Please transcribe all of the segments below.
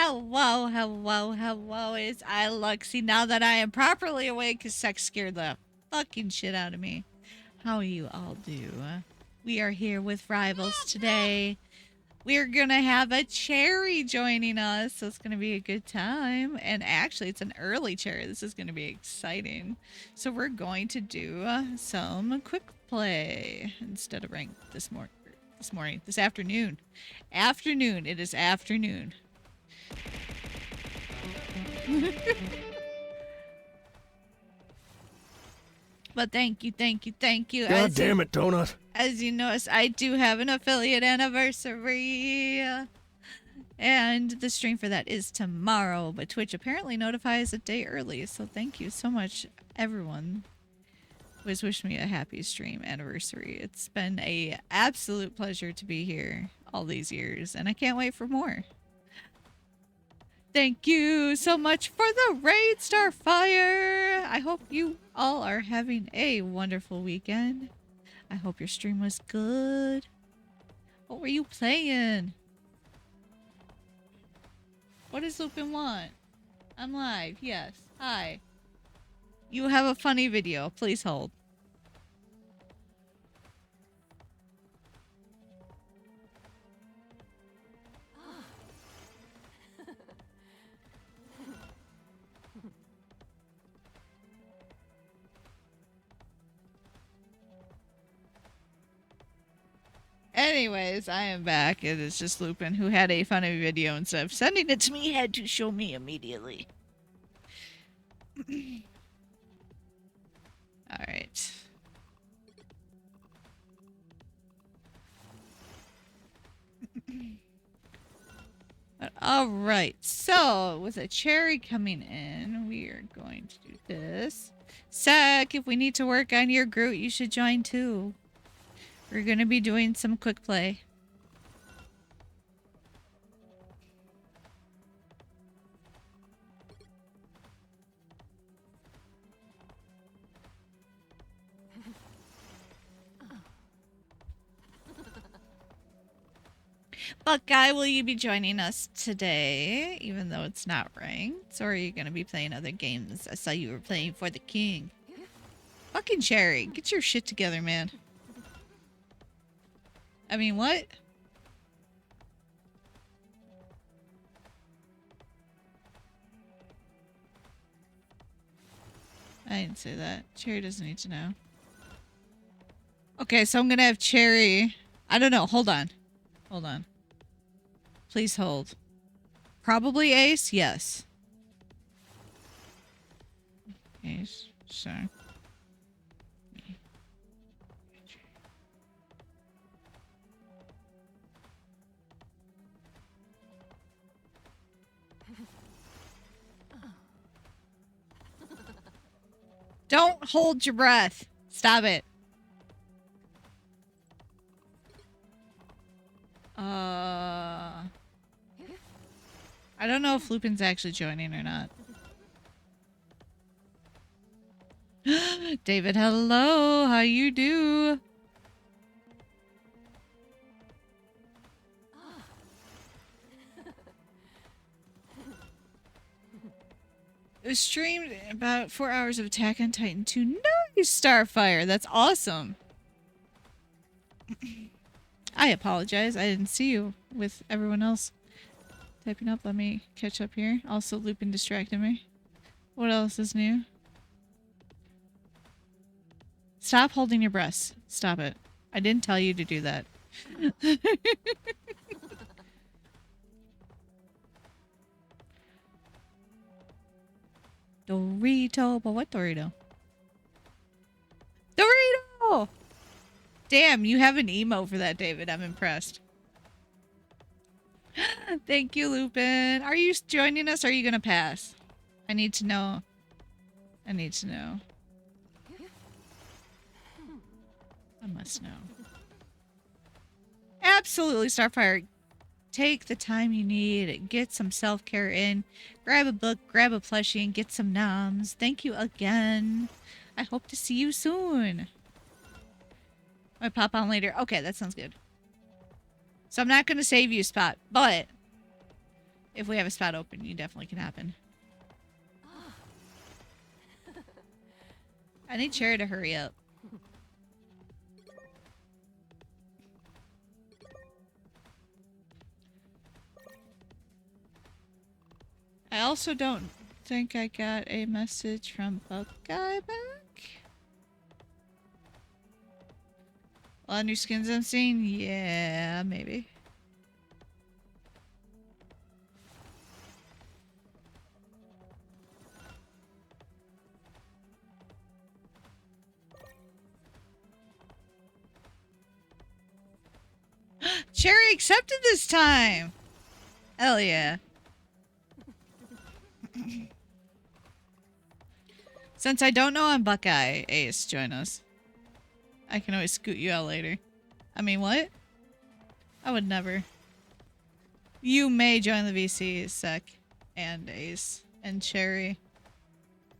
Hello, hello, hello. It's I, Luxie. Now that I am properly awake, because sex scared the fucking shit out of me. How you all do? We are here with rivals today. We're gonna have a cherry joining us, so it's gonna be a good time. And actually, it's an early cherry. This is gonna be exciting. So we're going to do some quick play instead of ranked this afternoon. Afternoon. It is afternoon. But thank you. God damn it, Donut. As you notice, I do have an affiliate anniversary. And the stream for that is tomorrow, but Twitch apparently notifies a day early. So thank you so much, everyone who has wished me a happy stream anniversary. It's been a absolute pleasure to be here all these years, and I can't wait for more. Thank you so much for the raid, Starfire. I hope you all are having a wonderful weekend. I hope your stream was good. What were you playing? What does Lupin want? I'm live. Yes. Hi. You have a funny video. Please hold. Anyways, I am back. It is just Lupin, who had a funny video instead of sending it to me, had to show me immediately. Alright. Alright, so with a cherry coming in, we are going to do this. Sec, if we need to work on your Groot, you should join too. We're gonna be doing some quick play. But Guy, will you be joining us today, even though it's not ranked? Or are you gonna be playing other games? I saw you were playing for the king. Fucking Cherry, get your shit together, man. I mean, what? I didn't say that. Cherry doesn't need to know. Okay, so I'm gonna have Cherry. I don't know. Hold on. Hold on. Please hold. Probably Ace? Yes. Ace. Sure. Don't hold your breath. Stop it. I don't know if Lupin's actually joining or not. David, hello. How you do? It was streamed about 4 hours of Attack on Titan 2. Nice, Starfire. That's awesome. I apologize. I didn't see you with everyone else typing up. Let me catch up here. Also, Lupin distracted me. What else is new? Stop holding your breasts. Stop it. I didn't tell you to do that. Dorito. But what Dorito? Dorito! Damn, you have an emo for that, David. I'm impressed. Thank you, Lupin. Are you joining us or are you going to pass? I need to know. I need to know. I must know. Absolutely, Starfire. Take the time you need. Get some self-care in. Grab a book, grab a plushie, and get some noms. Thank you again. I hope to see you soon. I pop on later. Okay, that sounds good. So I'm not going to save you a spot, but If we have a spot open, you definitely can happen. I need Cherry to hurry up. I also don't think I got a message from Buckeye back. A lot of new skins I'm seeing? Yeah, maybe. Cherry accepted this time! Hell yeah. Since I don't know I'm Buckeye, Ace, join us. I can always scoot you out later. I mean, what? I would never. You may join the VC, Sec, and Ace, and Cherry.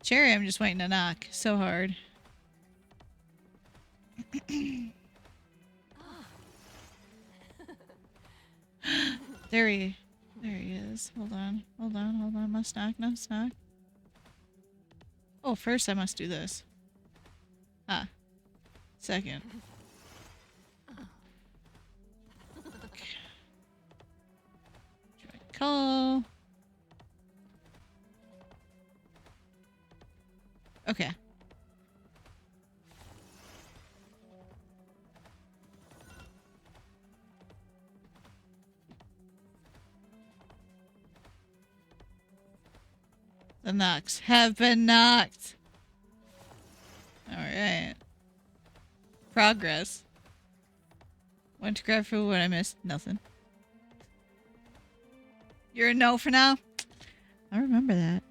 Cherry, I'm just waiting to knock so hard. There he is. Hold on. Must knock. Oh, first I must do this. Ah. Second. Okay. Call. Okay. The knocks have been knocked. Alright. Progress. Went to grab food. What I missed? Nothing. You're a no for now? I remember that.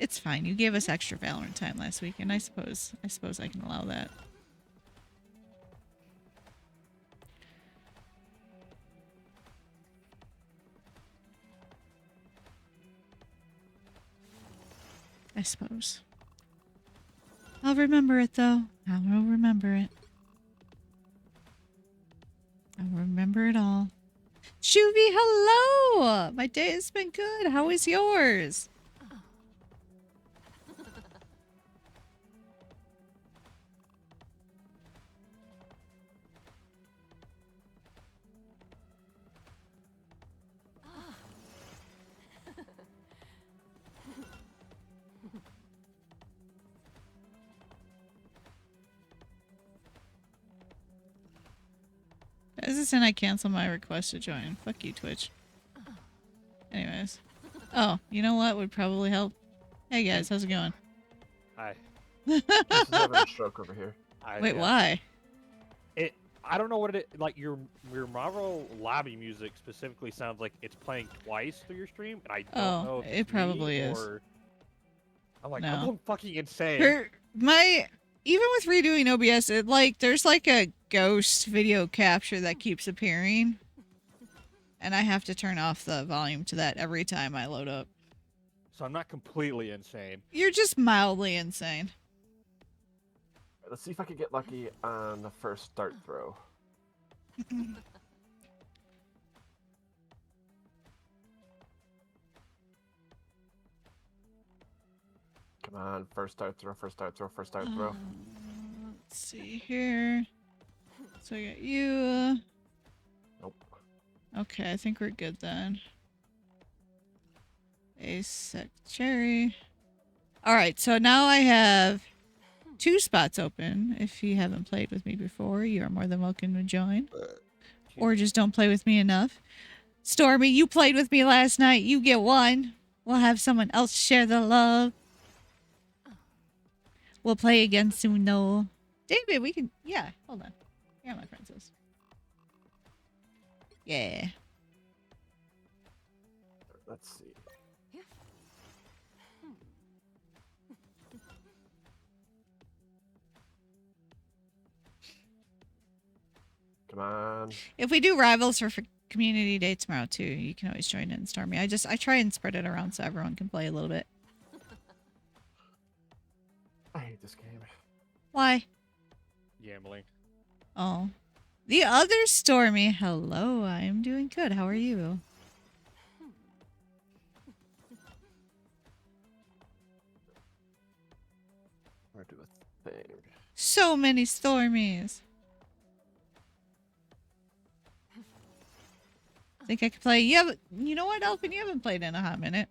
It's fine. You gave us extra Valorant time last week, and I suppose I can allow that. I suppose. I'll remember it, though. I will remember it. I'll remember it all. Shuvi, hello! My day has been good. How is yours? Is this and I cancel my request to join? Fuck you, Twitch. Anyways. Oh, you know what would probably help? Hey guys, how's it going? Hi. This is having a stroke over here. Wait, why? I don't know what it like. Your Marvel lobby music specifically sounds like it's playing twice through your stream, and I don't know if it probably is. I'm like, No. I'm going fucking insane. Even with redoing OBS, there's like a ghost video capture that keeps appearing. And I have to turn off the volume to that every time I load up. So I'm not completely insane. You're just mildly insane. Let's see if I can get lucky on the first start throw. Come on, first start throw. Let's see here. So I got you. Nope. Okay, I think we're good then. A sec cherry. Alright, so now I have 2 spots open. If you haven't played with me before, you are more than welcome to join. Or just don't play with me enough. Stormy, you played with me last night. You get 1. We'll have someone else share the love. We'll play again soon, though. David, we can... Yeah, hold on. Yeah, my princess. Yeah. Let's see. Come on. If we do rivals for community day tomorrow, too, you can always join in, Stormy. I try and spread it around so everyone can play a little bit. I hate this game. Why? Gambling. Oh. The other Stormy. Hello, I am doing good. How are you? So many Stormies. Think I could play? You know what, Elfin? You haven't played in a hot minute.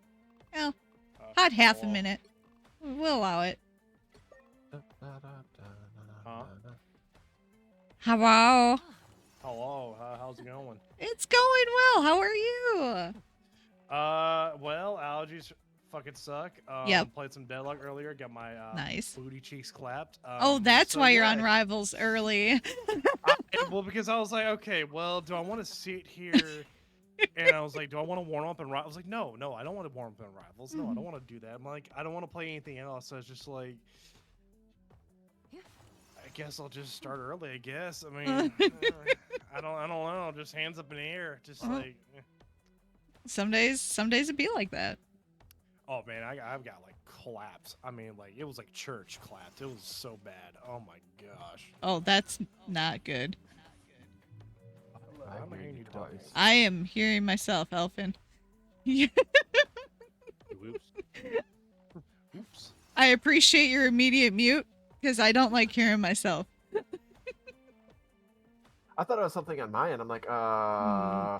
Well, hot half a minute. We'll allow it. Huh? Hello. Hello, how's it going? It's going well. How are you? Well, allergies fucking suck. Yep. Played some Deadlock earlier. Got my Nice. booty cheeks clapped. Oh, that's so why you're yeah. on Rivals early. Well, because I was like, okay, well, do I want to sit here? And I was like, do I want to warm up in Rivals? I was like, no, I don't want to warm up in Rivals. No, I don't want to do that. I'm like, I don't want to play anything else. So it's just like, I guess I'll just start early. I guess. I mean, I don't know. Just hands up in the air. Just like. Some days it'd be like that. Oh man, I've got like claps. I mean, like it was like church claps. It was so bad. Oh my gosh. Oh, that's not good. I'm hearing you twice. I am hearing myself, Elfin. Oops. Oops. I appreciate your immediate mute because I don't like hearing myself. I thought it was something on my end. I'm like,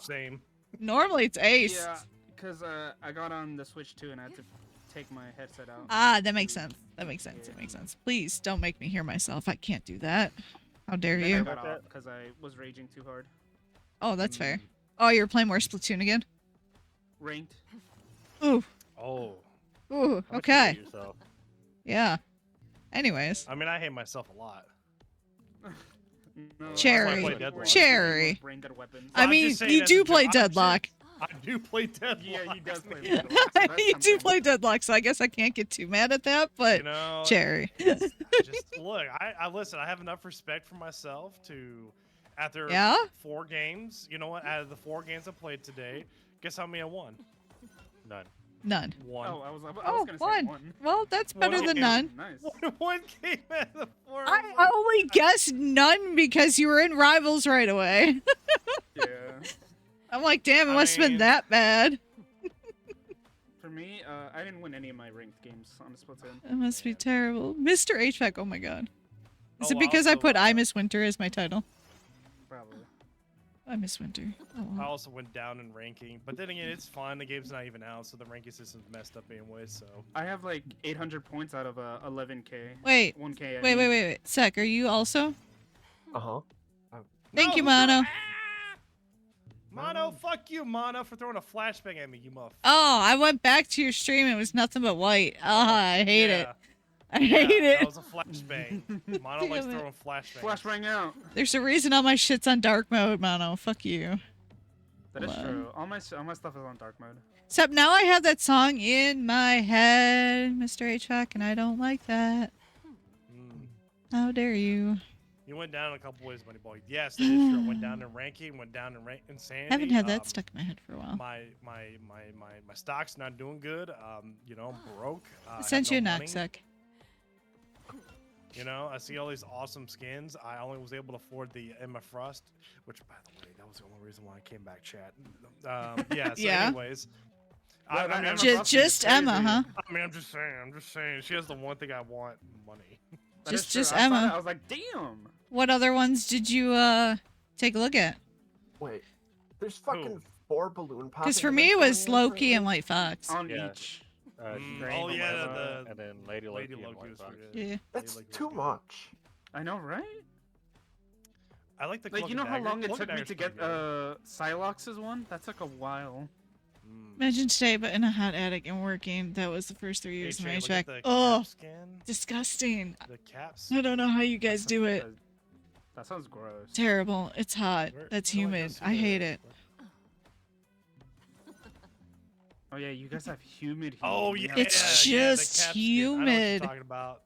Same. Normally it's Ace. Yeah, because I got on the Switch too, and I had to take my headset out. Ah, that makes sense. That makes sense. It makes sense. Please don't make me hear myself. I can't do that. How dare Then I you? got off because I was raging too hard. Oh, that's fair. Oh, you're playing more Splatoon again? Ranked. Ooh. Oh. Ooh. How much you Okay. hate yourself? Yeah. Anyways. I mean, I hate myself a lot. No, Cherry. I play Deadlock. Cherry. Brain dead weapons. I I'm mean, just saying you as do a play joke. Deadlock. I do play Deadlock. Yeah, he does play Deadlock. So that's You do something. play Deadlock, so I guess I can't get too mad at that, but You know, Cherry. just look. I listen. I have enough respect for myself to, after Yeah? 4 games. You know what? Out of the 4 games I played today, guess how many I won? None. None. One. Oh, I was Oh, gonna say one. one. Well, that's better One than game. none. Nice. One game out of the 4. I only guessed none because you were in Rivals right away. Yeah. I'm like, damn, it I must have been mean- that bad. For me, I didn't win any of my ranked games on the Splatoon. It must be terrible. Mr. HVAC, oh my god. Is Oh, it because I also, put I Miss Winter as my title? Probably. I Miss Winter. Oh, I well. also went down in ranking, but then again, it's fine. The game's not even out, so the ranking system's messed up anyway. So I have like 800 points out of 11k. Wait, 1k. I wait, mean. wait. Sec, are you also? uh-huh. Thank you, No, Mono. Mono, fuck you, Mono, for throwing a flashbang at me, you muff. Oh, I went back to your stream and it was nothing but white. I hate it. I hate That it. was a flashbang. Mono likes Damn it. throwing flashbangs. Flashbang out. There's a reason all my shit's on dark mode, Mono. Fuck you. That is Wow. true. All my stuff is on dark mode. Except now I have that song in my head, Mr. HVAC, and I don't like that. Mm. How dare you? You went down in a couple ways, Money Boy. Yes, that is true. Went down in ranking, went down in insanity. I haven't had that stuck in my head for a while. My stock's not doing good. You know, I'm broke. I have sent you a no knock, money. Sec. You know, I see all these awesome skins. I only was able to afford the Emma Frost, which, by the way, that was the only reason why I came back, chat. Yeah. So, Yeah. anyways, Yeah, that mean, Emma J- Frost is just Emma, crazy. huh? I mean, I'm just saying. She has the one thing I want: money. That is Just true. I saw Emma. that, I was like, damn. What other ones did you take a look at? Wait, there's fucking 4 balloon popping. Because for me it was Loki and White Fox. On Yeah. each. Oh Rainbow yeah, Emma, the and then Lady Loki, Lady and Loki White was Fox. pretty good. Yeah. That's Lady Loki too was good. much. I know, right? I like the Like, Cloak you know and how Dagger. long it Cloak took and me to Dagger's get pretty good. Psylocke's one? That took a while. Imagine today, but in a hot attic and working. That was the first 3 years of my AJ, look at HVAC. the Oh, cap skin. disgusting. The caps. I don't know how you guys do it. That sounds gross. Terrible. It's hot. Where- That's no, humid. see I hate it. Oh yeah, you guys have humid. Oh heat. yeah, It's yeah, the just cap skin. I know what humid. you're talking about.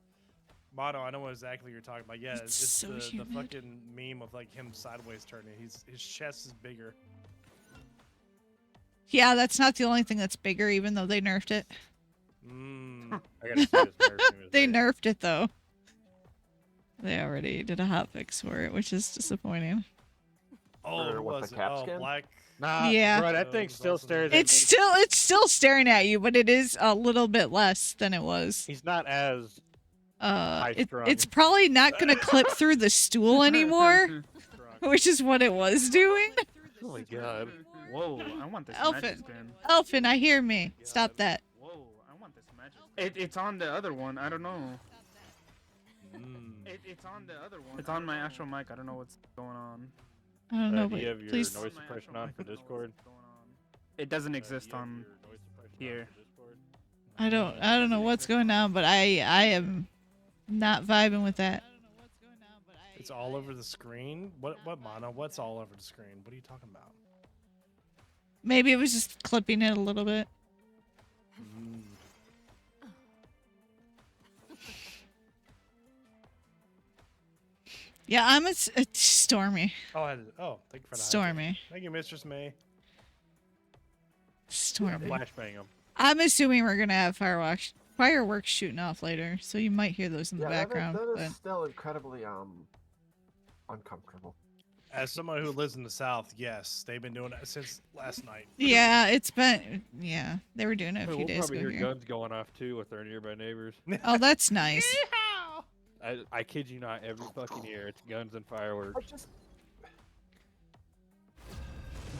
Mono, I know exactly what you're talking about. Yeah, It's it's so the humid. fucking meme of like him sideways turning. His chest is bigger. Yeah, that's not the only thing that's bigger, even though they nerfed it. Mm. I gotta see this nerfing. They nerfed it, though. They already did a hotfix for it, which is disappointing. Oh, Or who with was the it? cap Oh, skin? black. Nah, Yeah. bro, that thing still stares at It's me. still staring at you, but it is a little bit less than it was. He's not as High-strung. it's probably not gonna clip through the stool anymore, which is what it was doing. Oh my god. Whoa, I want this Elfin. magic stand. Elfin, I hear me. Stop that. Whoa, I want this magic. It's on the other one. I don't know. It's on the other one. It's on my actual mic. I don't know what's going on. I don't know, Do you but have your please. noise suppression on for Discord? It doesn't Do exist you have on your noise suppression on here. for Discord? I don't know what's going on, but I am not vibing with that. It's all over the screen. What Mono? What's all over the screen? What are you talking about? Maybe it was just clipping it a little bit. Mm. Yeah, I'm it's Stormy. Oh, thank you for that. Stormy. Thank you, Mistress May. Stormy. Flashbang him. I'm assuming we're gonna have fireworks shooting off later, so you might hear those in the background. That But is still incredibly uncomfortable. As someone who lives in the South, yes, they've been doing it since last night. yeah, they were doing it a few We'll days probably ago hear here. guns going off too with our nearby neighbors. Oh, that's nice. I kid you not, every fucking year it's guns and I fireworks. just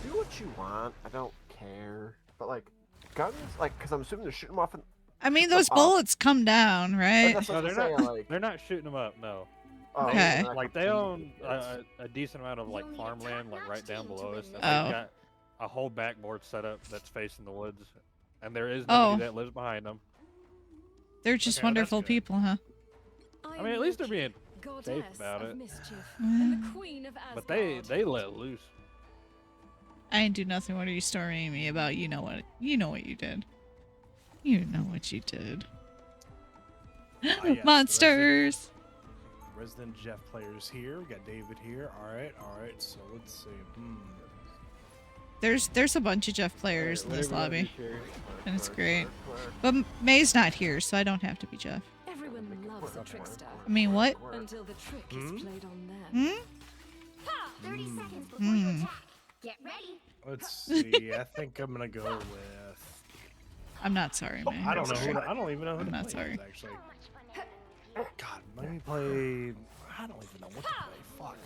do what you want. I don't care. But like guns, like, because I'm assuming they're shooting them off. I mean, those bullets come down, right? That's what No, I'm they're saying. not. Like, They're not shooting them up. No. oh, Okay. they're not Like they completely own idiots. a decent amount of like farmland, like right down below us. And Oh. they've got a whole backboard set up that's facing the woods, and there is Oh. nobody that lives behind them. They're just Okay, well, that's wonderful good. people, huh? I mean, at least they're being safe about it. But they let loose. I ain't do nothing. What are you storming me about? You know what you did. You know what you did. yes, the Monsters. Resident Jeff players here. We got David here. All right. So let's see. There's a bunch of Jeff players in this Whatever you lobby, wanna do, Sherry. and it's Clerk, great. clerk, clerk. But May's not here, so I don't have to be Jeff. Everyone loves a trickster I mean, what? until the trick is Hmm? played on them. Hmm? 30 seconds before Hmm. you attack. Get ready. Let's see. I think I'm gonna go with. I'm not sorry, May. I don't know. I don't even know who I'm to not play sorry. with, actually. God, let me play. I don't even know what to play. Fuck.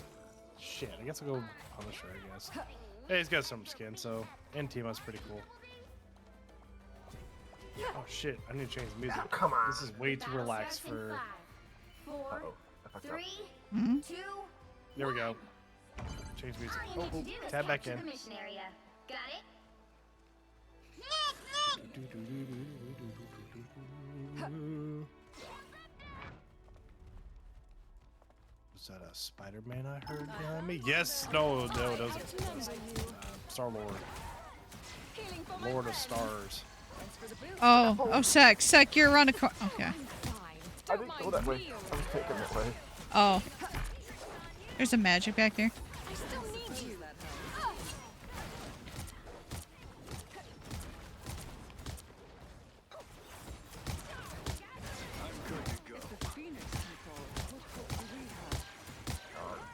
Shit. I guess I'll go Punisher. I guess. Hey, he's got some skin, so and Tima's pretty cool. Oh shit! I need to change the music. Come on. This is way too relaxed for. 4, Uh-oh. I fucked up. 3, Hmm? 2. There we go. Change music. All you need to do is Tab back capture in. the mission area. Got it? Was that a Spider-Man I heard behind me? Yes. No. That was Star-Lord. Lord of Stars. Oh, Sec, you're around a car. Okay. I didn't go that way. I was taking that way. Oh. There's a magic back there.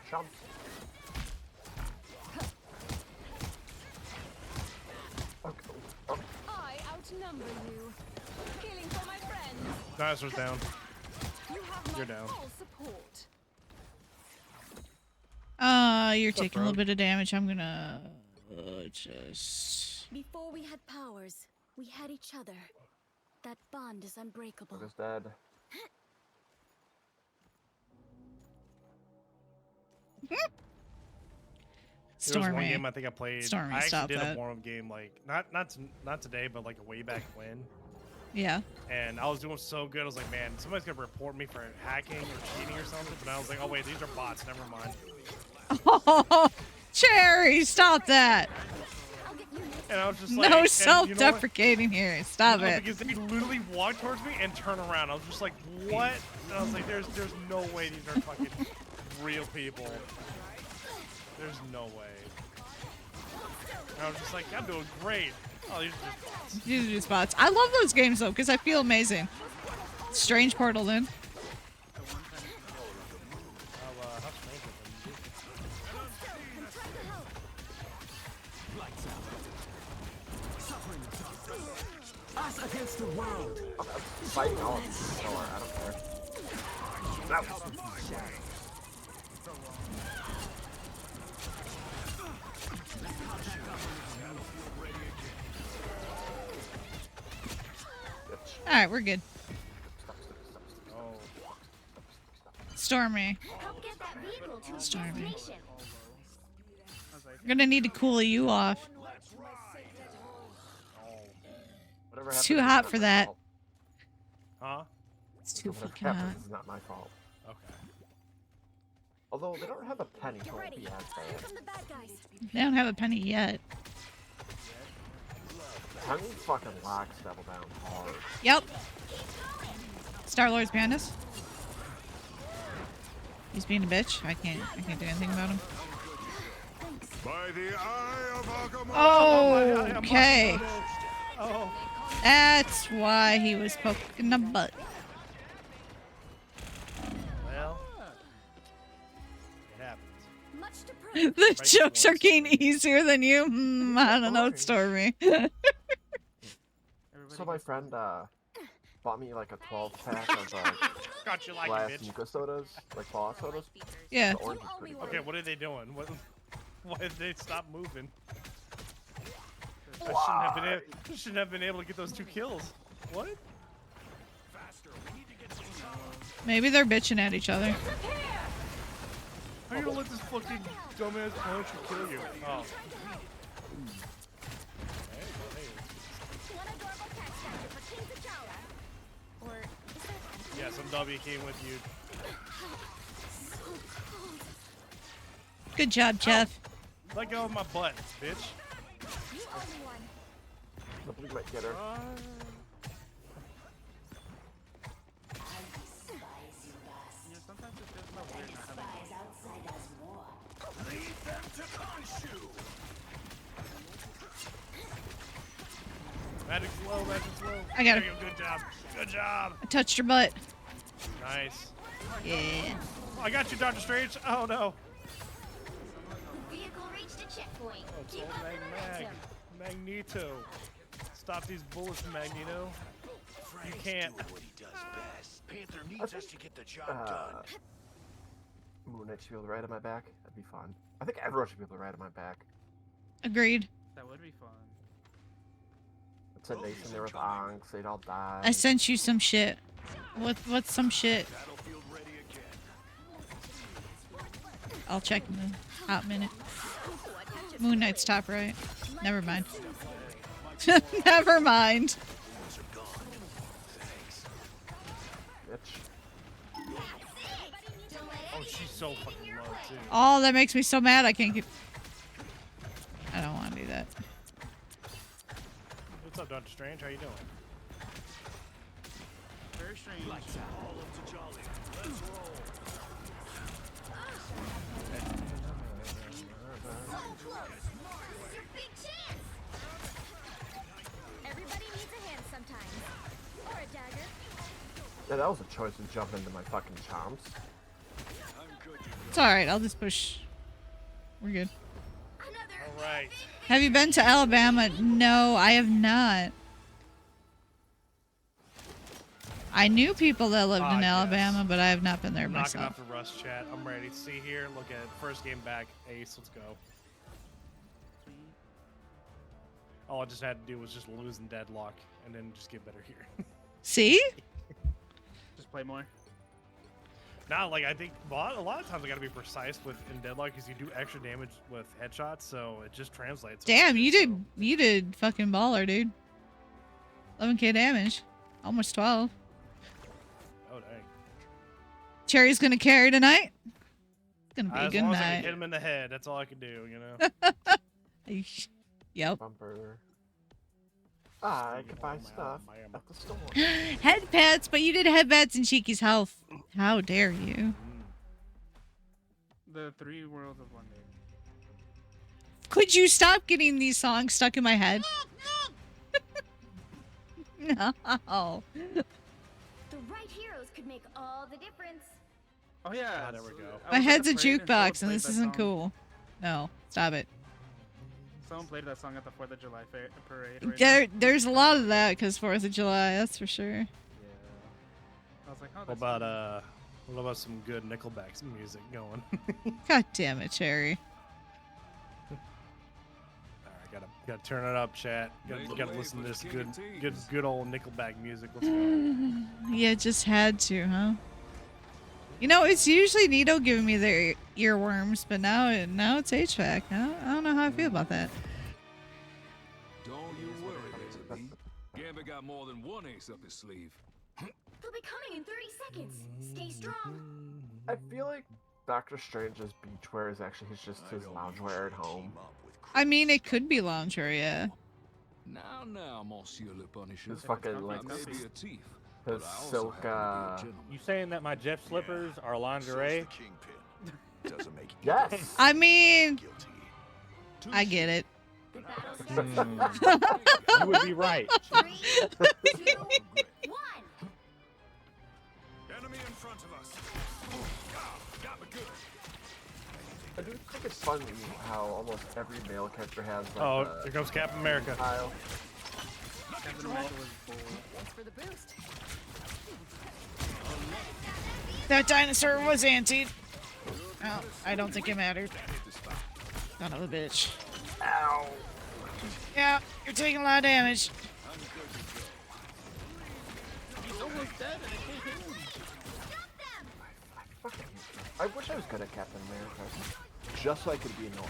Jump. Okay. Oh, I outnumber you. Killing for my friends. Dinosaur's down. You have my You're down. full support. You're taking a little bit of damage. I'm gonna just. Before we had powers, we had each other. That bond is unbreakable. Look, is dead. There was one Stormy. game I think I played. Stormy, I actually stop did that. a warm-up game like not today, but like way back when. Yeah. And I was doing so good. I was like, man, somebody's gonna report me for hacking or cheating or something. But I was like, oh wait, these are bots. Never mind. Oh, Cherry, stop that. And I was just like, No and you know what? self-deprecating here. Stop No, it. because they literally walked towards me and turned around. I was just like, what? And I was like, there's no way these are fucking real people. There's no way. And I was just like, I'm doing great. Oh, these are just bots. These are just bots. I love those games though, because I feel amazing. Strange Portal then. How strange of them. Fighting all of them. So I don't care. All right, we're good. Oh, Stormy. Help get that vehicle to its Stormy. destination. I was like, We're gonna need to cool you off. Whatever It's happens, too it's hot not for my that. fault. huh? It's too Whatever fucking hot. happens, it's not my fault. Okay. Although they don't have a penny, Get so it won't ready. be as Here bad. come the bad guys. They don't have a penny yet. Penny fucking locks Devil down hard. Yep. Star-Lord's behind us. He's being a bitch. I can't do anything about him. By the eye of Agamotto. Oh, okay. Oh, That's why he was poking the butt. well, it happens. Much to prove. The jokes are getting easier than you. I don't know, Stormy. everybody So my friend bought me like a 12-pack of Got you like glass it, bitch. Nuka sodas, like Fallout sodas. Yeah. The orange is pretty good. Okay, what are they doing? What? Why did they stop moving? I shouldn't have been able to get those 2 kills. What? Maybe they're bitching at each other. How are you gonna let this fucking dumbass punch or kill you? Oh. One adorable cat statue for King T'Challa. Or is that Yeah, some W came with you. so cold? Good job, Jeff. Let go of my butt, bitch. You owe me one. Nobody might get her. Yeah, sometimes it feels a little weird not having Magic's low, magic's low. I got There her. you go, good job. Good job. I touched your butt. Nice. Yeah. Oh, I got you, Doctor Strange. Oh no. Vehicle reached a checkpoint. Oh, it's Keep old up the momentum. Magneto. Stop these bullets, Magneto. You can't. Moon Knight should be able to ride on my back. That'd be fun. I think everyone should be able to ride on my back. Agreed. That would be fun. It's a nation there with Angs, they'd all die. I sent you some shit. What's some shit? I'll check in a hot minute. Moon Knight's top right. Never mind. Never mind. Bitch. Oh, she's so fucking low too. Oh, that makes me so mad. I can't keep. I don't want to do that. What's up, Doctor Strange? How you doing? Very strange. Big chance. Everybody needs a hand sometimes. Or a dagger. Yeah, that was a choice to jump into my fucking chomps. It's alright. I'll just push. We're good. All right. Have you been to Alabama? No, I have not. I knew people that lived in yes. Alabama, but I have not been there I'm knocking myself. off the rust chat. I'm ready. See here. Look at it. First game back. Ace. Let's go. All I just had to do was just lose in deadlock and then just get better here. See? Just play more. Now, like, I think a lot of times I gotta be precise with in deadlock because you do extra damage with headshots, so it just translates. Damn, you did fucking baller, dude. 11k damage. Almost 12. Oh, dang. Cherry's gonna carry tonight. It's gonna be a As good long as I can night. hit him in the head, that's all I can do, you know? Yep. Bumper. I could buy stuff at the store. Head pets, but you did head pets in Cheeky's health. How dare you? The 3 Worlds of Wonder. Could you stop getting these songs stuck in my head? No. The right heroes could make all the difference. Oh yeah. Ah, there we go. I My was at head's a parade and someone jukebox, and played this that isn't song. cool. No, stop it. Someone played that song at the 4th of July parade. Right now. There's a lot of that because 4th of July, that's for sure. Yeah. I was like, oh, What that's about, fun. What about some good Nickelback music going? God damn it, Cherry. Alright, gotta turn it up, chat. Gotta listen to this good old Nickelback music. Let's go. Yeah, just had to, huh? You know, it's usually Nito giving me their earworms, but now it's HVAC. I don't know how I feel about that. Don't you worry, Laser B. Gambit got more than one ace up his sleeve. They'll be coming in 30 seconds. Stay strong. I feel like Doctor Strange's beachwear is actually his loungewear at home. I mean, it could be loungewear, yeah. Now, Monsieur Le Punisher. His fucking like I may be a thief, his but I also silk. happen to be a gentleman. You saying that my Jeff slippers are lingerie? Doesn't make Yes. I mean, guilty. I get it. The battle's just You would be right. 3, 2, 1. Enemy in front of us. Got me good. I do think it's funny how almost every male character has like Oh, here comes Captain America. style. Captain America was bold. Thanks for the boost. That dinosaur was antied. Oh, I don't think it mattered. Son of a bitch. Ow. Yeah, you're taking a lot of damage. He's almost dead and I can't hit him. I wish I was good at Captain America, just so I could be annoying.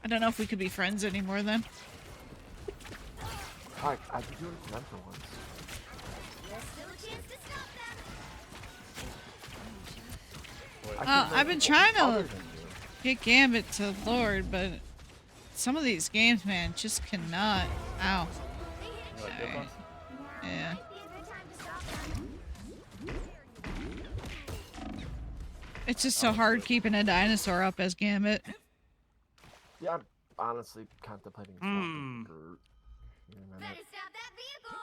I don't know if we could be friends anymore then. I could do it for them for once. There's still a chance to stop them. I've been trying Other to than you. get Gambit to Lord, but some of these games, man, just cannot. Ow. You like this one? Yeah. Might be a good time to stop them. It's just so hard keeping a dinosaur up as Gambit. Yeah, I'm honestly contemplating swapping Bert. Better stop that vehicle.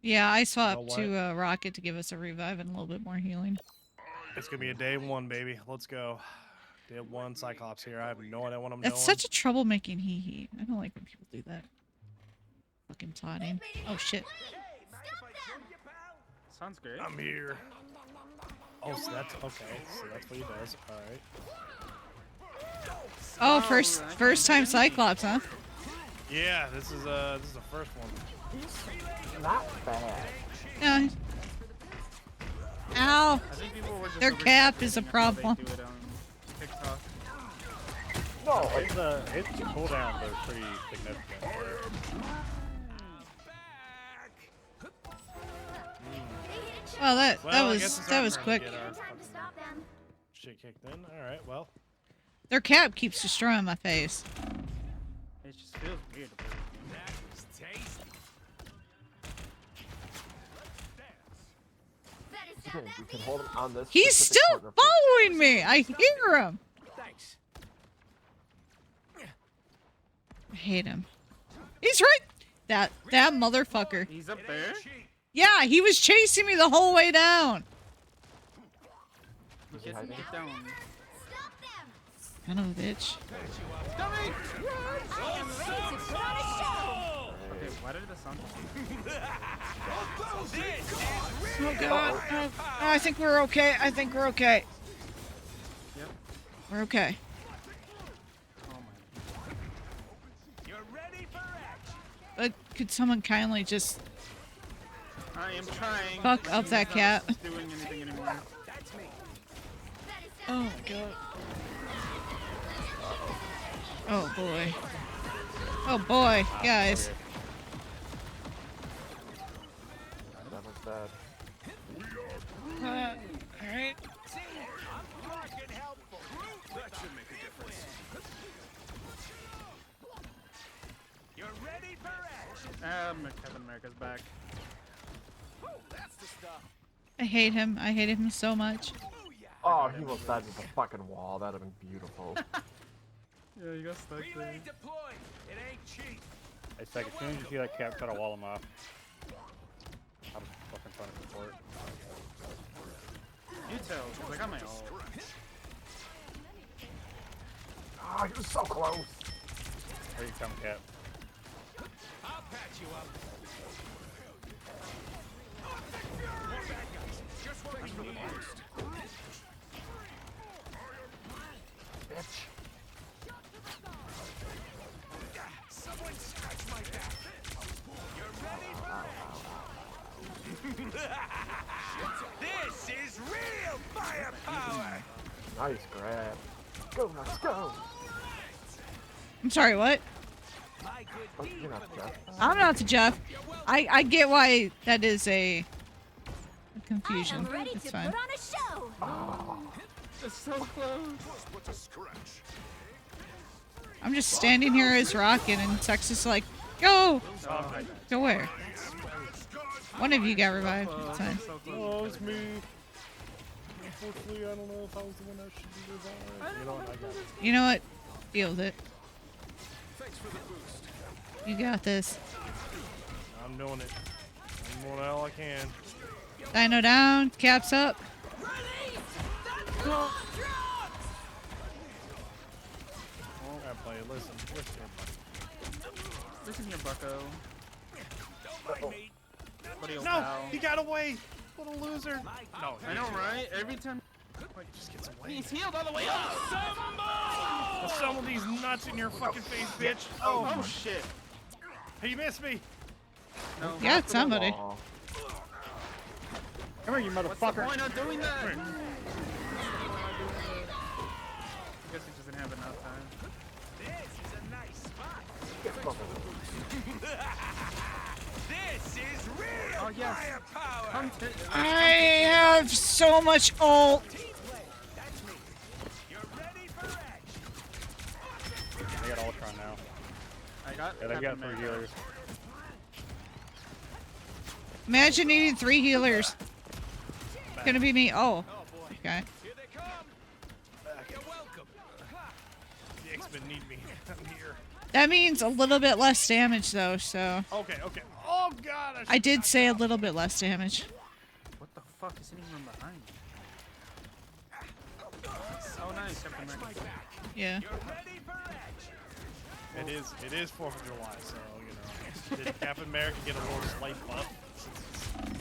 Yeah, I swapped what? to Rocket to give us a revive and a little bit more healing. It's gonna be a day one, baby. Let's go. Day one, Cyclops here. I have no idea what I'm That's doing. such a troublemaking hee-hee. I don't like when people do that. Fucking taunting. Oh shit. Sounds great. I'm here. Oh, so that's okay. So that's what he does. All right. Oh, first time Cyclops, huh? Yeah, this is the first one. Not bad. Yeah. Ow. I think people were just Their cap is a overreacting how they problem. do it on TikTok. No, like, His cooldowns are pretty significant. Well, that Well, I guess was it's that our was turn to quick. get our Time to fucking stop them. shit kicked in. All right. Well, Their cap keeps destroying my face. It just feels weird. Better stop okay, that we can vehicle. hold him on this. He's specific still corner. following me. I hear him. Thanks. I hate him. He's right. That motherfucker. He's up there? Yeah, he was chasing me the whole way down. He Is he gets hiding? hit down. Stop them. Son of a bitch. Okay, why did the sound? Oh god. Oh, I think we're okay. I think we're okay. Yep. We're okay. Oh my. But could someone kindly just I am trying. Fuck but up he's that not cat. Doing anything anymore. Oh my god. Oh boy. Oh boy, guys. That was bad. Alright. That should make a difference. You're ready for action. Captain America's back. That's the stuff. I hate him. I hate him so much. Oh, he almost died with the fucking wall. That'd have been beautiful. Yeah, you got stuck there. Relay deployed. It ain't cheap. It's like as soon as you see that cap, try to wall him off. I'm fucking trying to support. You tell, 'cause I got my ult. Oh, he was so close. Here you come, cap. I'll patch you up. Bitch. Someone scratch my back. You're ready for This is real firepower. Nice grab. Go, let's go. I'm sorry, what? Oh, you're not Jeff. I'm not to Jeff. I get why that is a confusion. I am ready It's to fine. put on a show. It's so close. What's a scratch? I'm just standing here as Rocket, and Sex is like, go! Go where? One of you got revived. It's fine. Oh, it's me. Unfortunately, I don't know if I was the one that should be revived. You know what? I got it. You know what? Deal with it. Thanks for the boost. You got this. I'm doing it. I'm doing all I can. Dino down. Caps up. I play. Listen. Listen here, Bucko. Buddy, old No, pal. he got away. What a loser. No, I know, right? Every time. just gets away. He's healed all the way up. Some of these nuts in your fucking face, bitch. Oh shit. He missed me. No. Yeah, it's somebody. Aw. Come here, you What's the motherfucker. point of doing that? I guess he doesn't have enough time. This is a nice spot. Get fucking. This is real Oh, yes. firepower. Come to. I have so much ult. That's me. You're ready for action. They got Ultron now. I got. Yeah, they've got Captain 3 America. healers. Imagine needing 3 healers. Gonna be me. Oh. Okay. Here they come. You're welcome. The X-Men need me. I'm here. That means a little bit less damage, though, so. Okay. Oh, God. I did say a little bit less damage. What the fuck is hitting from behind? Oh, nice, Captain America. Yeah. You're ready for action. It is 4th of July, so, you know. Did Captain America get a little slight buff?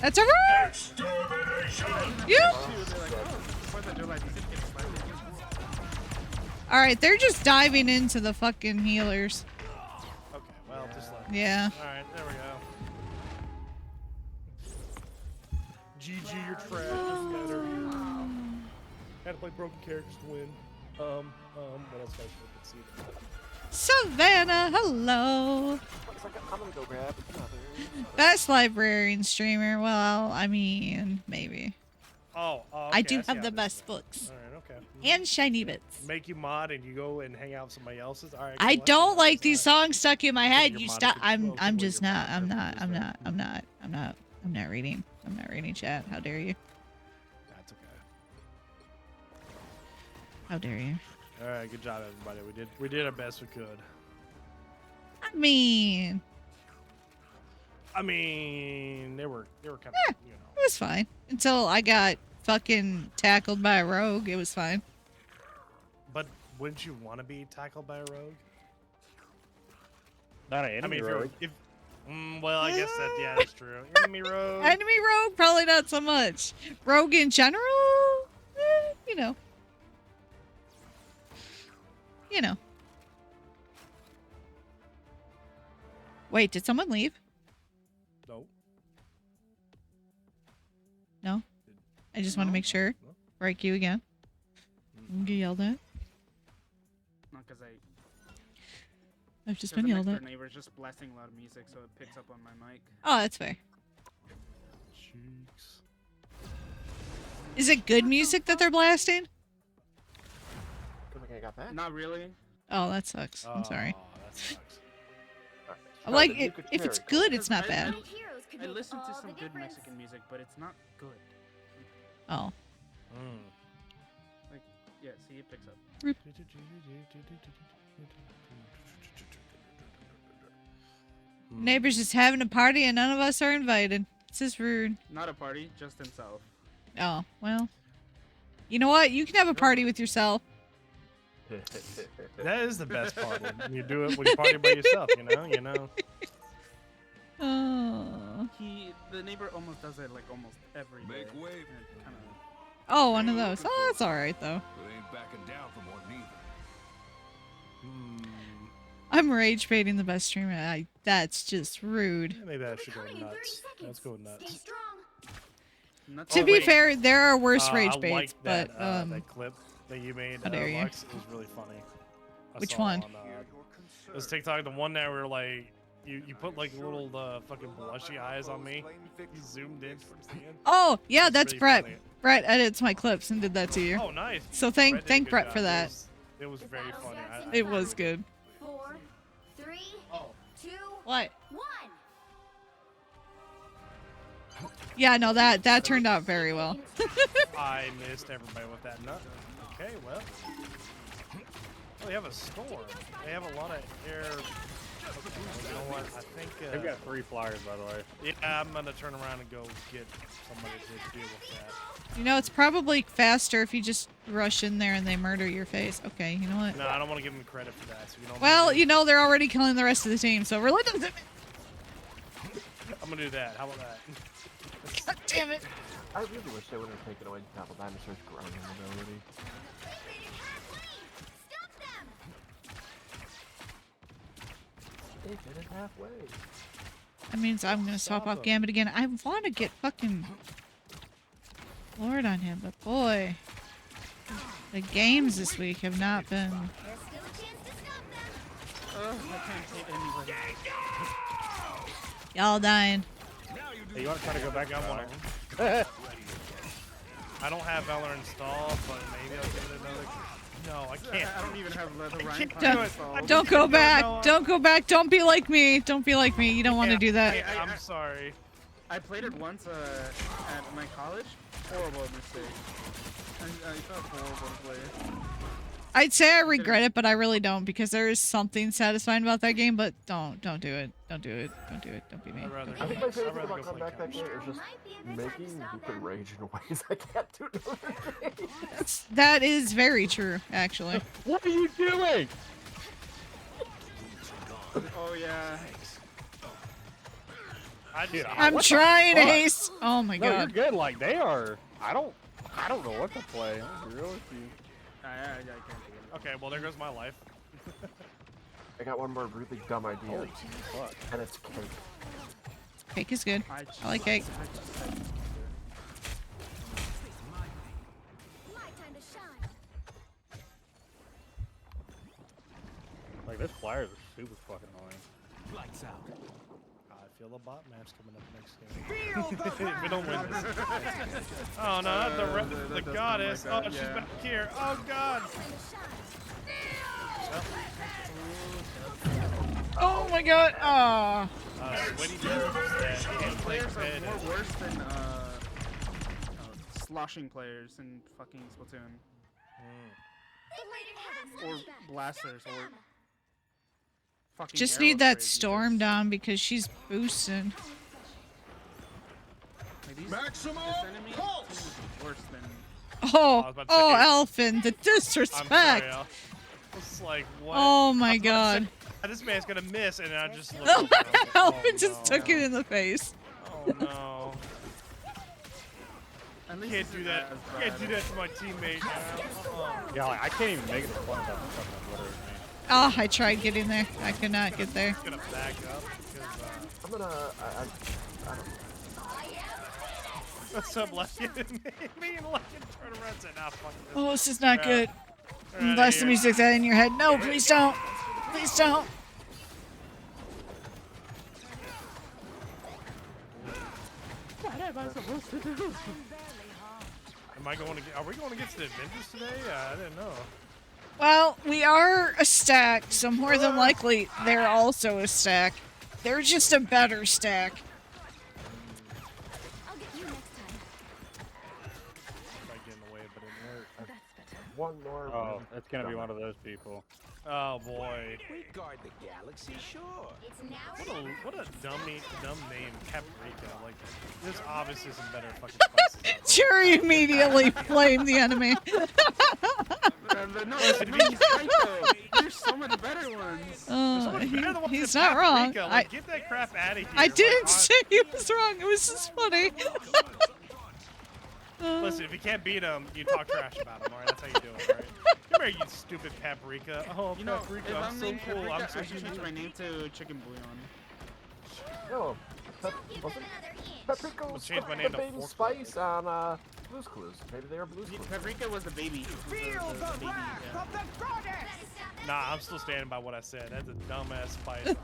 That's a room! Yeah! Alright, they're just diving into the fucking healers. Okay, well, just let Yeah. Alright, there we go. GG, you're trash. Doesn't matter. Had to play broken characters to win. What else guys can see? Savannah, hello! Looks like I'm gonna go grab another. Best librarian streamer. Well, I mean, maybe. Oh, okay, I do see have how the this best goes. books. Alright, okay. And shiny bits. Make you mod and you go and hang out with somebody else's? Alright. I cool, don't see like how these this goes. songs stuck in my head. Your You mod stop. could- I'm well, I'm well, just your not. mod I'm could not. use I'm that. not. I'm not. I'm not reading. I'm not reading chat. How dare you? That's okay. How dare you? Alright, good job everybody. We did our best we could. I mean, they were kind of, you know. it was fine until I got fucking tackled by a rogue. It was fine. But wouldn't you want to be tackled by a rogue? Not an enemy rogue. Well, I guess that's true. Enemy rogue. Enemy rogue, probably not so much. Rogue in general, you know. You know. Wait, did someone leave? No. No? I just want to make sure. No. Break you again. Get yelled at. Not because I've just there's been an yelled at. expert neighbor just blasting loud music, so it picks up on my mic. Oh, that's fair. Cheeks. Is it good music that they're blasting? Good thing I got that. Not really. Oh, that sucks. I'm sorry. Oh, that sucks. I'm like, if it's good, it's not I- bad. Heroes could I make listen to all some the good difference. Mexican music, but it's not good. Oh. Like, yeah, see, it picks up. Neighbors just having a party and none of us are invited. This is rude. Not a party, just himself. Oh, well. You know what? You can have a party with yourself. That is the best part. You do it when you party by yourself, you know? Oh. The neighbor almost does it like almost every day. Make way. And it kinda, Oh, one of those. Oh, that's all right though. But ain't backing down from one neither. I'm rage baiting the best streamer. That's just rude. Maybe I should go nuts. Let's go nuts. nuts To are be way- fair, there are worse rage I baits, like that, but that clip that you made, how dare you. Lux, it was really funny. I Which saw one? On, it was TikTok, the one that where like you put like little fucking blushy eyes on me. You zoomed in towards the end. oh yeah, It's that's really Brett. funny. Brett edits my clips and did that to you. Oh, nice. So Brett did a thank good Brett job. for that. It was very funny. It was good. 4, 3, 2, What? 1. Yeah, no, that turned out very well. I missed everybody with that nut. Okay, well. Oh, they have a storm. They have a lot of air. You know what? I think. They've got 3 flyers, by the way. Yeah, I'm gonna turn around and go get somebody to deal with that. You know, it's probably faster if you just rush in there and they murder your face. Okay, you know what? No, I don't want to give them credit for that. So you know. Well, you know, they're already killing the rest of the team, so really doesn't. I'm gonna do that. How about that? God damn it! I really wish they would have taken away Double Dinosaur's growing ability. They did it halfway. That means I'm gonna swap off Gambit again. I want to get fucking Lord on him, but boy, the games this week have not been. I can't take anybody. Y'all dying. Hey, you want to try to go back? I want I don't have Valor installed, but maybe I'll give it another. No, I can't. I don't even have Leather Ryan can't Pine do it. installed. Don't go back. no, Don't go back. Don't be like me. Don't be like me. You don't want to do that. I'm sorry. I played it once at my college. Horrible mistake. I felt horrible to play. I'd say I regret it, but I really don't because there is something satisfying about that game. But don't do it. Don't do it. Don't do it. Don't be me. I'd rather. I think my favorite I'd thing rather about go coming play back that game is just making you can rage in ways I can't do in other games. That is very true, actually. What are you doing? Oh yeah. Dude, I'm what the trying, fuck? Ace. Oh my No, you're god. good. Like they are. I don't know what to play. I'm real with you. I can't do it. Okay, well there goes my life. I got one more really dumb idea, Fuck. and it's cake. Cake is good. I like cake. My time to shine. Like this flyers are super fucking annoying. Lights out. I feel a bot match coming up next game. If we don't win this. Oh no, not the does goddess. sound like Oh, that, she's yeah. back here. Oh god. Oh my god. Ah. Sweaty Jones. These players are more worse than sloshing players in fucking Splatoon. Or blasters or fucking Just arrow need that sprays storm users. down because she's boosting. Like these, Maximum this enemy pulse! is worse than Oh, was about to say- oh, Elfin, the I'm sorry, disrespect. Al. It's like what? Oh my I was about to god. say, this man's gonna miss, and I just looked over and I was like, oh, Elfin just no. took it in the face. Oh no. at least Can't this do is that. as Can't do bad. that to my teammate. Yeah, like I can't even make it to point without fucking Twitter with me. Oh, I tried getting there. I could not get there. I'm gonna back up because I'm gonna. I don't know. what's up, Lucky? Me and Lucky turn around and say, nah, fuck this. Oh, this is not good. We're outta Unless the here. music's that in your head. No, please don't. Please don't. Am I going to get? Are we going against the Avengers today? I didn't know. Well, we are a stack, so more than likely they're also a stack. They're just a better stack. I'll get you next time. Might get in the way, but it worked. One more. Oh, really it's gonna be dumb one of those people. Oh boy. We guard the galaxy, sure. It's now. What a dumb name, Paprika. Like, there's obviously some better fucking spices out there. Fury immediately flamed the enemy. No, he's right though. There's so much better ones. They're the ones He's in not wrong. Paprika. Like, get that crap out of here. I didn't Like, say he was wrong. It was just funny. Listen, if you can't beat him, you talk trash about him. All right, that's how you do it. All right. Come here, you stupid Paprika. Oh, You know, Paprika, if I'm I'm so named cool. Paprika, I'm so I should change cute. my name to Chicken Bouillon. No, Paprika We'll was change my the name to baby Fork spice on Blue's Clues. Maybe they were Blue's Clues. Paprika was the baby. Feel the baby, wrath yeah. of the goddess! Nah, I'm still standing by what I said. That's a dumbass spice.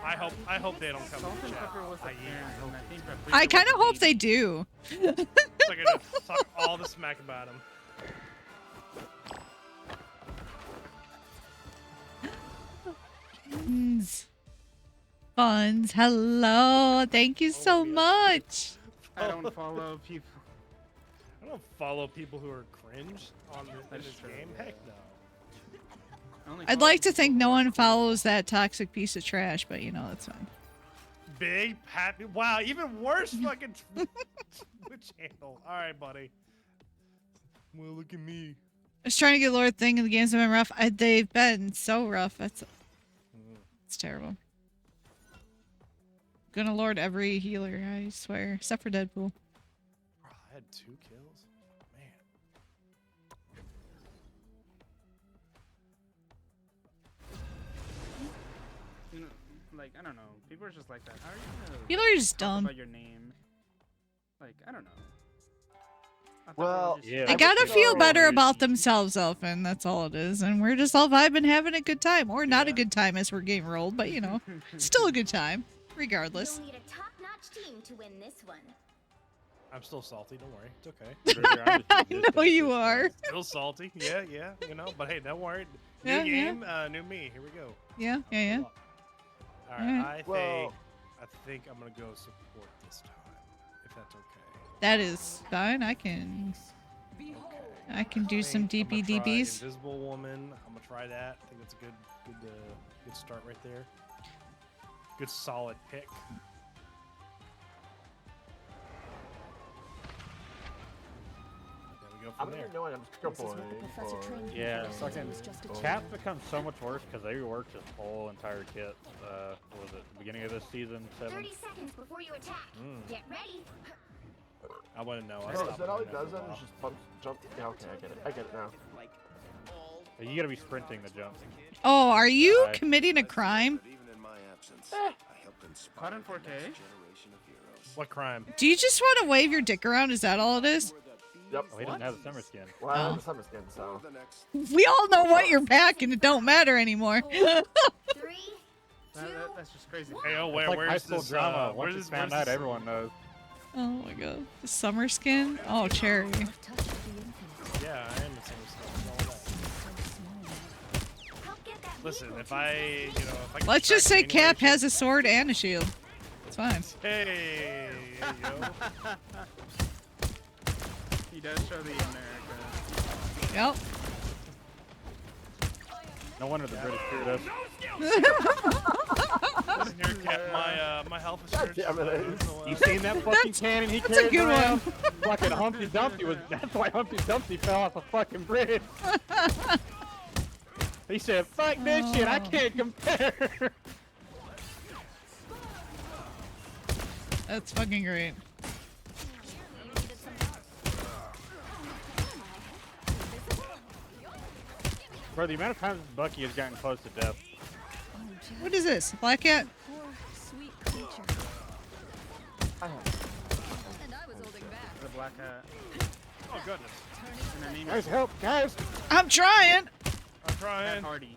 I hope they don't come Salt to and chat. pepper was the I parent, and I think Paprika I kind was of the hope they baby. do. So I can just talk all the smack about him. Buns, hello. Thank you so much. I don't follow people. I don't follow people who are cringe on this true, game. yeah. Heck no. I only I'd follow like to people think who no are- one follows that toxic piece of trash, but you know, that's fine. Big happy. Wow, even worse fucking Twitch handle. All right, buddy. Well, look at me. I was trying to get Lord Thing and the games have been rough. They've been so rough. It's terrible. Gonna Lord every healer, I swear. Except for Deadpool. Bro, I had 2 kills. Man. You know, like, I don't know. People are just like that. How are you gonna People are just talk dumb. about your name? Like, I don't know. I thought we Well, were just- yeah. They I gotta would feel say- better about themselves, Elfin. That's all it is. And we're just all vibing, having a good time. Or not a Yeah. good time as we're getting rolled, but you know, still a good time. Regardless. You'll need a top-notch team to win this one. I'm still salty. Don't worry. It's okay. I know you are. Still salty. Yeah, you know. But hey, don't worry. New Yeah, game, new me. Here we go. Yeah, yeah, yeah. All right. Alright. I think I'm gonna go support this time, if that's okay. That is fine. I can do some I'm gonna try DPDPs. Invisible Woman. I'm gonna try that. I think that's a good start right there. Good solid pick. There we go I'm from not there. even knowing. I'm just gonna go Yeah, fucking Cats become so much worse because they reworked his whole entire kit. What was it, the beginning of this season, 7? 30 seconds before you attack. Get ready. I wouldn't know. I Oh, stopped is that all he playing does for a then? while. Is just bump, jump? Yeah, okay, I get it. I get it now. You gotta be sprinting the jump. Oh, are you Alright. committing a crime? Caught in 4K. What crime? Do you just want to wave your dick around? Is that all it is? Yep. Oh, he doesn't have the summer skin. Well, I have the summer skin, so. We all know what you're packing. It don't matter anymore. 3, 2, That's just crazy. Hey, oh, It's like high where's school this drama. where's Once it's this? found Where's out, this? everyone knows. Oh my god. The summer skin? Oh, cherry. Yeah, I am the same stuff. Listen, if I, if I can Let's just say track Cap animation- has a sword and a shield. It's fine. Hey, yo. He does show the America. Yep. No wonder the British feared us. Listen here, Cap, my health insurance. damn it, is Ace. low. You seen that fucking cannon he that's a carried good around? Fucking Humpty Dumpty was. That's why Humpty Dumpty fell off a fucking bridge. He said, "Fuck this shit, I can't compare." That's fucking great. Bro, the amount of times Bucky has gotten close to death. What is this? Black cat? Poor, sweet creature. I have. And I was holding back. The black hat. Oh goodness, And her name Guys, is help, guys! I'm trying! I'm Matt trying. Hardy.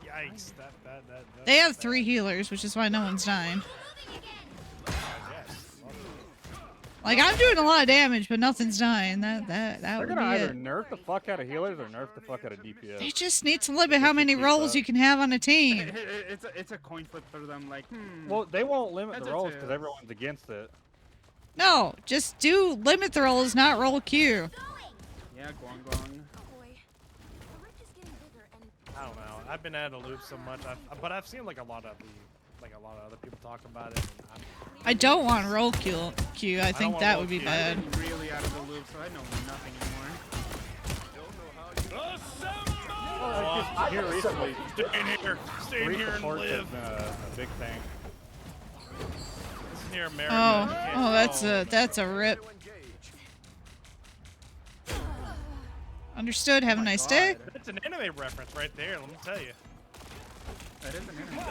Yikes! That. They have 3 healers, which is why no one's dying. Yes. Like, I'm doing a lot of damage, but nothing's dying. That They're would gonna be either it. nerf the fuck out of healers or nerf the fuck out of DPS. They just need to limit how many keep rolls up. you can have on a team. It's a coin flip for them. Like, Well, they won't limit That's the a rolls two. because everyone's against it. No, just do limit the rolls, not roll Q. yeah, Guang Guang. I don't know. I've been out of the loop so much, but I've seen like a lot of like a lot of other people talk about it. And I don't want roll Q. I don't think want that roll would be Q. bad. I'm really out of the loop, so I know nothing anymore. Just here recently, Stay in here and support has live. been a big thing. This is near America. Oh, You can't- oh, that's a rip. Understood. Have a nice day. God. That's an anime reference right there. Let me tell you. That is an enemy.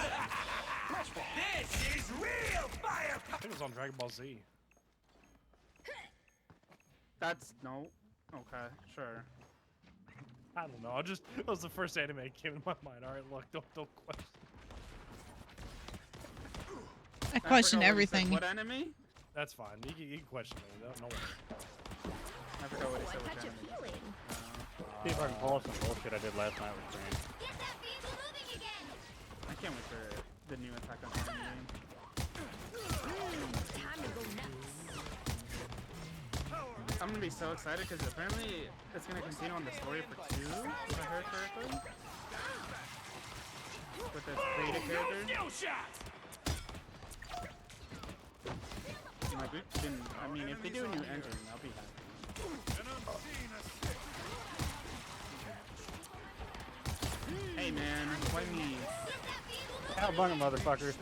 This is real fire. I think it was on Dragon Ball Z. That's no. Okay, sure. I don't know. That was the first anime that came to my mind. All right, look, don't question. I question forgot what you said. everything. What enemy? That's fine. You can question me. No worries. I forgot what he said. Which enemy? See if I can pull off some bullshit I did last night with Green. I can't wait for the new Attack on Titan game. I'm gonna be so excited because apparently it's gonna continue on the story for 2, if I heard correctly. With its beta character. Like we've been, I mean, if they do a new engine, I'll be happy. Hey man, why me? How bunny motherfucker.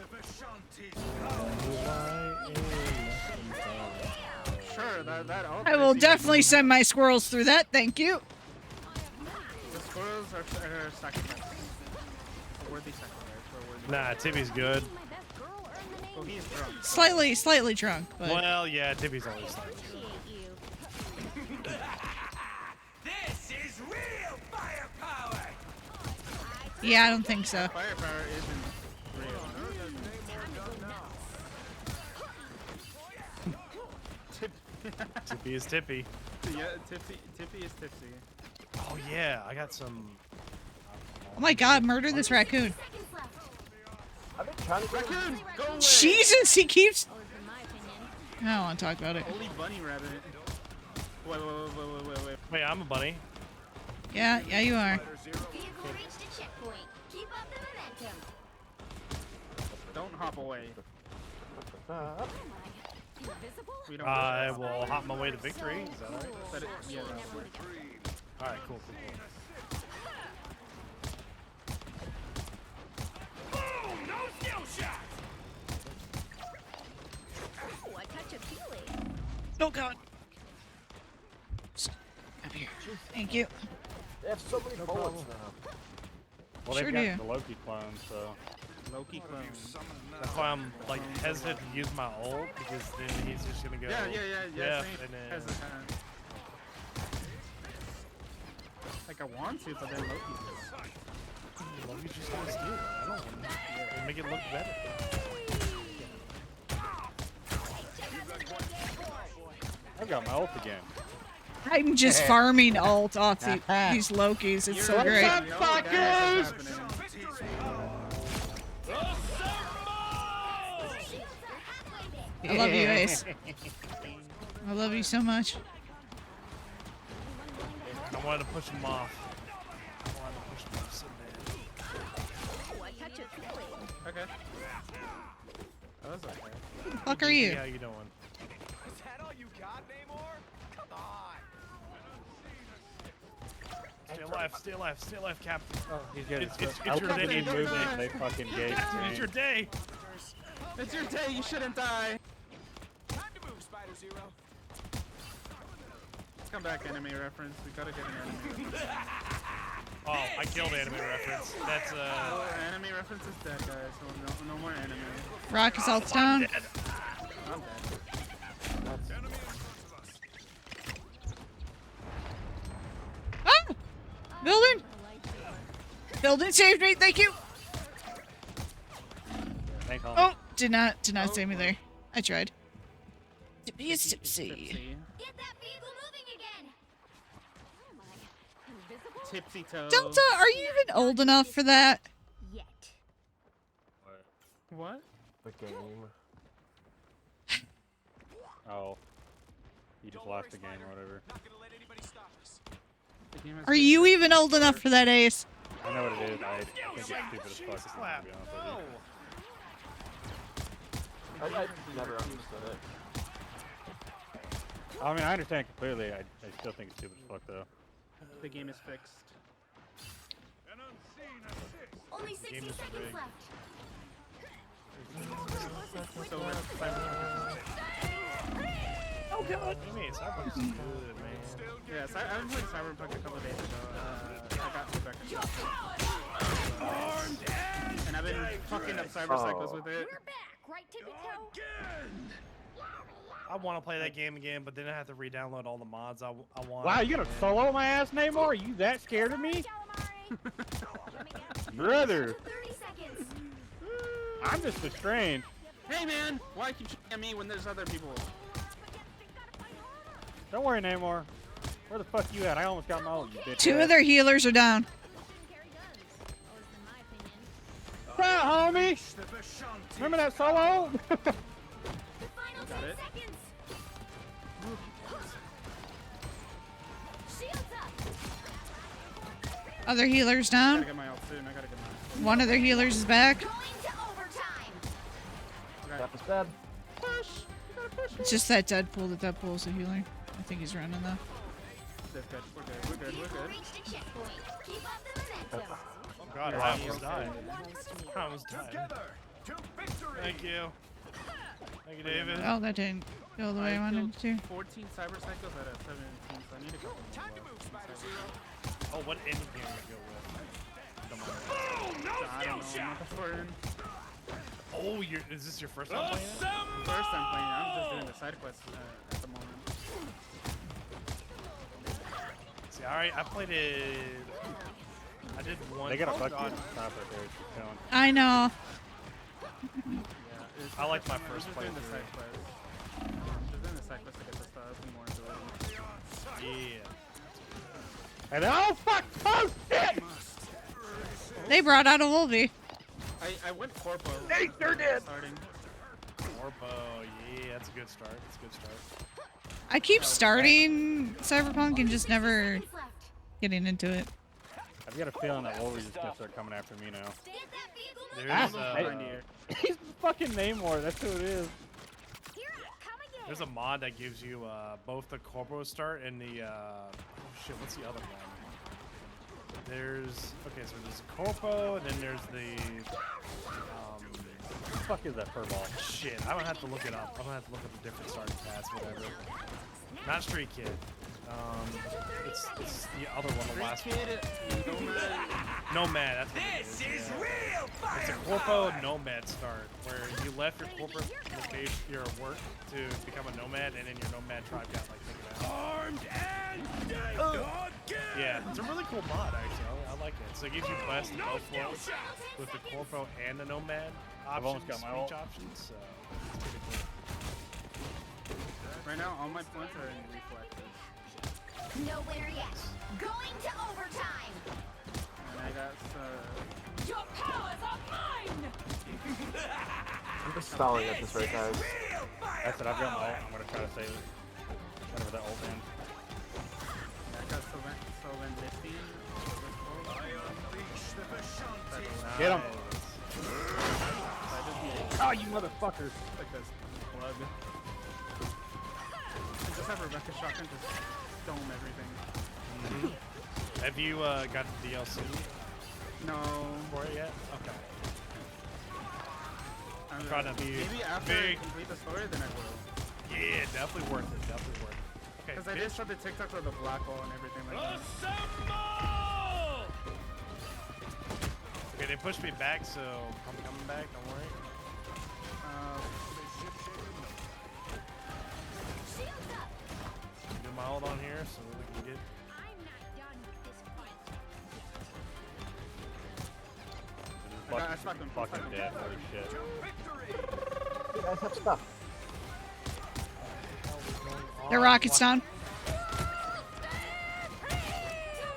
Sure, that all. I will definitely send my squirrels through that. Thank you. The squirrels are sacrificed. A worthy sacrifice for a worthy. Nah, Timmy's good. Well, he is drunk. Slightly drunk, but Well, yeah, Timmy's always like. This is real firepower. yeah, I don't think so. Firepower isn't real. Tippy is Tippy. Yeah, Tippy is tipsy. Oh yeah, I got some. Oh my God! Murder this raccoon. I've been trying to get Raccoon, go away! Jesus, he keeps. I don't want to talk about it. Holy bunny rabbit. Wait. Wait, I'm a bunny. Yeah, you are. Don't hop away. We don't. I will hop my way to victory. Is that alright? But yeah, that would work. Alright, cool. Oh God. Up here. Thank you. They have so many bullets now. Well, Sure they've got do. the Loki clone, so. Loki clones. That's why I'm like hesitant to use my ult because then he's just gonna go. Yeah. Same and then hesitant. Like I want to, but then Loki's Loki's just gonna steal it. I don't want to make it look better. I've got my ult again. I'm just farming ult off these Lokis. It's so great. fuckers! I love you, Ace. I love you so much. I wanted to push him off. I wanted to push him off so bad. Okay. Oh, that's okay. Who the fuck are you? How you doing? Is that all you got, Namor? Come on. Stay alive, Captain. Oh, he's good. It's I your love day. any It's your movement day. they fucking gave It's your me. day. It's your day, you shouldn't die. Time to move, Spider Zero. Let's come back, anime reference. We gotta get an anime reference. Oh, I killed anime reference. That's Oh, anime reference is dead, guys, so no more anime. Rock is ult's down. I'm dead. Ah! Building! Building saved me, thank you! Thank you. Oh, did not save me there. I tried. Tippy is tipsy. Tipsy toe. Delta, are you even old enough for that? What? The game. Oh. You just lost the game or whatever. Not gonna let anybody stop us. The game has Are been- you even old enough for that, Ace? I know what it is. I think it's stupid as fuck, if I'm gonna be honest with you. I never understood it. I mean, I understand completely. I still think it's stupid as fuck though. The game is fixed. An unseen assist. Only 60 Game is seconds rigged. left. So we're Cyberpunk. Oh god! What do you mean? Cyberpunk's good, man. Yes, I was playing Cyberpunk a couple days ago. I got to back and I've been fucking up cybercycles with it. We're back, right, Tippy Toe? I want to play that game again, but then I have to re-download all the mods I want. Wow, you gonna solo my ass, Namor? Are you that scared of me? Brother, 30 seconds. I'm just estranged. Hey man, why keep shooting at me when there's other people? Don't worry, Namor. Where the fuck you at? I almost got my ult, you bitch. 2 of their healers are down. Wow, homie! Remember that solo? The final 10 it. seconds. Shields up. Other healers I down. gotta get my ult soon. I gotta get my. One of their healers is back. Going to overtime. Cap is dead. It's just that Deadpool. The Deadpool's a healer. I think he's running though. That's good. We're good. We're good. We're good. Reached a checkpoint. Keep up the momentum. Oh god, I almost died. I almost died. Thank you. Thank you, David. Oh, that didn't go the way I wanted it to. 14 cybercycles out of 17, so I need a couple more. Oh, what ending game you go with? Come on. I don't know. I'm not the foreign. Oh, is this your first time playing it? First time playing. I'm just doing the side quests at the moment. See, alright, I played it. I did one. They got a oh, bucket God. stop right there. Keep going. I know. Yeah, I liked my I'm first just doing the playthrough. side quests. I'm just doing the side quests to get the stuff and more enjoyable. Yeah. And oh fuck! Oh shit! They brought out a Wolvie. I went corpo. They sure did. Starting. Orpo, yeah, that's a good start. That's a good start. I keep starting Cyberpunk and just never Seconds left. getting into it. I've got a feeling that Wolverine's just gonna start coming after me now. Get that vehicle There's, Behind you. He's fucking Namor. That's who it is. here. Come again. there's a mod that gives you both the Corpo start and the oh shit, what's the other one? There's okay, so there's Corpo, and then there's the What the fuck is that furball? shit. I'm gonna have to look it up. I'm gonna have to look up the different starting paths, whatever. Not Street Kid. It's the other one, the last one. Nomad, that's what it is. Yeah. It's a Corpo Nomad start, where you left your corporate location, your work, to become a nomad, and then your nomad tribe got like taken out. Armed and dead. Yeah, it's a really cool mod actually. I like it. So it gives you quests in both worlds with the Corpo and the nomad options, I've almost got my ult. speech options. So it's pretty cool. Right now, all my points are in reflexes. No winner yet. Going to overtime. And I got Your powers are mine! I'm just stalling at this right, guys. That's it. I've got my ult. I'm gonna try to save it. Whatever that ult ends. I got Sylvan 15. Get him! I just need Oh, you motherfuckers! like this plug. I just have Rebecca shotgun to dome everything. Have you got the DLC No. for it yet? Okay. I'm Trying to be maybe after I big. complete the story, then I will. Yeah, definitely worth it. Definitely worth it. Okay. Because I did start the TikTok with the black hole and everything like that. Okay, they pushed me back, so I'm coming back. Don't worry. Shields up. Do my ult on here, so we can get. I'm not done with this fight. I smacked him. Fucking dead. Holy shit. You guys have stuff. Their rocket's down.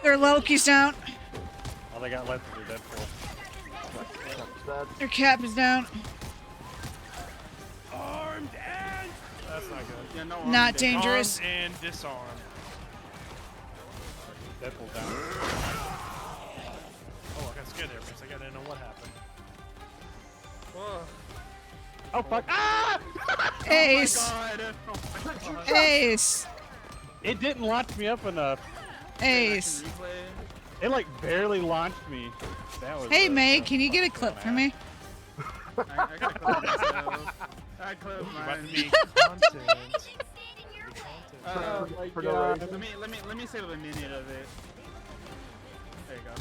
Their Loki's down. All they got left is their Deadpool. Cap is dead. Their cap is down. Armed and. That's not good. Yeah, no, Not dead. dangerous. Armed and disarmed. Deadpool down. Oh, I got scared there for a second. I didn't know what happened. Whoa. Oh fuck! Ah! Ace. Oh my god. Oh my god. Ace. It didn't launch me up enough. Ace. Replay. It like barely launched me. That was, Hey, May, that can you was get a fucking clip for dumbass. me? I gotta close myself. I close About to mine. be content. For no reason. Let me save a minute of it. There you go.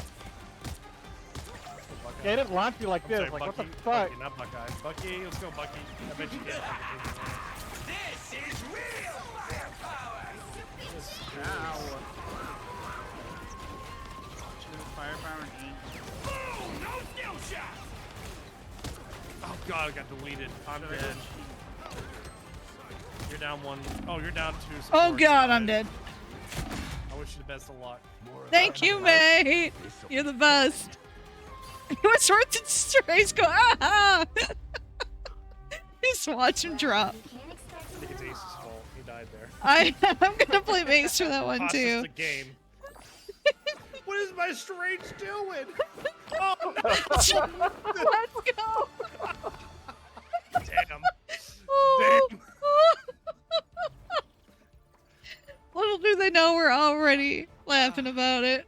Yeah, it didn't launch me like I'm this. sorry, Like, Bucky. what the fuck? Bucky, not Buckeye. Bucky, let's go, Bucky. I bet you can. Ow. Firepower and E. Oh god, I got deleted. I'm dead. You're down one. Oh, you're down two. Oh support. god, I'm dead. I wish you the best of luck. Thank you, May. You're the best. What's worth it? Strays go, ah! Just watch him drop. I think it's Ace's fault. He died there. I'm gonna play Mace for that one Cost us too. the game. What is my strange doing? Oh, Let's go. damn. Oh. Damn. Little do they know we're already laughing about it.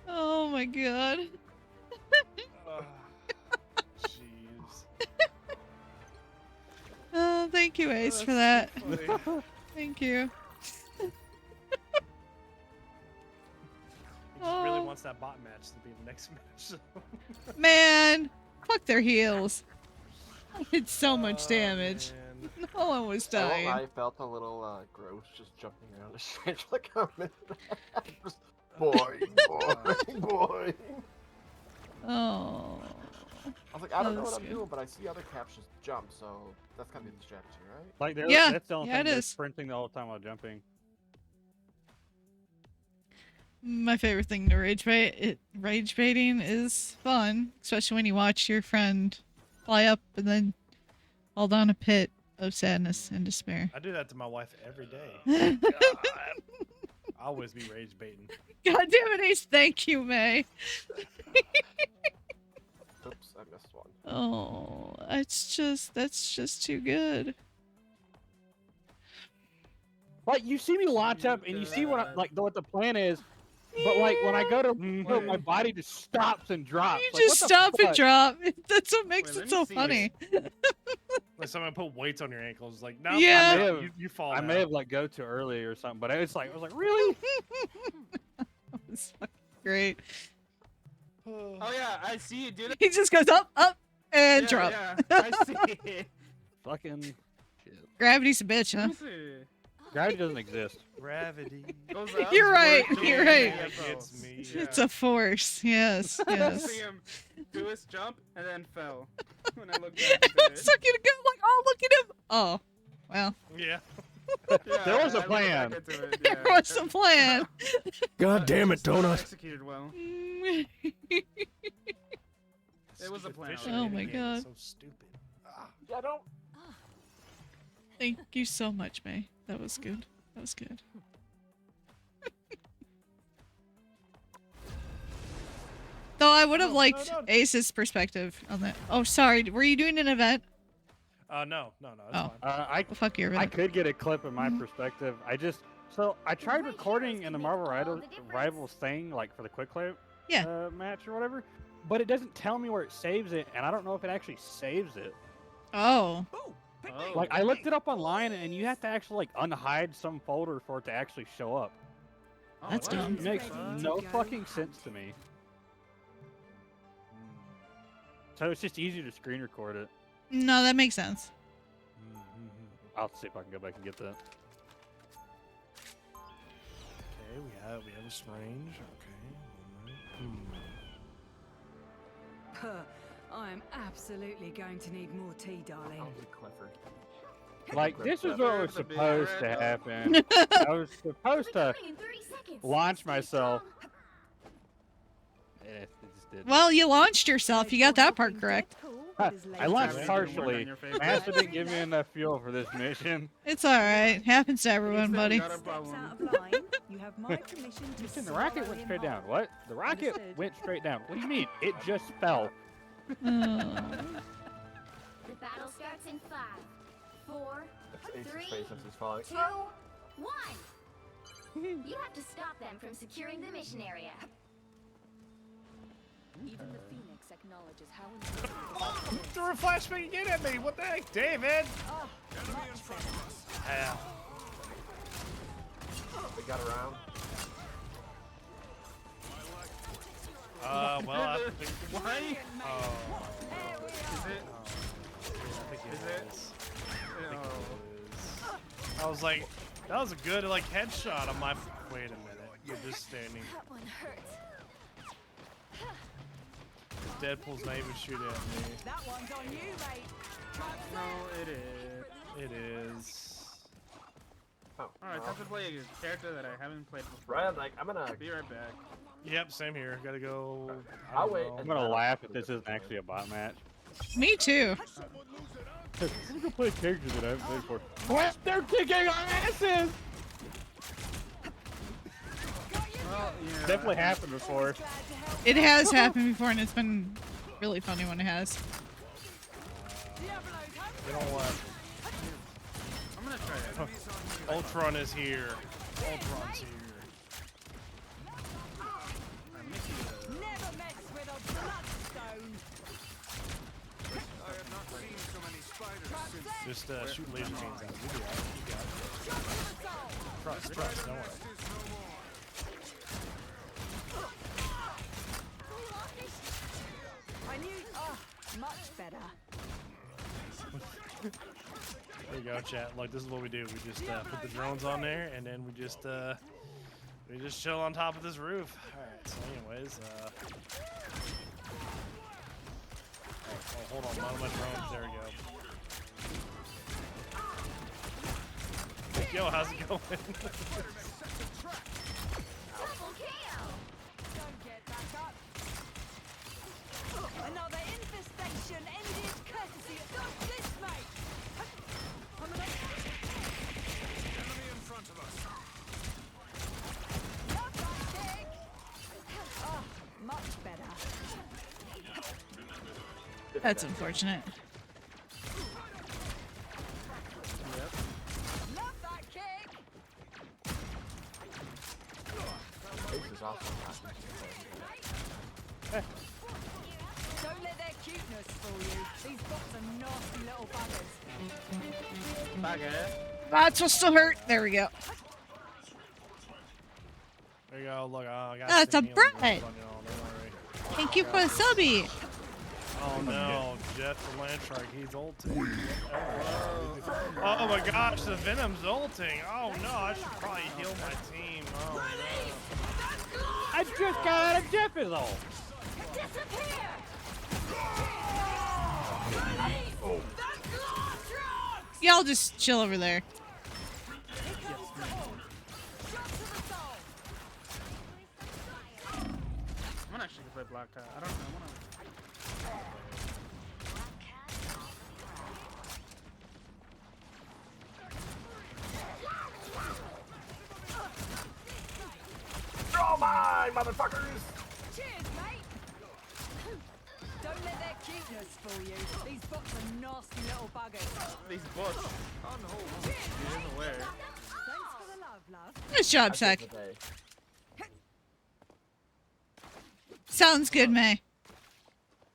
Oh my god. Jeez. Oh, thank you, Ace, for that. Thank you. He just really wants that bot match to be the next match. Man, fuck their heels. I did so much Oh, damage. man. No one was I won't dying. lie, I felt a little gross just jumping around the stage like a minute. Just boy, boy. Oh. I was like, I don't know That's what I'm good. doing, but I see other caps just jump, so that's gotta be the strategy, right? Like, Yeah, that's the only yeah, thing. it They're is. sprinting the whole time while jumping. My favorite thing to rage baiting is fun, especially when you watch your friend fly up and then fall down a pit of sadness and despair. I do that to my wife every day. God. I always be rage baiting. God damn it, Ace! Thank you, May. Oops, I missed one. Oh, that's just too good. Like, you see me launch up, and you see what the plan is, but like when I go to move, my body just stops and drops. You Like, just what the stop and fuck? drop. That's what makes Wait, it let so me see funny. Like someone put weights on your ankles. Like, no, Yeah. I may have- you fall. I now. may have like go too early or something, but it's like I was like, really? It's fucking great. Oh yeah, I see you do that. He just goes up, and Yeah, drop. yeah, I see. Fucking shit. Gravity's a bitch, huh? Let me see. Gravity doesn't exist. Gravity. Goes up, You're right, works you're away, right. and It falls. gets me. Yeah. It's a force. Yes, I yes. see him do his jump and then fell. When I looked I back at was it. looking to go like, oh, look at him. Oh, well, Yeah. Yeah, There was a I looked plan. back into it, there yeah. was a plan. God damn it, Not Donut. executed well. Mm. It was a Stupid plan fishing Oh game my is God. So stupid. Ah. Yeah, don't. Thank you so much, May. That was good. That was good. Though I would have liked no. Ace's perspective on that. Oh, sorry. Were you doing an event? No. That's Oh. fine. I Fuck your I event. could get a clip of my perspective. I tried recording in the Marvel Rivals thing, like for the quick clip match or whatever, but it doesn't tell me where it saves it, and I don't know if it actually saves it. Oh. Oh. Like, I looked it up online, and you have to actually like unhide some folder for it to actually show up. Oh, That's what? dumb. It makes no fucking sense to me. So it's just easier to screen record it. No, that makes sense. I'll see if I can go back and get that. Okay, we have a strange. Okay. I'm absolutely going to need more tea, darling. I'll be Clifford. Like, this is what was The big supposed to red happen. I was supposed to launch myself. It just didn't. Well, you launched yourself. You got that part correct. I launched Gravity partially. didn't work on your favorite. NASA didn't give me enough fuel for this mission. It's alright. Happens to everyone, He said buddy. you got a problem. You have my permission to Listen, the rocket went straight down. What? The rocket went straight down. What do you mean? It just fell. Oh. The battle's starts in 5, 4, It's 3, Ace's face as he's falling. 2, 1. You have to stop them from securing the mission area. Even the Phoenix acknowledges how important Threw a flashbang again at me. What the heck, David? Yeah. They got around. Well, I think Why? Oh. Is it? I think Is it it? is. Oh. I was like, that was a good like headshot on my. Wait a minute, you're just standing. That one hurts. Deadpool's not even shooting at me. That one's on you, mate. No, it is. It is. Oh, Alright, time to play a character that I haven't played before. Ryan, like, I'm gonna. Be right back. Yep, same here. Gotta go. I I'll don't wait. know. I'm gonna laugh if this isn't actually a bot match. Me too. I'm gonna play a character that I haven't played before. What? They're kicking our asses! Well, yeah. Definitely happened before. It has happened before, and it's been really funny when it has. You know what? I'm gonna try it. Ultron is here. Ultron's here. I miss you. Never mess with a bloodstone. I have not seen so many spiders since. Just shoot laser beams at him. You got it. You got it. Trust, don't worry. I knew. Oh, much better. There you go, chat. Look, this is what we do. We just put the drones on there, and then we just chill on top of this roof. All right. So, anyways, oh, hold on, one of my drones. There we go. Yo, how's it going? Double kill. Don't get back up. Another infestation ended courtesy of this, mate. Enemy in front of us. Love that kick. Oh, much better. That's unfortunate. Love that kick. Ace is awesome. Don't let their cuteness fool you. These bots are nasty little buggers. Bugger. Bots will still hurt. There we go. There you go. Look, I got. That's a Sting Brett. healing on y'all, don't worry. Thank you for the subby. Oh no, Jeff the Landshark, he's ulting. Oh my gosh, the Venom's ulting. Oh no, I should probably heal my team. Oh no. I just got out of Jeff's ult. Disappear. Y'all just chill over there. I'm gonna actually play Black Cat. I don't know. Draw mine, motherfuckers! Cheers, mate. Don't let their cuteness fool you. These bots are nasty little buggers. These bots. He is aware. Thanks for the love, love. Nice job, I Sec. saved the day. Sounds good, May.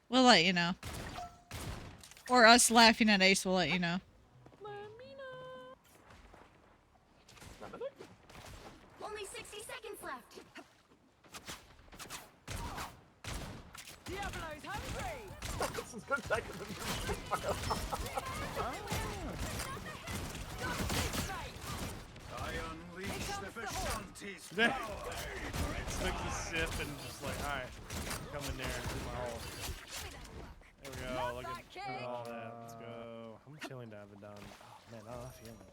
We'll let you know. Or us laughing at Ace will let you know. Only 60 seconds left. Diablo's hungry. This is good second. I unleash the Vishanti's Took the sip and just like, alright, come in there and do my hole. There we go, look at all that. Let's go. How much healing have I done? Oh man, not enough healing.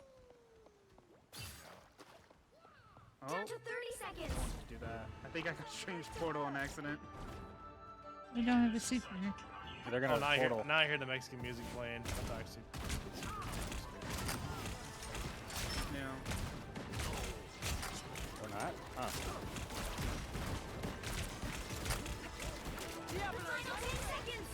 Oh, Down to 30 seconds. do that. I think I got strange portal on accident. We don't have a super here. They're Oh, gonna now I hear, portal. now I hear the Mexican music playing. That's actually. Yeah. Or not? Huh. Final 10 seconds.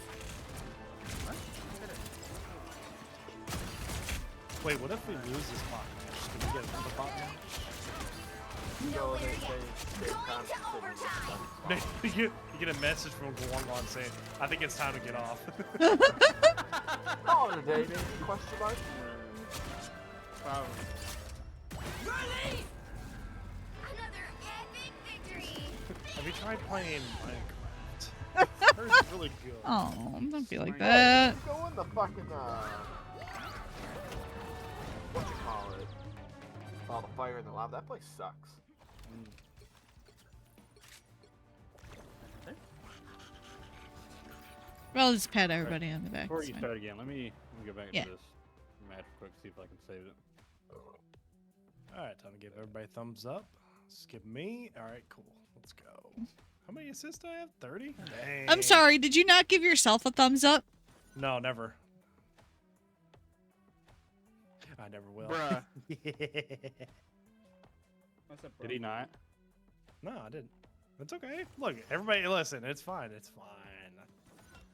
Wait, what if we lose this bot match? Can we get another bot match? No, they kind of you get a message from Gorgon saying, I think it's time to get off. Call it a day, maybe? Question mark? Probably. Another epic victory. Have you tried playing Minecraft? It's really good. Oh, don't be like that. Go in the fucking, what you call it? Oh, the fire and the lava. That place sucks. Well, just pat everybody on the back. Before it's you fine. start again, let me go back Yeah. to this match quick, see if I can save it. Alright, time to give everybody a thumbs up. Skip me. Alright, cool. Let's go. How many assists do I have? 30? Dang. I'm sorry, did you not give yourself a thumbs up? No, never. I never will. Bruh. Yeah. What's up, bro? Did he not? No, I didn't. It's okay. Look, everybody listen. It's fine. It's fine.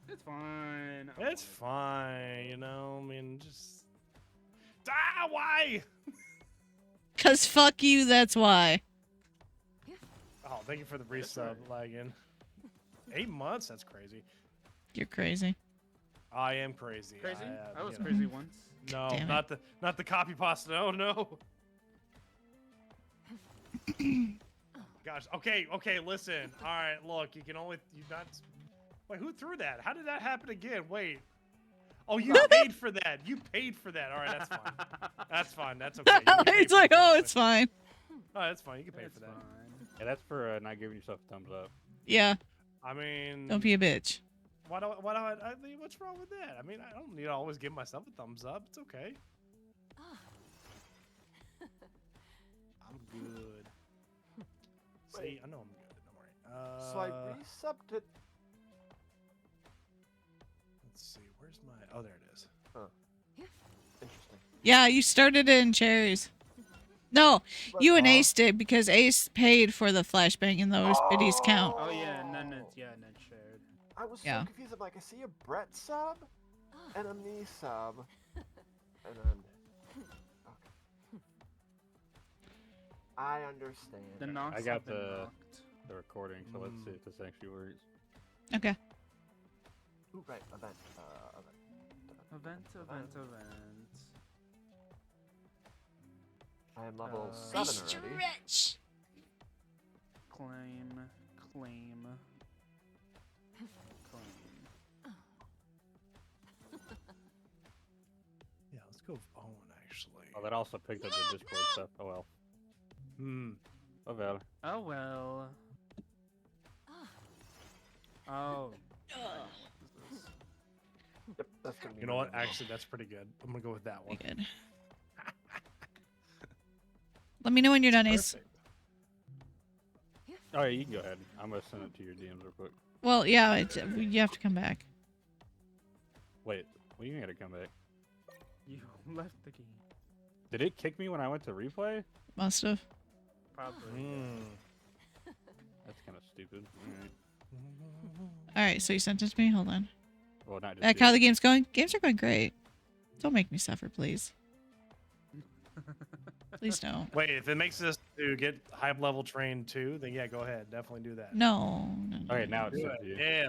It's fine. It's fine. You know, I mean, just... Ah, why? Cause fuck you, that's why. Oh, thank you for the resub, lagging. 8 months? That's crazy. You're crazy. I am crazy. Crazy? I was you know. crazy once. No, Damn it. not the copy pasta. Oh no. Gosh. Okay. Listen. All right. Look, you not. Wait, who threw that? How did that happen again? Wait. Oh, you paid for that. You paid for that. All right, that's fine. That's fine. That's okay. You can pay It's for like, the oh, pasta. it's fine. Oh, that's fine. You can pay It's for that. fine. Yeah, that's for not giving yourself a thumbs up. Yeah, I mean, don't be a bitch. why do I mean, what's wrong with that? I mean, I don't need to always give myself a thumbs up. It's okay. I'm good. See, I know I'm good. Don't worry. So I resubbed it. Let's see. Where's my? Oh, there it is. Interesting. Yeah, you started it in cherries. No, But, you and Ace did because Ace paid for the flashbang and those biddies count. Oh yeah, and then it's Ned shared. I was Yeah. so confused. I'm like, I see a Brett sub and a me sub, and then. Okay. I understand. The knocks I got have been knocked. the recording, so let's see if this actually works. Okay. Ooh, right, event. Event. I am level I 7 already. Stretch. Claim. Yeah, let's go with Owen actually. Oh, that also picked up the Discord stuff. Oh well. Oh well. Oh well. Oh. Yep, that's gonna be You know what? my- Actually, that's pretty good. I'm gonna go with that one. Be good. Let me know when you're done, Ace. Perfect. Oh yeah, you can go ahead. I'm gonna send it to your DMs real quick. Well, yeah, you have to come back. Wait, well you gotta come back. You left the game. Did it kick me when I went to replay? Must have. Probably. That's kind of stupid. All right, so you sent it to me. Hold on. Well, not just Back you. how the game's going? Games are going great. Don't make me suffer, please. Please don't. Wait, if it makes us to get high level train 2, then yeah, go ahead. Definitely do that. No. Okay, now it's Do up it. to you. Yeah,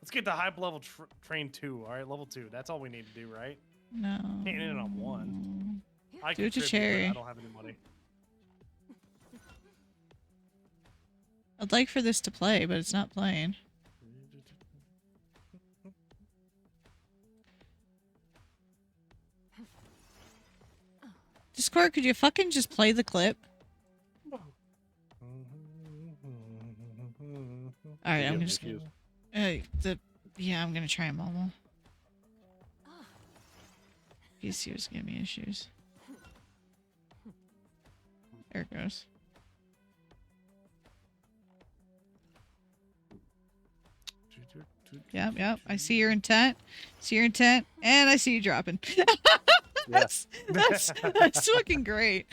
let's get to high level train 2. All right, level 2. That's all we need to do, right? No. Can't end it on 1. I Do it to contribute, but Cherry. I don't have any money. I'd like for this to play, but it's not playing. Discord, could you fucking just play the clip? All right, I'm Give just. issues. Yeah, I'm gonna try them all. PC's giving me issues. There it goes. Yep. I see your intent. And I see you dropping. that's fucking great.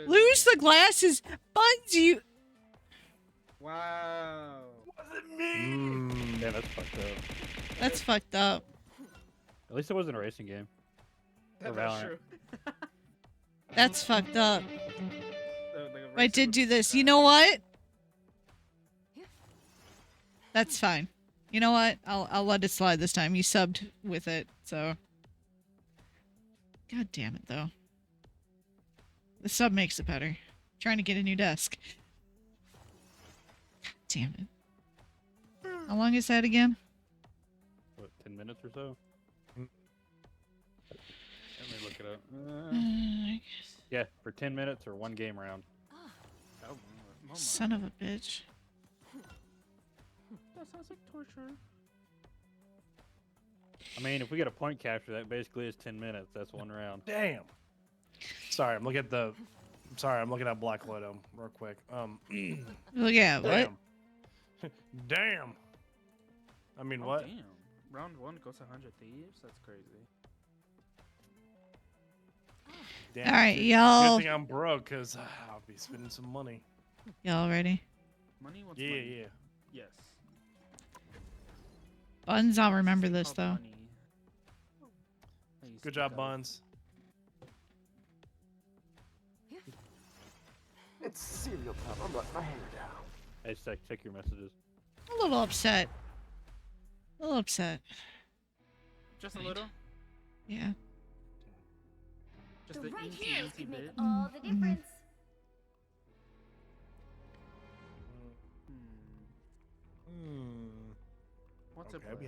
Lose the glasses, buns you. Wow. Yeah, that's fucked up. That's fucked up. At least it wasn't a racing game. For That's Valorant. true. That's fucked up. Like a I racer did with do this. the You know what? That's fine. You know what? I'll let it slide this time. You subbed with it, so. God damn it, though. The sub makes it better. Trying to get a new desk. God damn it. How long is that again? What, 10 minutes or so? Let me look it up. I guess. Yeah, for 10 minutes or one game round. Oh, my. Son of a bitch. That sounds like torture. I mean, if we get a point capture, that basically is 10 minutes. That's one round. Damn. Sorry, I'm looking at the. Sorry, I'm looking at Black Widow real quick. Well, yeah, what? Damn. Damn. I mean, Oh, what? Damn. Round 1 goes 100 thieves? That's crazy. Damn. All right, Good y'all. thing I'm broke, cause I'll be spending some money. Y'all ready? Money? What's Yeah, money? yeah. Yes. Buns, I'll remember It's this, called though. money. I used Good to job, go. Buns. It's cereal time. I'm letting my hair down. Hey, Sec, check your messages. A little upset. A little upset. Just a Right. little? Yeah. Just The the right eensy hairs weensy could make bit? all the Mhm. difference. Hmm. What's Okay, a we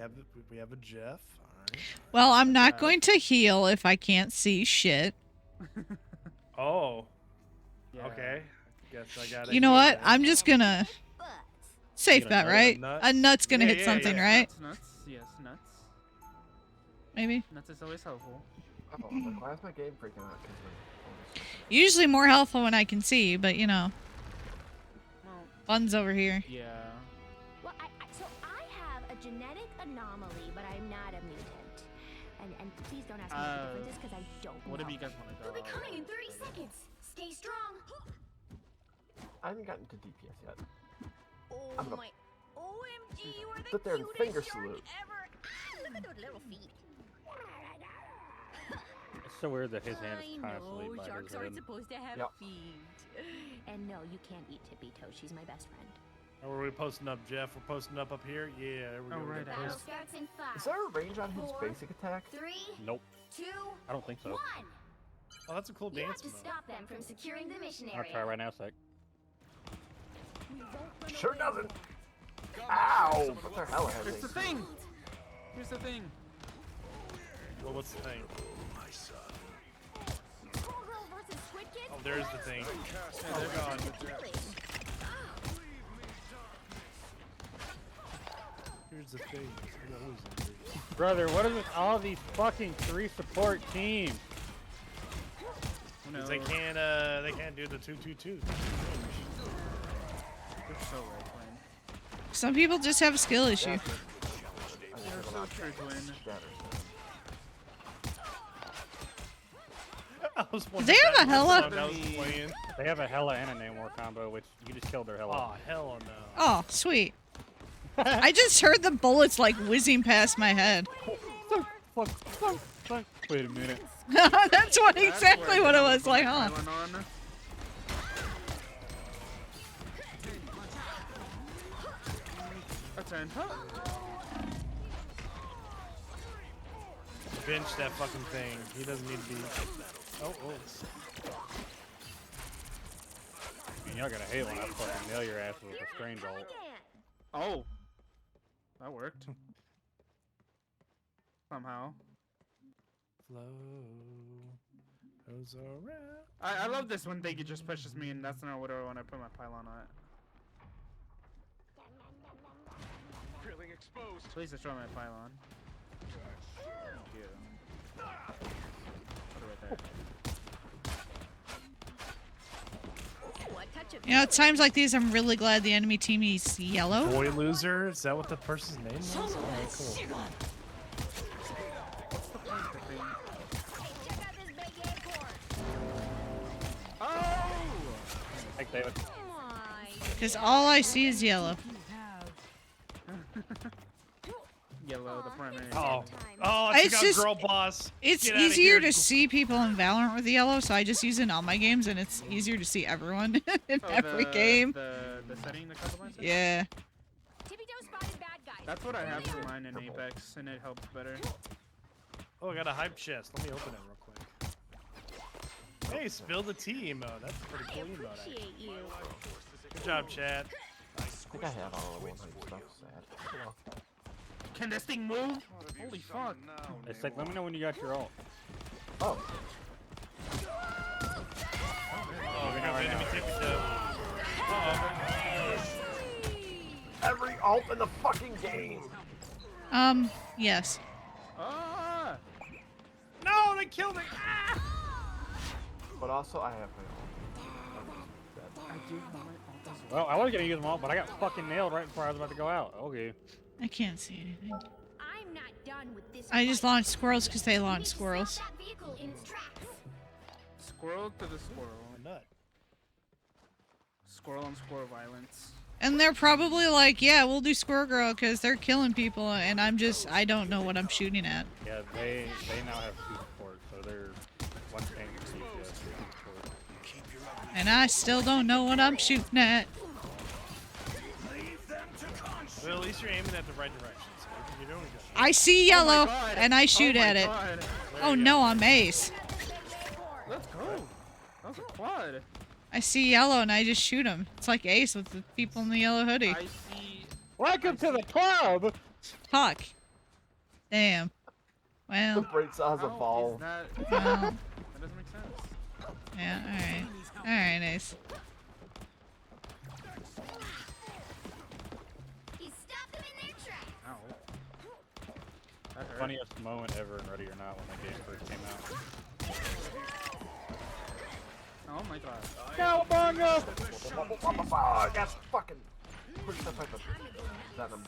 have a Jeff. All right. Well, I'm not Okay. going to heal if I can't see shit. Oh. Yeah. Okay. Guess I got it. You know what? I'm just gonna. But Safe You bet, gonna right? nut? A nut's gonna Yeah, hit yeah, something, yeah. right? Nuts. Yes, nuts. Maybe. Nuts is always helpful. Oh, like, why is my game freaking out? 'Cause my phone's- Usually more helpful when I can see, but you know. Well, Buns over here. yeah. well, so I have a genetic anomaly, but I'm not a mutant. And please don't ask me what the difference is, because I don't know. Whatever you guys want to go. We'll be coming in 30 seconds. Stay strong. I haven't gotten to DPS yet. Oh I'm gonna my. OMG, you are the sit there and cutest finger shark salute. ever. Ah, look at those little feet. It's so weird that his hand I is constantly know, by sharks his aren't head. supposed to have Yep. feet. And no, you can't eat Tippy Toe. She's my best friend. Oh, are we posting up, Jeff? We're posting up here? Yeah, there we go. Oh, We right, got I Battle post- starts in 5. Is there a range on his 4, basic attack? 3, Nope, 2, I don't think so. 1. Oh, that's a cool You have dance to mode. stop them from securing the mission I'll area. try right now, Sec. We won't run Sure away doesn't. yet. Ow! But they're hella heavy. It's the thing! Here's the thing. Well, what's the thing? Skullgirl versus Squid Kid? Oh, there's the thing. Oh, God. Really? Here's the thing. You know who's in here. Brother, what is with all these fucking 3 support teams? Who knows? 'Cause they can't do the 2-2-2. They're so right, Twin. Some people just have a skill issue. You're so true, Twin. I was wondering They if have that a hella- was the song that was playing. They have a hella and a Namor combo, which you just killed their hella. Oh, hell no. Oh, sweet. I just heard the bullets like whizzing past my head. Wait a minute. That's what That's exactly where what it the was like, motherfucking huh? pylon on. A turn. Bench that fucking thing. He doesn't need to be. Oh, oh. Man, y'all gotta hate when I fucking nail your ass with a strange bolt. Oh. That worked. Somehow. Flow goes around. I love this when Thank You just pushes me, and that's not what I want to put my pylon on it. Drilling exposed. Please destroy my pylon. Thank you. Put it right there. Ooh, a touch of You know, at times like these, I'm really glad the enemy team is yellow. Boy loser? Is that what the person's name was? Oh, cool. Hey, check out this big airport. Oh! Thanks, David. My. Because all I see is yellow. Yellow yellow, the primary. Oh, I It's took out just- girl boss. It's Get outta easier here. to see people in Valorant with yellow, so I just use it in all my games, and it's easier to see everyone in every game. The setting, the colorblind setting? Yeah. That's what I have for mine in Apex, and it helps better. Oh, I got a hype chest. Let me open it real quick. Hey, spill the tea emote. That's a pretty cool emote. Actually. Good job, Chad. I think I have all the one hype stuff. Sad. Oh, well. Can this thing move? Holy fuck. It's like, let me know when you got your ult. Oh. Oh, we got enemy tippy toe. Every ult in the fucking game. Yes. Ah! No, they killed me. Ah! But also, I have my Well, I was gonna use them all, but I got fucking nailed right before I was about to go out. Okay. I can't see anything. I'm not done with this. I just launched squirrels because they launch squirrels. Squirrel to the squirrel. Nut. Squirrel on squirrel violence. And they're probably like, yeah, we'll do Squirrel Girl because they're killing people, and I don't know what I'm shooting at. Yeah, they now have 2 support, so they're one thing to see if 2 support. And I still don't know what I'm shooting at. Well, at least you're aiming at the right direction. So you're doing good. I see yellow, God. and I shoot Oh my at it. God. Oh no, I'm ace. Let's go. That was a quad. I see yellow, and I just shoot him. It's like ace with the people in the yellow hoodie. I see. Welcome to the club! Fuck. Damn. The Well, brain saw has How is evolved. that? well, That doesn't make sense. yeah, alright. Alright, ace. Ow. That hurt. Funniest moment ever in Ready or Not when the game first came out. Oh my god. Cowabunga! Oh, that's fucking. Push that type of venom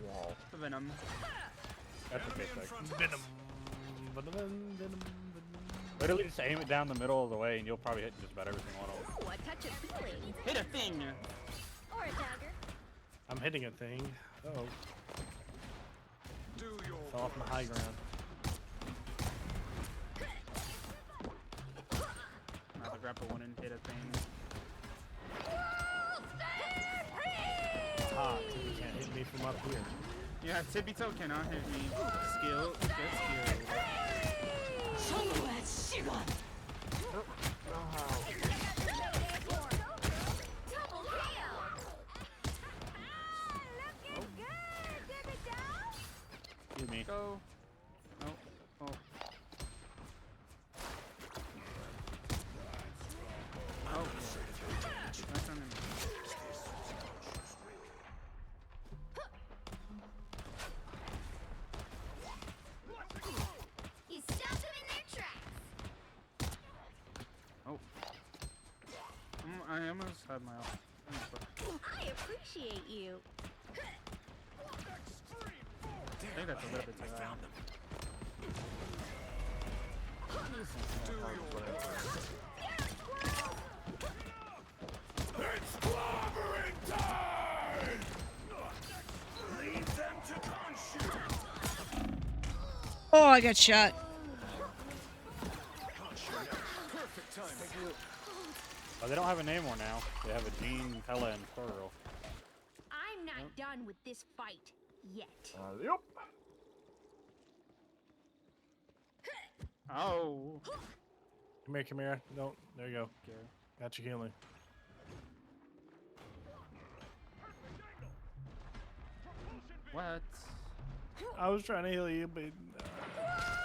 wall. The venom. That's okay, Sec. Venom. Venom. Literally just aim it down the middle of the way and you'll probably hit just about every single one of them. Ooh, a touch of feeling. Hit a thing. Or a dagger. I'm hitting a thing. Uh oh. Do your Fell off my high ground. Now the grapple one and hit a thing. Ah, you can't hit me from up here. Yeah, Tippy Toe cannot hit me. Skill. Get skill. Excuse me. Go. No. Oh. Oh. That's on him. You stopped them in their tracks. Oh. I almost had my off. I appreciate you. I think that's a little bit too high. It's clobbering time! Lead them to conscience! Oh, I got shot. Perfect timing. Oh, they don't have a name more now. They have a Jean, Hella, and Thurl. I'm not done with this fight yet. Yep. Oh. Come here, come here. No, there you go. Okay. Got you healing. What? I was trying to heal you, but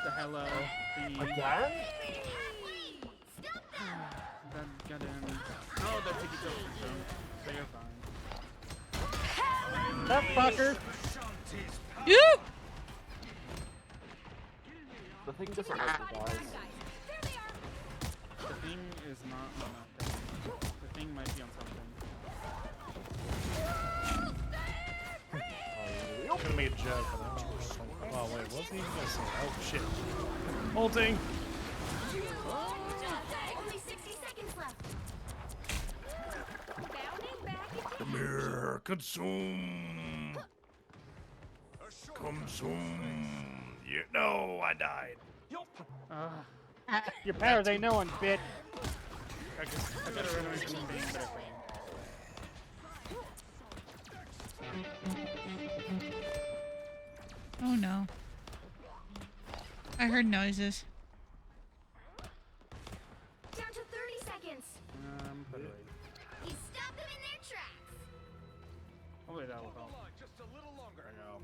The hello. The. Again? That got him. Oh, the Tippy Toe for sure. So you're fine. That fucker! You. The thing doesn't like the guys. The thing is not on that thing. The thing might be on something. it's gonna be a joke. Oh wait, wasn't he gonna say? Oh shit! Ulting. Only 60 seconds left. Bounding back into Come here, consume. Come soon. You no, I died. Your powers ain't no one, bitch. I gotta run away from them being better Oh no. I heard noises. Down to 30 seconds. put it away. You stop them in their tracks. Hopefully that will help. There we go.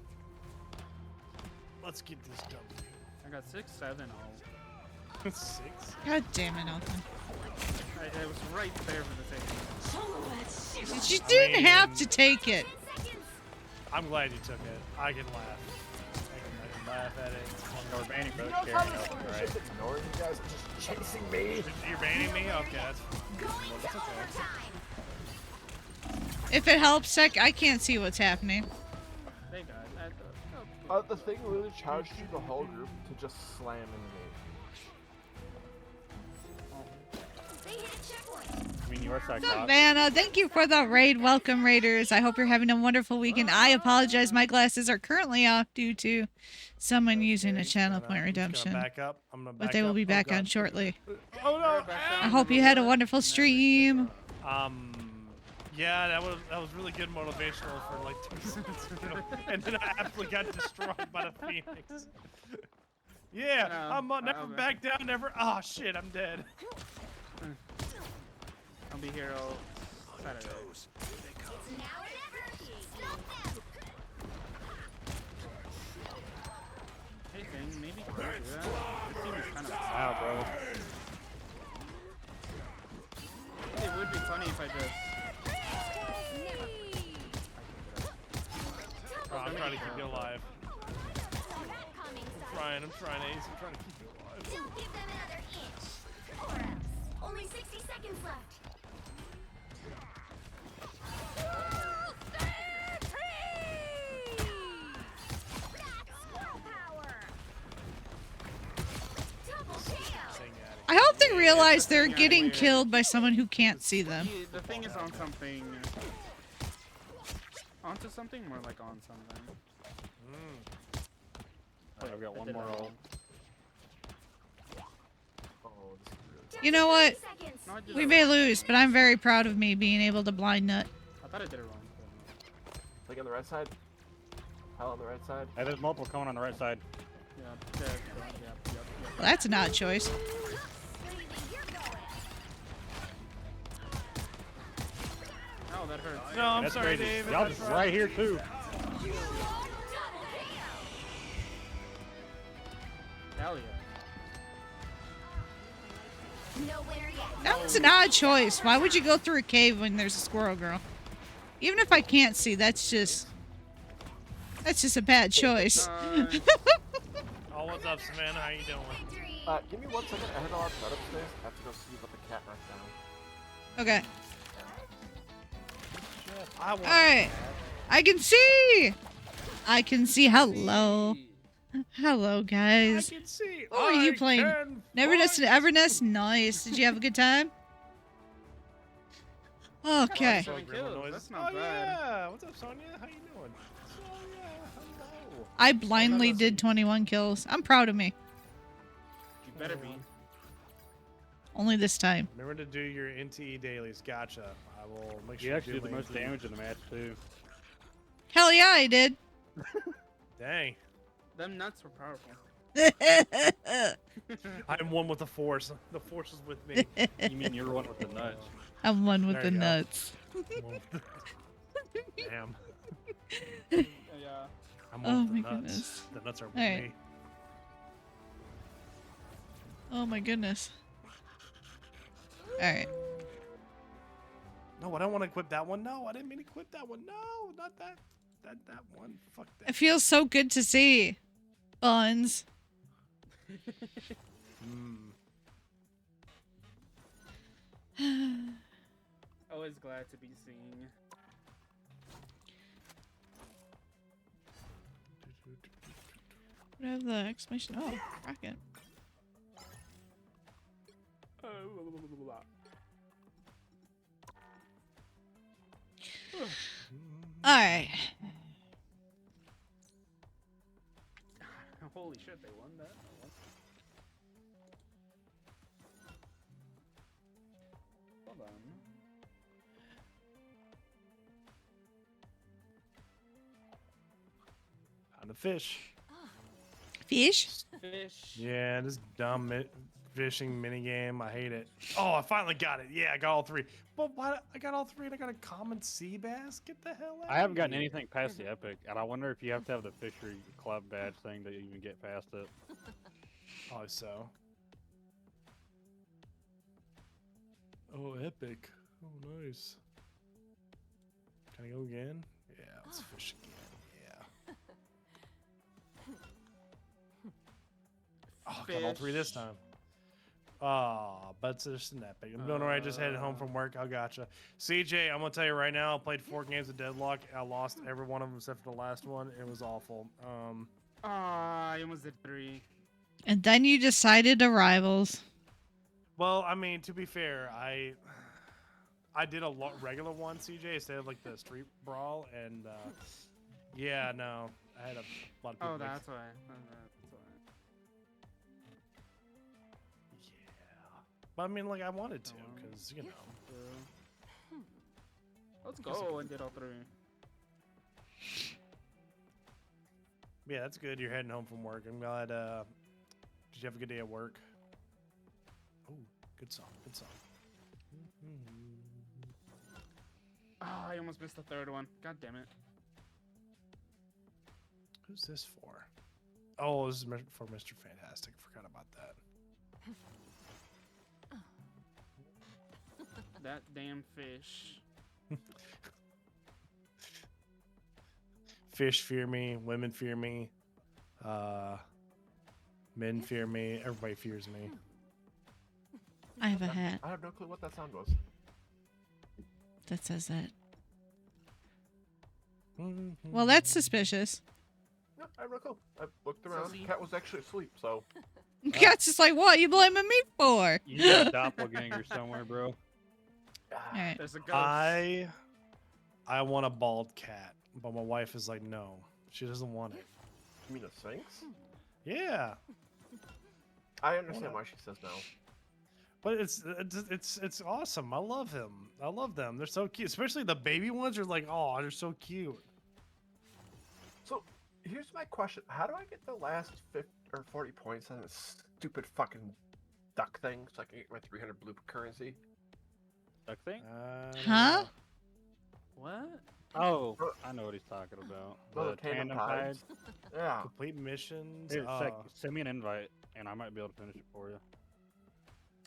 Let's get this W. I got 6, 7 all. 6. God damn it, Elton. I was right there for the taking. You didn't have to take it. 10 seconds. I'm glad you took it. I can laugh. I can laugh at it. It's fun. Or banning both You know carrying how Elton, this right? just ignoring you guys and just chasing me? You're banning me? Okay, that's Going that's to okay. overtime. If it helps, Sec, I can't see what's happening. They got it. The thing really charged you the whole group to just slam into me. They hit a checkpoint. I mean, you're What's up, Cyclops. Vanna? Thank you for the raid. Welcome, Raiders. I hope you're having a wonderful weekend. I apologize. My glasses are currently off due to someone using a channel point redemption. Back up. I'm gonna back But they will up. be Oh, back God. on shortly. Oh no! I hope you had a wonderful stream. Yeah, that was really good motivational for like 2 seconds, and then I absolutely got destroyed by the Phoenix. Yeah, I'm never back down, never. Oh shit, I'm dead. I'll be here all Saturday. It's now or never. Stop them. Hey, Thing, maybe you can do that. This team is kind of. Wow, bro. It would be funny if I just. I'm trying to keep you alive. Coming, son. I'm trying, Ace. I'm trying to keep you alive. Don't give them another inch. Or else. Only 60 seconds left. I hope they realize they're getting killed by someone who can't see them. The thing is on something. Onto something? More like on something. Alright, I've got one more roll. You know what? No, I did We it may wrong. lose, but I'm very proud of me being able to blind nut. I thought I did it wrong. Like on the right side? Hell on the right side? Hey, there's multiple coming on the right side. Yeah, Well, that's an odd choice. Oh, that hurts. No, I'm That's sorry, crazy. David. Y'all That's just right here too. Hell yeah. No winner yet. That was an odd choice. Why would you go through a cave when there's a squirrel girl? Even if I can't see, that's just a bad choice. Oh, what's up, Savannah? How you doing? Give me 1 second. I had a lot of threat upstairs. I have to go see what the cat knocked down. Okay. I want Alright. I can see! I can see. Hello. Hello, I guys. can see. What were you I playing? can Neverness and fight. Everness? Nice. Did you have a good time? Okay. Seven kills, that's not Oh, bad. yeah. What's up, Sonya? How you doing? Sonya, hello. I blindly did 21 kills. I'm proud of me. You better be. Only this time. Remember to do your NTE dailies. Gotcha. I will make sure You actually do did the my most NTE. damage in the match too. Hell yeah, I did. Dang. Them nuts were powerful. I'm one with the Force. The Force is with me. You mean you're one with the nuts? I'm one with There the you go. nuts. Damn. Yeah. I'm Oh one with my the nuts. goodness. The nuts are with Alright. me. Oh my goodness. Alright. No, I don't want to equip that one. No, I didn't mean to equip that one. No, not that. That one. Fuck that. It feels so good to see. Buns. Always glad to be seen. What have the exclamation? Oh, rocket. Alright. Holy shit, they won that. Hold on. On the fish. Fish? Fish. Yeah, this dumb fishing minigame. I hate it. Oh, I finally got it. Yeah, I got all three. But why? I got all three and I got a common sea bass? Get the hell out I haven't of gotten here. anything past the epic, and I wonder if you have to have the fishery club badge thing to even get past it. Probably so. Oh, epic. Oh, nice. Can I go again? Yeah, let's fish again. Yeah. Oh, I got all three this time. Ah, but it's just an epic. I'm doing alright. Just headed home from work. I gotcha. CJ, I'm gonna tell you right now. I played 4 games of Deadlock. I lost every one of them except for the last one. It was awful. I almost did 3. And then you decided to rivals. Well, I mean, to be fair, I did a regular one, CJ, instead of like the street brawl, and yeah, no, I had a lot of people. Oh, that's why. But I mean, like, I wanted to, because, you know. Let's go and did all 3. Yeah, that's good. You're heading home from work. I'm glad. Did you have a good day at work? Oh, good song. Good song. Oh, I almost missed the 3rd one. God damn it. Who's this for? Oh, this is for Mr. Fantastic. Forgot about that. That damn fish. Fish fear me. Women fear me. Men fear me. Everybody fears me. I have a hat I have no clue what that sound was. that says that. Well, that's suspicious. No, I have no clue. I looked around. Cat was actually asleep, so. Cat's just like, what you blaming me for? You got a doppelganger somewhere, bro. Alright. There's a ghost. I want a bald cat, but my wife is like, no, she doesn't want it. You mean a Sphinx? Yeah, I understand why she says no. but it's awesome. I love him. I love them. They're so cute, especially the baby ones. Are like, oh, they're so cute. So, here's my question: how do I get the last 50 or 40 points on this stupid fucking duck thing, so I can get my 300 blue currency? Duck thing? Huh? What? Oh, I know what he's talking about. Oh, The tandem tides. Yeah. Complete missions. Here, send me an invite, and I might be able to finish it for you.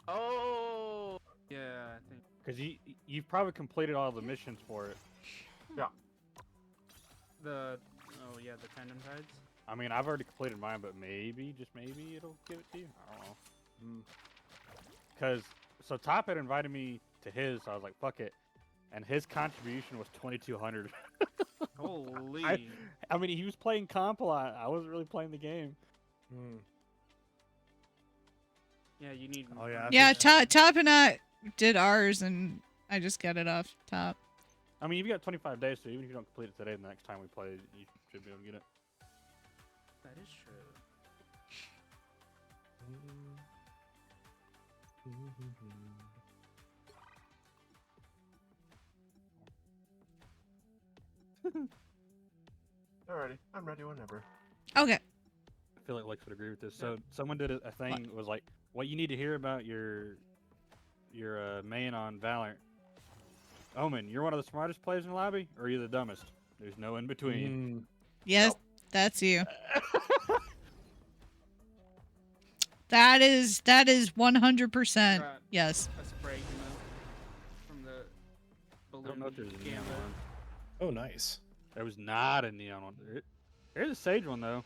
Oh, yeah, I think. Because you've probably completed all the missions for it. Yeah. The tandem tides. I mean, I've already completed mine, but maybe, just maybe, it'll give it to you. I don't know. Because, so Top had invited me to his, so I was like, fuck it. And his contribution was 2,200. Holy. I mean, he was playing comp a lot. I wasn't really playing the game. Yeah, you need. Oh yeah. Yeah, Top and I did ours, and I just got it off Top. I mean, you've got 25 days, so even if you don't complete it today, the next time we play, you should be able to get it. That is true. Alrighty, I'm ready whenever. Okay. I feel like Lex would agree with this. So someone did a thing was like, what you need to hear about your main on Valorant. Omen, you're one of the smartest players in the lobby, or you're the dumbest. There's no in between. Yes, that's you. That is 100%. Yes. A spray from the balloon. I don't know if there's a neon gambit. one. Oh, nice. There was not a neon one. There's a sage one though.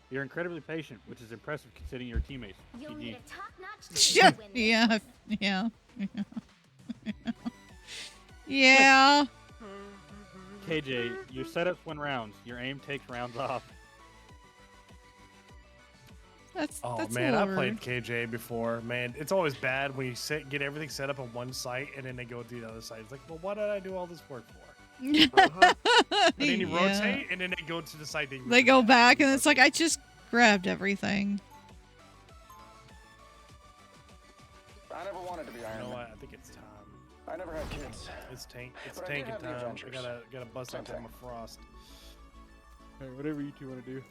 You're incredibly patient, which is impressive considering your teammates. You'll GG. need a top-notch team to win this. Yeah. KJ, your setups win rounds. Your aim takes rounds off. That's Oh that's man, a I little played rude. KJ before. Man, it's always bad when you get everything set up on one site and then they go to the other site. It's like, well, what did I do all this work for? And then you Yeah. rotate and then they go to the site. They go back and it's like, I just grabbed everything. I never wanted to be Iron You know Man. what? I think it's time. I never had kids. It's tanking But I did time. have the I adventures. gotta bust out Same my frost. Hey, whatever you two want to do.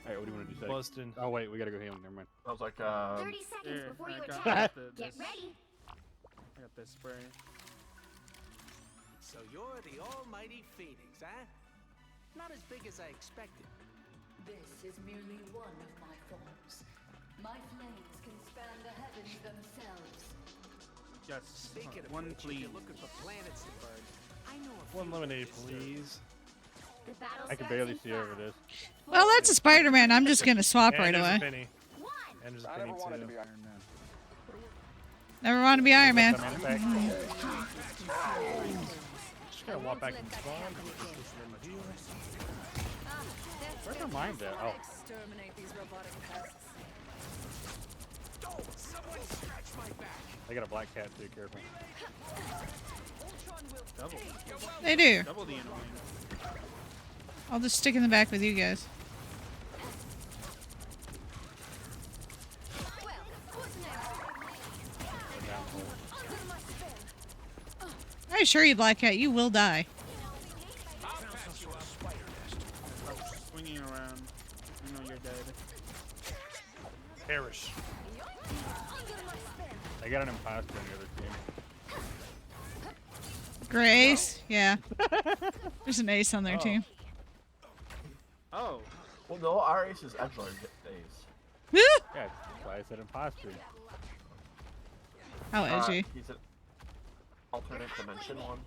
Hey, what do you want to do? Bustin'. Oh wait, we gotta go healing. Never mind. I was like, 30 seconds Here, before you I got attack. this. Get ready. I got this spray. So you're the almighty Phoenix, huh? Not as big as I expected. This is merely one of my forms. My flames can span the heavens themselves. Yes. Speaking of One, which, if please. you're looking for planets to burn, I know a One few lemonade, that please. The battle I can starts barely in see over 5, this. Well, that's a Spider-Man. I'm just gonna swap And right there's a away. penny. 1. And there's a I penny never wanted to too. be Iron Man. Never want to be Iron Man. Just gotta walk back and spawn. Where's her mind at? Oh. Exterminate these robotic pests. Someone scratch my back. They got a black cat too. Careful. Double. They do. Double the enemy. I'll just stick in the back with you guys. I assure you, Black Cat, you will die. Swinging around. You know you're dead. Perish. They got an imposter on the other team. Grace, yeah. There's an ace on their team. Oh. well, no, our ace is Edgelord days. Woo! Yeah, that's why I said imposter. How edgy. He's an alternate dimension one.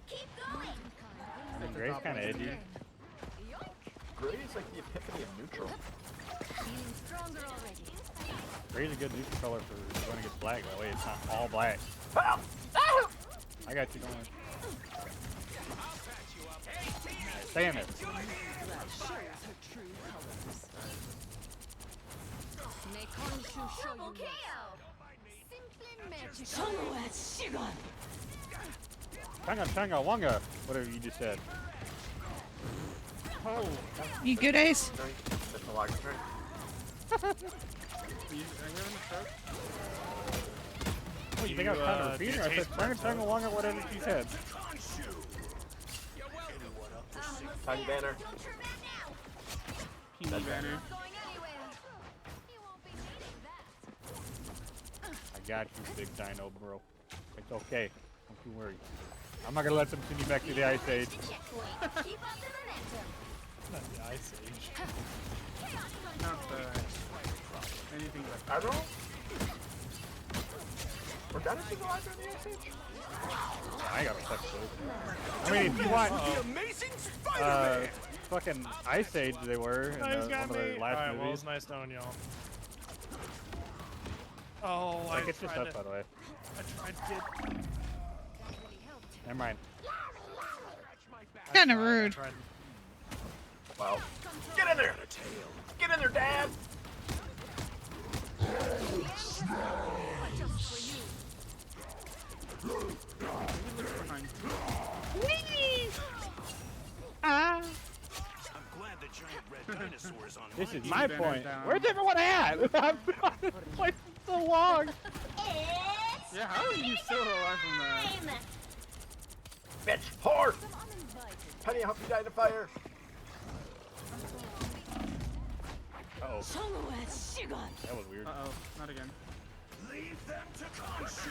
I mean, Gray's kind of edgy. Gray is like the epiphany of neutral. Feeling stronger already. Gray's a good neutral color for when it gets black. That way it's not all black. Help! I got you going. Damn it. Shows her true colors. May Khonshu show you Changa, changa, wanga. Whatever you just said. Oh. You good, Ace? That's a lot of strength. Are you having a stroke? Oh, you think I was trying to repeat her? I said changa, changa, wanga, whatever she said. Tiny banner. Teeny banner. I got you, big dino bro. It's okay. Don't you worry. I'm not gonna let them send you back to the Ice Age. Not the Ice Age. Not anything like I don't know. Were dinosaurs alive in the Ice Age? I ain't got to touch those. I mean, if you want, fucking Ice Age they were in Nice one got of me. the last Alright, well, movies. it's nice knowing y'all. Oh, Like, it's just up, by the way. I tried to get... Never mind. Kind of rude. Wow. Get in there! Get in there, Dad! I'm glad the giant red dinosaur is on This is Easy my banner point. down. Where's everyone at? I've been on this place for so long. Yeah, how are you still alive from that? Bitch! Whore! Penny, help you die in the fire! Uh-oh. That was weird. Uh-oh, not again. Leave them to Khonshu.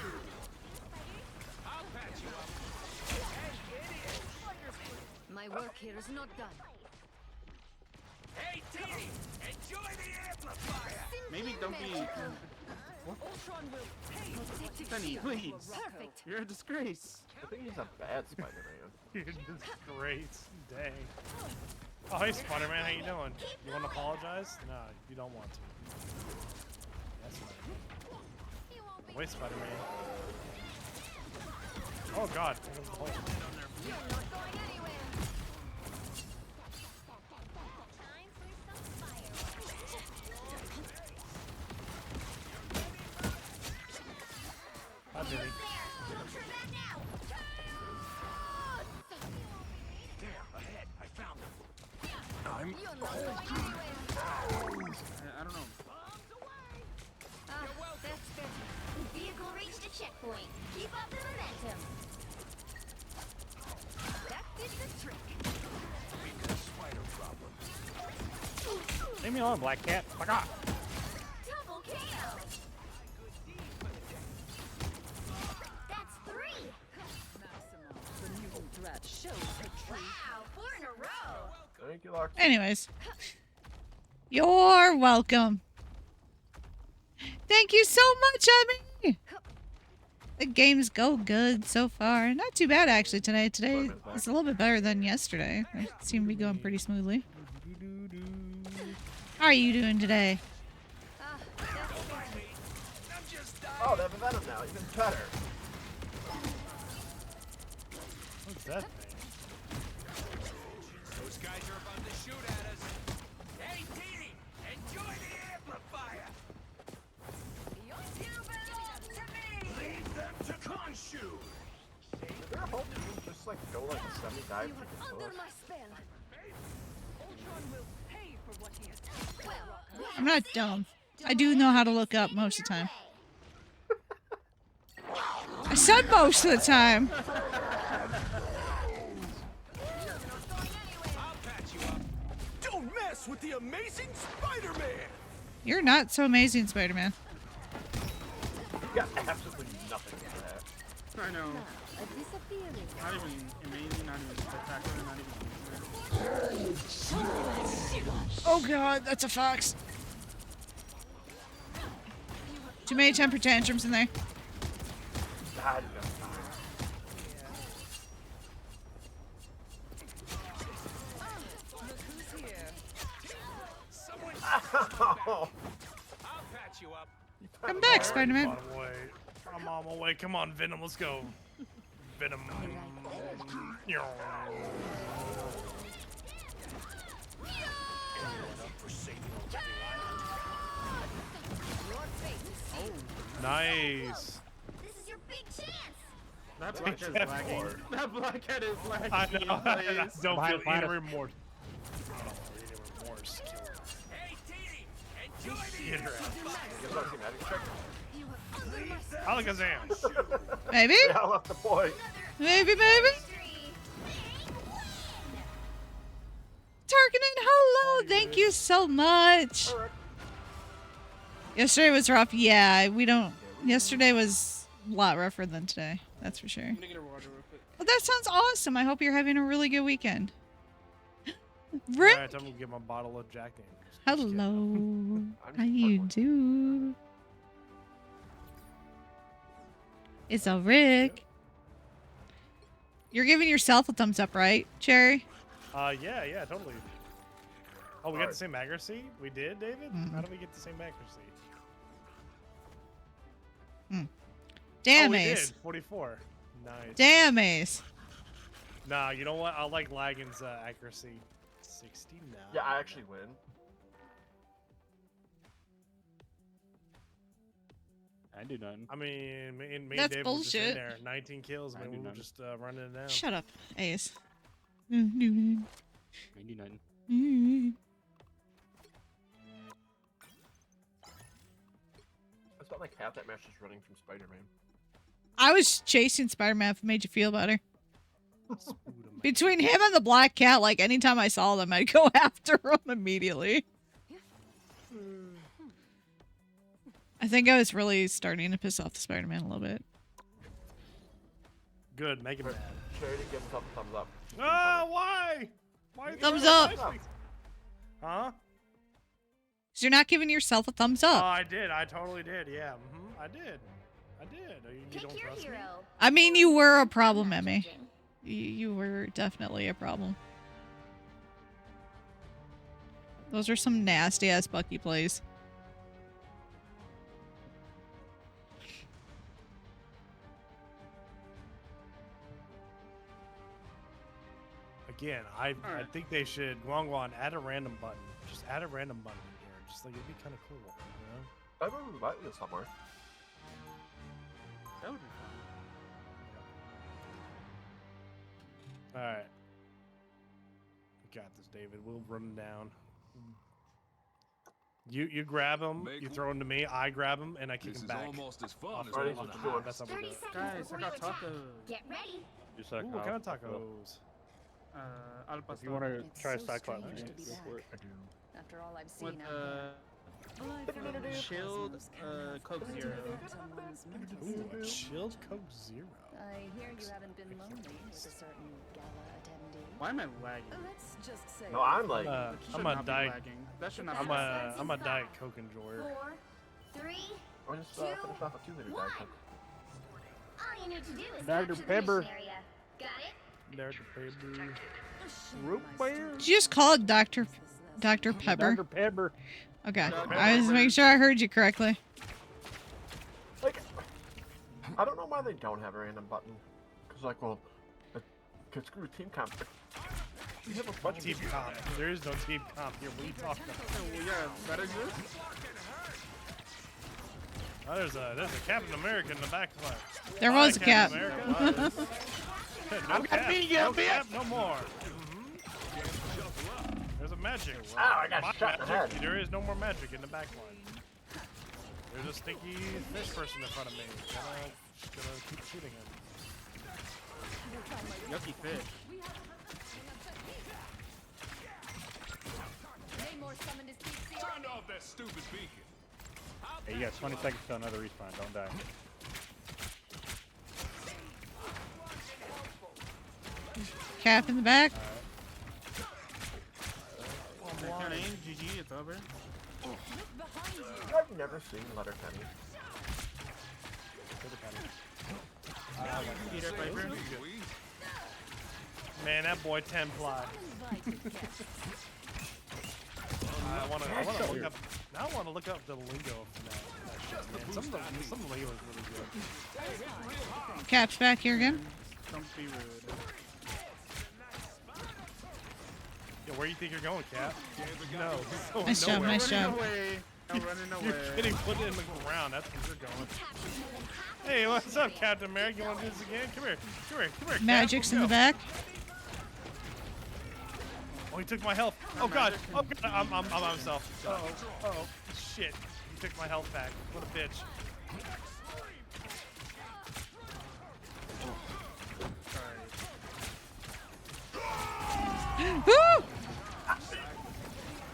I'll patch you up. Hey, idiot! My work here is not done. Hey, Dee! Enjoy the amplifier! Maybe don't be... Ultron will pay. Penny, please. Perfect. You're a disgrace. I think he's a bad Spider-Man. You're disgrace. Dang. Oh, hey, Spider-Man, how you doing? You want to apologize? No, you don't want to. That's right. Wait, Spider-Man. Oh, God. You're not going anywhere. Time for some fireworks. Hi, Vinny. There, ahead. I found them. You're not going anywhere. I don't know. That's better. Vehicle reached a checkpoint. Keep up the momentum. That did the trick. We've got a spider problem. Leave me alone, Black Cat. Fuck off. Double kill. That's 3. The mutant rat shows her true. Wow, 4 in a row. Thank you, Lark. Anyways. You're welcome. Thank you so much, Emmy. The games go good so far. Not too bad, actually, today. Today is a little bit better than yesterday. I seem to be going pretty smoothly. How are you doing today? Oh, they have a Venom now. Even better. What's that thing? Those guys are about to shoot at us. Hey, Dee, enjoy the amplifier. You belong to me. Leave them to Khonshu. Is there a whole team just like go like a semi-dive You to are kill under us? my spell. Ultron will pay for what he has done. Well, I'm not dumb. I do know how to look up most of the time. I said most of the time. I'll patch you up. Don't mess with the amazing Spider-Man. You're not so amazing, Spider-Man. You got absolutely nothing for that. I know. a disappearing. Not even amazing, not even spectacular, not even. Oh god, that's a fox. Too many temper tantrums in there. God, no time. Look who's here. Someone. Ow! I'll patch you up. Come back, Spider-Man. On my way. I'm on my way. Come on, Venom. Let's go. Venom. Nice. This is your big chance. That black cat Cat is lagging. four. That black cat is lagging. I know. I Please. don't Behind feel any Planet. remorse. I don't feel any remorse. Hey, Dee, enjoy the Get her out. You guys want to see Magic Trick? You are under my spell. Alakazam. Maybe? Yeah, I left the point. Maybe, maybe? Tarkanen, hello! Thank you so much! Yesterday was rough. Yeah, we don't... Yesterday was a lot rougher than today. That's for sure. I'm gonna get her water real quick. Well, that sounds awesome. I hope you're having a really good weekend. Alright, Rick, I'm gonna get my bottle of Jack Daniels. Just kidding. hello. I'm How just you part do? It's a Rick. You're giving yourself a thumbs up, right, Cherry? Yeah, totally. Oh, we got Alright. the same accuracy? We did, David? Mhm. How did we get the same accuracy? Damn, oh, we Ace. did. 44. Nice. Damn, Ace. Nah, you know what? I like Lagan's accuracy. 60 now. Yeah, I actually win. I do nothing. I mean, me and That's Dave were just in bullshit. there. 19 kills. I I mean, do we were none. just running it down. Shut up, Ace. I do nothing. I spent like half that match just running from Spider-Man. I was chasing Spider-Man if it made you feel better. Spoot 'em. Between him and the Black Cat, like anytime I saw them, I'd go after them immediately. I think I was really starting to piss off the Spider-Man a little bit. Good, make him mad. Charity, give himself a thumbs up. Ah, why? Why? Thumbs up. Huh? So you're not giving yourself a thumbs Oh, up. I did. I totally did. Yeah. I did. You Pick don't your trust me? hero. I mean, you were a problem, Not Emmy. judging. You were definitely a problem. Those are some nasty ass Bucky plays. Again, I Alright. think they should Guangguan add a random button. Just add a random button in here. Just like it'd be kind of cool, you know? I remember we might be somewhere. That would be fun. All right. We got this, David. We'll run him down. You grab him, you throw him to me, I grab him, and I kick him back. Almost as fun as Ready? That's how we do it. Guys, I got tacos. Get ready. Just Ooh, what kind of tacos? Al If pastor. you want to It's try so Cyclops, strange to go be for it. back. After all I've With seen out chilled Coke Zero. Ooh, chilled Coke Zero. I hear you haven't been lonely with a certain gala attendee. Why am I lagging? Let's just say. No, I'm like. I'm a diet. That should not I'm be a diet Coke enjoyer. 4, 3, We're just finish off a 2-liter Diet Coke. all you need to do is Dr. capture the Pepper. mission area. Got it? There's the baby. Root beer. Did you just call it Dr. Pepper? Dr. Pepper. Okay. I was making sure I heard you correctly. Like, I don't know why they don't have a random button. Cause like, well, cause screw team comp. You have a bunch of Team comp. There is no team comp here. What are you talking about? Well, yeah, that exists. Oh, there's a Captain America in the back line. There was a cap. No cap. No cap, no more. There's a magic. Ow, I got My shot in the magic. head. There is no more magic in the back line. There's a stinky fish person in front of me. Just gonna keep shooting him. Yucky fish. Turn off that stupid beacon. Hey, you got 20 seconds to another respawn. Don't die. Cap in the back. GG, it's over. I've never seen Letterkenny. Peter Piper. Man, that boy 10 fly. I want to look up. Now I want to look up the lingo from that shit, man. Some of the lingo is really good. Cap's back here again. Don't be rude. Yeah, where do you think you're going, Cap? No. He's Nice going job, nowhere. nice job. I'm running away. You're kidding. Put it in the ground. That's where you're going. Hey, what's up, Captain America? You want to do this again? Come here. Come here. Come here. Cap. Magic's in the Let's go. back. Oh, he took my health. Oh god. Oh god. I'm myself. Uh-oh. Shit. He took my health back. What a bitch. Woo!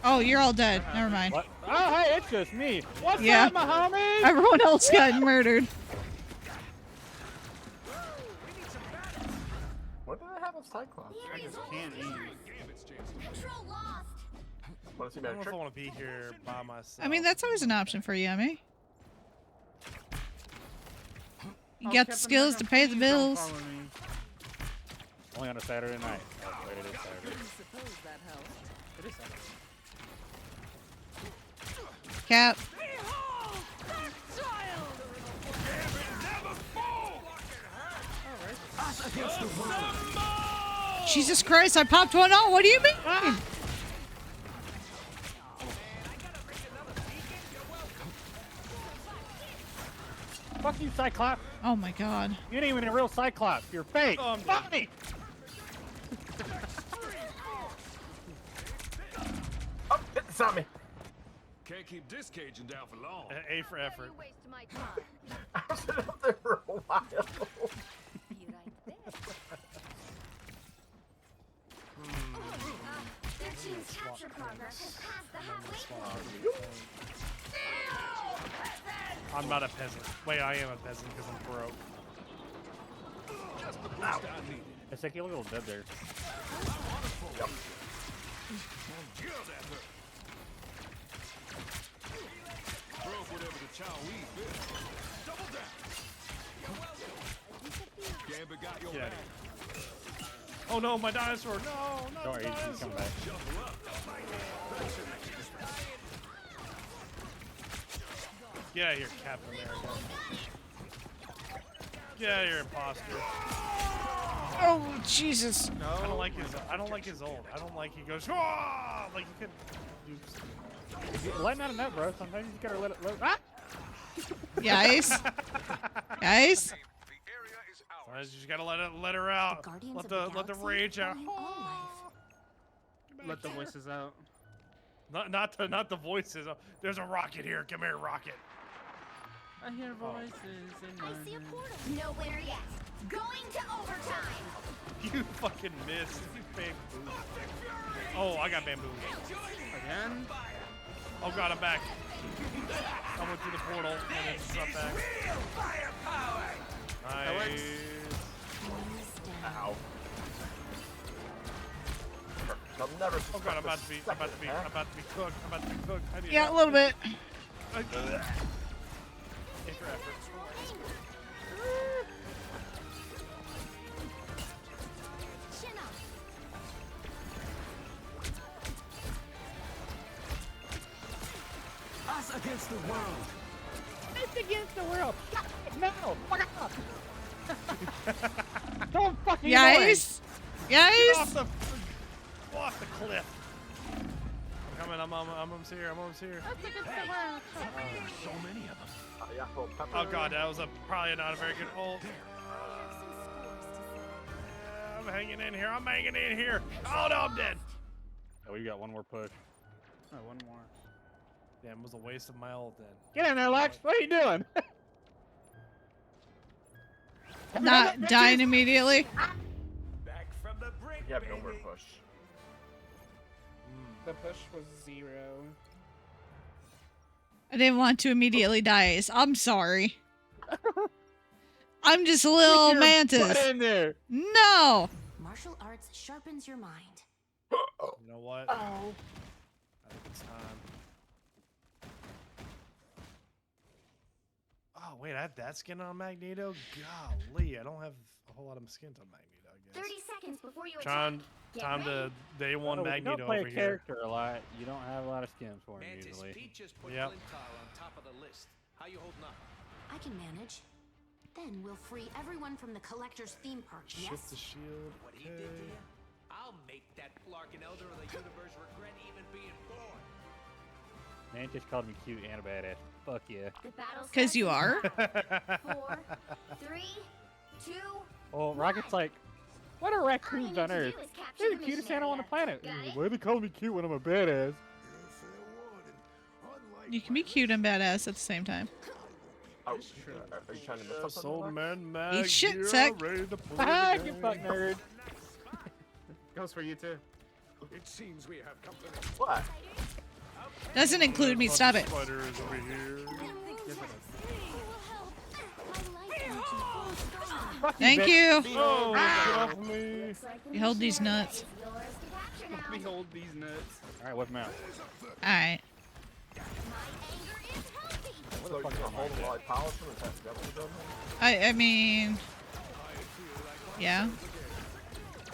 Oh, you're all dead. Never mind. What? Oh, hey, it's just me. What's Yeah. up, my homie? Everyone else got murdered. What do they have a Cyclops? I just can't eat. Control lost. Want to see I don't know magic if trick? I want to be here by myself. I mean, that's always an option for you, Emmy. You Oh, got the Captain skills America, to pay the please don't bills. follow me. Only on a Saturday night. That's the way it is Saturday. Suppose that helped. It is Saturday. Cap. Jesus Christ, I popped one on. What do you mean? Fuck you, Cyclops. Oh my god. You ain't even a real Cyclops. You're fake. Oh, I'm Fuck me. Oh, it's on me. Can't keep this Cajun down for long. A for effort. Waste my time. I was sitting up there for a while. Be right there. Their team's capture progress has passed the halfway point. I'm not a peasant. Wait, I am a peasant because I'm broke. Just the boost I needed. It's like you look a little dead there. Kill that hurt. Broke whatever the chow we bit. Double down. Gambit got your Get out back. of here. Oh no, my dinosaur! No, not Don't worry, the he's dinosaur! coming back. Shuffle up. Get out of here, Captain America. Get out of here, imposter. Oh, Jesus. I don't like his. I don't like his ult. I don't like he goes. "Ah!" Like you could do. If you're letting out a nut, bro, sometimes you just gotta let it. Ah! Guys. Guys. Sometimes you just gotta let her out. Guardians Let of the the Galaxy rage out. calling all life. Let the voices out. Not the voices. There's a rocket here. Come here, rocket. I hear voices in my I see a head. portal. Nowhere yet. Going to overtime. You fucking missed. You bamboo. Oh, I got bamboo. Again? Oh god, I'm back. I went through the portal and then shot back. Nice. Ow. I'll never Oh god, I'm about to be cooked. I'm about to be cooked. I need Yeah, a little bit. Take your effort. Us against the world. It's against the world. No, fuck off. Don't fucking Yes. Get Yes. off the cliff. I'm coming. I'm almost here. I'm almost here. That's against the world. There's so many of them. yeah, well, Oh god, that was probably not a very good ult. I'm hanging in here. I'm hanging in here. Oh no, I'm dead. Oh, we got one more push. Oh, one more. Damn, it was a waste of my ult then. Get in there, Lex. What are you doing? Not dying immediately. Back from the brink, You have baby. nowhere to push. The push was 0. I didn't want to immediately die. I'm sorry. I'm just a little Get mantis. in there. No. Martial arts sharpens your mind. You know what? Oh. I think it's time. Oh wait, I have that skin on Magneto? Golly, I don't have a whole lot of skins on Magneto, I guess. 30 seconds before you Time attack. Get to ready. day one Oh, when you Magneto don't play over a here. character a lot, you don't have a lot of skins for him Mantis, usually. Pete just put Yep. Flintar on top of the list. How you holding up? I can manage. Then we'll free everyone from the collector's theme park. Shift Yes. the shield. What he did to you? I'll make that Larkin Elder of the universe regret even being born. Man just called me cute and a badass. Fuck yeah. The battle 'Cause you are. 4, 3, 2. Well, Rocket's like, what are raccoons on Earth? They're the cutest animal on the planet. Why do they call me cute when I'm a badass? You can be cute and badass at the same time. Oh, are you trying to miss something? Soul Lex? Man Mag, Eat shit, you're Sec. ready to play Ah, the you game. fuck nerd. Goes for you too. It seems we have company. What? Doesn't include me. Stop it. Spider is over here. Thank you. Oh, get off me. You hold these nuts. Behold these nuts. Alright, whip him out. Alright. So you're gonna hold them while I polish them? Is that what you're doing? I mean, yeah.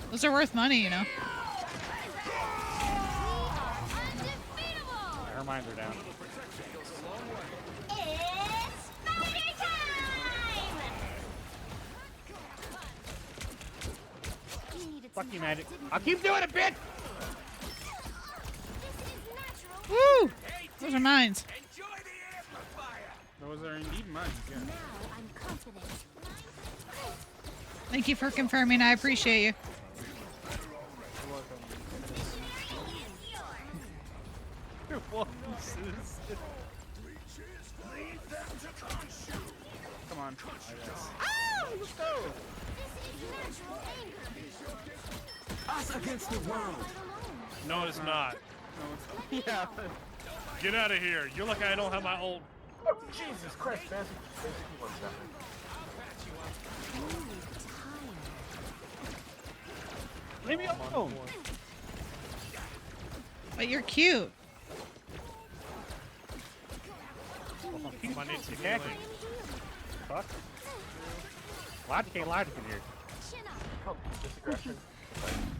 Those are worth money, you know. Her minds are down. Fuck you, Magic. I'll keep doing it, bitch! Woo! Those are mines. Those are indeed mine. Yeah. I'm confident. Thank you for confirming. I appreciate you. Come on. Let's go. Us against the world. No, it's not. No, it's yeah. Get out of here. You're lucky I don't have my ult. Oh, Jesus Christ, man. Basically, what's happening? Leave me alone. But you're cute. I need some Exactly. healing. Fuck. Logic ain't logic in here. Oh, disaggression.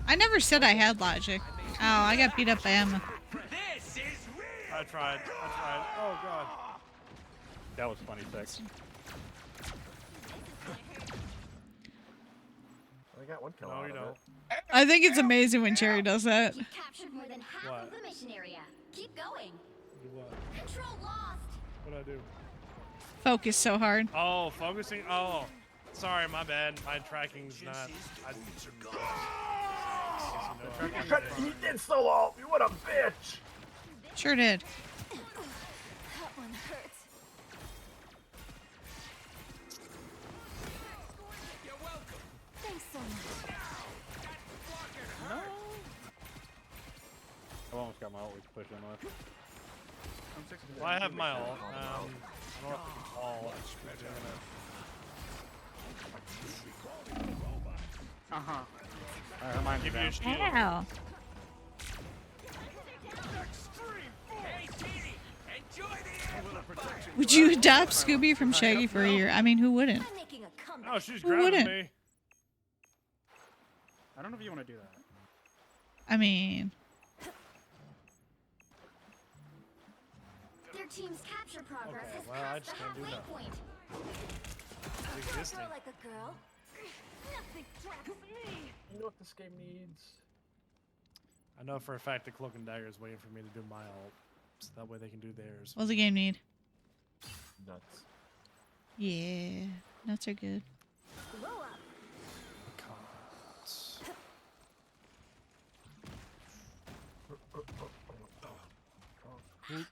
I never said I had logic. Oh, I got beat up by Emma. This is real. I tried. Oh god. That was funny, Sex. I got one kill. No, out you of don't. it. I think it's amazing when Cherry does that. You've captured more than half What? of the mission area. Keep going. Do what? Control lost. What'd I do? Focus so hard. Oh, focusing. Oh, sorry, my bad. My tracking's not. You tried to eat in solo. You what a bitch. Sure did. That one hurts. You're welcome. Thanks so much. No. I almost got my ult we can push in with. I'm 6 Well, I have my ult. I don't know if it's all. Uh-huh. Alright, her mind Give you a down. shield. Ow. Hey, Dee, enjoy the little protection. Would you adopt Scooby from Shaggy for a year? I mean, who wouldn't? I'm making a comeback. Oh, she's Who grabbing wouldn't? me. I don't know if you want to do that. I mean, Their team's capture progress Okay, has well, I crossed just the can't do halfway nothing. point. It's existing. Girl like a girl. Nothing tracks me. You know what this game needs? I know for a fact that Cloak and Dagger is waiting for me to do my ult, so that way they can do theirs. what's the game need? Nuts. Yeah, nuts are good. Blow up. Comments.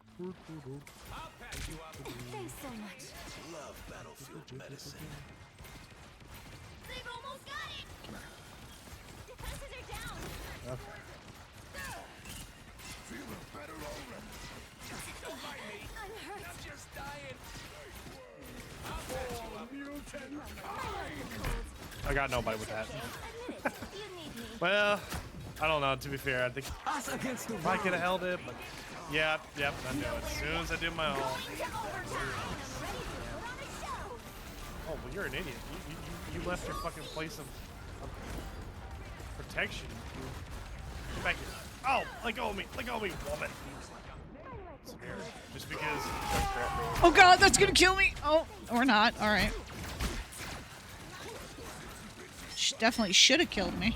I'll patch you up. Thanks so much. Love battlefield medicine. They've almost got it. Defenses are down. Okay. Feeling better already. Don't mind me. I'm hurt. I'm just dying. I'll patch you up. Mutant I got nobody with that. Admit it. You need me. Well, I don't know. To be fair, I think Us against the I could have held it, but yep, I knew it. As soon as I did my ult. To overtime. Ready to put on a show. Oh, well, you're an idiot. You left your fucking place of protection. Get back here. Oh, let go of me, woman. Scared. Just because. Oh god, that's gonna kill me. Oh, or not. All right. Definitely should have killed me.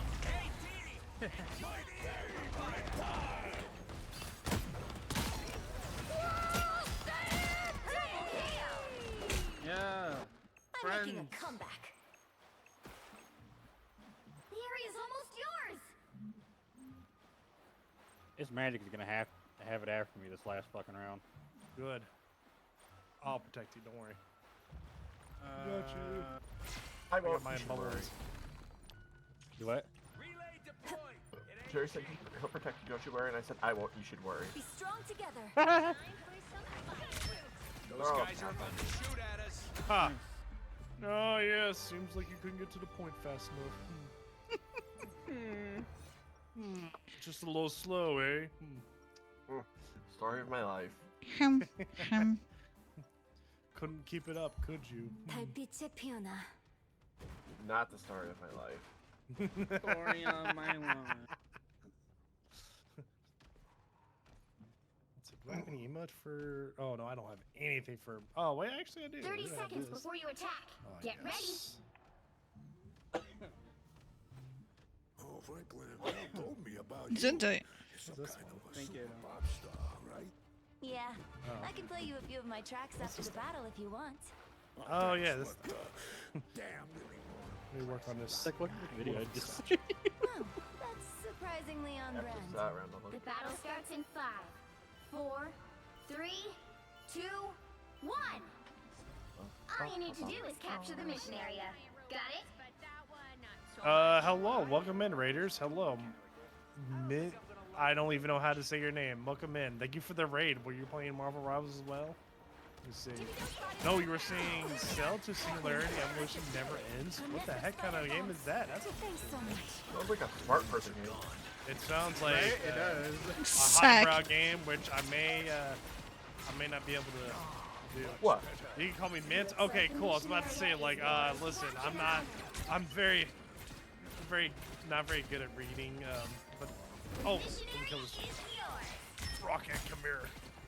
Yeah. I'm making Friends. a comeback. The area's almost yours. This Magic is gonna have it after me this last fucking round. Good. I'll protect you. Don't worry. I I won't. got my You should worry. bubbles. You what? relay deployed. It ain't Jerry said he'll protect you, don't you worry? And I said I won't. You should worry. Be strong together. Those guys are about to shoot at us. Ha! Oh yeah, seems like you couldn't get to the point fast enough. Just a little slow, eh? Story of my life. Couldn't keep it up, could you? 달빛의 피어나. Not the story of my life. Story of my life. Let's see, do I have any emote for? Oh no, I don't have anything for. Oh wait, actually I do. 30 I do have seconds this. before you attack. Oh, Get yes. Oh, Franklin and Mel told me about you. Zentai. Some This kind of a Thank you. super pop star, right? Yeah. Oh. I can play you a few of my tracks after the battle if you want. Oh yeah, this. But, damn, Let me work on this. It's like what video? I just Wow, that's surprisingly on After brand. that round, I'll The look. battle starts in 5, 4, 3, 2, 1. All you need to do is capture the mission area. Got it? Hello, welcome in, Raiders. Hello, I don't even know how to say your name. Welcome in. Thank you for the raid. Were you playing Marvel Rivals as well? You see. No, you were saying Cell to Singularity Evolution Never Ends. What the heck kind of game is that? That's Thanks so much. Sounds like a smart person game. It sounds like Right? It does. a Sack. highbrow game, which I may not be able to do. What? You can call me Mint. Okay, cool. I was about to say, like, listen, I'm not very good at reading. But oh, let me kill this rocket. Come here.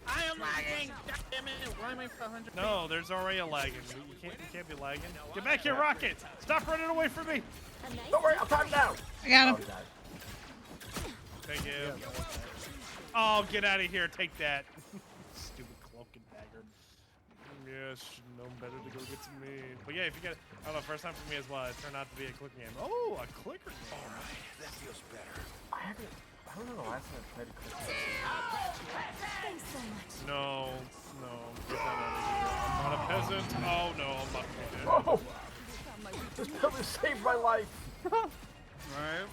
I am lagging. God damn it! Why am I 500? No, there's already a lagging. You can't be lagging. Get back here, Rocket! Stop running away from me! A nice Don't worry, I'll time down. I got Oh, him. he died. Thank you. Oh, get out of here! Take that. Stupid cloak and dagger. Yes, should know better to go get some meat. But yeah, if you get, I don't know, first time for me as well. It turned out to be a clicker game. Oh, a clicker game. That feels better. I haven't. How don't know the last time I played a quick Thanks so much. No, no, get that out of here. I'm not a peasant. Oh no, I'm about to be dead. Oh! This pillar saved my life! Right?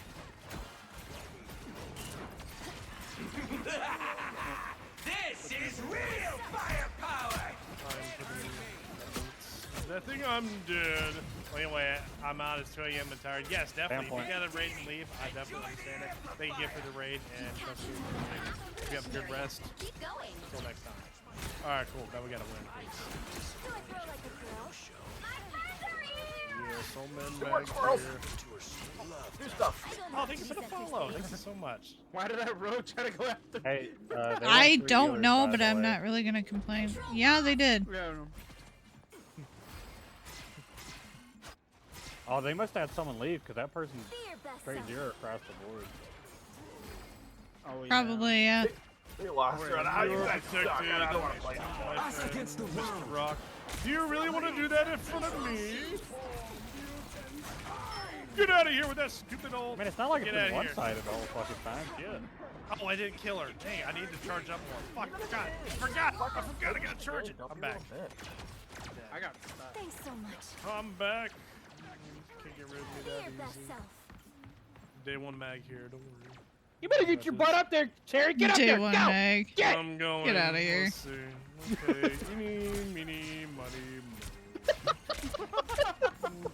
This is real firepower! I think I'm dead. Well, anyway, I'm out. It's 2 a.m. and tired. Yes, definitely. If you gotta raid and leave, I definitely understand it. Thank you for the raid, and trust me, if you have a good rest. Keep going. Until next time. Alright, cool. Now we gotta win. Do I throw like a girl? My friends are here! Yeah, soul men Come on, bags squirrels. here. Do stuff! Oh, thank you for the follow. Thank you so much. Why did that road try to go after me? Hey, I don't know, but I'm not really gonna complain. Yeah, they did. Yeah, I don't know. Oh, they must have had someone leave because that person's Be your best straight self. 0 across the board. Oh, yeah. Probably, yeah. They lost her. How you guys suck? I don't want to play. Us against the world. Mr. Rock. Do you really want to do that in front of me? Get out of here with that stupid old. I mean, it's not like it's Get been outta here. one-sided all the fucking time. Yeah. Oh, I didn't kill her. Dang, I need to charge up more. Fuck, I forgot. I forgot. I gotta charge it. I'm back. I got stuck. Thanks so much. I'm back. Can't get rid of me Be your that best easy. self. Day 1 mag here. Don't worry. You better get your butt up there, Terry. Get up Day there. one Go. mag. Get. I'm going. Get outta here. Let's see. Okay. Meeny, money,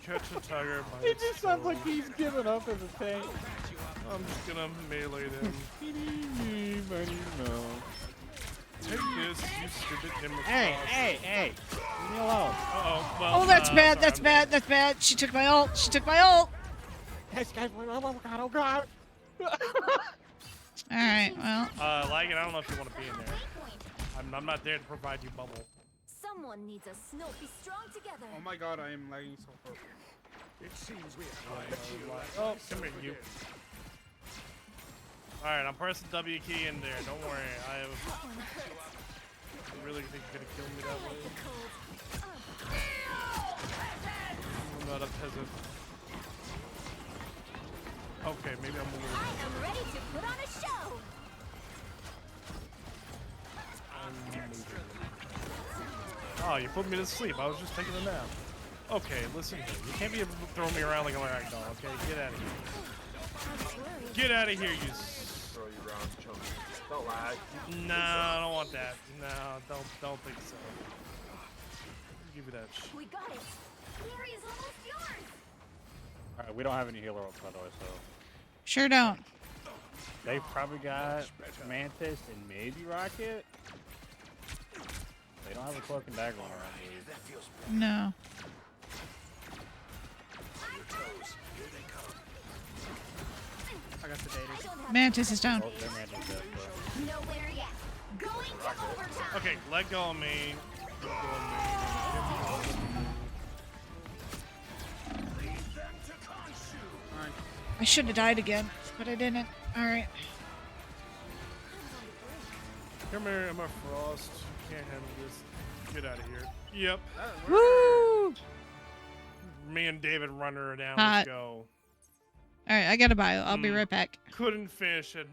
catch a tiger by It its just sounds tail. like he's giving up as a tank. I'm just gonna melee them. Take this, you stupid immature. Hey. Leave me alone. Uh-oh. Well, Oh, that's bad. sorry, That's I'm bad. That's bad. She took my ult. She took my ult. This guy's oh god. All right. Well, Lagan, I don't know if you want to be in there. I'm not there to provide you bubble. Someone needs a snow. Be strong together. Oh my god, I am lagging so far. It seems we Oh, come here, you. Alright, I'm pressing W key in there. Don't worry. I really think you're gonna kill me that way. I'm not a peasant. Okay, maybe I'm a little. I am ready to put on a show. Oh, you put me to sleep. I was just taking a nap. Okay, listen here. You can't be throwing me around like a ragdoll, okay? Get out of here. Get out of here, you. Throw you around, chunk. Don't lag. No, I don't want that. No, don't think so. Give me that shit. We got it. Glory is almost yours. Alright, we don't have any healer ups by the way, so sure don't. they've probably got Mantis and maybe Rocket. They don't have a cloak and dagger one around here. No. I got the data. Mantis is down. Oh, their Mantis is dead, so. Nowhere yet. Going to overtime. Okay, let go of me. Let go of me. I should have died again, but I didn't. All right. Come here, I'm a frost. You can't handle this. Get out of here. Yep. Woo! Me and David run her down. Hot. Let's go. All right, I got a bio. I'll be right back. Couldn't finish it.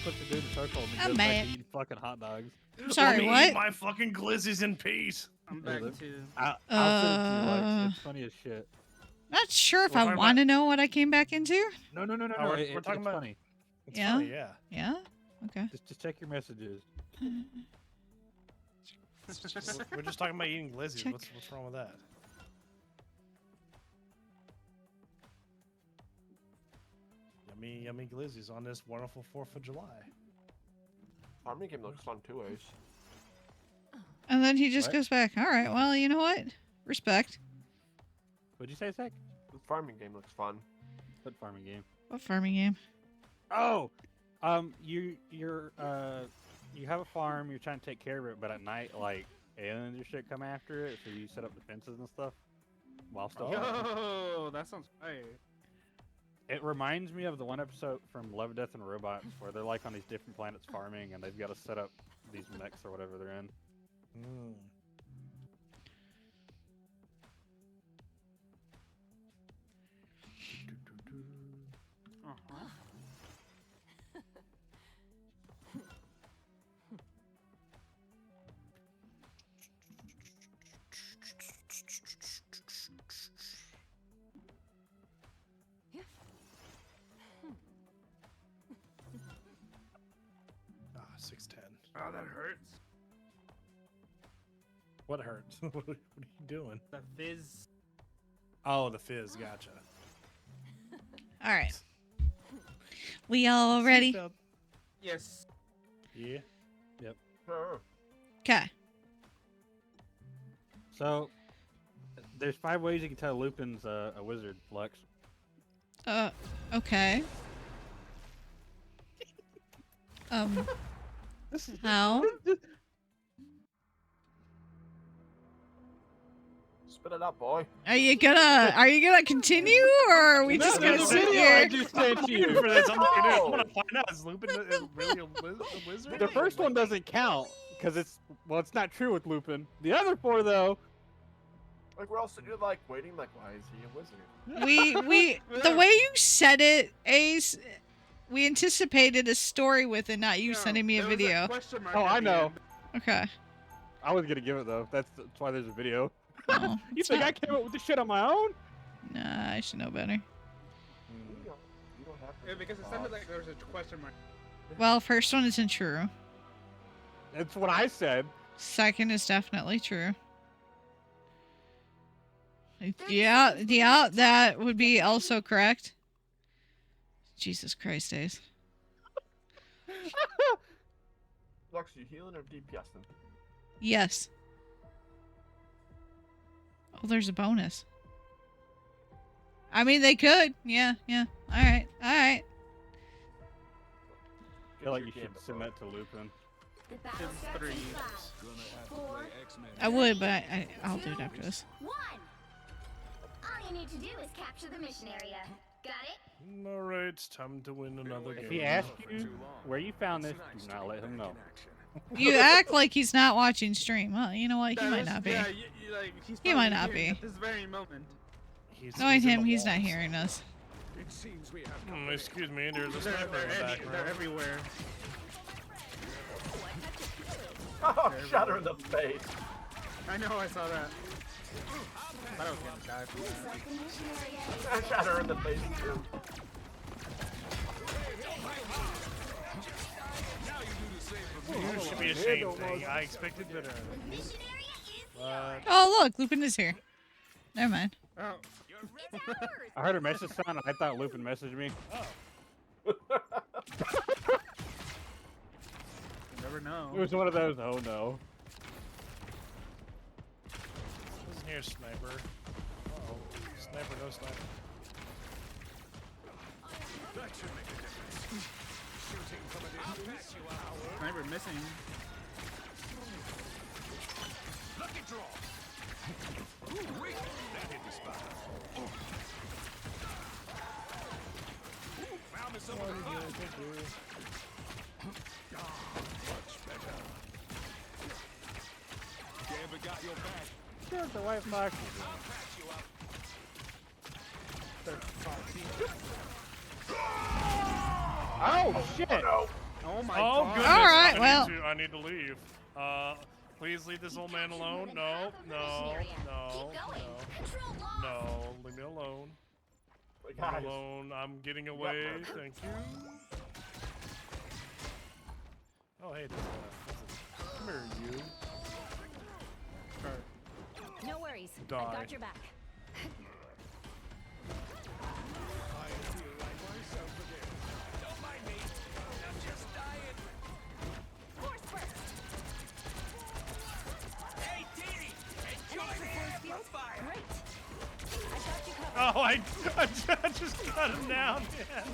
put the dude in circle and I'm goes back mad. to eating fucking hot dogs. I'm sorry, Let me what? eat my fucking glizzies in peace. I'm back to. I'll send it to you, Lex. It's funny as shit. Not sure if We're I talking want to about- know what I came back into. No. we're talking It's about- funny. It's Yeah? funny, yeah. Yeah? Okay. Just check your messages. We're just talking about eating glizzies. Check. What's wrong with that? Yummy, yummy glizzies on this wonderful 4th of July. Farming game looks fun too, Ace. And then he just What? goes back. All right, well, you know what? Respect. What'd you say, Zach? The farming game looks fun. What farming game? What farming game? Oh, you have a farm. You're trying to take care of it, but at night, like aliens or shit come after it, so you set up defenses and stuff while still. farming. Yo, that sounds fire. It reminds me of the one episode from Love, Death, and Robots where they're like on these different planets farming, and they've got to set up these mechs or whatever they're in. Mm. Uh-huh. Ah, 610. Oh, that hurts. What hurts? What are you doing? The fizz. Oh, the fizz. Gotcha. All right. We all ready? Seatbelt. Yes. Yeah. Sure. Okay. So, there's 5 ways you can tell Lupin's a wizard, Lex. Okay. How? Spit it up, boy. Are you gonna continue, or are we just gonna sit here? just sent you. For this, I'm Oh. gonna find out. Is Lupin really a wizard? The first one doesn't count because it's not true with Lupin. The other 4 though. Like we're all sitting here like waiting, like why is he a wizard? The way you said it, Ace, we anticipated a story with it, not you No, sending me a there was video. question mark Oh, at I the know. end. Okay. I was gonna give it though. That's why there's a video. Oh, You it's think not- I came up with this shit on my own? Nah, I should know better. You don't have to. Yeah, because it sounded like there was a question mark. Well, first one isn't true. That's what I said. Second is definitely true. Yeah, that would be also correct. Jesus Christ, Ace. Lex, you healing or DPSing? Yes. Oh, there's a bonus. I mean, they could. Yeah. All right. I feel like you should send that to Lupin. The battle Sims starts 3. in 5, Gonna have to 4, play X-Men. I would, but I'll do it after this. 1. All you need to do is capture the mission area. Got it? All right, it's time to win another If game. he asks you where you found this, do not let him know. You act like he's not watching stream. Well, you know what? He That might is- not be. Yeah, like, he's He might probably not hearing be. At this very moment. Knowing in him, the he's not walls. hearing us. It seems we have Excuse me, there's a They're, sniper in the they're background. everywhere. Oh, shot her in the face. I know, I saw that. I don't get die from that. I shot her in the face too. You should be ashamed, thing. I expected better. Oh, look, Lupin is here. Never mind. Oh. I heard her message sound. I thought Lupin messaged me. You never know. It was one of those. Oh no. Listen here, sniper. Uh-oh. Sniper, no sniper. That should make a difference. Shooting from a distance. Sniper missing. Lucky draw. Ooh, wait. That hit the spot. Found me someone to hunt. Much better. Gambit got your back. There's the white box. I'll patch you up. Oh shit! No. Oh my Oh god. goodness! All right, well. I need to leave. Please leave this old man alone. No, no, no, no, no. Leave me alone. Leave me alone. I'm getting away. Thank you. Oh hey, come here, you. No worries. Die. I've got your back. I feel like myself again. Don't mind me. I'm just dying. Force burst. Hey, Dee! Enjoy the amplifier! Great. I got you covered. Oh, I just got him down. Yeah.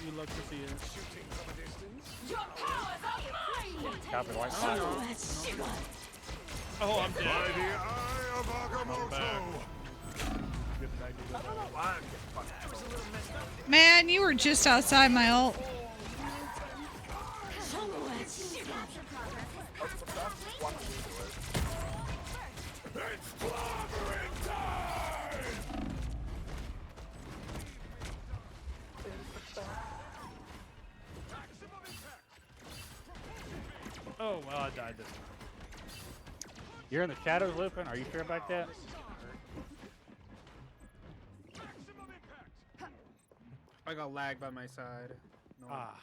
You love to see it. Shooting from a distance. Your powers are Copy white. Oh, I'm dead. By the eye of Agamotto. Good idea. Man, you were just outside my ult. It's clobbering time! Oh, well, I died this time. You're in the shadows, Lupin. Are you sure about that? I got lag by my side. No. Ah.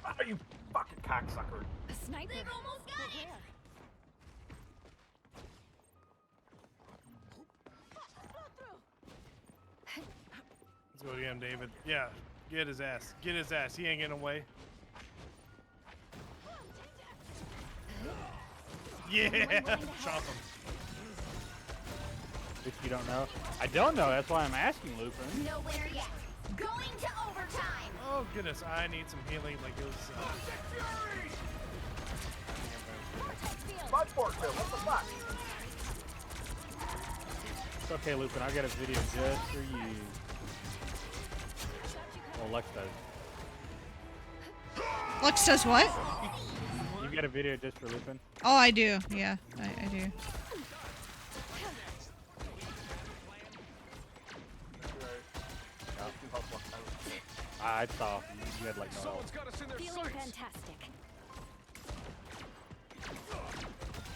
Ah, you fucking cocksucker. a sniper. They've almost got it. Let's go again, David. Yeah, get his ass. Get his ass. He ain't getting away. Yeah, chop him. If you don't know. I don't know. That's why I'm asking, Lupin. Nowhere yet. Going to overtime. Oh goodness, I need some healing. Like it was. Mudport kill, what the fuck? It's okay, Lupin. I got a video just for you. Well, Lex does. Lux does what? You got a video just for Lupin? Oh, I do. Yeah, I do. I saw. You had like no. Someone's got us in their Feeling sights. fantastic.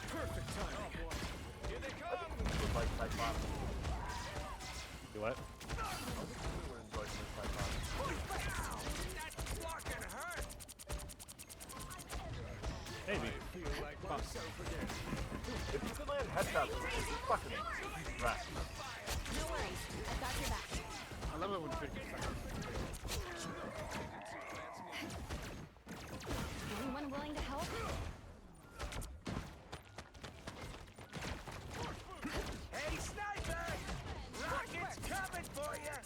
Perfect timing. Here they come. Do what? That fucking hurt. Maybe. I feel like myself again. If you could land headshots, it's fucking rest. No worries. I've got your back. I love it when Fidget Anyone willing to help? Hey, sniper! Rockets coming for you.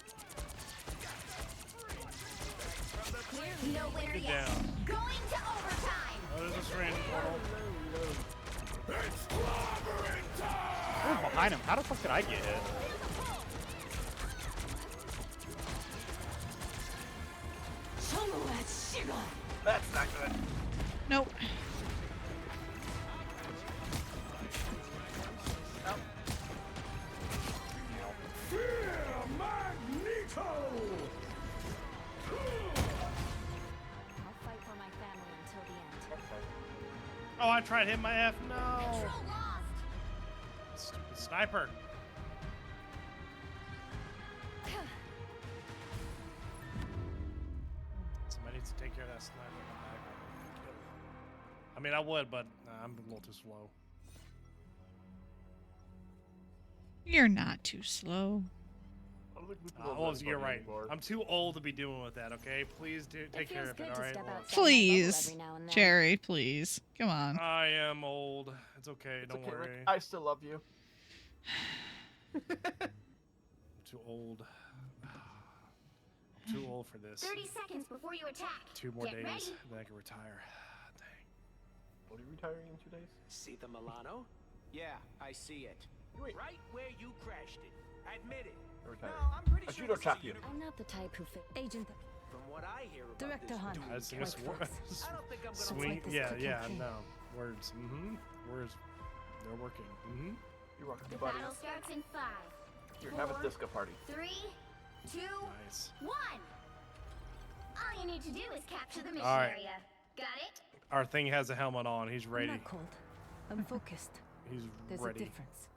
Nowhere Get yet. down. Going to overtime. Oh, there's a strange portal. It's clobbering time! Who's behind him? How the fuck did I get hit? That's not good. Nope. Fear Magneto! I'll fight for my family until the end. Oh, I tried hitting my F. No. Control lost. Stupid sniper. Somebody needs to take care of that sniper in the back. I mean, I would, but I'm a little too slow. You're not too slow. I don't think we can go Oh, really you're far right. anymore. I'm too old to be dealing with that. Okay, please do take care feels of it. good All to right. step Well, outside my bubble Please. every now and then. Cherry, please. Come on. I am old. It's okay. It's Don't okay, worry. Rick. I still love you. I'm too old. I'm too old for this. 30 seconds before you attack. 2 more Get days, ready. then I can retire. Dang. What are you retiring in 2 days? See the Milano? Yeah, I see it. Right where you crashed it. Admit it. You're retiring. No, I'm pretty I sure judo this is chop a you. I'm not the type who fit. Agent. From what I hear about Director this Hunt. dude, I sing a Like sword. this. I don't think I'm gonna Swing. like this Yeah, cookie yeah, king. no. Words. Mm-hmm. Words. They're working. Mm-hmm. You're welcome, The buddy. battle starts in 5. Here, have a disco party. 3, 2, Nice. 1. All you need to do is capture the mission All right. area. Got it? Our thing has a helmet on. He's ready. I'm not cold. I'm focused. He's There's ready. a difference.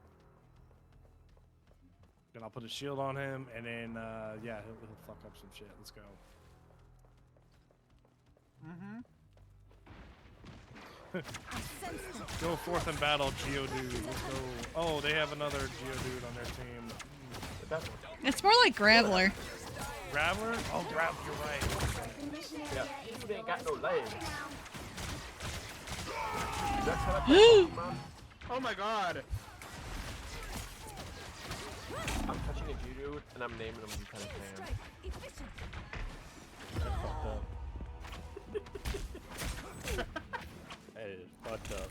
Then I'll put a shield on him, and then yeah, he'll fuck up some shit. Let's go. Go forth in battle, Geodude. Let's go. Oh, they have another Geodude on their team. It's more like Graveler. Graveler? Oh, Graveler, you're right. Yeah, dude ain't got no legs. That's how Oh my god! I'm touching a Geodude and I'm naming him Lieutenant Sam. That's fucked up. That is fucked up.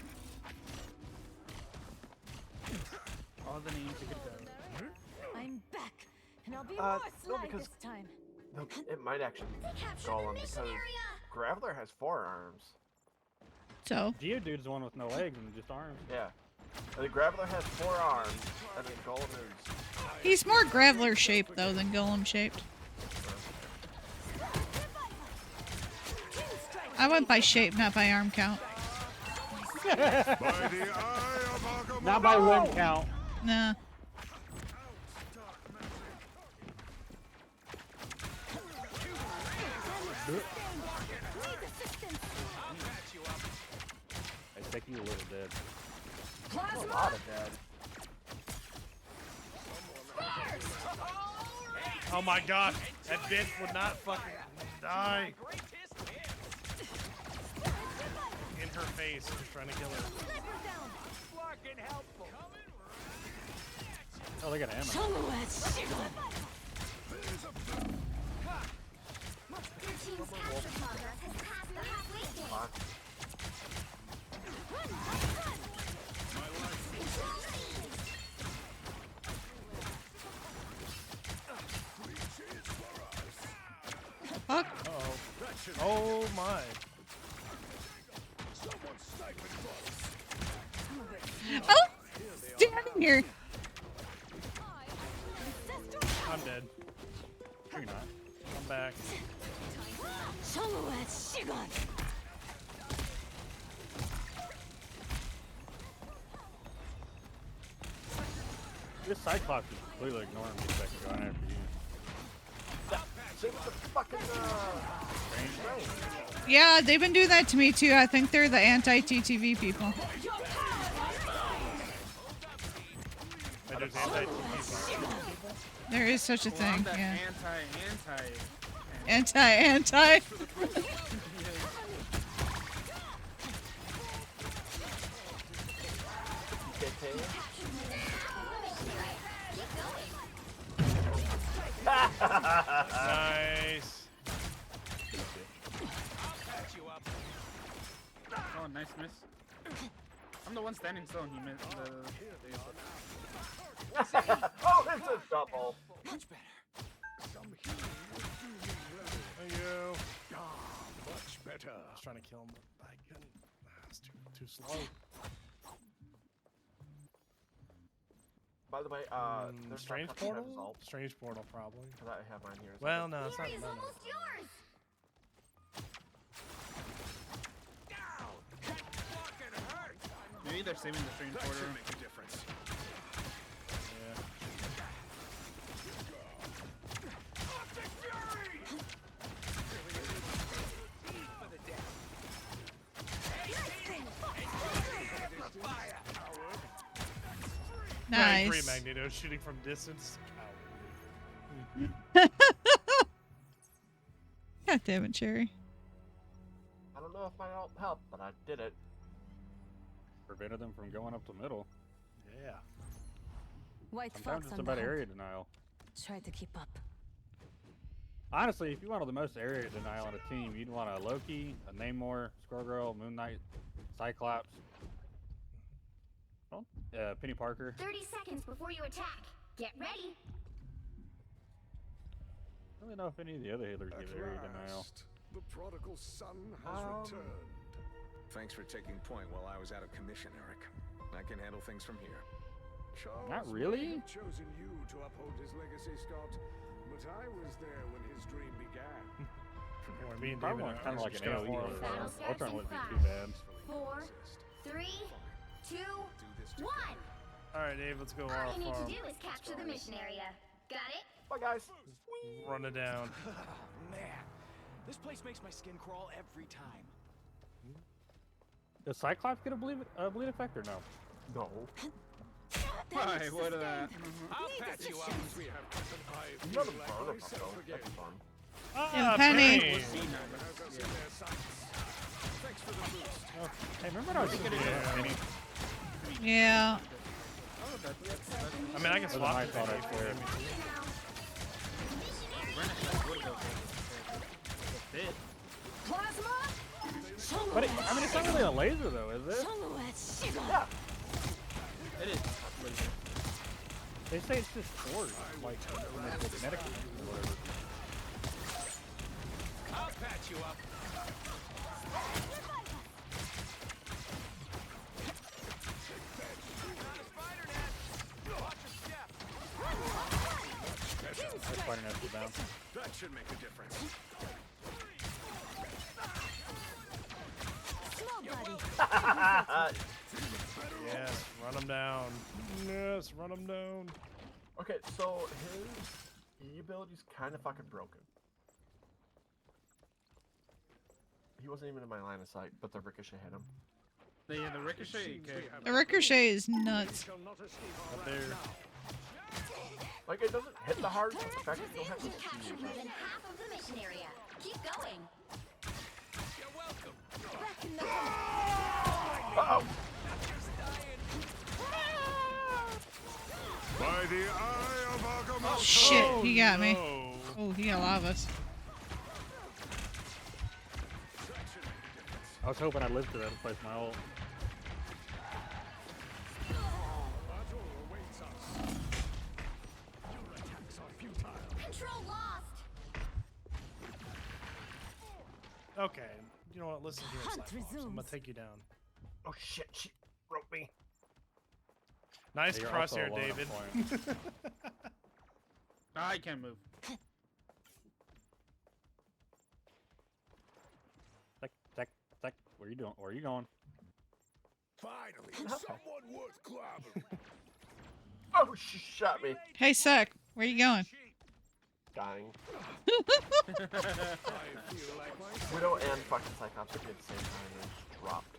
All the names you could go. I'm back, and I'll be No, more sly because- this time. No, it might actually be Golem because Graveler has 4 arms. So? Geodude's the one with no legs and just arms. Yeah. And the Graveler has 4 arms, and then Golem is... He's more Graveler shaped though than Golem shaped. I went by shape, not by arm count. By the eye of Agamotto. Not by limb count. Nah. I think you a little dead. A lot of dead. Oh my god, that bitch would not fucking die. In her face, just trying to kill her. Oh, they got ammo. Your team's capture progress has passed the halfway point. Fuck. Uh-oh. Oh my. Oh! Get out of here! I'm dead. You're not. I'm back. This Cyclops is completely ignoring me a second going after you. Same with the fucking, Yeah, they've been doing that to me too. I think they're the anti-TTV people. There is such a Well, I'm thing, the yeah. Anti. Nice. Oh, nice miss. I'm the one standing still and he missed oh, it's a double. Much better. Thank you. Much better. I was trying to kill him, but I couldn't. It's too slow. By the way, there's Strange not touching that portal? result. Strange portal, probably. Because I have mine here. as Well, no, it's not. Area's No, no. almost yours. Maybe they're saving the strange That border. should make a difference. Yeah. I agree, Nice. Magneto. Shooting from distance. God damn it, Cherry. I don't know if my ult helped, but I did it. Prevented them from going up the middle. Yeah. White Sometimes fox it's on about the area hunt. denial. Try to keep up. Honestly, if you wanted the most area denial on a team, you'd want a Loki, a Namor, Squirrel, Moon Knight, Cyclops, Penny Parker. 30 seconds before you attack. Get ready. I don't really know if any of the other healers At give area denial. last, the prodigal son has returned. Thanks for taking point while I was out of commission, Eric. I can handle things from here. Charles Not really. may have chosen you to uphold his legacy, Scott, but I was there when his dream began. Or me and Probably David kind of like an AoE. Battle starts Ultron in wouldn't be 5, too bad. 4, 3, 2, 1. All right, Dave, let's go All off you need farm. to do is capture the mission area. Got it? Bye, guys. Run it down. Man, this place makes my skin crawl every time. Does Cyclops get a bleed effect or no? No. Why? What of that? I'll patch you up. We have I You feel got a like burner myself though. again. That's fun. Ah, Penny. Penny. Thanks for the boost. Oh, hey, remember when I was thinking Penny? Yeah. I mean, I can swap my it. fault, I swear. But I mean, it's not really a laser though, is it? Yeah. It is. They say it's just force, like kinetic or whatever. I'll patch you up. That's quite an extra bounce. That should make a difference. Yes, run him down. Yes, run him down. Okay, so his E ability's kind of fucking broken. He wasn't even in my line of sight, but the ricochet hit him. Yeah, the ricochet. The ricochet is nuts. Up there. Like, it doesn't hit the hard, but the fact that you don't have the Captured speed. more than half of the mission area. Keep going. You're welcome. Uh-oh! By the eye of Agamotto. Shit, he got me. No. Oh, he got a lot of us. I was hoping I'd live to that to place my ult. Battle awaits us. Your attacks are futile. Control lost. Okay, you know what? Listen here, Hunt Cyclops. I'm gonna resumes. take you down. Oh shit, she broke me. Nice You're also crosshair, alone, I'm David. fine. I can't move. Sec. Where are you doing? Where are you going? Finally, someone worth clobbering. Oh, she shot me. Hey, Sec, where you going? Dying. I feel like my Widow and fucking Cyclops at the same time and just dropped.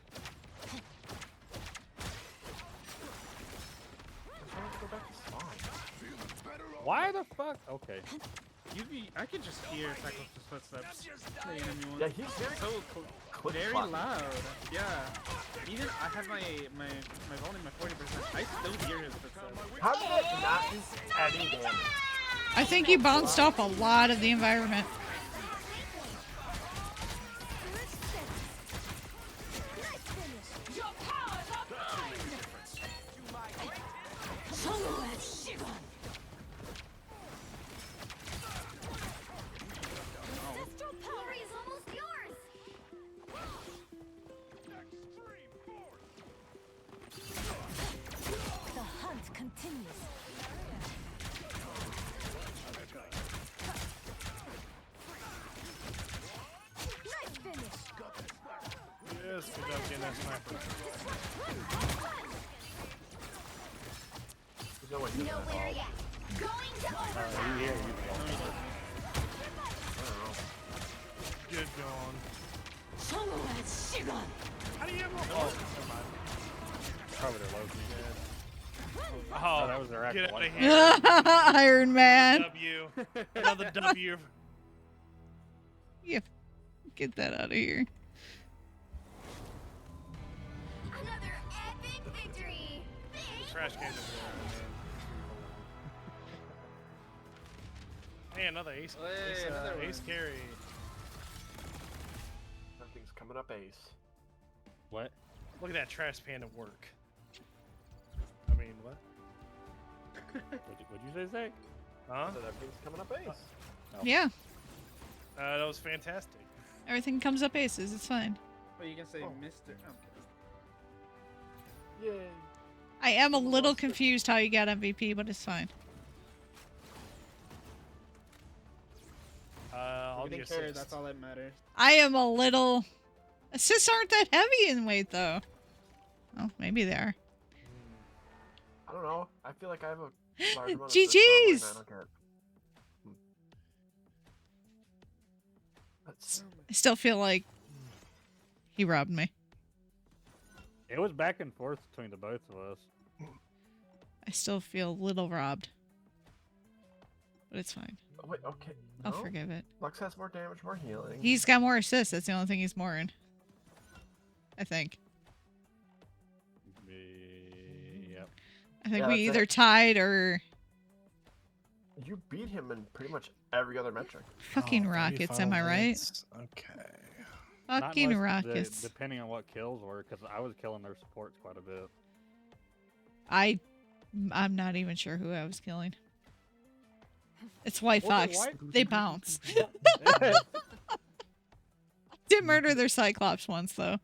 I'm trying to go back to spawn. Why the fuck? Okay. I could just hear Cyclops' footsteps. The enemy one. Yeah, he's very so very clip-clop. loud. Yeah. Even I have my volume at 40%. I still hear his footsteps. How did that not do any damage? I think you bounced off a lot of the environment. Glory is almost yours. The hunt continues. Nice finish. Yes, good job getting that sniper. There's no way he's gonna Nowhere fall. yet. Going to overtime. Good going. How do you have more? Oh, never mind. Probably their low key. Oh, that was their get actual out of life. here. Iron Man. W. Another W. Yeah, get that out of here. Another epic victory. Trash cans everywhere, man. Hey, another ace. Hey, another one. Ace carry. Nothing's coming up ace. What? Look at that trash pan at work. I mean, what? What'd you say? Huh? So everything's coming up ace. Yeah, That was fantastic. everything comes up aces. It's fine. Well, you can say Oh. Mr. Yay. I am a little confused how you got MVP, but it's fine. I'll be Carry, that's all that matters. I am a little... Assists aren't that heavy in weight, though. Oh, maybe they are. I don't know. I feel like I have a large amount of GG's! assists normally, and I don't get it. I still feel like he robbed me. It was back and forth between the both of us. I still feel a little robbed. But it's fine. Oh, wait, okay. I'll No. forgive it. Lux has more damage, more healing. He's got more assists. That's the only thing he's more in. I think. Yep. I think Yeah, we that's either it. tied or... You beat him in pretty much every other metric. Fucking rockets, am I right? Okay. Not Fucking unless rockets. depending on what kills were, because I was killing their supports quite a bit. I'm not even sure who I was killing. It's White Well, Fox. White- They bounce. Did murder their Cyclops once, though.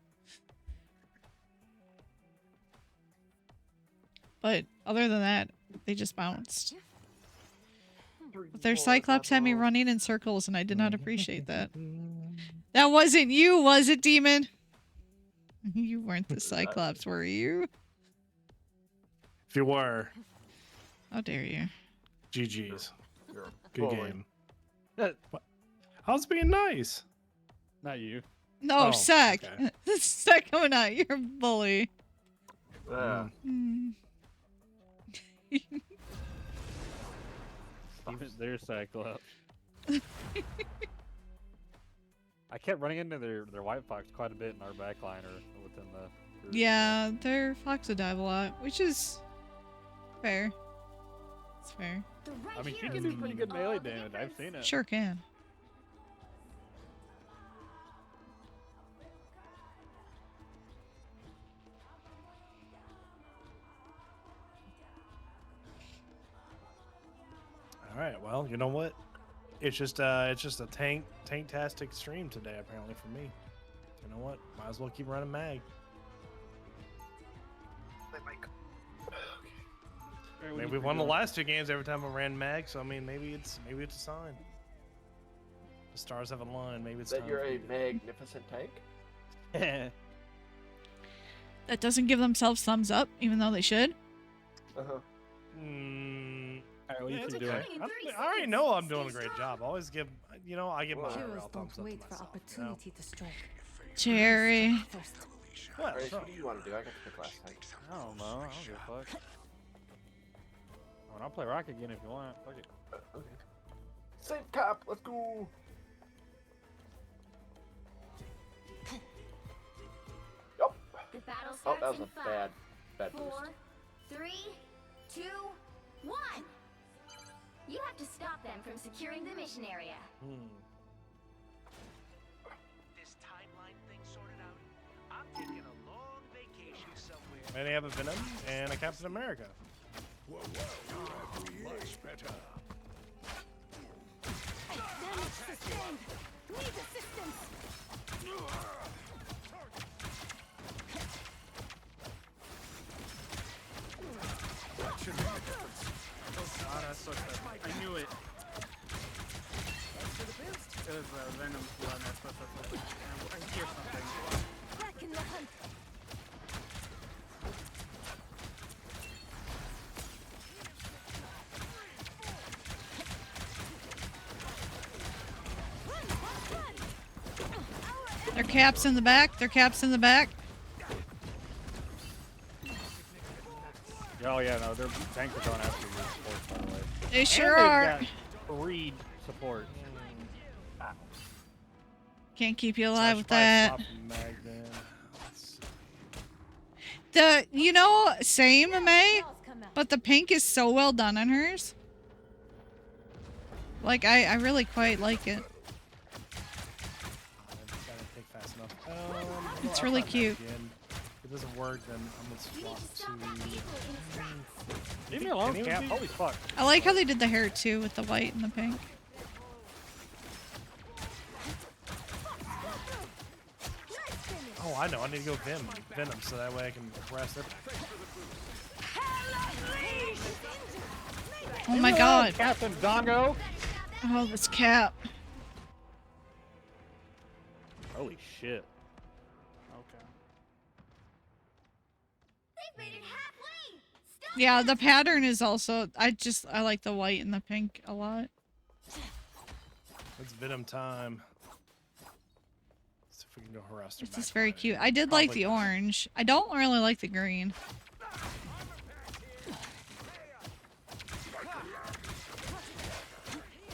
But other than that, they just bounced. But their Cyclops had me running in circles, and I did not appreciate that. That wasn't you, was it, Demon? You weren't the Cyclops, were you? If you were, How dare you? GG's. You're a Good bully. game. What? I was being nice. Not you. No, Oh, Sec. okay. Sec coming out. You're a bully. Yeah. Hmm. Even their Cyclops. I kept running into their White Fox quite a bit in our backline or within the group. Yeah, their Fox would dive a lot, which is fair. It's fair. I mean, she can do pretty good melee damage. I've seen it. Sure can. All right. Well, you know what? It's just a tank-tastic stream today, apparently for me. You know what? Might as well keep running mag. I mean, we won the last two games every time I ran mag, so I mean, maybe it's a sign. The stars haven't aligned. Maybe it's That time you're for a me to- magnificent tank? That doesn't give themselves thumbs up, even though they should. Uh-huh. Well, you Yeah, it's can do okay. it. I already know I'm doing a great job. I always give, I give my Heroes real thumbs don't up wait to for myself, opportunity to strike. Jerry. First. What? Grace, what do you want to do? I got to pick last time. I don't know. I don't give a fuck. I mean, I'll play Rock again if you want. Fuck it. Okay. Save cap, let's go! Yup. The battle Oh, starts that was in a 5, bad boost. 4, 3, 2, 1. You have to stop them from securing the mission area. This timeline thing sorted out. I'm taking a long vacation somewhere. And they have a Venom and a Captain America. Whoa, much better. Damage sustained. Need assistance. Oh, that's so sad. I knew it. It was Venom's blood. That's what I hear something. Back in the hunt. Their caps in the back. Their caps in the back. Oh yeah, no, their tanks are going after your supports, by the way. They sure And are. they've got 3 supports. Can't keep you So I alive should with probably that. swap mag then. Let's see. Same, May, but the pink is so well done on hers. Like, I really quite like it. That didn't take fast enough. It's I'll really try mag cute. again. If it doesn't work, then I'm gonna swap to. Leave me alone, Can he Cap. be- Holy fuck. I like how they did the hair too with the white and the pink. Oh, I know. I need to go Venom, so that way I can harass their. Oh my god. Captain Dongo. Oh, this Cap. Holy shit. Okay. Yeah, the pattern is also, I like the white and the pink a lot. It's Venom time. Let's see if we can go harass their It's just back very line. cute. I did like Probably the not. orange. I don't really like the green.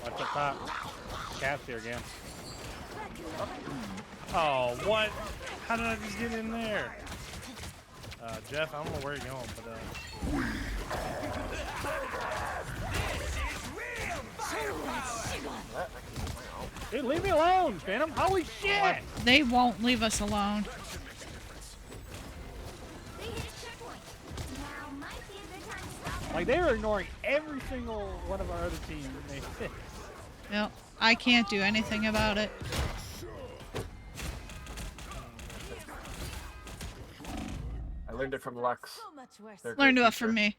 Watch the top. Cap's here again. Oh, what? How did I just get in there? Jeff, I don't know where you're going, but Dude, leave me alone, Venom. Holy shit! They won't leave us alone. Like, they were ignoring every single one of our other teams. And they Yep. I can't do anything about it. I learned it from Lux. They're a Learned great what teacher. from me?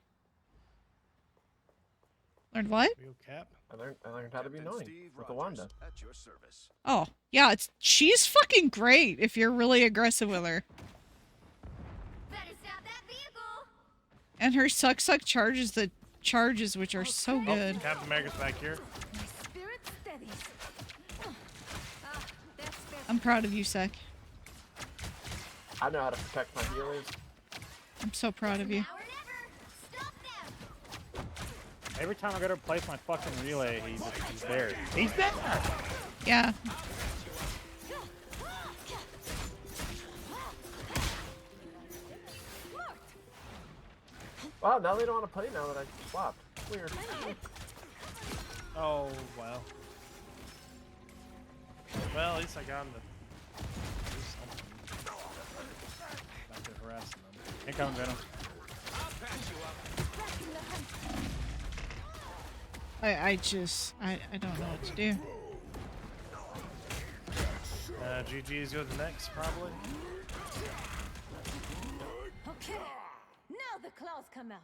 Learned what? Cap. I learned how to be annoying with the Wanda. At your service. Oh, yeah, she's fucking great if you're really aggressive with her. And her suck charges the charges, which are so good. Oh, Captain America's back here. I'm proud of you, Sek. I know how to protect my healers. I'm so proud of you. Every time I go to place my fucking relay, he's there. He's there! Yeah. Wow, now they don't want to play now that I swapped. Weird. Oh, well. Well, at least I got him to do something. Back to harassing them. Incoming, Venom. I don't know what to do. GG's go to next, probably. Okay. Now the claws come out.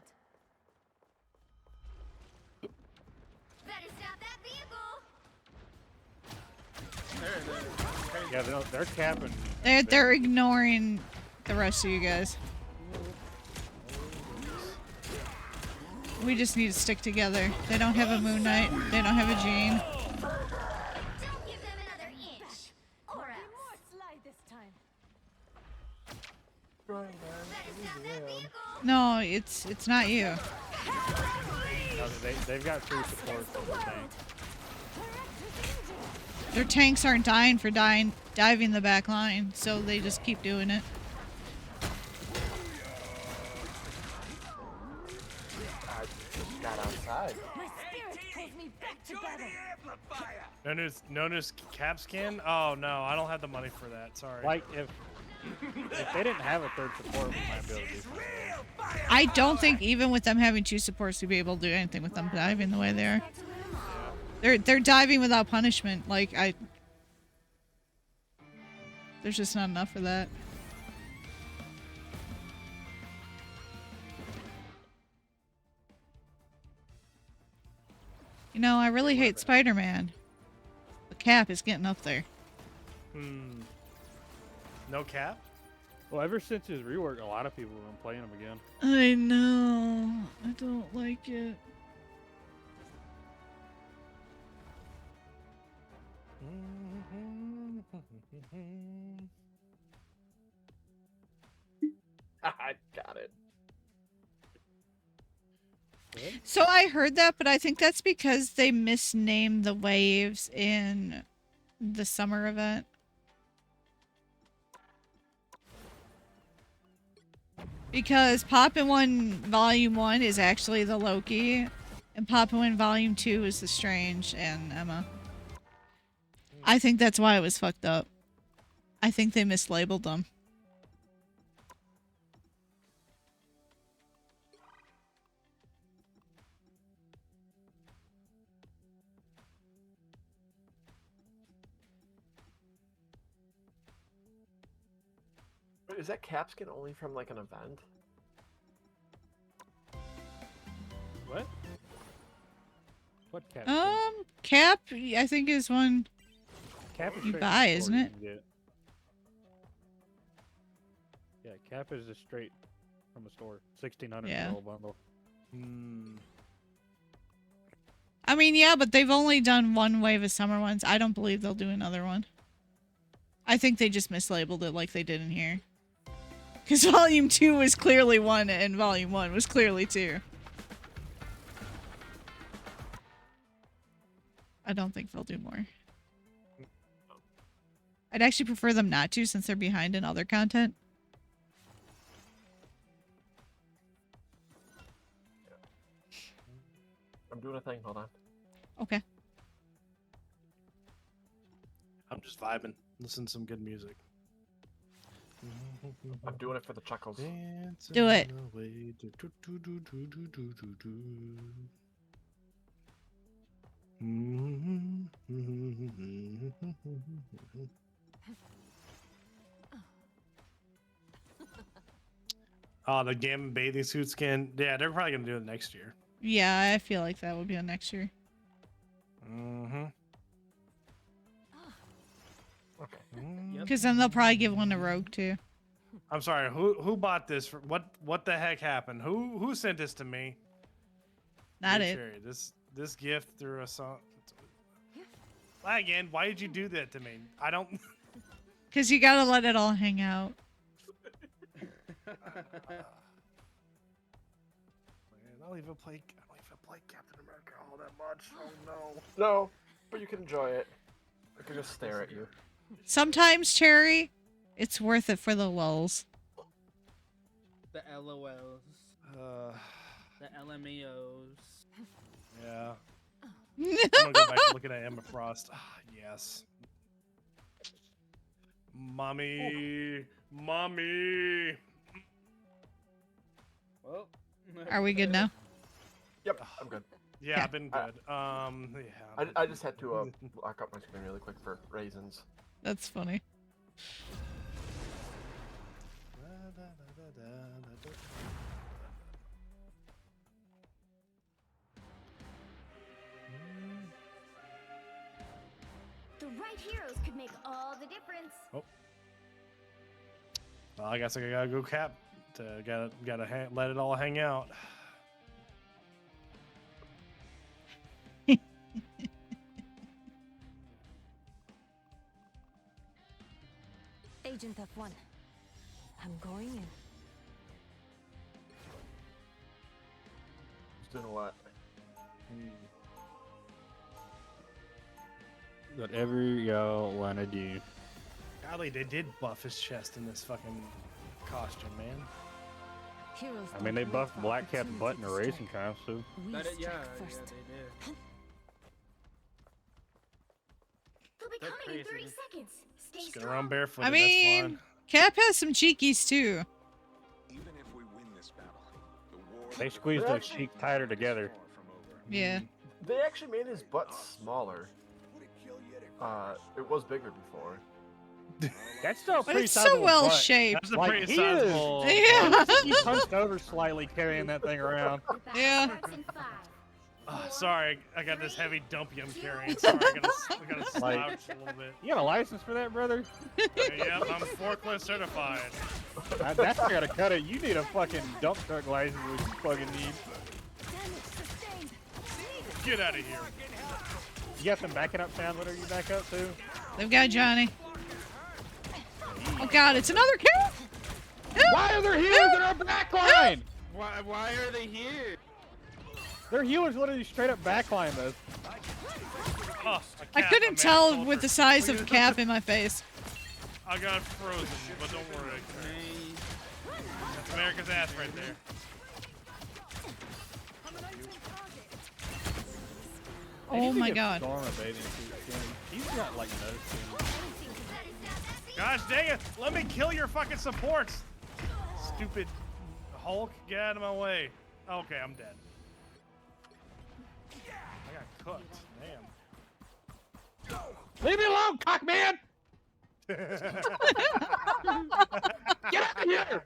Better stop that vehicle. Yeah, they're capping. They're ignoring the rest of you guys. We just need to stick together. They don't have a Moon Knight. They don't have a Jean. Don't give them another inch. Or Be else. more sly this time. No, it's not you. No, they've got free support from the tank. Their tanks aren't dying for diving the back line, so they just keep doing it. I just got outside. My spirit pulls me back together. No news cap skin? Oh no, I don't have the money for that. Sorry. Like, if they didn't have a third support, we might be able to do something. I don't think even with them having two supports, we'd be able to do anything with them diving the way they are. They're diving without punishment. Like, there's just not enough for that. You know, I really hate Spider-Man. The Cap is getting up there. No cap? Well, ever since his rework, a lot of people have been playing him again. I know. I don't like it. I got it. So I heard that, but I think that's because they misnamed the waves in the summer event. Because Poppin' 1 Volume 1 is actually the Loki, and Poppin' 1 Volume 2 is the Strange and Emma. I think that's why it was fucked up. I think they mislabeled them. Wait, is that cap skin only from like an event? What? What's Cap? Cap, I think is one Cap is you straight buy, from the isn't store it? you can get. Yeah, Cap is just straight from the store. 1,600 Yeah. for the whole bundle. I mean, yeah, but they've only done one wave of summer ones. I don't believe they'll do another one. I think they just mislabeled it like they did in here. Because Volume 2 was clearly 1 and Volume 1 was clearly 2. I don't think they'll do more. I'd actually prefer them not to since they're behind in other content. I'm doing a thing. Hold on. Okay. I'm just vibing, listening to some good music. I'm doing it for the chuckles. Do it. Oh, the Gambit bathing suit skin. Yeah, they're probably gonna do it next year. Yeah, I feel like that would be on next year. Okay. Because then they'll probably give one to Rogue too. I'm sorry. Who bought this? What the heck happened? Who sent this to me? Not Hey, it. Cherry, this gift through a song. Again, why did you do that to me? I don't. Because you gotta let it all hang out. Man, I don't even play Captain America all that much. Oh no. No, but you can enjoy it. I can just stare at you. Sometimes, Cherry, it's worth it for the lulls. The LOLs. The LMAOs. Yeah. I'm gonna go back to looking at Emma Frost. Ah, yes. Mommy. Mommy. Well. Are we good now? Yep, I'm good. Yeah, I've been good. Yeah. I just had to lock up my screen really quick for raisins. That's funny. The right heroes could make all the difference. Oh. Well, I guess I gotta go Cap. Gotta let it all hang out. Agent F1. I'm going in. Just doing what? Whatever y'all wanna do. Golly, they did buff his chest in this fucking costume, man. Heroes I mean, they buffed Black Cat's butt in a racing costume. Yeah, they did. They'll be That's coming in 30 crazy. seconds. Stay Just get strong. around barefoot. I That's mean, fine. Cap has some cheekies too. Even if we win this battle, the war They squeezed those cheeks tighter together. Yeah. They actually made his butt smaller. It was bigger before. That's still a But pretty it's so sizable well butt. shaped. That's a Like, pretty he is. sizable. Yeah. He punched over slightly carrying that thing around. Yeah. Starts in 5. Sorry, I got this heavy dump I'm carrying. Sorry, I gotta slouch a little bit. You got a license for that, brother? Yep, I'm forklift certified. That's gotta cut it. You need a fucking dump truck license, which you fucking need. Damage sustained. Get out of here. You got some backing up sound whenever you back up too? They've got Johnny. Oh god, it's another kill! Why are there healers in our backline? Why are they here? Their healers literally straight up backline us. Oh, I couldn't tell with the size of Cap in my face. I got frozen, but don't worry. That's America's ass right there. Oh my god. He's got like no skin. Gosh dang it! Let me kill your fucking supports! Stupid Hulk, get out of my way. Okay, I'm dead. I got cooked. Damn. Leave me alone, cockman! Get out of here!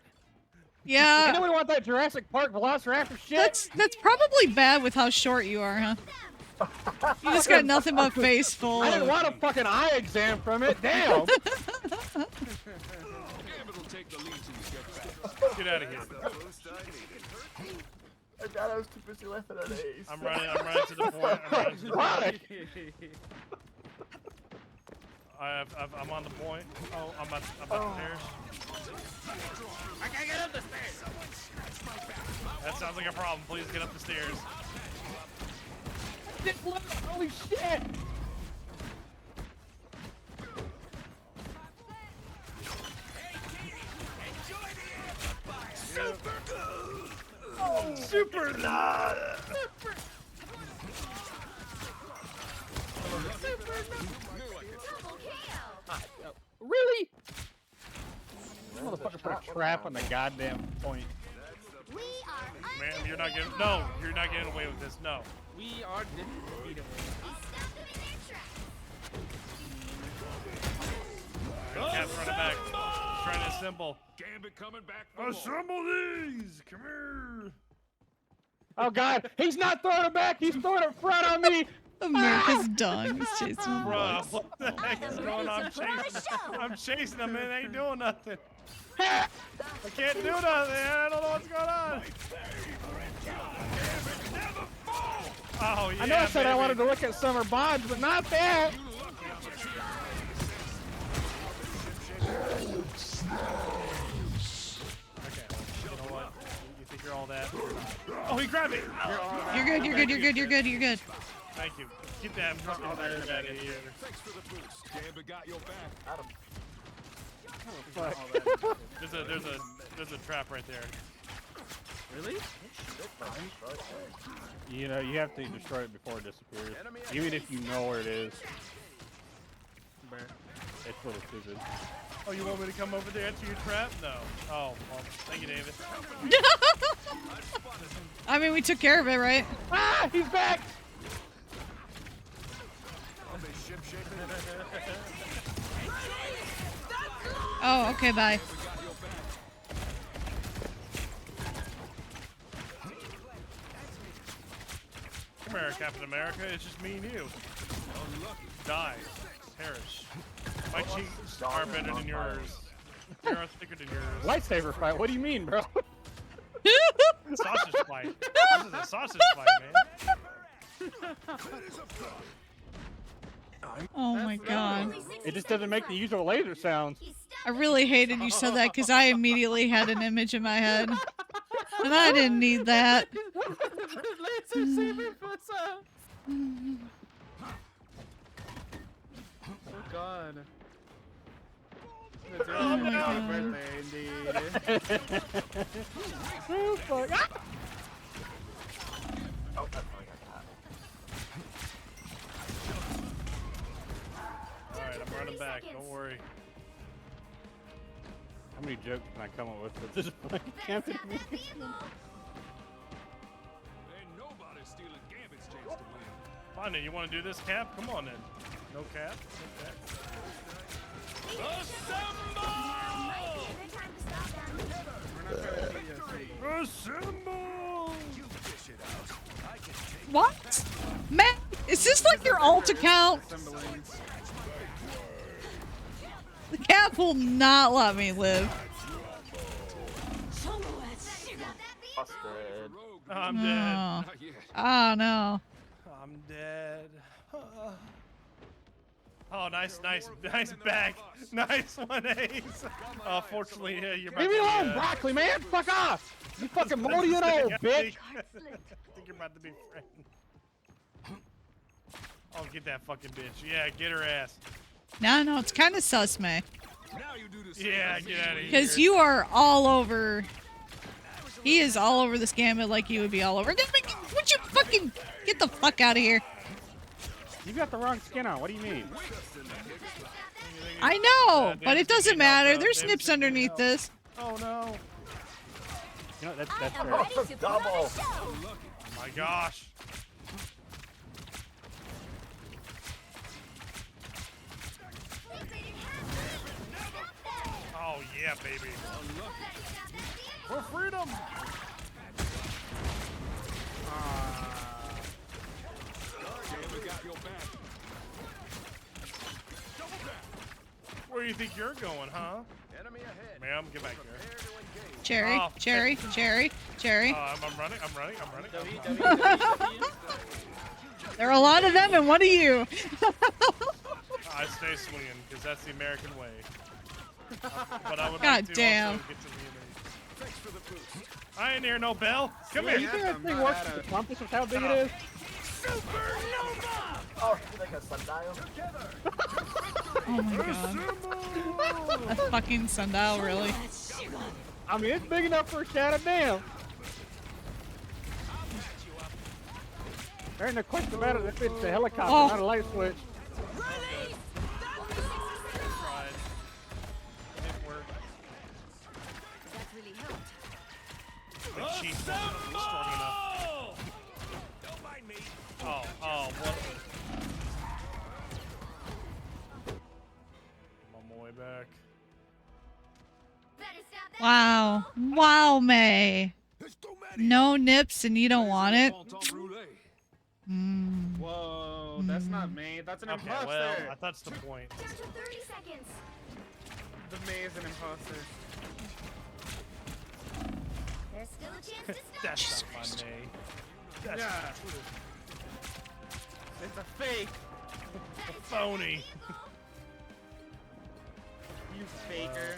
Yeah. Anyone want that Jurassic Park Velociraptor shit? That's probably bad with how short you are, huh? You just got nothing but face full. I didn't want a fucking eye exam from it. Damn. Get out of here. God, I was too busy laughing at Ace. I'm running to the point. I'm on the point. Oh, I'm about the stairs. I can't get up the stairs. That sounds like a problem. Please get up the stairs. Holy shit! Super good. Oh, super good. Really? Motherfucker put a trap on the goddamn point. Man, you're not getting away with this. No. We are defeatable. Cat's running back. He's trying to assemble. Gambit coming back. Assemble these. Come here. Oh god, he's not throwing it back. He's throwing it front on me. America's dog is chasing Bro, bugs. what the heck is going on? I'm chasing him and it ain't doing nothing. I can't do nothing. I don't know what's going on. Oh yeah. I know I said I wanted to look at summer bonds, but not that. You think you're all that? Oh, he grabbed me! You're good, you're good, you're good, you're good, you're good. Thank you. Get that fucking back in here. Thanks for the boost. Gambit got your back. Adam. There's a trap right there. Really? You know, you have to destroy it before it disappears. Even if you know where it is. It's a little stupid. Oh, you want me to come over there to your trap? No. Oh, well, thank you, David. I mean, we took care of it, right? Ah, he's back! Oh, okay, bye. Come here, Captain America. It's just me and you. Die. Perish. My cheeks are better than yours. Yours are thicker than yours. Lightsaber fight? What do you mean, bro? Sausage fight. This is a sausage fight, man. Oh my god. It just doesn't make the usual laser sounds. I really hated you said that because I immediately had an image in my head. And I didn't need that. Laser saber puts up. Oh god. It's Oh my happy God. birthday indeed. Oh fuck. Ah! Oh, that's fine. Alright, I'm running back. Don't worry. How many jokes can I come up with at this point? Ain't nobody stealing Gambit's chance to win. Fine, then. You want to do this, Cap? Come on, then. No Cap? No Cap. Assemble! What? Man, is this like your alt account? The Cap will not let me live. Busted. I'm dead. Oh. Oh no. I'm dead. Oh, nice back. Nice one, Ace. Fortunately, you're about Leave me to be, alone, broccoli man! Fuck off! You fucking moldy and old bitch! I think you're about to be friends. Oh, get that fucking bitch. Yeah, get her ass. No, it's kind of sus, May. Yeah, get out of here. Because you are all over. He is all over this gambit like you would be all over. Would you fucking get the fuck out of here? You got the wrong skin on. What do you mean? I know, but it doesn't matter. There's nips underneath this. Oh no. You know, that's fair. Oh, double. Oh my gosh. Oh yeah, baby. For freedom. Where do you think you're going, huh? Enemy ahead. Ma'am, get back here. Jerry, Oh, Jerry, Jerry, Jerry. I'm running. There are a lot of them, and what are you? I stay swinging because that's the American way. But I would God like to damn. also get to the enemies. Thanks for the boost. I ain't hear no bell. Come here. You think that thing works with the compass with how big it is? Supernova! Oh, like a sundial? Oh my god. A fucking sundial, really? I mean, it's big enough for a shadow damn. There ain't no question about it. It's a helicopter, not a light switch. That really helped. The chief wasn't strong enough. Don't mind me. Oh, what? I'm on my way back. Wow. Wow, May. No nips and you don't want it? Whoa, that's not May. That's an Okay, imposter. well, that's the point. Down to 30 seconds. The May is an imposter. There's still a chance to stop. That's not my May. That's Yeah. not true. It's a fake. A phony. You faker.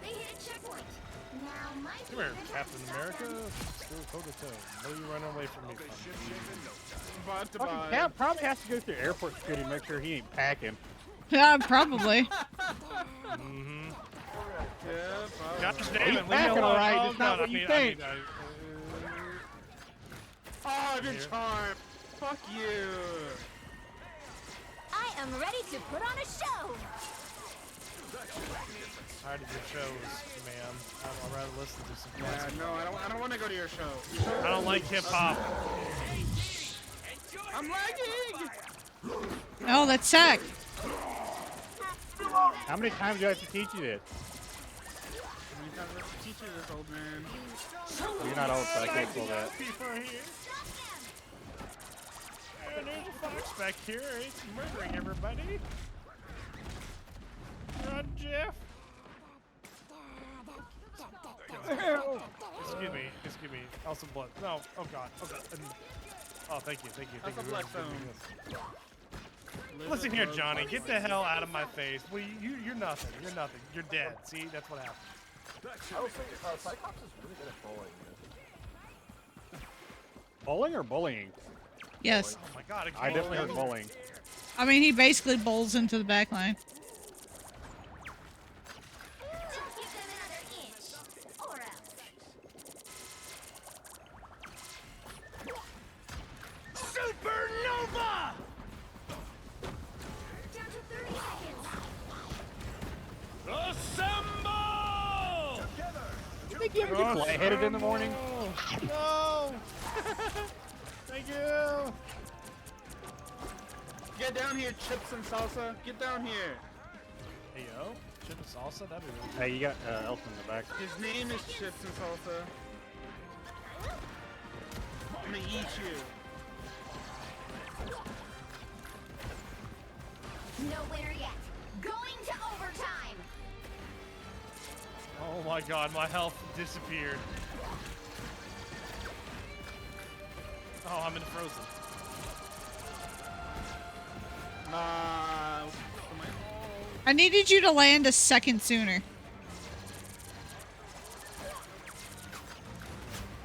They hit a checkpoint. Now my Come here, Captain America. Still toe-to-toe. No, you run away from me. Fucking Cap probably has to go through airport security to make sure he ain't packing. Yeah, probably. Mm-hmm. Yeah, Gosh probably. damn it, leave me packing alone. alright, Oh, it's not God, what I you mean, think. Oh, I've been charmed. Fuck you. I am ready to put on a show. Tired of your shows, ma'am. I'd rather listen to some Yeah, classic. no, I don't want to go to your show. I don't like hip-hop. I'm lagging. Oh, that's Sack. How many times do I have to teach you this? You gotta let the teacher this, old man. You're not old, so I can't pull that. People are here. And there's a fox back here. He's murdering everybody. Run, Jeff. Excuse me. Also blood. No. Oh God. Oh, thank you. That's a blood stone. Listen here, Johnny. Get the hell out of my face. Well, you're nothing. You're nothing. You're dead. See, that's what happened. I was thinking, Cyclops is really good at bowling. Bowling or bullying? Yes. Oh my God. I definitely heard bowling. I mean, he basically bowls into the back line. Don't give them another inch. Or else. Supernova! Down to 30 seconds. Assemble! You think you ever get lightheaded in the morning? No. Thank you. Get down here, chips and salsa. Get down here. Hey yo, chip and salsa. That'd be really Hey, you got Elton in the back. His name is Chips and Salsa. I'm gonna eat you. No winner yet. Going to overtime. Oh my God, my health disappeared. Oh, I'm in frozen. I needed you to land a second sooner.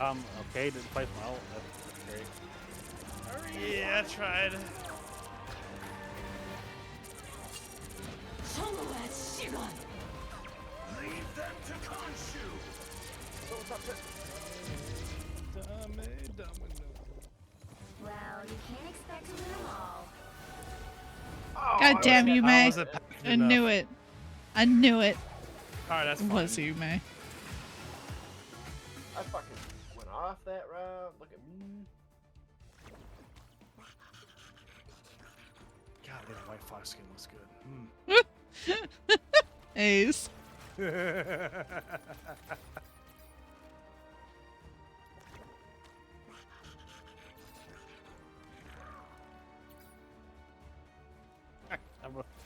Okay, didn't place my ult. That's great. Yeah, I tried. Leave them to Khonshu! Well, you can't expect to win them all. God damn you, May. was it packed I enough? knew it. I knew it. All right, that's fine. Was you, May? I fucking went off that round. Look at me. God, that white fox skin looks good. Ace.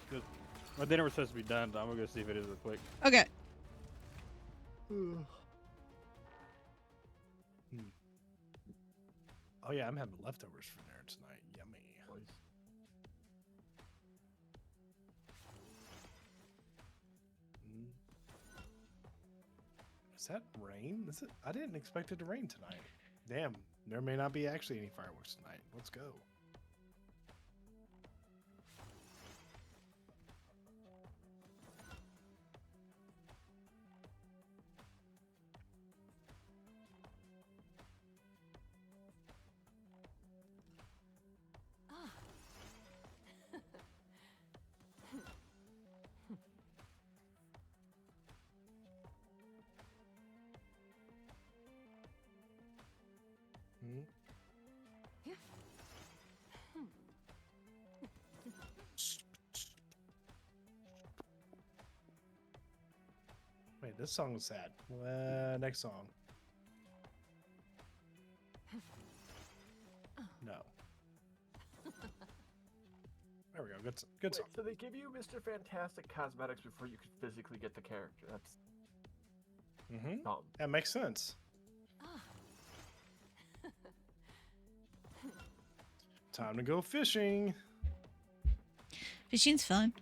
Because my dinner was supposed to be done, so I'm gonna go see if it is real quick. Okay. Oh yeah, I'm having leftovers for dinner tonight. Yummy. Is that rain? Is it? I didn't expect it to rain tonight. Damn, there may not be actually any fireworks tonight. Let's go. Wait, this song was sad. Next song. No. There we go. Good song. So they give you Mr. Fantastic cosmetics before you could physically get the character. That's dumb. That makes sense. Time to go fishing. Fishing's fun.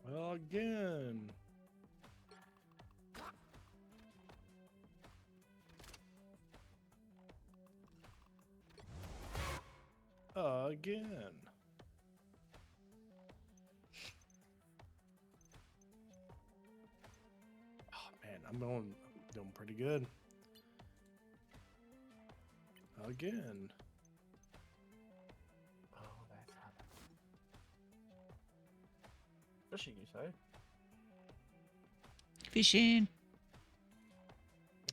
Again. Again. Oh man, I'm doing pretty good. Again. Oh, that's happening. Fishing, you say? Fishing.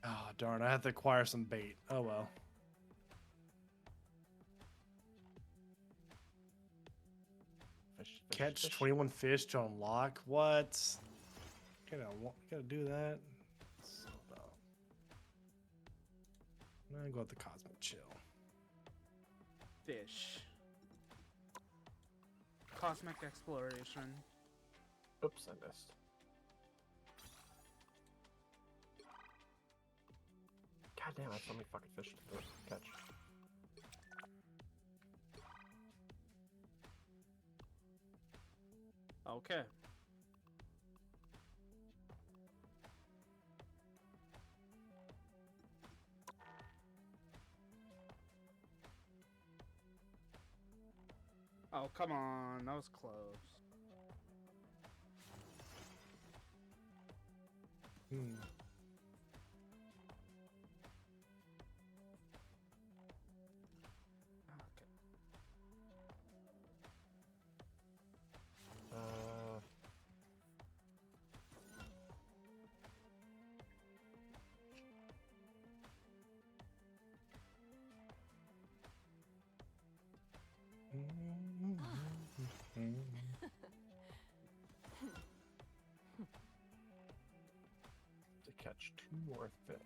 Oh darn, I have to acquire some bait. Oh well. Catch 21 fish to unlock. What? Gotta do that. So dumb. I'm gonna go with the cosmic chill. Fish. Cosmic exploration. Oops, I missed. God damn, I have so many fucking fish to catch. Okay. Oh, come on. That was close. To catch 2 more fish.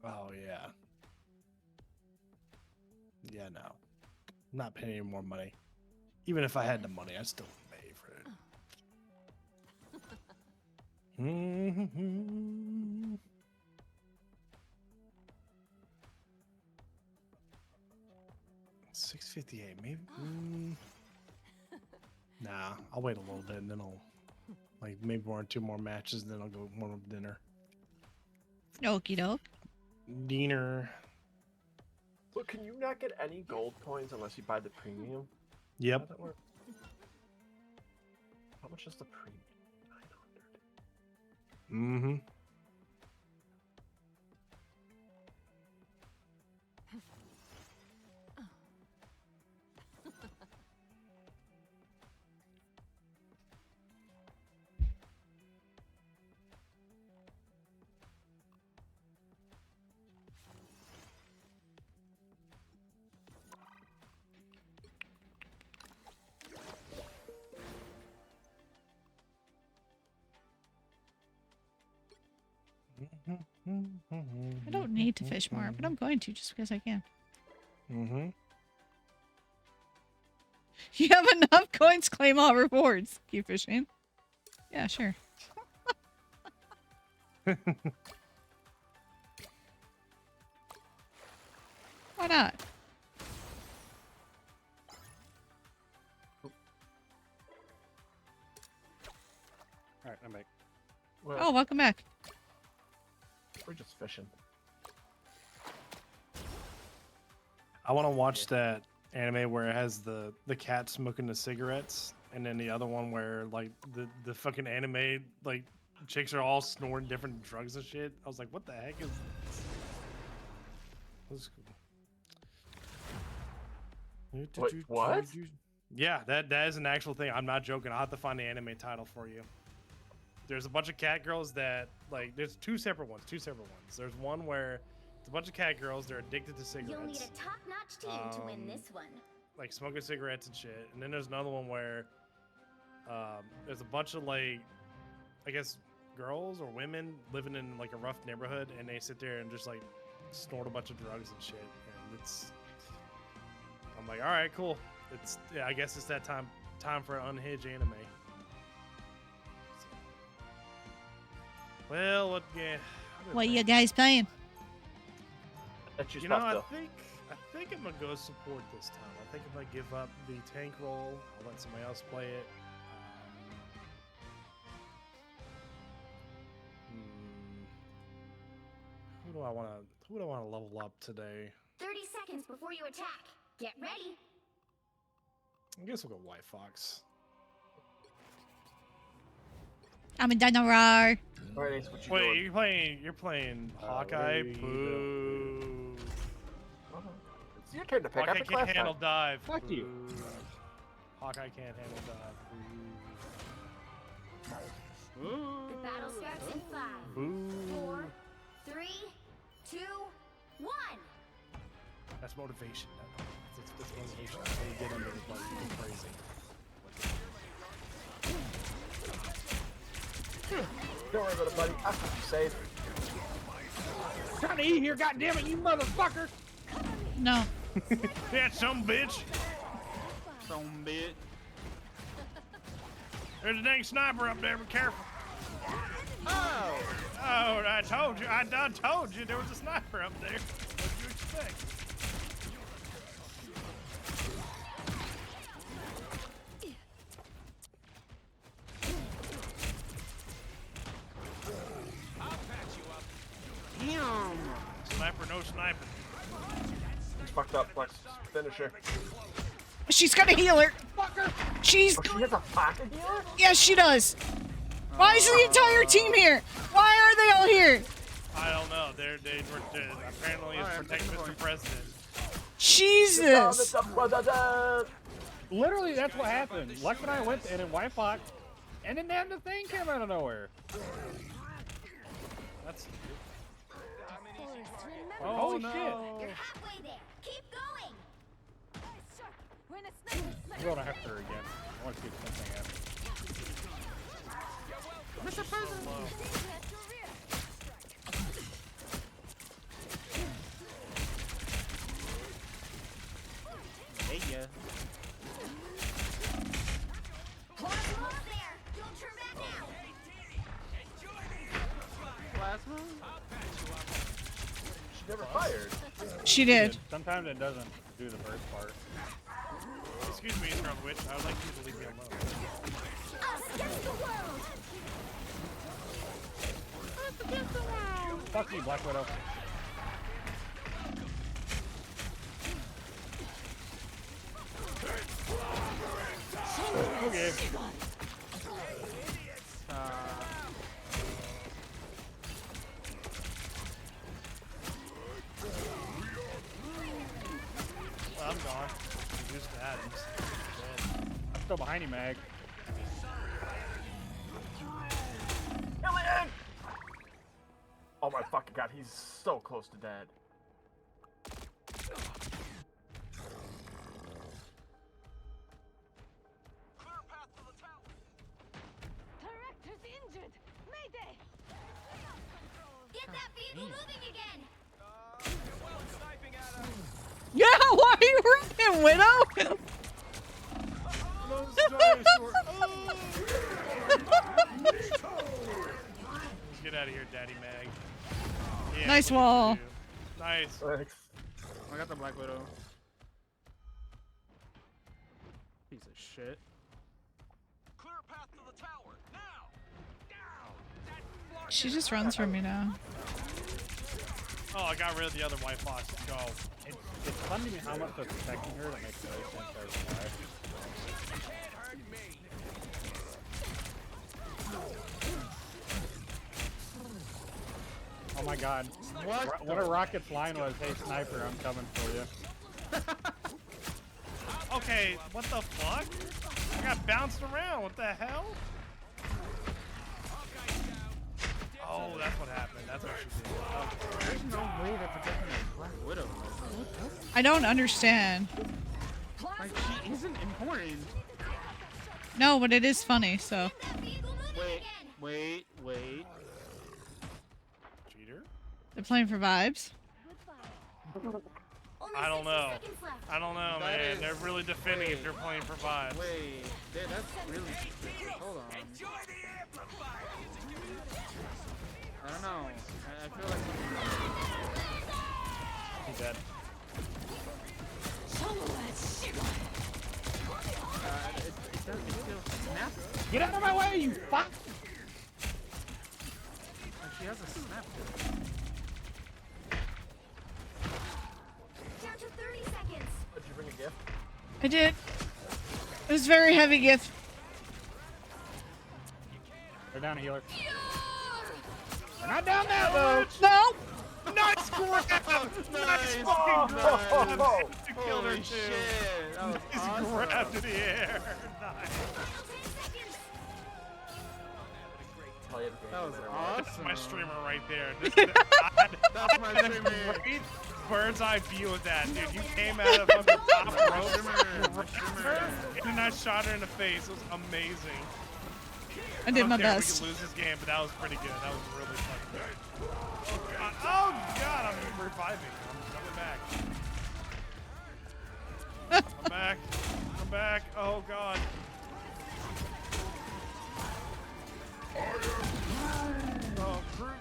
Oh yeah. Yeah, no. I'm not paying any more money. Even if I had the money, I still wouldn't pay for it. $6.58, maybe. Nah, I'll wait a little bit and then I'll maybe 1 or 2 more matches, and then I'll go warm up dinner. Okie doke. Dinner. So can you not get any gold coins unless you buy the premium? Yep. How does that work? How much is the premium? 900. Mm-hmm. I don't need to fish more, but I'm going to just because I can. Mm-hmm. You have enough coins, claim all rewards. Keep fishing. Yeah, sure. Why not? Alright, I'm back. Well, Oh, welcome back. we're just fishing. I want to watch that anime where it has the cat smoking the cigarettes, and then the other one where like the fucking anime like chicks are all snorting different drugs and shit. I was like, what the heck is this? That's cool. Wait, what? Yeah, that is an actual thing. I'm not joking. I'll have to find the anime title for you. There's a bunch of cat girls that like. There's two separate ones. There's one where it's a bunch of cat girls. They're addicted to cigarettes. You'll need a top-notch team to win this one. Like smoking cigarettes and shit. And then there's another one where there's a bunch of like, I guess girls or women living in like a rough neighborhood, and they sit there and just like snort a bunch of drugs and shit. And it's, I'm like, all right, cool. It's yeah, I guess it's that time for an unhinged anime. Well, what? Yeah. What you guys playing? That's your You know, stuff, I think I'm gonna go support this time. I think I'm gonna give up the tank role. I'll let somebody else play it. Who do I want to level up today? 30 seconds before you attack. Get ready. I guess we'll go White Fox. I'm a dinosaur. Alright, Ace, what you Wait, doing? you're playing Hawkeye? Boo. It's your turn to pick. Hawkeye I picked can't last handle time. dive. Fuck you. Boo. Hawkeye can't handle dive. The battle starts in 5, Boo. 4, 3, 2, 1. That's motivation. That's motivation. That's how you get under the button. You go crazy. Don't worry about it, buddy. I'll keep you safe. Trying to eat here, goddammit, you motherfucker! No. Yeah, some bitch. Some bitch. There's a dang sniper up there. Be careful. Oh! Oh, I told you. I done told you there was a sniper up there. What'd you expect? Damn! Sniper, no sniping. He's fucked up. Let's finish her. She's gonna heal her. She's. Oh, she has a pocket healer? Yes, she does. Why is the entire team here? Why are they all here? I don't know. They were apparently it's protect Mr. President. Jesus. Literally, that's what happened. Lex and I went in White Fox, and then damn the thing came out of nowhere. That's. Oh, holy shit. You're halfway there. Keep going. I'm going after her again. I want to see if something happens. Mr. President! Hey, yeah. Plasma up there. Don't turn back now. Plasma? She never fired. She did. Sometimes it doesn't do the first part. Excuse me, Eternal Witch. I would like you to leave me alone. Us against the world. Fuck you, Black Widow. Okay. I'm gone. Reduced to atoms. Dead. I'm still behind you, Mag. Alien! Oh my fucking god, he's so close to dead. Get that Eagle moving again. Yeah, why are you running, Widow? Get out of here, Daddy Mag. Yeah, Nice look at wall. you. Nice. Thanks. I got the Black Widow. Piece of shit. Clear a path to the tower now. She just runs from me now. Oh, I got rid of the other white fox. Let's go. It's fun to me how much they're protecting her that makes no sense every time. Can't hurt me. Oh my god. What a rocket's line was, hey sniper, I'm coming for you. Okay, what the fuck? I got bounced around. What the hell? Oh, that's what happened. That's what she did. Okay. There's no way they're protecting the Black Widow. I don't understand. Like, she isn't important. No, but it is funny, so. Wait. Cheater? They're playing for vibes. I don't know. I don't know, That man. is- They're really defending if they're playing for vibes. Wait, that's really stupid. Hold on. I don't know. I feel like He's dead. it feels snappy. Get out of my way, you fuck! Like she has a snap to it. Down to 30 seconds. Did you bring a gift? I did. It was a very heavy gift. They're down a healer. They're not down there though! No! Nice grab! Nice fucking grab! You killed her Holy too. shit! That was Nice awesome. grab to the air. Nice. That was awesome. That's my streamer right there. That's my I had a streamer. great bird's eye view of that, dude. You came out of the top rope, and then I shot her in the face. It was amazing. I did my don't care if best. We could lose this game, but that was pretty good. That was really fucking good. Oh god, I'm reviving. I'm coming back. I'm back. I'm back. Oh god. Oh, Groot. No, Groot.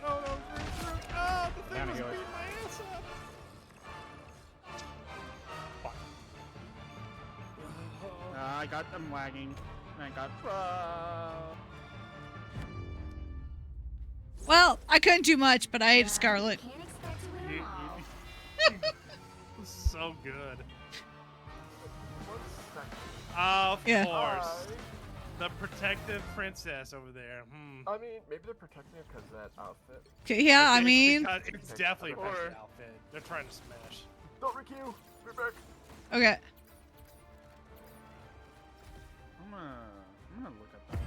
Oh, the thing Down was healer. beating my ass up. I got them lagging. I got. Well, I couldn't do much, but I ate a Scarlet. Can't expect to win them all. So good. Of Yeah. course. The protective princess over there. I mean, maybe they're protecting it because of that outfit. Yeah, I It's mean. because it's definitely a Or- protective outfit. They're trying to smash. Don't Rick you. Be back. Okay. I'm gonna look at that.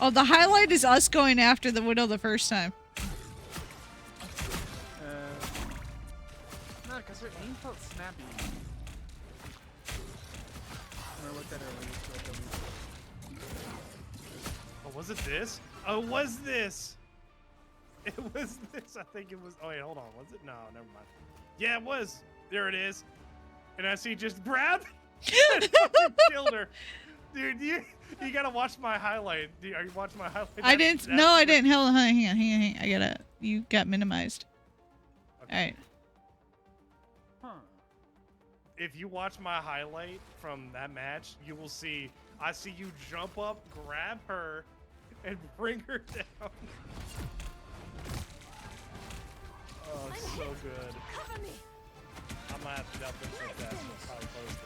Oh, the highlight is us going after the Widow the first time. No, because her aim felt snappy. When I looked at her Oh, was it this? Oh, was this? It was this. I think it was. Oh, wait, hold on. Was it? No, never mind. Yeah, it was. There it is. And I see just grab. And fucking killed her. Dude, you gotta watch my highlight. Are you watching my highlight? I didn't. No, I didn't. Hang on. Hang on. I gotta. You got minimized. Okay. All right. If you watch my highlight from that match, you will see. I see you jump up, grab her, and bring her down. Oh, it's so good. Cover me. I'm gonna have to jump in so fast. I'll probably post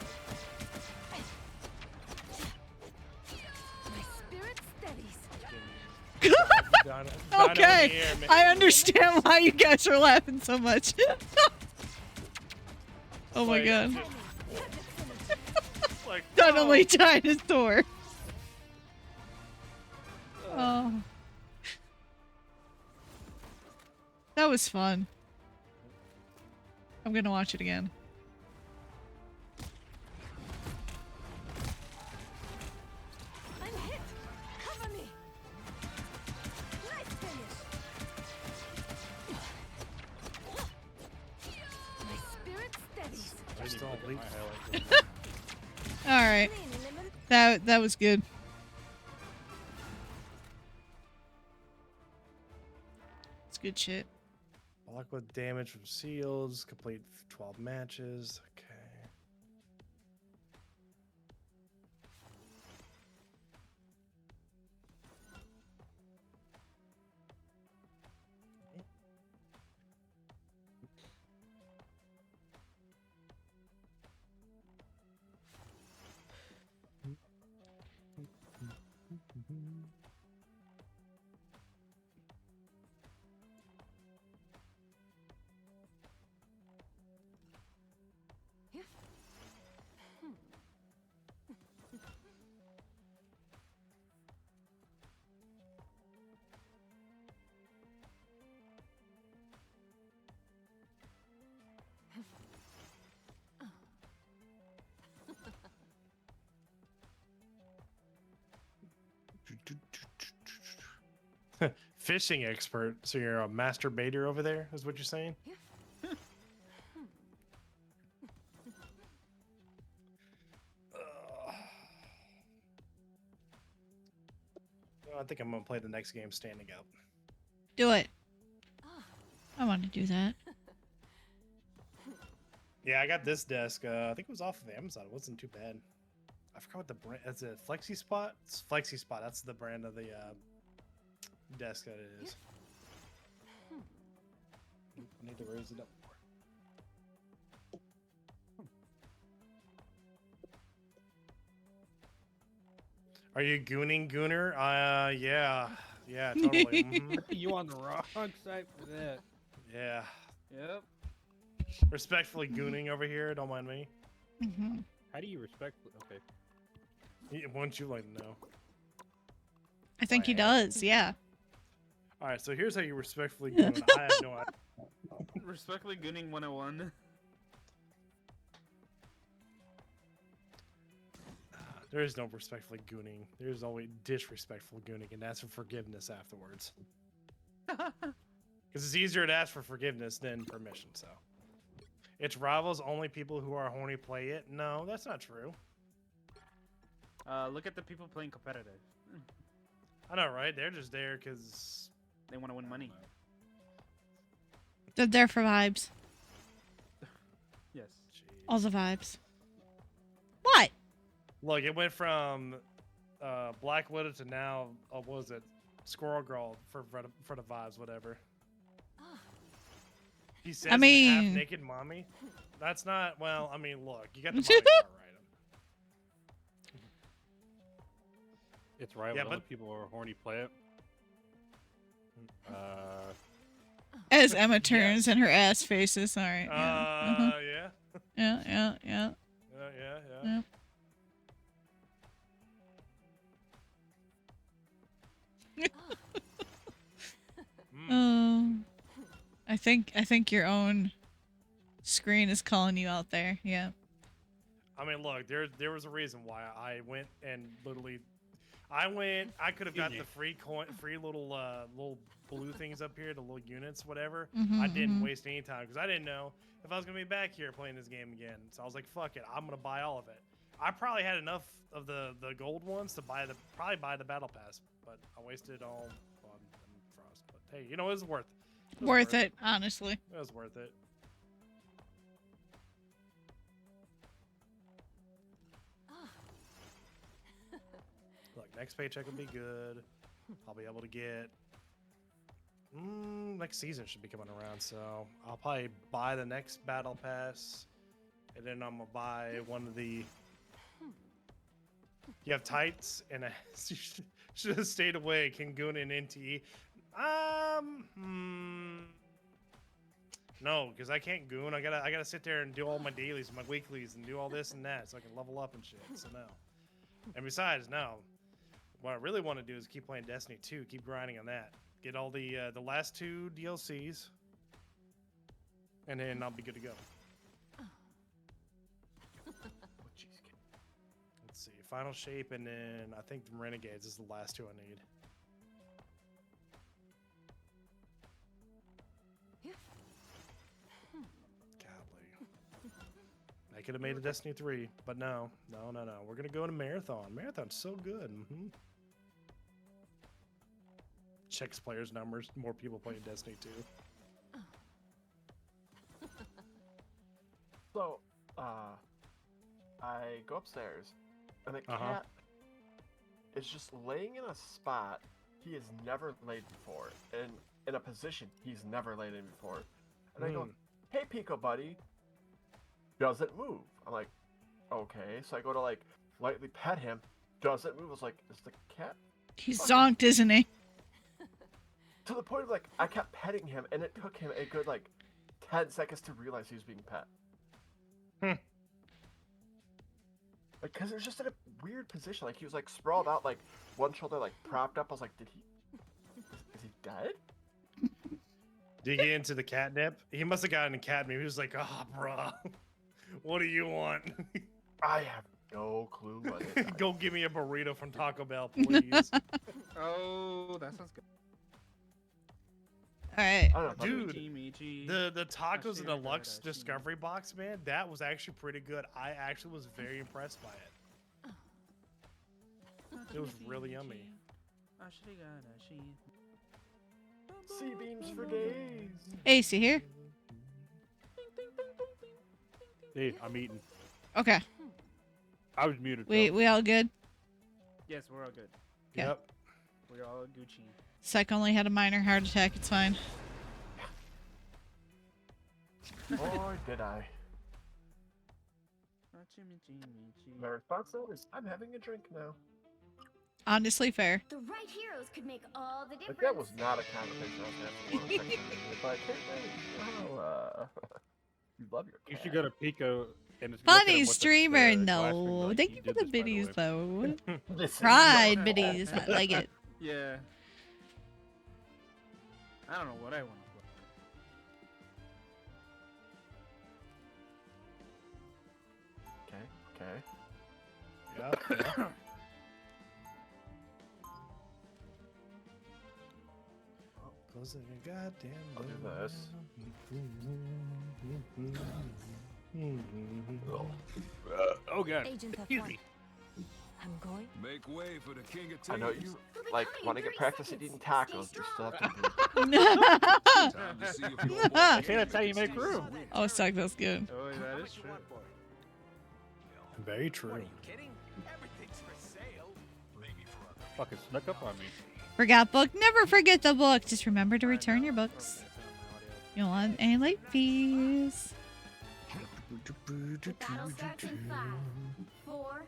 My spirit steadies. it. Dino in the Okay. air, man. I understand why you guys are laughing so much. Oh my Like, god. just like, Suddenly oh. dinosaur. Oh. That was fun. I'm gonna watch it again. I'm hit. Cover me. didn't even Still look at leak. my highlights. All right. That was good. It's good shit. Block with damage from shields. Complete 12 matches. Okay. Fishing expert. So you're a masturbator over there, is what you're saying? I think I'm gonna play the next game standing up. Do it. I want to do that. Yeah, I got this desk. I think it was off of Amazon. It wasn't too bad. I forgot what the brand. Is it Flexi Spot? It's Flexi Spot. That's the brand of the desk that it is. I need to raise it up more. Are you gooning, Gooner? Yeah, totally. Mhm. You on the wrong side for that. Yeah. Yep. Respectfully gooning over here. Don't mind me. Mm-hmm. How do you respectfully? Okay. Wouldn't you like to know? I think he does. Yeah. All right, so here's how you respectfully goon. I have no idea. Respectfully Gooning 101. There is no respectfully gooning. There's always disrespectful gooning, and ask for forgiveness afterwards. Because it's easier to ask for forgiveness than permission, so. It's rivals, only people who are horny play it. No, that's not true. Look at the people playing competitive. I know, right? They're just there because... They want to win money. They're there for vibes. Yes. All the vibes. What? Look, it went from Black Widow to now, what was it? Squirrel Girl for the vibes, whatever. He says I mean... half-naked mommy. That's not, well, I mean, look, you got the mommy part right. It's right. Yeah, When but other people are horny play it. As Emma turns and her ass faces. All right. Yeah. Yeah. Yeah. Yeah. I think your own screen is calling you out there. Yeah. I mean, look, there was a reason why I went and literally, I could have got the free little blue things up here, the little units, whatever. I didn't waste any time because I didn't know if I was gonna be back here playing this game again. So I was like, fuck it, I'm gonna buy all of it. I probably had enough of the gold ones to buy the battle pass, but I wasted it all on Frost. But hey, you know, it was worth it. Worth it, honestly. It was worth it. Look, next paycheck will be good. I'll be able to get... next season should be coming around, so I'll probably buy the next battle pass, and then I'm gonna buy one of the... You have tights, and you should have stayed away, Kingun and NTE. No, because I can't goon. I gotta sit there and do all my dailies, my weeklies, and do all this and that, so I can level up and shit. So no. And besides, no. What I really want to do is keep playing Destiny 2, keep grinding on that, get all the last 2 DLCs, and then I'll be good to go. Let's see, Final Shape, and then I think the Renegades is the last 2 I need. could have made a Destiny 3, but no. We're gonna go to Marathon. Marathon's so good. Checks players' numbers. More people playing Destiny 2. So, I go upstairs, and the cat is just laying in a spot he has never laid before, and in a position he's never laid in before. And I go, "Hey, Pico buddy," doesn't move. I'm like, okay. So I go to like lightly pet him, doesn't move. I was like, is the cat? He's zonked, isn't he? To the point of like, I kept petting him, and it took him a good like 10 seconds to realize he was being pet. Because it was just in a weird position. Like he was like sprawled out, like one shoulder like propped up. I was like, is he dead? Did you get into the catnip? He must have gotten a catnip. He was like, bruh, what do you want? I have no clue what it is. Go give me a burrito from Taco Bell, please. Oh, that sounds good. All right. Dude, the tacos in the Lux Discovery box, man, that was actually pretty good. I actually was very impressed by it. It was really yummy. Sea beams for days. Ace, you here? Hey, I'm eating. Okay. I was muted. We all good? Yes, we're all good. Yep. We're all Gucci. Psych only had a minor heart attack. It's fine. Or did I? My response though is, I'm having a drink now. Honestly, fair. The right heroes could make all the difference. Like that was not a conversation I was having. But hey, you love your cat. You should go to Pico and just Funny streamer, no. Thank you for the biddies, though. Pride biddies. I like it. Yeah. I don't know what I want to play. Okay. Yeah. Close the goddamn I'll do this. Oh god. Excuse me. I'm going. Make way for the king of I know you like want to get practice at eating tacos. You still have to. I say that's how you make room. Oh, Suck, that's good. Oh, that is true. Very true. Fucking snuck up on me. Forgot book. Never forget the book. Just remember to return your books. You don't want any late fees. The battle starts in 5, 4,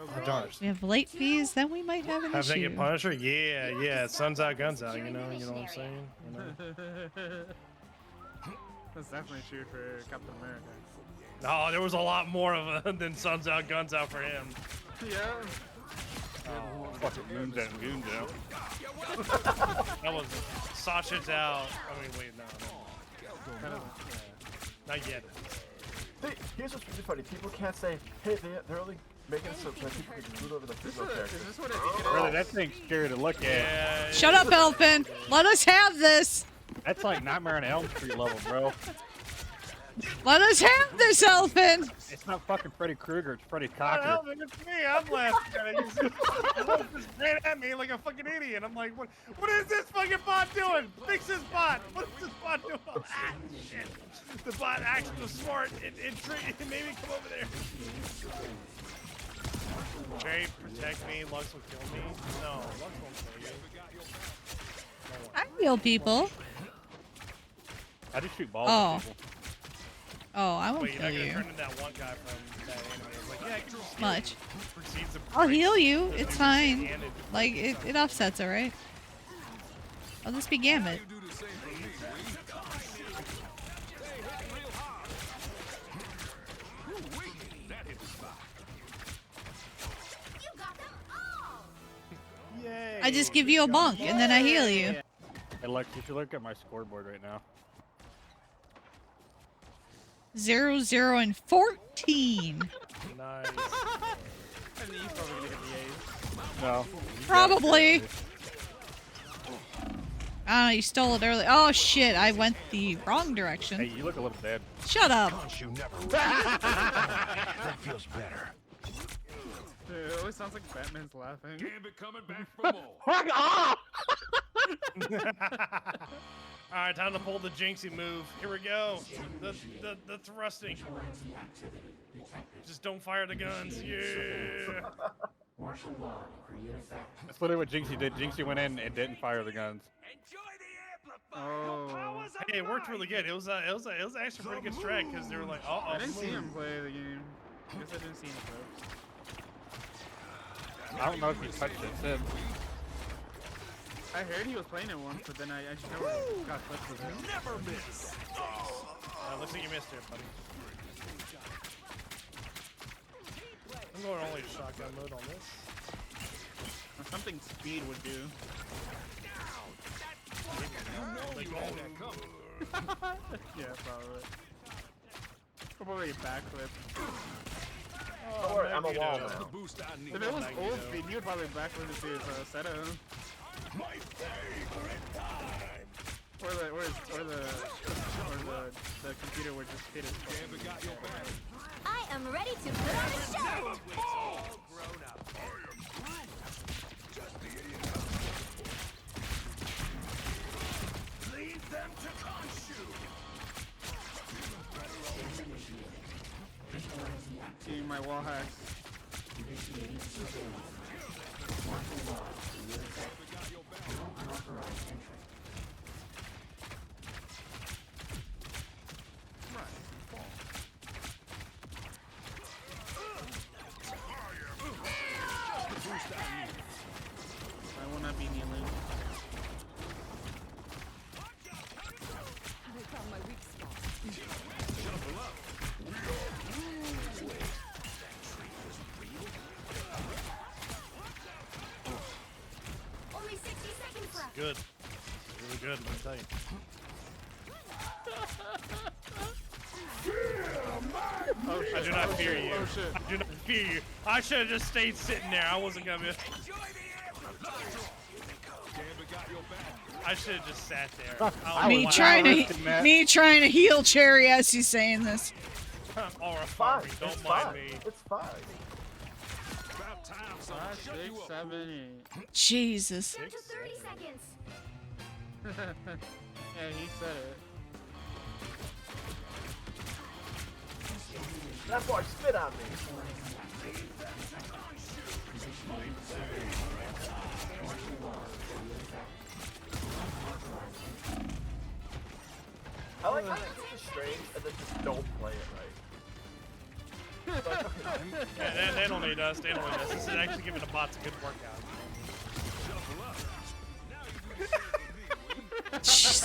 Oh, darn. We have late fees, then we might have an Have they issue. get Punisher? Yeah. Sun's out, guns out. You know what I'm saying? You know? That's definitely true for Captain America. No, there was a lot more of a than Sun's out, guns out for him. Yeah. Oh, fucking moons out, goons out. That was Sasha's out. I mean, wait, no. Not yet. Hey, here's what's really funny. People can't say, hey, they're only making it so that people can root over the female character. Is this what I think it is? Brother, that thing's scary to look at. Shut up, Elfin. Let us have this. That's like Nightmare on Elm Street level, bro. Let us have this, Elfin. It's not fucking Freddy Krueger, it's Freddy Oh, Cocker. it's me. I'm laughing at it. He just ran at me like a fucking idiot. I'm like, what is this fucking bot doing? Fix this bot. What is this bot doing? Ah, shit. The bot actually was smart. It made me come over there. Jerry, protect me. Lux will kill me. No, Lux won't kill you. I heal people. I just shoot balls at people. Oh, I won't Wait, you're kill not gonna you. turn into that one guy from that anime. It's like, yeah, I can just heal Much. you. Proceeds to I'll break heal the you. dude's It's fine. hand and- Like, it offsets it, right? I'll just be Gambit. Yay. I just give you a bonk, and then I heal you. Hey, look, you should look at my scoreboard right now. 0, 0, and 14. Nice. I mean, he's probably gonna get the A's. No. Probably. Ah, you stole it early. Oh shit! I went the wrong direction. Hey, you look a little dead. Shut up. You never that feels better. Dude, it always sounds like Batman's laughing. Gambit coming back for more. Fuck off! Alright, time to pull the Jinxie move. Here we go. The thrusting. Just don't fire the guns. Yeah. That's literally what Jinxie did. Jinxie went in and didn't fire the guns. Oh. Hey, it worked really good. It was actually a pretty good strat because they were like, I didn't see him play the game. I guess I didn't see him play. I don't know if he touched it. Sid. I heard he was playing it once, but then I just never got clips with him. Never miss. looks like you missed it, buddy. I'm going only shotgun mode on this. Something speed would do. Yeah, probably. Probably a backflip. Don't worry, I'm a wall now. If it was old speed, he would probably backflip into his setup. My favorite time. Or the computer would just hit his phone. I am ready to put on a show. Lead them to Khonshu. See my wall hacks. I will not be kneeling. I found my weak spot. Only 60 seconds left. Good. Really good, let me tell you. Oh, I do not fear you. Oh shit. I do not fear you. I should have just stayed sitting there. I wasn't gonna be. I should have just sat there. Me trying to heal Cherry as he's saying this. Or a Fine. don't It's mind fine. me. It's fine. About time, son. 5, 6, 7, 8. Jesus. Down to 30 seconds. Yeah, he said it. That boy spit on me. I like how they do the strings and then just don't play it right. Yeah, they don't need us. They don't need us. This is actually giving the bots a good workout. Just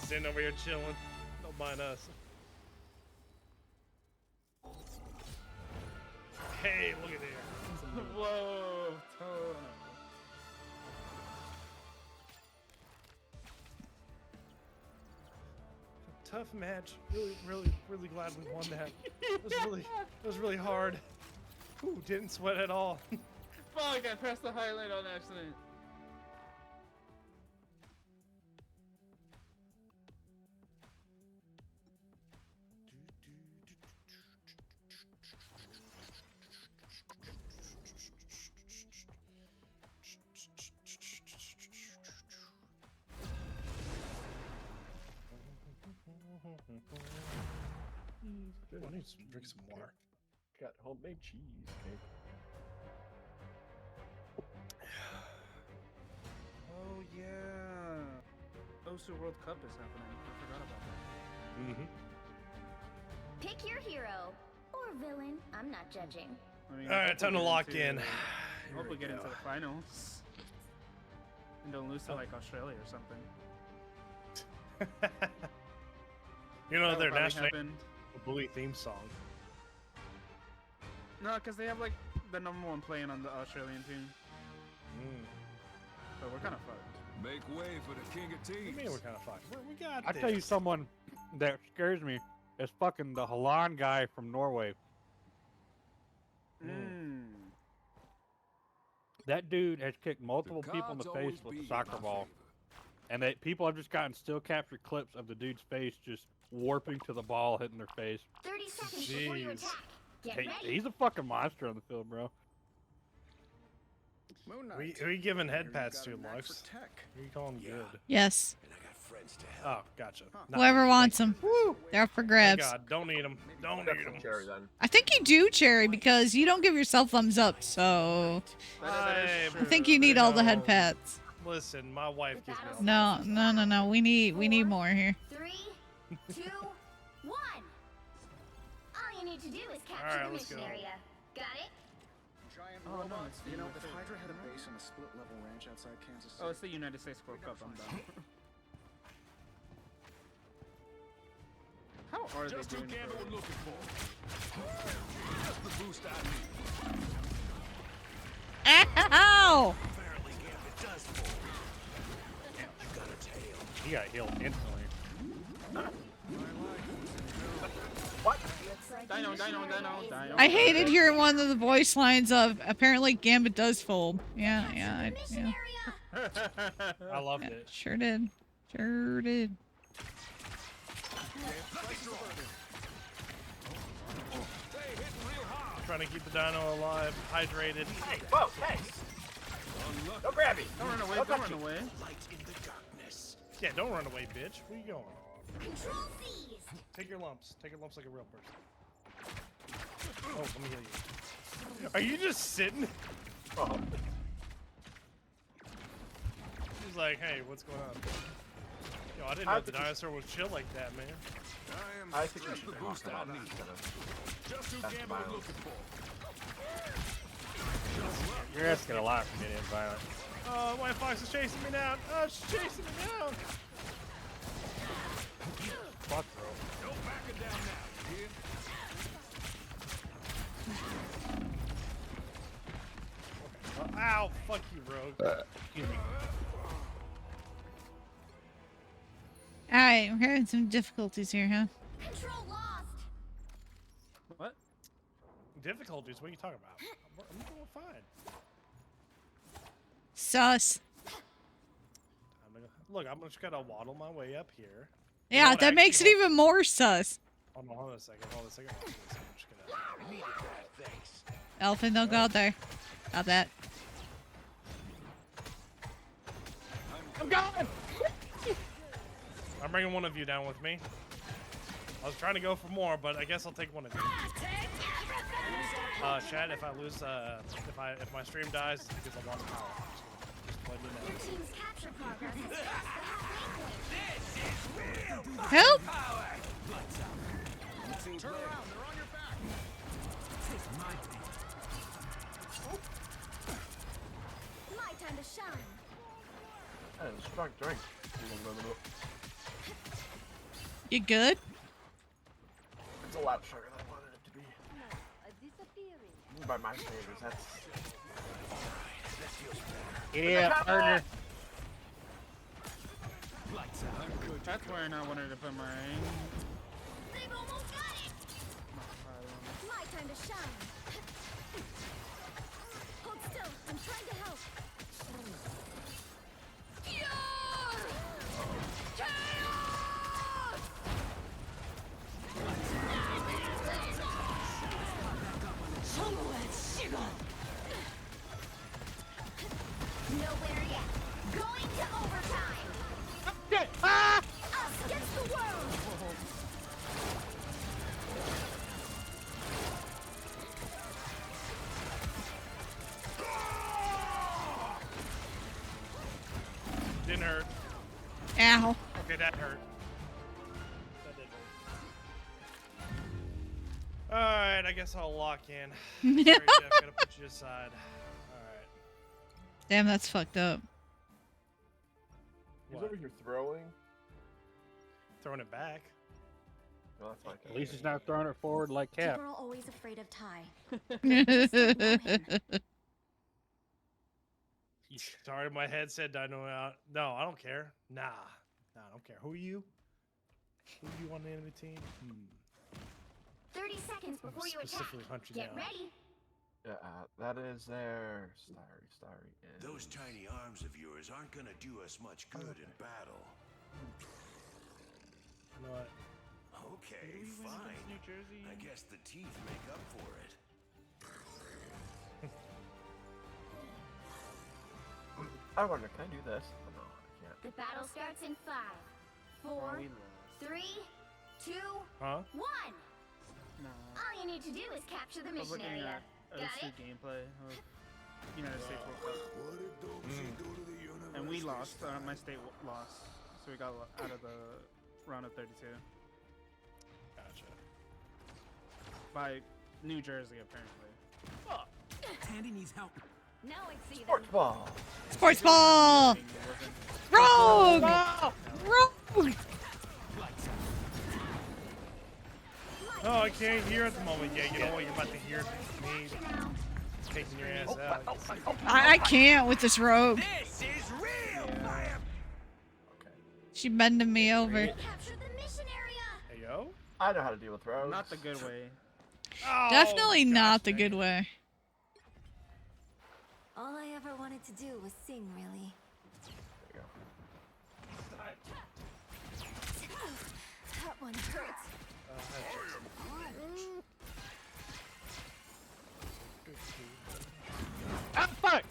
sitting over here chilling. Don't mind us. Hey, look at there. Whoa. Tough match. Really glad we won that. It was really hard. Ooh, didn't sweat at all. Fuck, I pressed the highlight on accident. I need to drink some water. Got homemade cheesecake. Oh yeah. Osu World Cup is happening. I forgot about that. Pick your hero or villain. I'm not judging. I mean, All right, time to lock in. I hope we get into the finals. And don't lose to like Australia or something. You know That their would probably national happen. Bully theme song. No, because they have like the #1 playing on the Australian team. So we're kind of fucked. Make way for the king of What do you teams. mean we're kind of fucked? We got I this. tell you, someone that scares me is fucking the Halan guy from Norway. That dude has kicked multiple people in the face with a soccer ball. And people have just gotten still captured clips of the dude's face just warping to the ball, hitting their face. 30 seconds before you attack. Get ready. He's a fucking monster on the field, bro. Who are you giving head pats to, Lux? Who are you calling good? Yes. Oh, gotcha. Whoever wants them. They're up for grabs. God, don't need them. Don't need them. Cherry then. I think you do, Cherry, because you don't give yourself thumbs up, so I think you need all the head pats. Listen, my wife gives me all No. We need more here. 3, 2, 1. All you need to do is capture the mission area. Got it? Oh no, it's the if Hydra had a base on a split-level ranch outside Kansas City. Oh, it's the United States World Cup. I'm done. How are Just they who doing? Gambit was looking for. Just the boost I need. Ow! Apparently Gambit does fall. You got a tail. He got healed instantly. What? Dino. I hated hearing one of the voice lines of apparently Gambit does fold. Yeah. I loved it. Sure did. Trying to keep the dino alive, hydrated. Hey, whoa, hey! Don't grab me! Don't run away, Don't don't touch run you. away. Light in the darkness. Yeah, don't run away, bitch. Where you going? Control seized. Take your lumps. Take your lumps like a real person. Oh, let me heal you. Are you just sitting? Oh. He's like, hey, what's going on? Yo, I didn't know the dinosaur was chill like that, man. I think we just should the talk boost I about need. this instead of Just who That's Gambit was violence. looking for. You're asking a lot from getting violent. Oh, White Fox is chasing me down. Oh, she's chasing me down. Fuck, bro. No backing down now, you hear? Ow, fuck you, Rogue. Excuse me. Alright, we're having some difficulties here, huh? Control lost. What? Difficulties? What are you talking about? I'm doing fine. Sus. Look, I'm just gonna waddle my way up here. Yeah, that makes it even more sus. Hold on a second. I'm just gonna... Needed that, thanks. Elfin, don't go out there. Got that. I'm going! I'm bringing one of you down with me. I was trying to go for more, but I guess I'll take one of you. Chad, if I lose, if my stream dies, it's because I lost power. Just let me know. Your team's capture progress has crossed the halfway point. Help! Turn around, they're on your back. My time to shine. Hey, strong drink. You good? It's a lot stronger than I wanted it to be. By my standards, that's... Yeah, partner. That's where I wanted to put my. They've almost got it. My time to shine. Hold still. I'm trying to help. Nowhere yet. Going to overtime. Ah! Us against the world. Didn't hurt. Ow. Okay, that hurt. That did hurt. Alright, I guess I'll lock in. Sorry, Jeff, gotta put you aside. Alright. Damn, that's fucked up. He's over here throwing. Throwing it back. No, that's fine. At least he's not throwing it forward like Cap. People are always afraid of Ty. You started my headset dino out. No, I don't care. Nah. Nah, I don't care. Who are you? Who do you on the enemy team? 30 seconds before you attack. Specifically hunt you Get down. ready. That is there. Starry. Those tiny arms of yours aren't gonna do us much good in battle. You know what? Okay, fine. New Jersey? I guess the teeth make up for it. I wonder, can I do this? Oh, no, I can't. The battle starts in 5, 4, 3, 2, Huh? 1. Nah. All you need to do is capture the I was mission looking area. at Got OC it? gameplay of United States World Cup. What did Dopsy do to the universe? And we lost. My state lost. So we got out of the round of 32. Gotcha. By New Jersey, apparently. Tandy needs help. Now I see Sports ball. Sports ball! Rogue! Rogue! Oh, I can't hear at the moment. Yeah, you know what? You're about to hear me taking your ass out. I can't with this rogue. This is real. Okay. She bending me over. Capture the mission area. Hey, yo? I know how to deal with rogues. Not the good way. Oh, Definitely not the dang. good way. All I ever wanted to do was sing, really. There you go. That one hurts. Ah, fuck!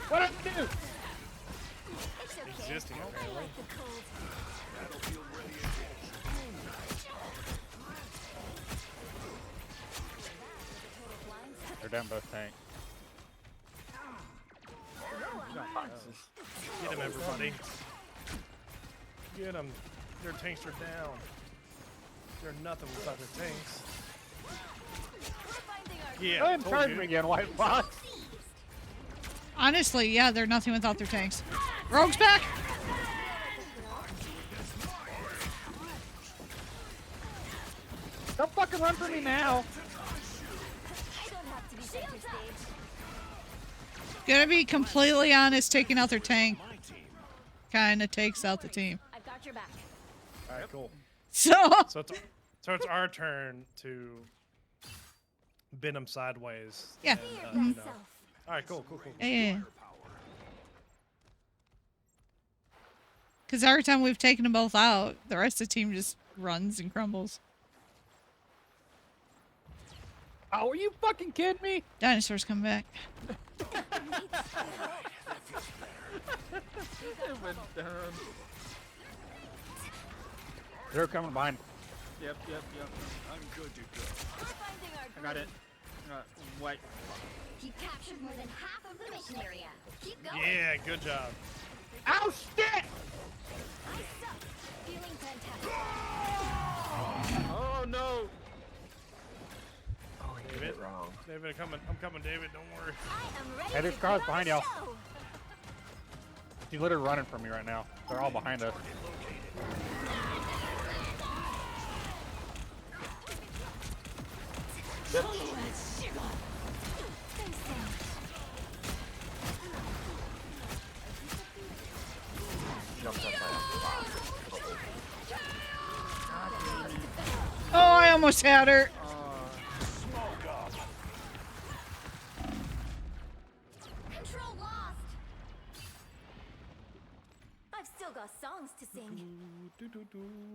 What did I do? It's okay. Existing, I apparently. like the cold. They're down both tanks. Get him, everybody. Get him. Their tanks are down. They're nothing without their tanks. Yeah, Go ahead and told charge you. me again, White Fox. Honestly, yeah, they're nothing without their tanks. Rogue's back! Don't fucking run for me now. I don't have to be center stage. Gonna be completely honest, taking out their tank kinda takes out the team. I've got your back. All right, cool. So It's our turn to bend them sideways. Yeah. And, you know. All right, cool. yeah. Because every time we've taken them both out, the rest of the team just runs and crumbles. Oh, are you fucking kidding me? Dinosaurs come back. It went down. They're coming behind. Yep. I'm good to go. I got it. White. You captured more than half of the mission area. Keep going. Yeah, good job. Ow, shit! I suck. Feeling fantastic. Oh no! Oh, he did it wrong. David, I'm coming, David. Don't worry. I am ready Hey, there's to cars put on behind the y'all. show. She's literally running from me right now. They're all behind us. Oh, I almost had her. Control lost. I've still got songs to sing.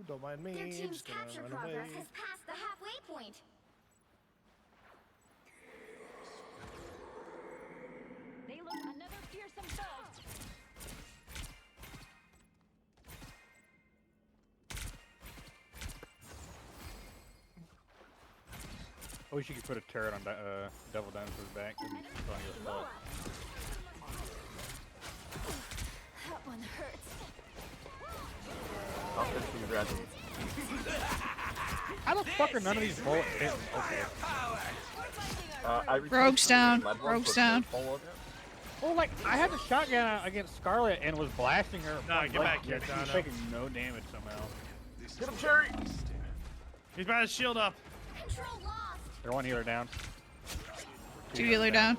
Don't mind me. Their team's Just gonna capture run progress away. has passed the halfway point. They look another fearsome foe. I wish you could put a turret on Devil Dinosaur's back. It'd be funny as fuck. That one hurts. I'll finish you, Brad. How the fuck are none of these bullets hitting? Okay. Rogue's down. Rogue's down. Well, like, I had the shotgun against Scarlet and was blasting her. Nah, get back here, She's Dino. taking no damage somehow. Get him, Cherry! He's got his shield up. Control lost. They're one healer down. Two healer down.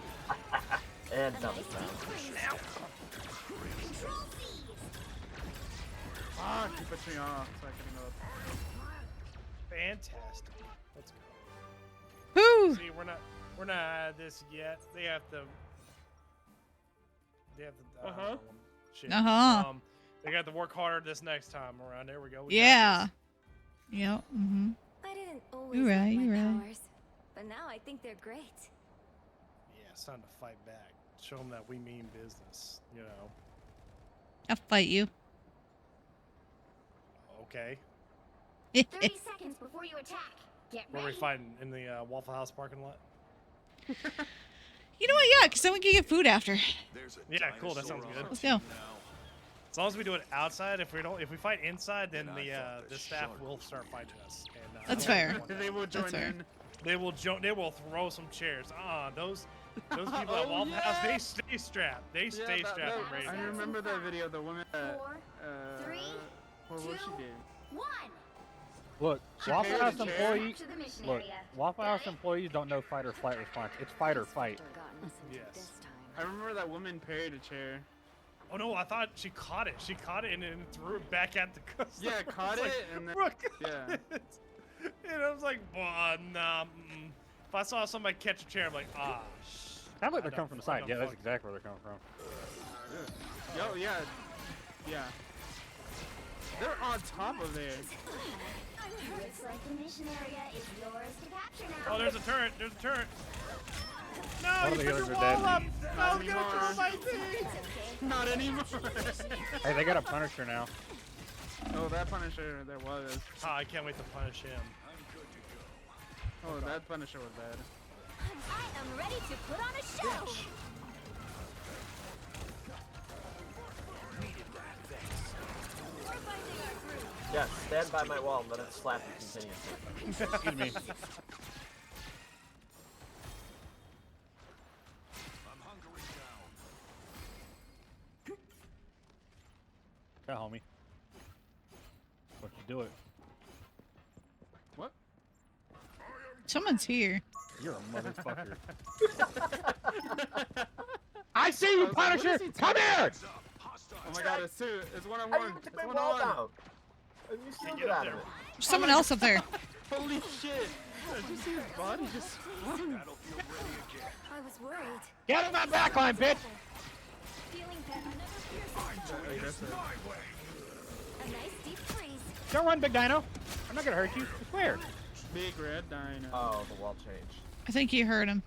And double down. Control seized. Ah, she puts me off so I can up. Fantastic. Let's go. Woo! See, we're not We're not out of this yet. They have to. Shit. They got to work harder this next time around. There we go. We Yeah. Yep. I didn't always You're right. like my You're right. powers, but now I think they're great. Yeah, it's time to fight back. Show them that we mean business. You know. I'll fight you. Okay. 30 seconds before you attack. Get Where are we ready. fighing? In the Waffle House parking lot? You know what? Yeah, because then we can get food after. Yeah, cool. That sounds good. Let's go. As long as we do it outside, if we fight inside, then the staff will start fighting us. And, That's fair. They will join in. They will throw some chairs. Those people at Waffle House, they stay strapped. They stay strapped and ready. I remember that video. The woman. 4, 3, what she did. 1. Look, She Waffle carried House the chair. employees. To the mission Look, area. Waffle House employees don't know fight or flight response. It's fight or fight. Yes. I remember that woman parried a chair. Oh no, I thought she caught it. She caught it and then threw it back at the customer. Yeah, caught It's it and then yeah. And I was like, nah. If I saw somebody catch a chair, I'm like, Sounds like they're coming from the side. Yeah, that's exactly where they're coming from. Yo, yeah. They're on top of there. Looks like the mission area is yours to capture now. Oh, there's a turret. There's a turret. No, One you of the put others your are wall dead. up. Not No, get anymore. through my thing. Not anymore. Hey, they got a Punisher now. Oh, that Punisher there was. I can't wait to punish him. Oh, that Punisher was bad. I am ready to put on a show. Yeah, stand by my wall and let it slap you continuously. Excuse me. Yeah, homie. What you do it? What? Someone's here. You're a motherfucker. I see you, Punisher! Come here! Oh my god, it's two. It's one on I one. didn't take It's my one wall on down. one. And you still Get get up out of there. it. There's someone else up there. Holy shit! Did you see his body just flung? I was worried. Get on my backline, bitch! Feeling better. Another piercing. A nice deep freeze. Don't run, Big Dino. I'm not gonna hurt you. I swear. Big red dino. Oh, the wall changed. I think you heard him.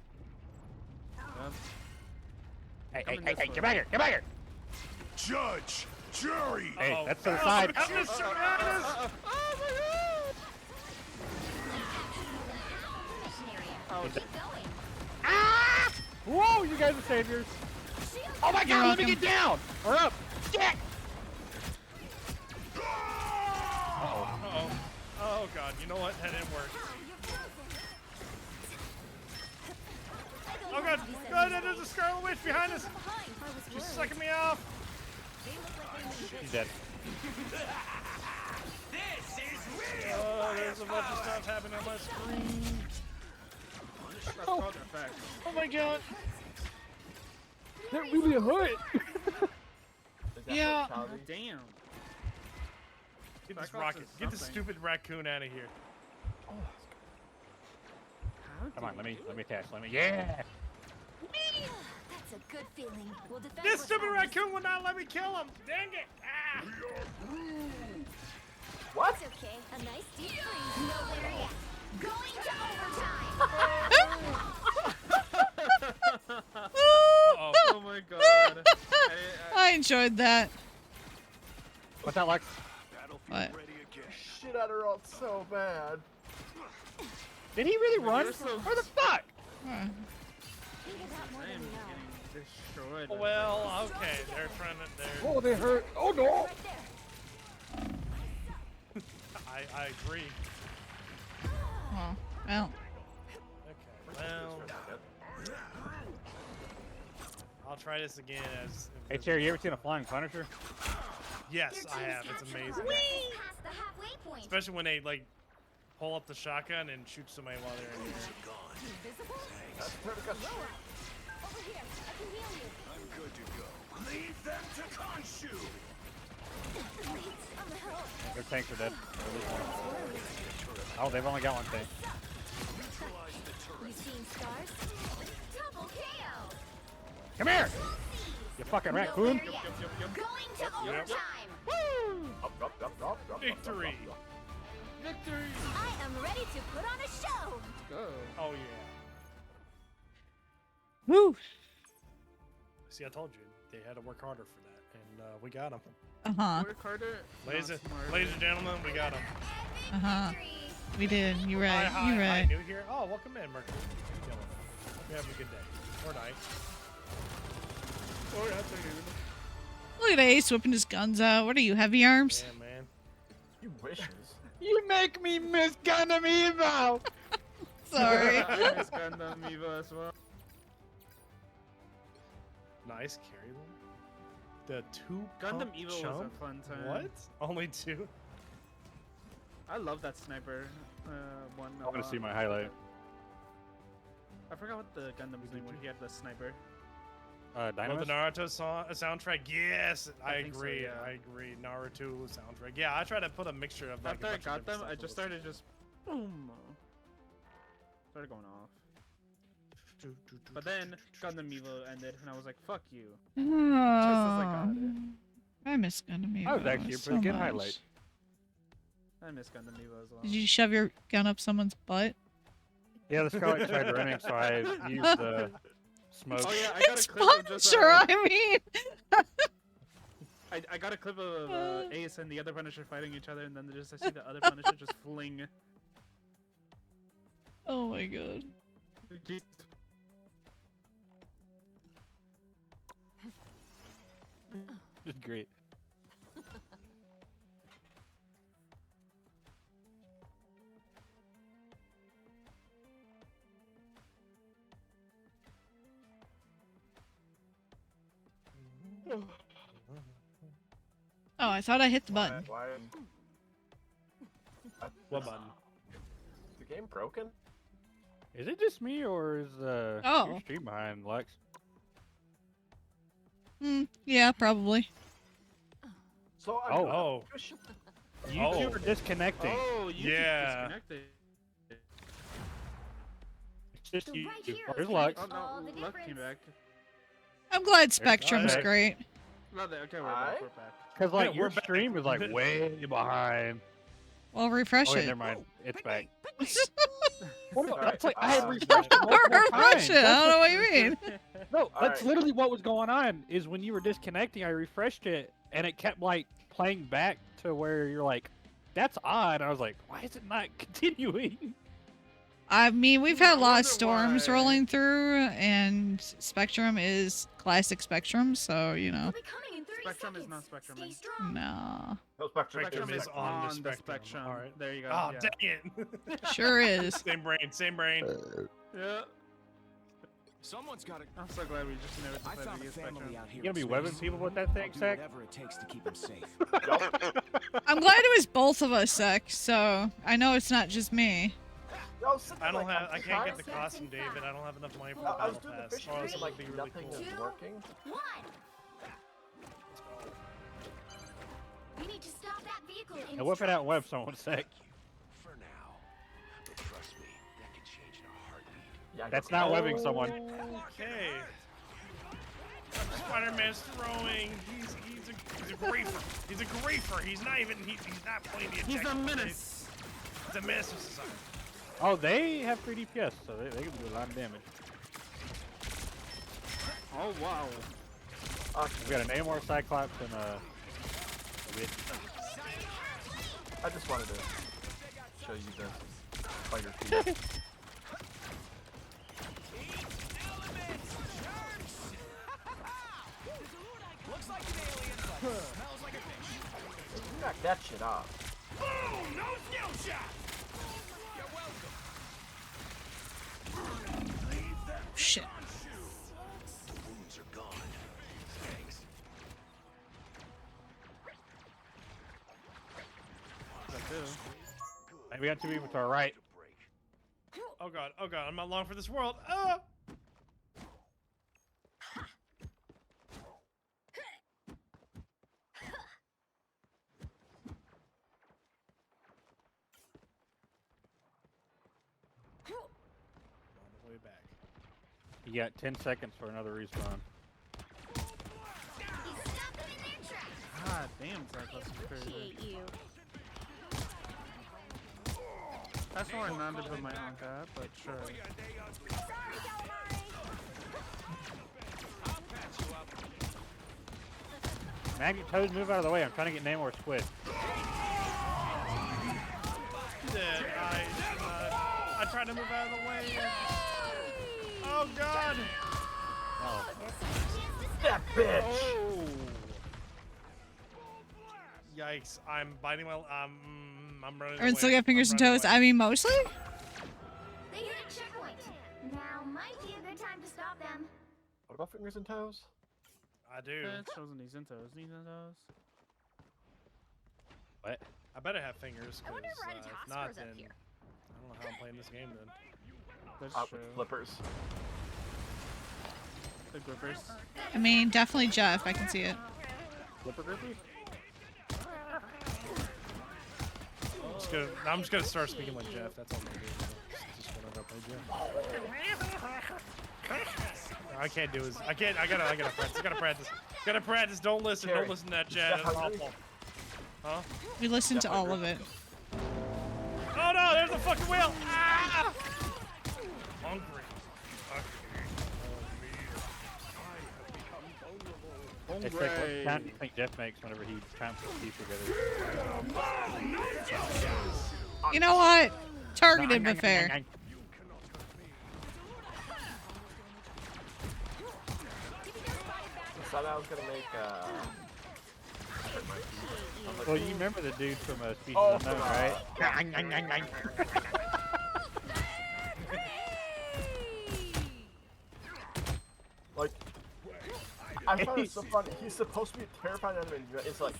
Hey, get back here! Get back here! Judge, jury. Hey, that's to the side. Ah! Whoa, you guys are saviors. Oh my god, let me get down! Or up! Shit! Oh god, you know what? That didn't work. Oh god, there's a Scarlet Witch behind us. She's sucking me off. He's dead. Oh, there's a bunch of stuff happening on my screen. Oh my god. That really hurt. Yeah. Damn. Get this rocket. Get this stupid raccoon out of here. Come on, let me attach. Yeah. That's a good feeling. We'll defend This what's stupid ours. raccoon will not let me kill him. Dang it. Ah. What? It's okay. A nice deep freeze. No area. Going to overtime. Oh my god. I enjoyed that. What's that like? What? Shit out of ult so bad. Did he really run? You're so- Where the fuck? I am getting destroyed. Well, okay. They're trying to. Oh, they hurt. Oh no. I agree. Oh, well. Okay. Well. I'll try this again as. Hey, Cherry, you ever seen a flying Punisher? Yes, I have. It's amazing. Past the halfway point. Especially when they like pull up the shotgun and shoot somebody while they're in here. Invisible? That's perfect. Over here. I can heal you. I'm good to go. Leave them to Khonshu. Their tanks are dead. Oh, they've only got one tank. You seen stars? Double KO. Come here, you fucking raccoon. Going to overtime. Victory. Victory! I am ready to put on a show. Go. Oh yeah. Woo. See, I told you they had to work harder for that, and we got them. Work harder. Ladies not smarter. and gentlemen, we got them. We did. You're right. Hi, You're hi, right. new here. Oh, welcome in, Mercury. How you doing? Hope you're having a good day or night. Or afternoon. Look at Ace whipping his guns out. What are you, heavy arms? Yeah, man. You wishes. You make me miss Gundam Evo. Sorry. I miss Gundam Evo as well. Nice carry one. The two Gundam pump Evo was chump? a fun time. What? Only two? I love that sniper one. I want to see my highlight. I forgot what the Gundam's name when he had the sniper. Oh, Dynamis? the Naruto soundtrack. Yes, I think so, agree. yeah. I agree. Naruto soundtrack. Yeah, I try to put a mixture of like. After a I bunch of got them, different I stuff just with started just boom. Started going off. But then Gundam Evo ended, and I was like, "Fuck you." Just as I got it. I miss Gundam Evo. That was actually a pretty so good much. highlight. I miss Gundam Evo as well. Did you shove your gun up someone's butt? Yeah, the Scarlet tried running, so I used the smoke. Oh yeah, I got a clip of just. Sure, I mean. I got a clip of Ace and the other Punisher fighting each other, and then I see the other Punisher just fling. Oh my god. Just great. Oh, I thought I hit the button. What button? Is the game broken? Is it just me, or is Oh. your stream behind, Lex? Yeah, probably. So Oh. You two are disconnecting. Oh, you Yeah. disconnected. It's just you. right here There's is Lux. all Oh the no, Luck difference. came back. I'm glad Spectrum's Alright. great. Not that. Okay, we're Alright. back. Because like Yeah, your we're back. stream is like way behind. Well, refresh Oh wait, it. never mind. It's back. Alright, That's like I had um, refreshed it multiple Refresh times. it. I don't know what you mean. No, that's Alright. literally what was going on. Is when you were disconnecting, I refreshed it, and it kept like playing back to where you're like, "That's odd." I was like, "Why is it not continuing?" I mean, we've had a lot of wonder storms why. rolling through, and Spectrum is classic Spectrum, so you know. We'll be coming in 30 Spectrum is seconds. not Spectrum. Stay strong. No, No Spectrum. Spectrum is like on the the spectrum. spectrum. All right. There you go. Oh, yeah. dang it. sure is. Same brain, same brain. Yeah. Someone's got to. I'm so glad we just never I decided found to a use family Spectrum. out here. You gonna be in webbing space. people with that thing, I'll do Zach? whatever it takes to keep them safe. I'm glad it was both of us, Zach. So I know it's not just me. Yo, sit there, I don't like, have. I'm I can't get trying- the costume, David. I don't have enough money for the I was battle doing the pass. fishing Or else game, it like would be really nothing cool. is working. One. You need to stop that vehicle in And whip it out and web someone sec. For now. But trust me, that can change in a heartbeat. Yeah, That's not webbing someone. Okay. Spider-Man's throwing. He's a grafer. He's a grafer. He's not even. He's not playing the He's a objective. menace. He's a menace to society. Oh, they have 3 DPS, so they can do a lot of damage. Oh wow. We got an Namor, Cyclops, and I just wanted to show you the fighter feet. Looks like an alien, but smells like a fish. You knock that shit off. Boom! No skill shot! You're welcome. Shit. The wounds are gone. Thanks. hey, we got 2 people to our right. Oh god. Oh god. I'm not long for this world. Ah! You got 10 seconds for another respawn. God damn, Cyclops is crazy. You. That's why not to put my own cap, but sure. Magnet Toads, move out of the way. I'm trying to get Namor Squid. I tried to move out of the way. Oh God! Oh. That bitch! Oh. Yikes! I'm biting my. I'm running. Everyone still got fingers and toes. I mean, mostly. They hit a checkpoint. Now might be a good time to stop them. What about fingers and toes? I do. It shows knees and toes. What? I better have fingers. I wonder if If Rattatask not, grows then up here. I don't know how I'm playing this game then. That's Out true. with flippers. The grippers. I mean, definitely Jeff. I can see it. Flipper grippers? I'm just gonna start speaking like Jeff. That's all I'm gonna do. Just whenever I play Jeff. I can't do his. I gotta practice. Gotta practice. Don't listen. Don't listen to that chat. That's awful. Huh? We listened to all of it. Oh no! There's a fucking whale. Ah! Hungry. It's like, what sound do you think Jeff makes whenever he tries to put teeth together? You know what? Targeted but fair. I thought I was gonna make Well, you remember the dude from Species Oh, Unknown, right? like, I found it so funny. He's supposed to be a terrifying enemy. It's like,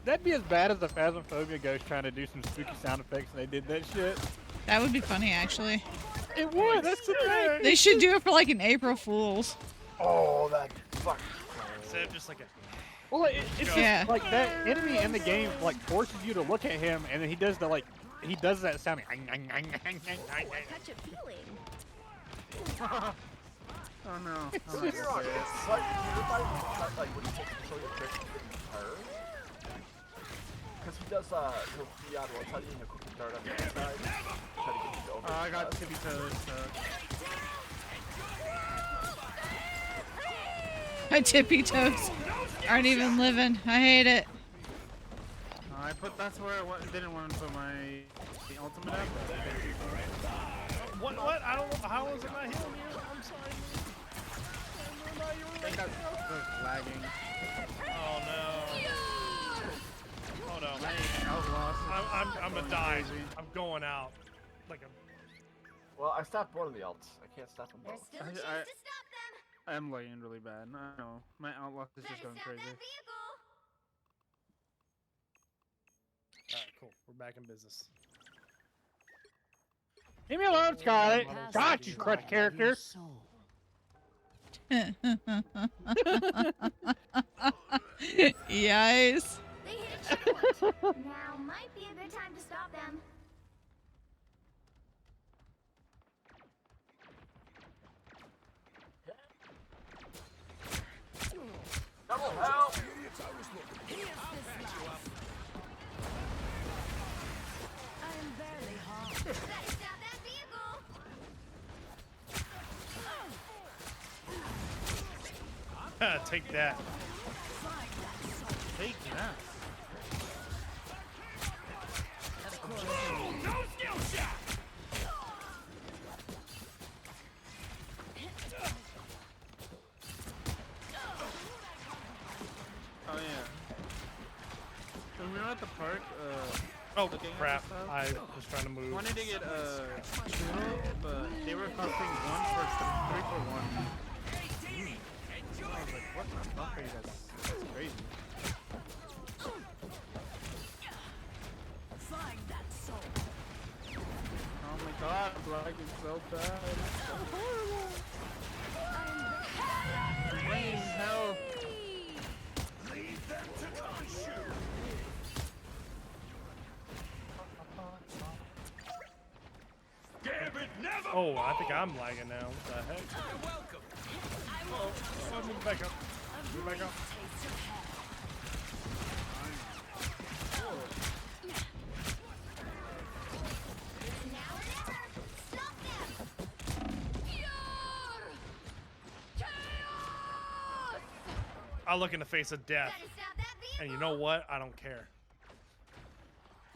That'd be as bad as the Phasmophobia ghost trying to do some spooky sound effects and they did that shit. That would be funny, actually. It would. That's the thing. They should do it for like an April Fool's. oh, that fuck. Instead of just like a. Well, it's just like that enemy in the game like forces you to look at him, and then he does the he does that sound. Touch of feeling. Oh no. It's like, you're like, like when you take control of your character, you turn. Because he does, he'll be on one side and he'll quickly dart on the other side. Try to get you over. I got tippy toes. My tippy toes aren't even living. I hate it. That's where I didn't want to put my ultimate up. What? I don't know. How is it not hitting you? I'm sorry. I think that's lagging. Oh no. Oh no. I'm gonna die. I'm going out. Like a. Well, I stopped one of the ults. I can't stop them both. There's still a chance to stop them. I'm lagging really bad. I know. My outlook is just going crazy. Alright, cool. We're back in business. Leave me alone, Scarlet. God, you crutch character. Yes. They hit a checkpoint. Now might be a good time to stop them. Double help! Take that. Take that. Oh yeah. When we were at the park, oh crap! I was trying to move. Wanted to get churro, but they were costing 1 for 3 for 1. I was like, what the fuck are you guys? That's crazy. Find that soul. Oh my god, I'm lagging so bad. It's so horrible. Rain, help. Leave them to consume. Oh, I think I'm lagging now. What the heck? Oh, move back up. Move back up. I'll look in the face of death. And you know what? I don't care.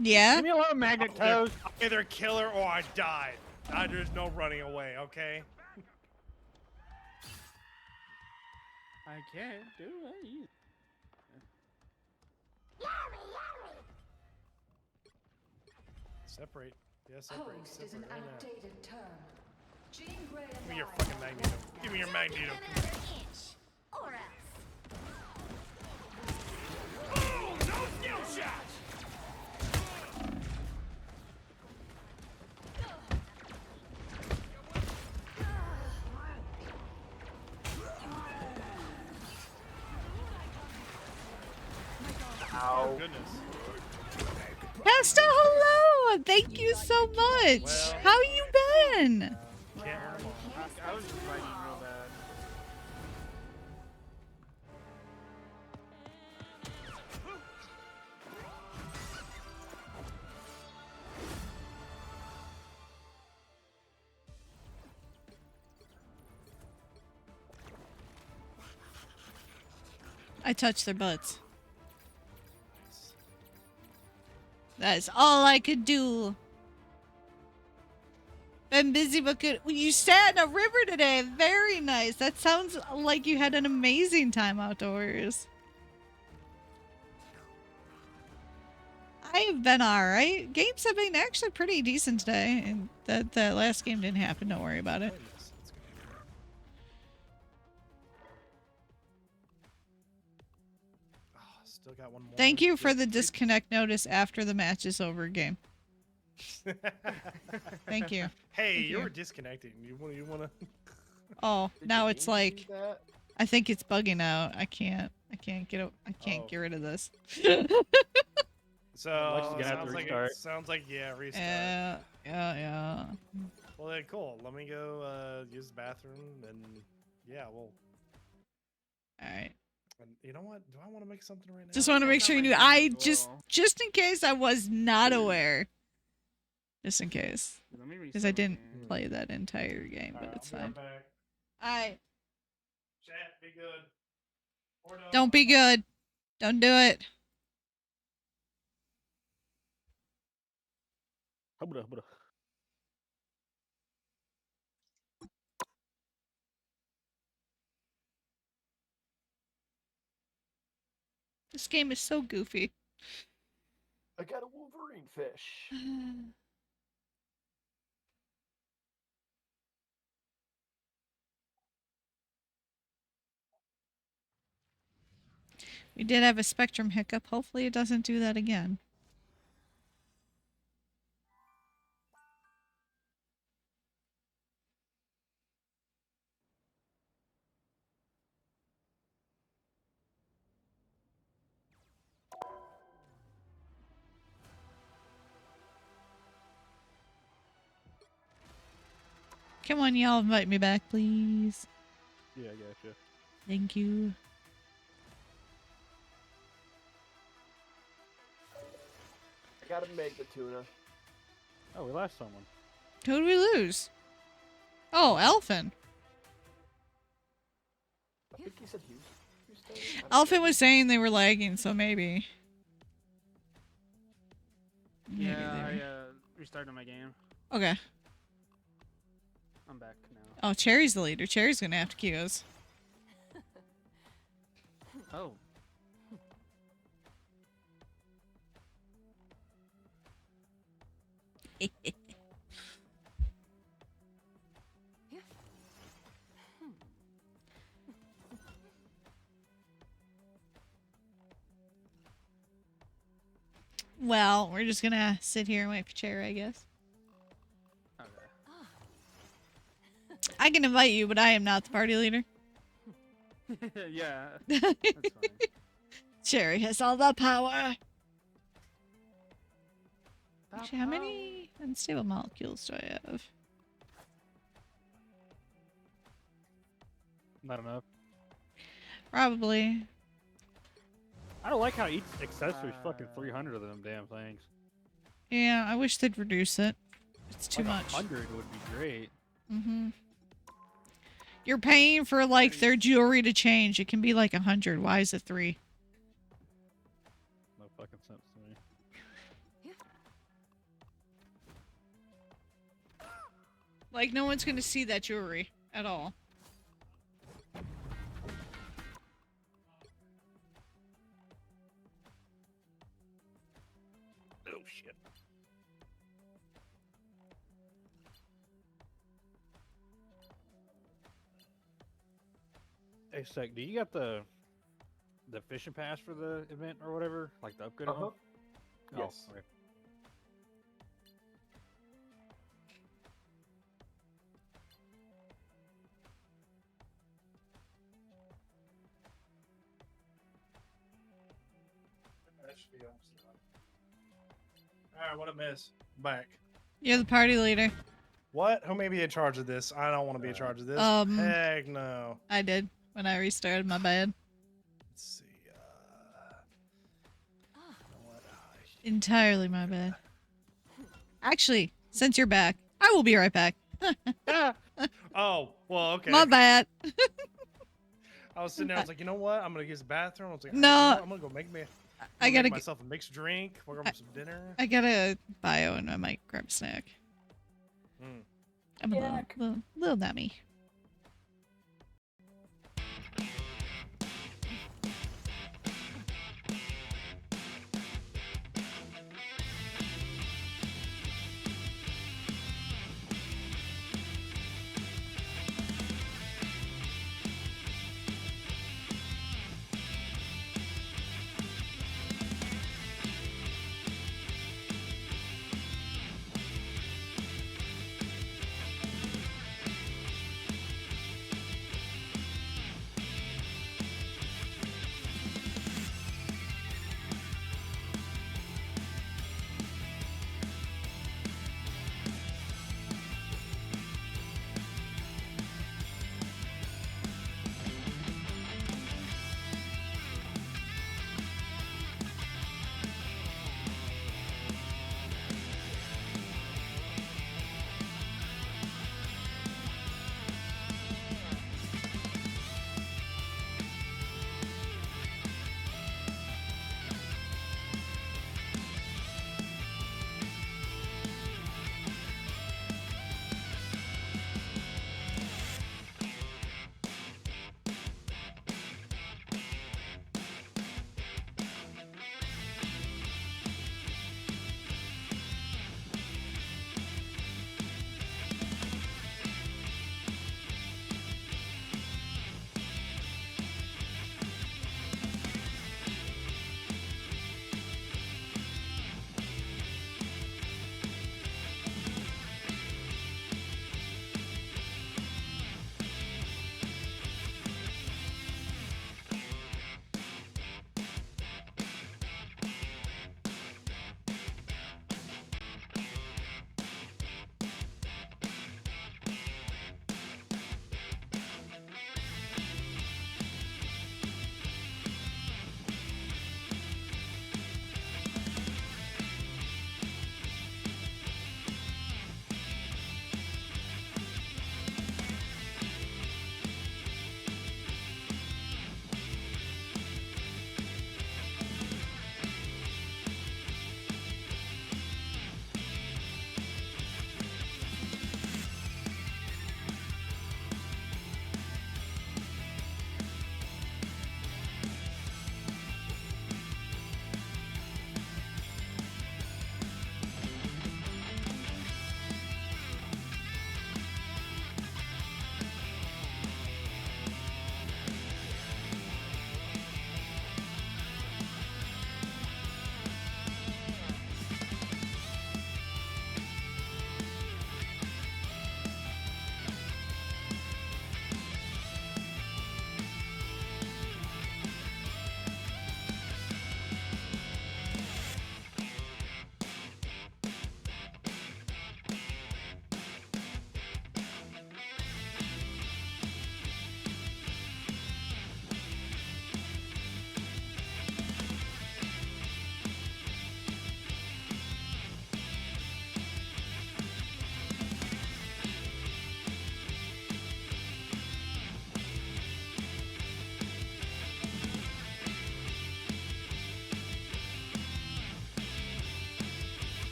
Yeah? Leave me alone, Magnet Toes. I either kill her or I die. There's no running away, okay? I can't do it. Separate. Yeah, separate. Host is an Separate right now. outdated term. Jean Grey Give me your fucking Magneto. Give me your Magneto. Or else. Oh, no skill shot! Oh, goodness. Pasta, hello! Thank you so much. Well, How you been? Can't win them all. I was just fighting real bad. I touched their butts. That's all I could do. Been busy but good. You sat in a river today. Very nice. That sounds like you had an amazing time outdoors. I've been alright. Games have been actually pretty decent today. And that last game didn't happen. Don't worry about it. Still got one more. Thank you for the disconnect notice after the match is over game. Thank you. Hey, Thank you you. were disconnecting. You wanna? Oh, Did now you it's mean to like do that? I think it's bugging out. I can't get rid of this. So Alexa's gonna have to restart. Sounds like yeah, restart. Yeah. Well then, cool. Let me go use the bathroom, and yeah, well. All right. And you know what? Do I want to make something right now? Just want to make sure you knew. I just in case I was not aware. Just in case, because I didn't play that entire game, but it's fine. Alright. Chat, be good. Or Don't be good. Don't do it. This game is so goofy. I got a Wolverine fish. We did have a Spectrum hiccup. Hopefully it doesn't do that again. Come on, y'all, invite me back, please. Yeah, I gotcha. Thank you. I gotta make the tuna. Oh, we lost someone. Who did we lose? Oh, Elfin. I think he said he was staying. Elfin was saying they were lagging, so maybe. Maybe Yeah, they I were. restarted my game. Okay. I'm back now. Oh, Cherry's the leader. Cherry's gonna have to queue us. Oh. Well, we're just gonna sit here and wait for Cherry, I guess. I can invite you, but I am not the party leader. Yeah. That's fine. Cherry has all the power. Actually, how many unstable molecules do I have? Not enough. Probably. I don't like how each accessory is fucking 300 of them damn things. Yeah, I wish they'd reduce it. It's too like much. 100 would be great. Mm-hmm. You're paying for like their jewelry to change. It can be like 100. Why is it 3? No fucking sense to me. Like no one's gonna see that jewelry at all. Oh shit. Hey, Sec, do you got the fishing pass for the event or whatever? Like the upgrade one? Yes. Oh, okay. That should be almost done. Alright, what a miss. Back. You're the party leader. What? Who may be in charge of this? I don't want to be in charge of this. Heck no. I did when I restarted my bed. Let's see. You know what? Entirely my bad. Actually, since you're back, I will be right back. Oh, well, okay. My bad. I was sitting there. I was like, you know what? I'm gonna use the bathroom. I was like, No. you know what? I'm gonna go make me. I gotta make myself a mixed drink. We're gonna have some dinner. I got a bio and I might grab a snack. I'm a little dummy.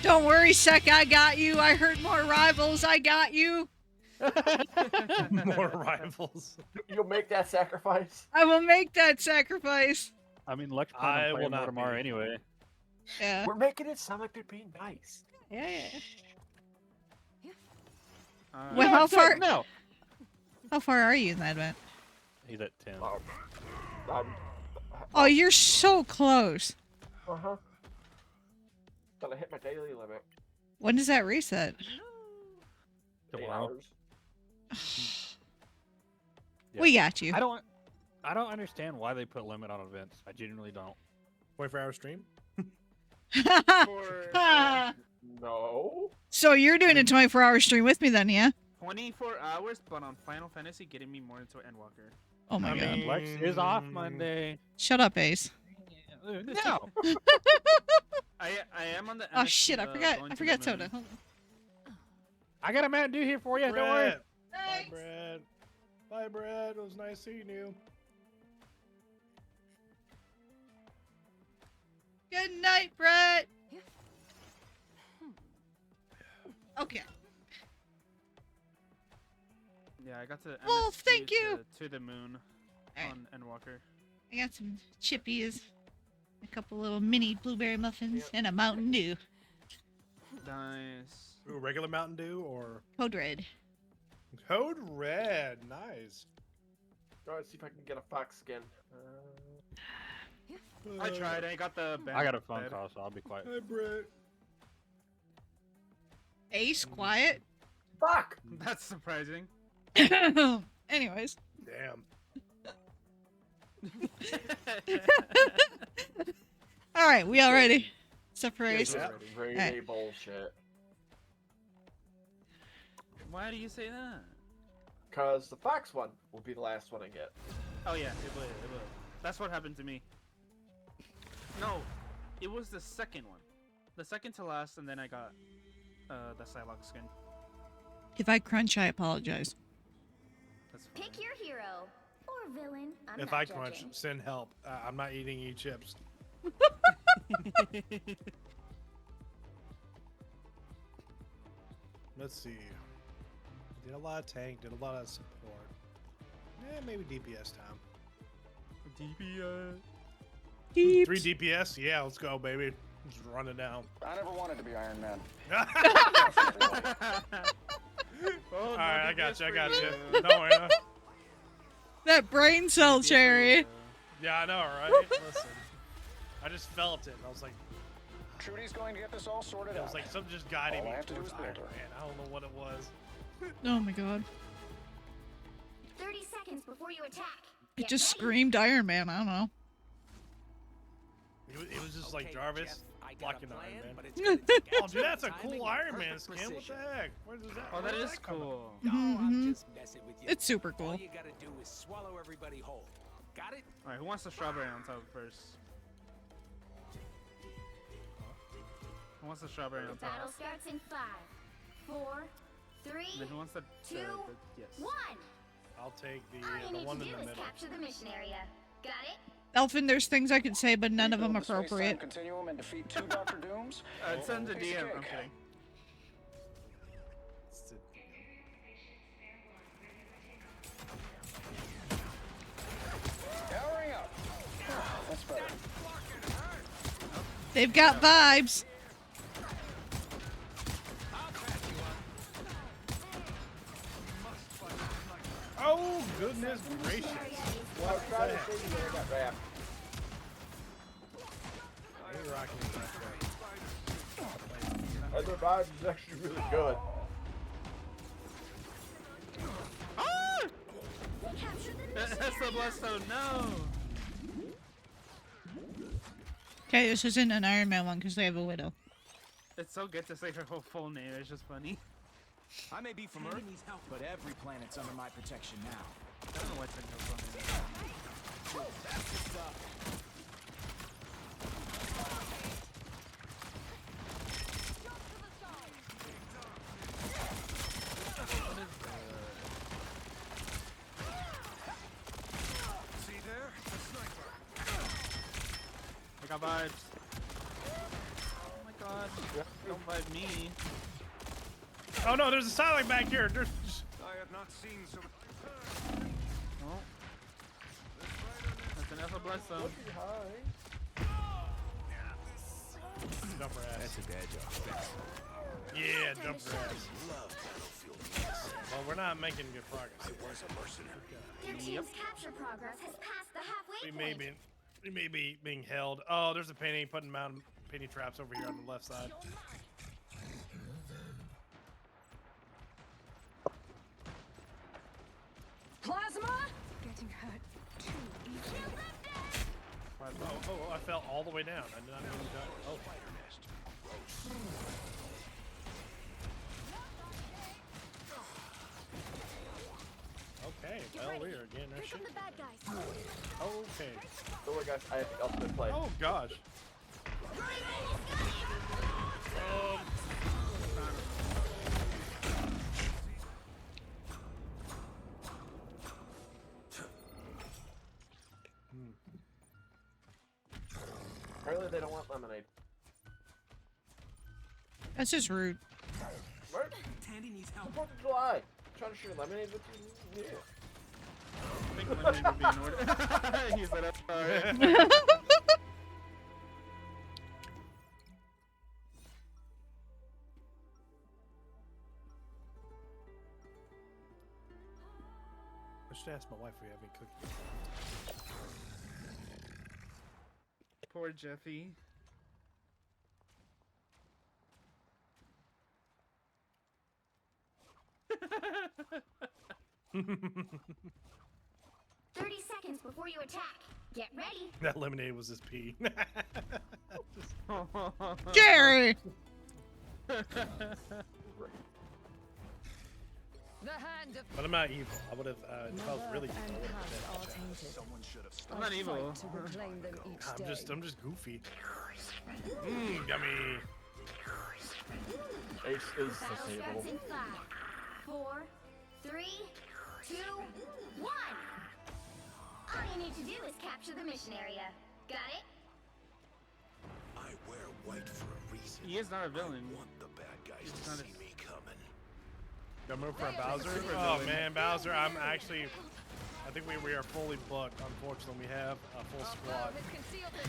Don't worry, Sek, I got you. I heard more rivals. I got you. More rivals. You'll make that sacrifice? I will make that sacrifice. I mean, Lex I planning on will playing more not tomorrow be. anyway. Yeah. We're making it sound like they're being nice. Yeah, yeah. Well, how far? No. How far are you in that event? He's at 10. Oh, you're so close. Uh-huh. Gotta hit my daily limit. When does that reset? 8 hours. We got you. I don't understand why they put limit on events. I genuinely don't. 24-hour stream? No. So you're doing a 24-hour stream with me then, yeah? 24 hours, but on Final Fantasy, getting me more into Endwalker. Oh my god. Lex is off Monday. Shut up, Ace. No. I am on the. Oh MS, shit! I going to forgot the soda. moon. I got a Mountain Dew here for you. Don't worry. Brett. Bye, Brett. Bye, Brett. It was nice seeing you. Good night, Brett. Okay. Yeah, I got to. Well, MSQ thank you. To the moon Alright. on Endwalker. I got some chippies, a couple little mini blueberry muffins, and a Mountain Dew. Nice. Ooh, regular Mountain Dew or Code Red. Code Red? Nice. Alright, see if I can get a fox skin. I tried. I got the. I got a phone bed. call, so I'll be quiet. Hi, Brett. Ace, quiet. Fuck! That's surprising. Anyways. Damn. All right, we all ready? Except for Ace. Really bullshit. Why do you say that? Because the fox one will be the last one I get. Oh yeah, it will. It will. That's what happened to me. No, it was the second one. The second to last, and then I got the Psylocke skin. If I crunch, I apologize. That's fine. Pick your hero or villain. I'm If not I judging. crunch, send help. I'm not eating any chips. Let's see. Did a lot of tank, did a lot of support. Maybe DPS time. DPS. Deep. 3 DPS? Yeah, let's go, baby. Just run it down. I never wanted to be Iron Man. Alright, I got you. Don't worry. That brain cell cherry. Yeah, I know, right? Listen. I just felt it, and I was like, Trudy's going to get this all sorted it out. was like something just guiding All me I have to do towards is build Iron her. Man. I don't know what it was. Oh my god. 30 seconds before you attack. It Get just ready. screamed Iron Man. I don't know. It was just like Jarvis Jeff, I got blocking a plan, Iron Man. but it's gonna take Oh, dude, that's a timing cool and Iron Man perfect skin. What the precision. heck? Where does that? Oh, where that does is come from? cool. No, Mhm. I'm just messing with you. It's super cool. All you gotta do is swallow everybody whole. Got it? All right, who wants the strawberry on top first? Who wants the strawberry on Battle top? starts in 5, 4, 3, Then who wants the? 2, yes. 1. I'll take All you the need one to in do the is middle. capture the mission area. Got it? Elfin, there's things I could say, but none of them Rebuild the space-time appropriate. continuum and defeat 2 Dr. Dooms. Send the Piece of DM. I'm cake. kidding. Powering up. That's better. They've got vibes. Oh, goodness gracious. Well, I was trying to say you I got wrapped. Hey, Rocky, Other vibes is actually really good. That's the Bloodstone. No. Okay, this isn't an Iron Man one because they have a widow. It's so good to say her whole full name. It's just funny. I may be from Earth, but every planet's under my protection now. I don't know what's in her full name. That's the stuff. See there? The sniper. I got vibes. Oh my god. Don't bite me. Oh no, there's a silent back here. There's. I have not seen so. Oh. That's enough of Bloodstone. Jumper ass. That's a bad job. Yeah, jumper ass. Well, we're not making good progress. Your team's capture progress has passed the halfway point. We may be being held. Oh, there's a penny putting mountain penny traps over here on the left side. Plasma? Getting hurt too easily. Oh, I fell all the way down. I did not even die. Oh. Okay, well, we are getting our shit. The bad guys. Okay. Don't worry, guys. I have the ultimate play. Oh, gosh. Apparently, they don't want lemonade. That's just rude. What? Tandy needs help. 4th of July. Trying to share lemonade with you? Yeah. I think lemonade would be in order. He said, I'm sorry. I should ask my wife if we have any cookies. Poor Jeffy. "30 seconds before you attack. Get ready." That lemonade was his pee. Jerry! The hand of But I'm not evil. I would have, if I was really evil, I would have done Someone should have I'm not evil. to reclaim them each I'm just goofy. Yummy. Ace is Battle starts disabled. in 5, 4, 3, 2, 1. All you need to do is capture the mission area. Got it? I wear white for a reason. He is not a villain. I want the bad guys He's to not see me coming. Got move for Bowser? Super Oh villain. man, Bowser, I'm actually, I think we are fully booked. Unfortunately, we have a full squad.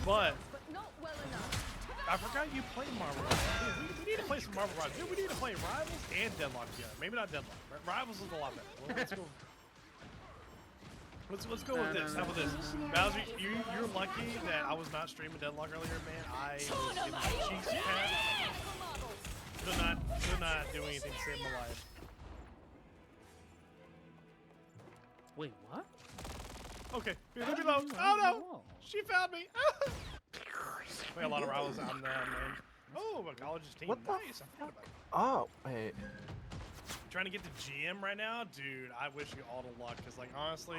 But not well enough. I forgot you played Marvel Rivals. Dude, we need to play some Marvel Rivals. Dude, we need to play Rivals and Deadlock together. Maybe not Deadlock. Rivals is a lot better. Well, let's go. Let's go with this. How about this? Bowser, you're lucky that I was not streaming Deadlock earlier, man. I was getting my cheeks pat. Could not do anything to save my life. Wait, what? Okay, leave me alone. Oh no! She found me! We got a lot of rivals on the man. Oh, my college's team. What the Nice. I forgot about it. Oh, wait. Trying to get to GM right now? Dude, I wish you all the luck, because, like, honestly,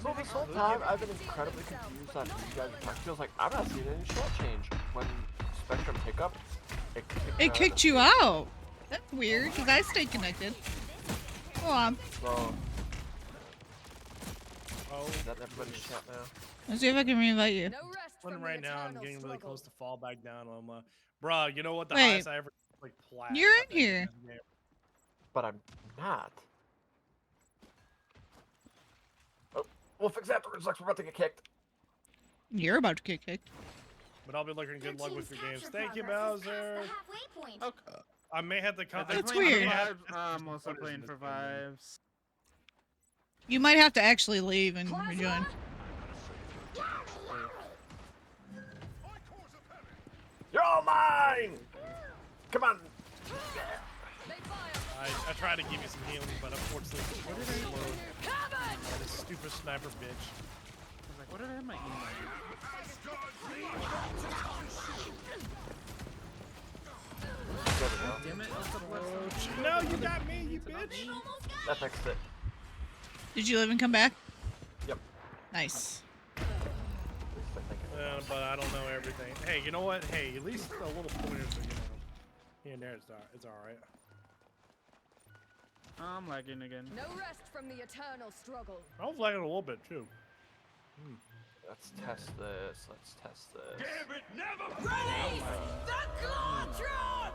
So this whole time, I've been incredibly confused on you guys. It feels like I'm not seeing any short change. When Spectrum pickup, It kicked you out. That's weird, because I stayed connected. Go on. So, is that everybody's chat now? Let's see if I can reinvite you. When right now, I'm getting really close to fall back down. I'm bruh, you know what? The Wait. highest I ever, like, plat. You're in here. But I'm not. Oh, we'll fix that afterwards. Looks like we're about to get kicked. You're about to get kicked. But I'll be looking good luck with your games. Capture Thank you, progress has Bowser. passed the halfway point. I may have to come. That's weird. I'm also playing for Vibes. You might have to actually leave and rejoin. You're all mine! Come on! I tried to give you some healing, but unfortunately, this stupid sniper bitch. I was like, what did I have my email? Damn it, No, you got me, you bitch! That fixed it. Did you live and come back? Yep. Nice. But I don't know everything. Hey, you know what? Hey, at least the little pointers are, here and there, it's alright. I'm lagging again. No rest from the eternal struggle. I was lagging a little bit, too. Let's test this. Let's test this. Gambit never release the Glotron!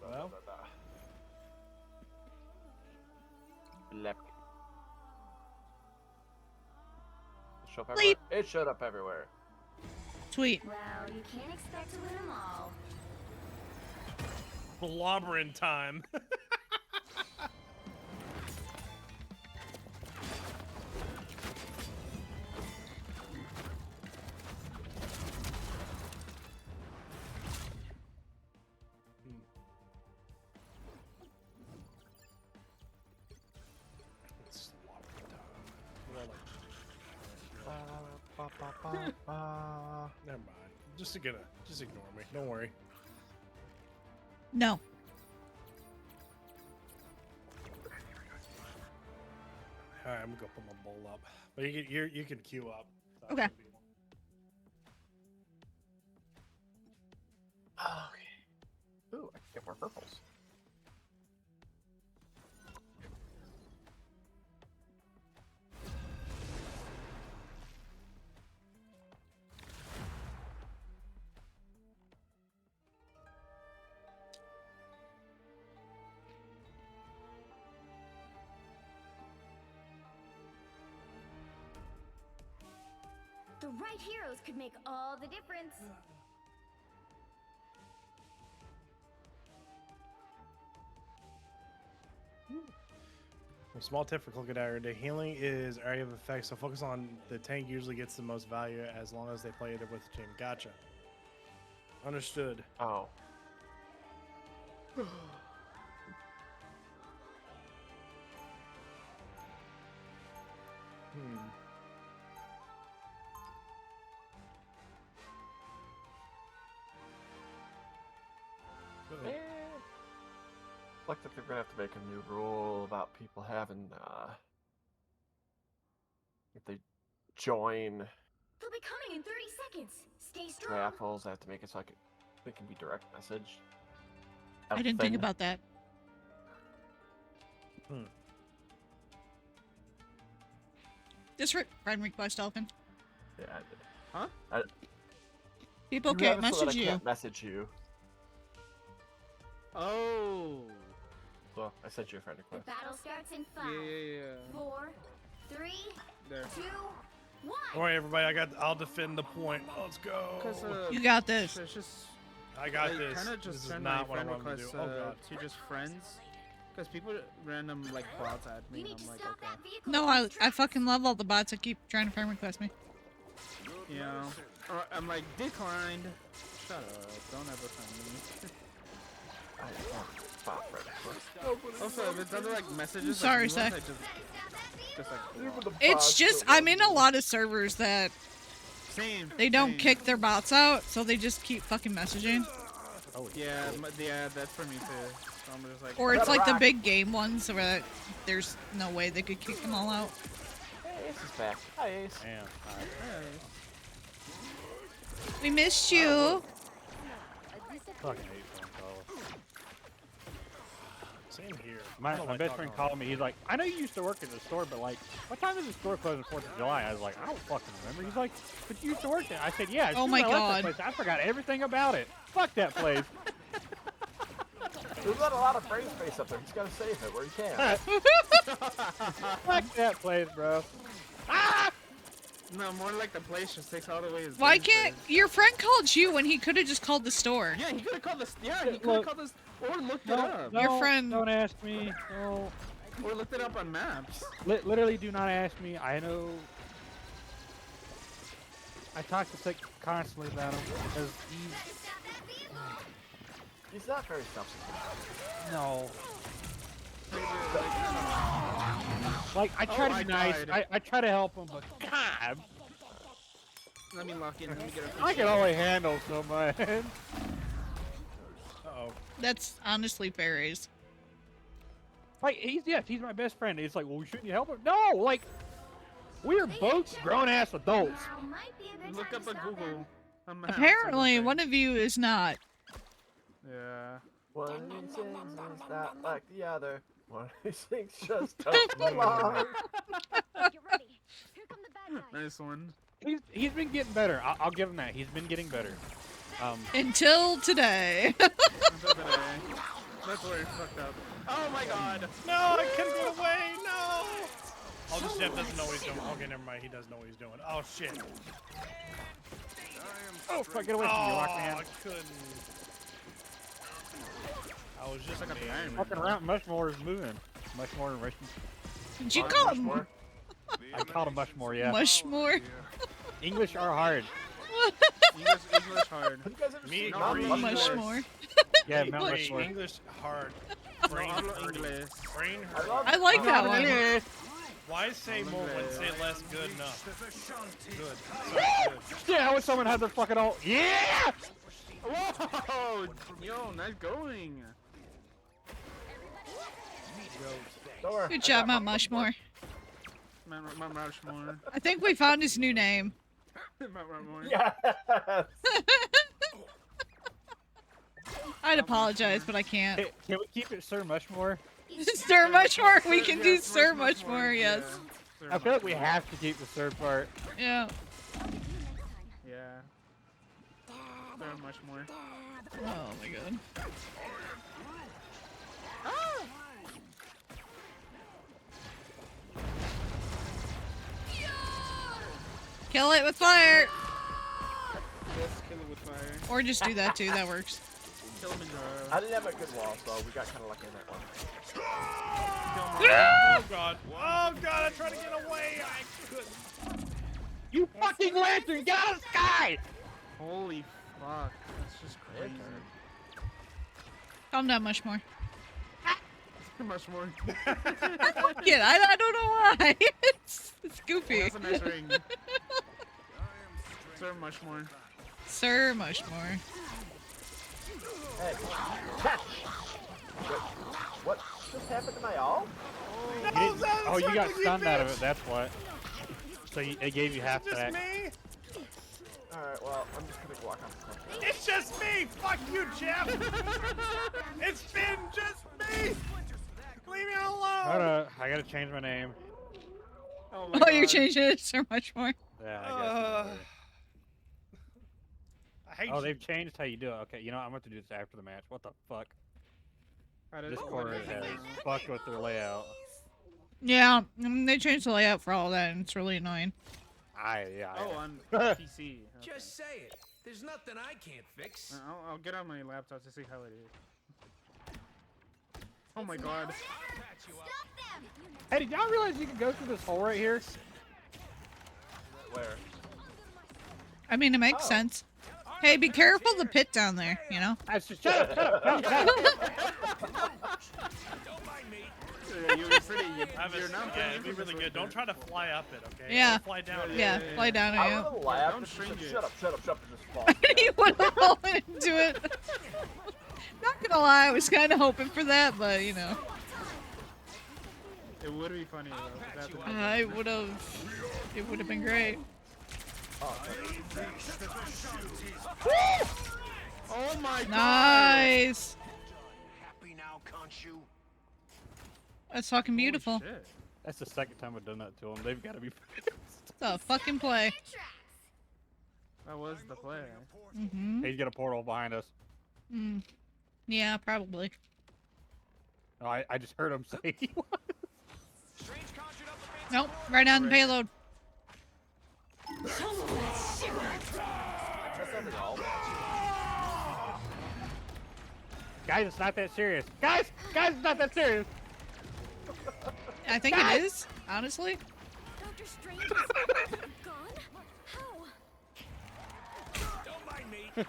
Well. Left. Show up everywhere? It showed up everywhere. Sweet. Well, you can't expect to win them all. Blobbering time. Never mind. Just ignore me. Don't worry. No. All right, I'm gonna go put my bowl up. But you can queue up. Okay. Okay. Ooh, I can get more purples. The right heroes could make all the difference. A small tip for Cloakadagger: the healing is area of effect, so focus on the tank. Usually gets the most value as long as they play it with the team. Gotcha. Understood. Oh. Looks like they're gonna have to make a new rule about people having, if they join They'll be coming in 30 seconds. Stay strong. raffles, they have to make it so they can be direct message. I didn't think about that. Just friend request, Dolphin. Yeah, I did. Huh? People You can't have it so that message I you. can't message you. Oh. So I sent you a friend The request. battle starts in 5, Yeah. 4, 3, There. 2, 1. All right, everybody. I'll defend the point. Let's go. You got this. It's just. I got this. Kind of This just is send not my what I friend wanted to requests do. Oh god. to just friends, because people random like bots at me. And I'm like, okay. No, I fucking love all the bots that keep trying to friend request me. You know, or I'm like declined. Shut up! Don't ever friend me. Also, if it's other like messages, Sorry, like, Seth. I just like. It's just I'm in a lot of servers that they don't kick their bots out, so they just keep fucking messaging. Oh yeah, yeah, that's for me too. So I'm just like. Or it's like the big game ones where there's no way they could kick them all out. Hey, Ace is back. Hi, Ace. Damn. We missed you. Fucking hate phone calls. Same here. My best friend called me. He's like, I know you used to work at the store, but like, what time does the store close on 4th of July? I was like, I don't fucking remember. He's like, but you used to work there. I said, yeah. Oh my god. Place, I forgot everything about it. Fuck that place. There's not a lot of brain space up there. He's gotta save it where he can. Fuck that place, bro. Ah! No, more like the place just takes all the way. Why can't your friend called you when he could have just called the store? Yeah, he could have called this. Yeah, he could have called this or looked it up. Your friend. Don't ask me. No. Or looked it up on maps. Literally, do not ask me. I know. I talk to Sick constantly about him because He's not very self-sufficient. no. Like I try to be nice. I try to help him, but God, Let me lock in. Let me get a I can only handle so much. Uh-oh. That's honestly fair, Ace. Like he's my best friend. It's like, well, shouldn't you help him? No, like we are both grown-ass adults. Look up on Google. On maps, Apparently, one of you is not. Yeah. One of these things is not like the other. One of these things just don't belong. Nice one. He's been getting better. I'll give him that. He's been getting better. Until today. Until today. That's where he fucked up. Oh my god! No, I couldn't get away. No. Oh, the chef doesn't know what he's doing. Okay, never mind. He does know what he's doing. Oh shit. Oh fuck! Get away from me, rock man. I couldn't. I was just like a iron. Fucking around. Mushmore is moving. Mushmore and Russian. Did you call him I called him Mushmore. Yeah. Mushmore? English are hard. English hard. Have you guys ever Me seen agree. Mount Mushmore. Yeah, Mount English, Mushmore. English hard. Brain hurting. Brain I hurting. love I like that one. Why say more when say less? Good enough. Good. Yeah, I wish someone had their fucking ult. Yeah! Whoa! Yo, nice going. Good job, Mount Mushmore. Mount Rushmore. I think we found his new name. Mount Rushmore. Yes. I'd apologize, but I can't. Hey, can we keep it Sir Mushmore? Sir Mushmore. We can do Sir Mushmore. Yes. Yeah. I feel like we have to keep the Sir part. Yeah. Yeah. Sir Mushmore. Oh my god. Kill it with fire! Yes, kill it with fire. Or just do that too, that works. Kilimanjaro. I didn't have a good wall, so we got kind of lucky in that one. Oh god. Oh god, I tried to get away. I couldn't. You fucking lantern! Get out of the sky! Holy fuck. That's just crazy. Calm down, Mushmore. Mushmore. Yeah, I don't know why. it's goofy. That's a nice ring. Sir Mushmore. Sir Mushmore. Hey. Wait, what just happened to my all? Oh, you got stunned out of it, that's what. So it gave you half Just back. me? Alright, well, I'm just gonna walk off the cliff. It's just me! Fuck you, Jeff! It's been just me! Leave me alone! I gotta change my name. Oh, Oh, you're changing it so much more. Yeah, I got I hate Oh, you. they've changed how you do it. Okay, you know what? I'm going to do this after the match. What the fuck? This corner has fucked with their layout. Yeah, they changed the layout for all that, and it's really annoying. Oh, on PC. Okay. Just say it. There's nothing I can't fix. I'll get on my laptop to see how it is. Oh my god. Hey, did y'all realize you can go through this hole right here? Where? I mean, it makes sense. Hey, be careful the pit down there, you know? That's just shut up. Don't mind me. You're pretty. You're not yeah, it'd be really good. Don't try to fly up it, okay? Yeah. Don't fly down it. Yeah, fly down it. I Yeah. would laugh. Don't Just string said, it. shut up, and just fall. You would have fallen into it. Not gonna lie, I was kind of hoping for that, but you know. It would be funny though. I would have. It would have been great. Oh my god. Nice. Happy now, can't you? That's fucking beautiful. Shit. That's the second time I've done that to them. They've got to be. It's a fucking play. That was the play. Mm-hmm. He's got a portal behind us. Mm. Yeah, probably. Oh, I just heard him say he was. Nope, right on the payload. That's not at all. Guys, it's not that serious. Guys, it's not that serious. I think it is, honestly. Dr. Strange is gone? How? Don't mind me. I'm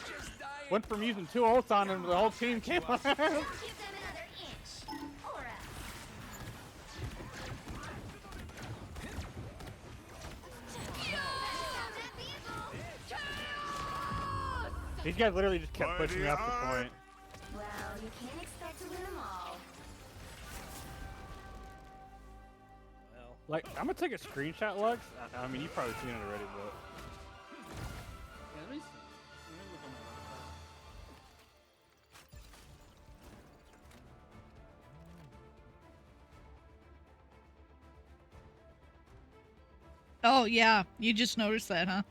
just dying. Went from using 2 ults on him, the whole team came on. Give them another inch. Aura. These guys literally just kept By pushing me the off the eye. point. Well, you can't expect to win them all. Like, I'm gonna take a screenshot, Lux. I mean, you've probably seen it already, but. Yeah, let me see. Let me look on my laptop. Oh yeah, you just noticed that, huh?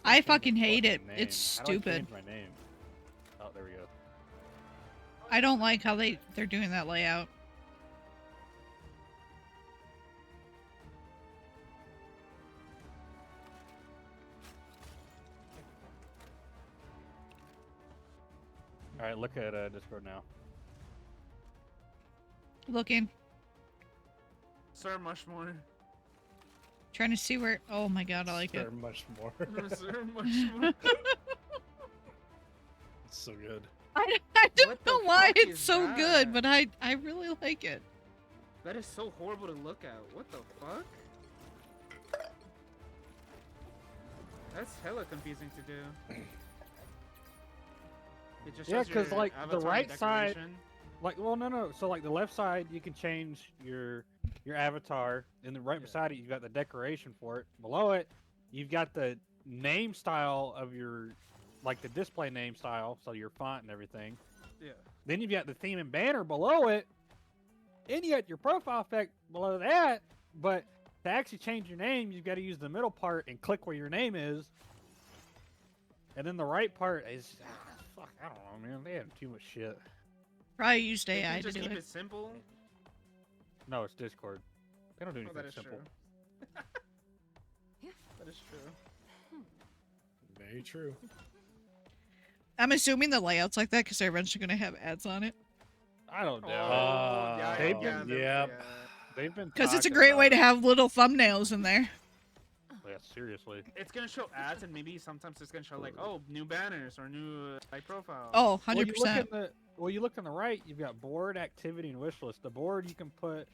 I fucking hate it. name. It's How do I stupid. change my name? Oh, there we go. I don't like how they're doing that layout. All right, look at Discord now. Looking. Sir Mushmore. Trying to see where. Oh my god, I like it. Much more. Sir Mushmore. It's so good. I don't know why it's so good, but I really like it. That is so horrible to look at. What the fuck? That's hella confusing to do. It just Yeah, shows because your like the avatar right side, decoration. like no. So like the left side, you can change your avatar, and then right beside it, you've got the decoration for it. Below it, you've got the name style of your, like the display name style, so your font and everything. Yeah. Then you've got the theme and banner below it. Then you got your profile effect below that. But to actually change your name, you've got to use the middle part and click where your name is. And then the right part is, fuck, I don't know, man. They have too much shit. Probably used They AI can to just do keep it. it simple. No, it's Discord. They don't do anything That is simple. true. That is true. Very true. I'm assuming the layout's like that because they're eventually going to have ads on it. I don't know. yeah, they've yeah, been, yeah. they've been Because it's a talking great about way to it. have little thumbnails in there. Yeah, seriously. It's gonna show ads, and maybe sometimes it's gonna show like, oh, new banners or new profile. Oh, Well, 100%. you look on the right, you've got board, activity, and wish list. The board, you can put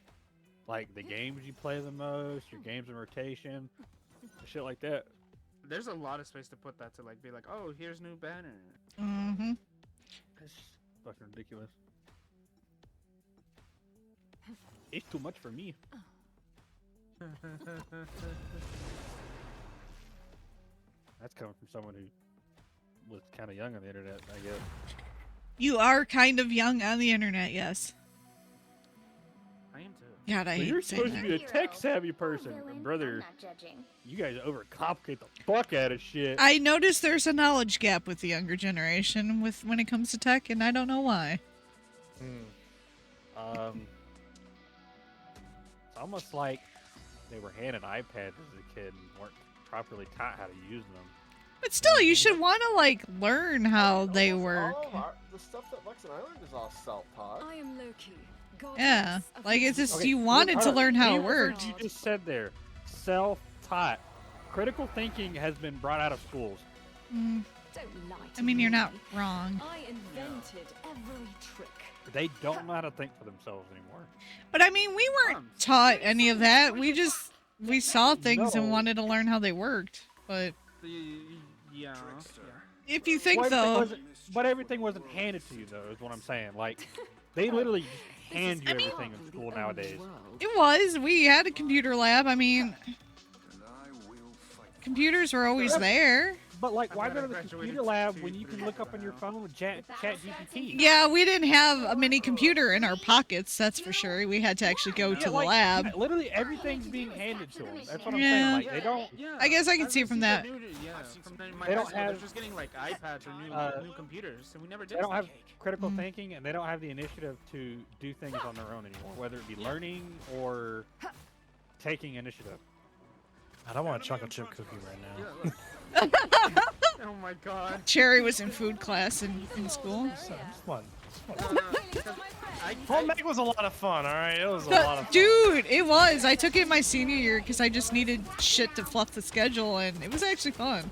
like the games you play the most, your games in rotation, shit like that. There's a lot of space to put that to like be like, oh, here's new banner. Mm-hmm. It's fucking ridiculous. It's too much for me. That's coming from someone who was kind of young on the internet, I guess. You are kind of young on the internet, yes. I am too. God, I Well, hate you're saying supposed to be a that. tech-savvy person, and brother. You guys overcomplicate the fuck out of shit. I noticed there's a knowledge gap with the younger generation when it comes to tech, and I don't know why. It's almost like they were handed iPads as a kid and weren't properly taught how to use them. But still, you should want to, like, learn how they work. The stuff that Lex and I learned is all self-taught. I am Loki. Yeah, like, it's just Okay, you wanted to learn how it keyword worked. You just said there, self-taught. Critical thinking has been brought out of schools. Mm. Don't lie to I mean, you're me. not wrong. I invented every trick. They don't know how to think for themselves anymore. But I mean, we weren't taught any of that. We saw things and No. wanted to learn how they worked. But Yeah. if you think Well, everything though, wasn't- but everything wasn't handed to you, though, is what I'm saying. Like, they literally just hand you everything in school nowadays. it was. We had a computer lab. I mean, computers were always there. But, like, why go to the computer lab when you can look up on your phone with Chat GPT? Yeah, we didn't have a mini computer in our pockets, that's for sure. We had to actually go to the like, lab. Literally everything's being handed to them. That's what I'm Yeah. saying. Like, they don't. I guess I can see from that. They don't have- They're just getting like iPads or new computers, and we never did. They don't have that. critical thinking, and they don't have the initiative to do things on their own anymore, whether it be learning or taking initiative. I don't want a chocolate chip cookie right now. Oh my god. Cherry was in food class in school. It's fun. Home ec was a lot of fun, alright? It was a But, lot of fun. dude, it was. I took it my senior year because I just needed shit to fluff the schedule, and it was actually fun.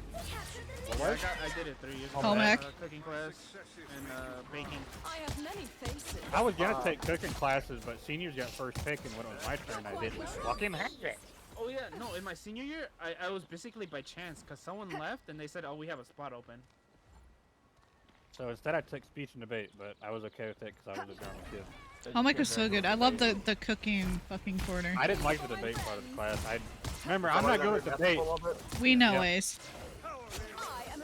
I did it 3 years ago. Home ec. Cooking class and baking. I have many faces. I was gonna take cooking classes, but seniors got first pick, and when it was my turn, I didn't fucking have it. Oh yeah, no, in my senior year, I was basically by chance, because someone left and they said, oh, we have a spot open. So instead, I took speech and debate, but I was okay with it because I was a drama kid. Home ec was so good. I love the cooking fucking corner. I didn't like the debate part of the class. Remember, I'm not good with debate. We know Yeah. Ace.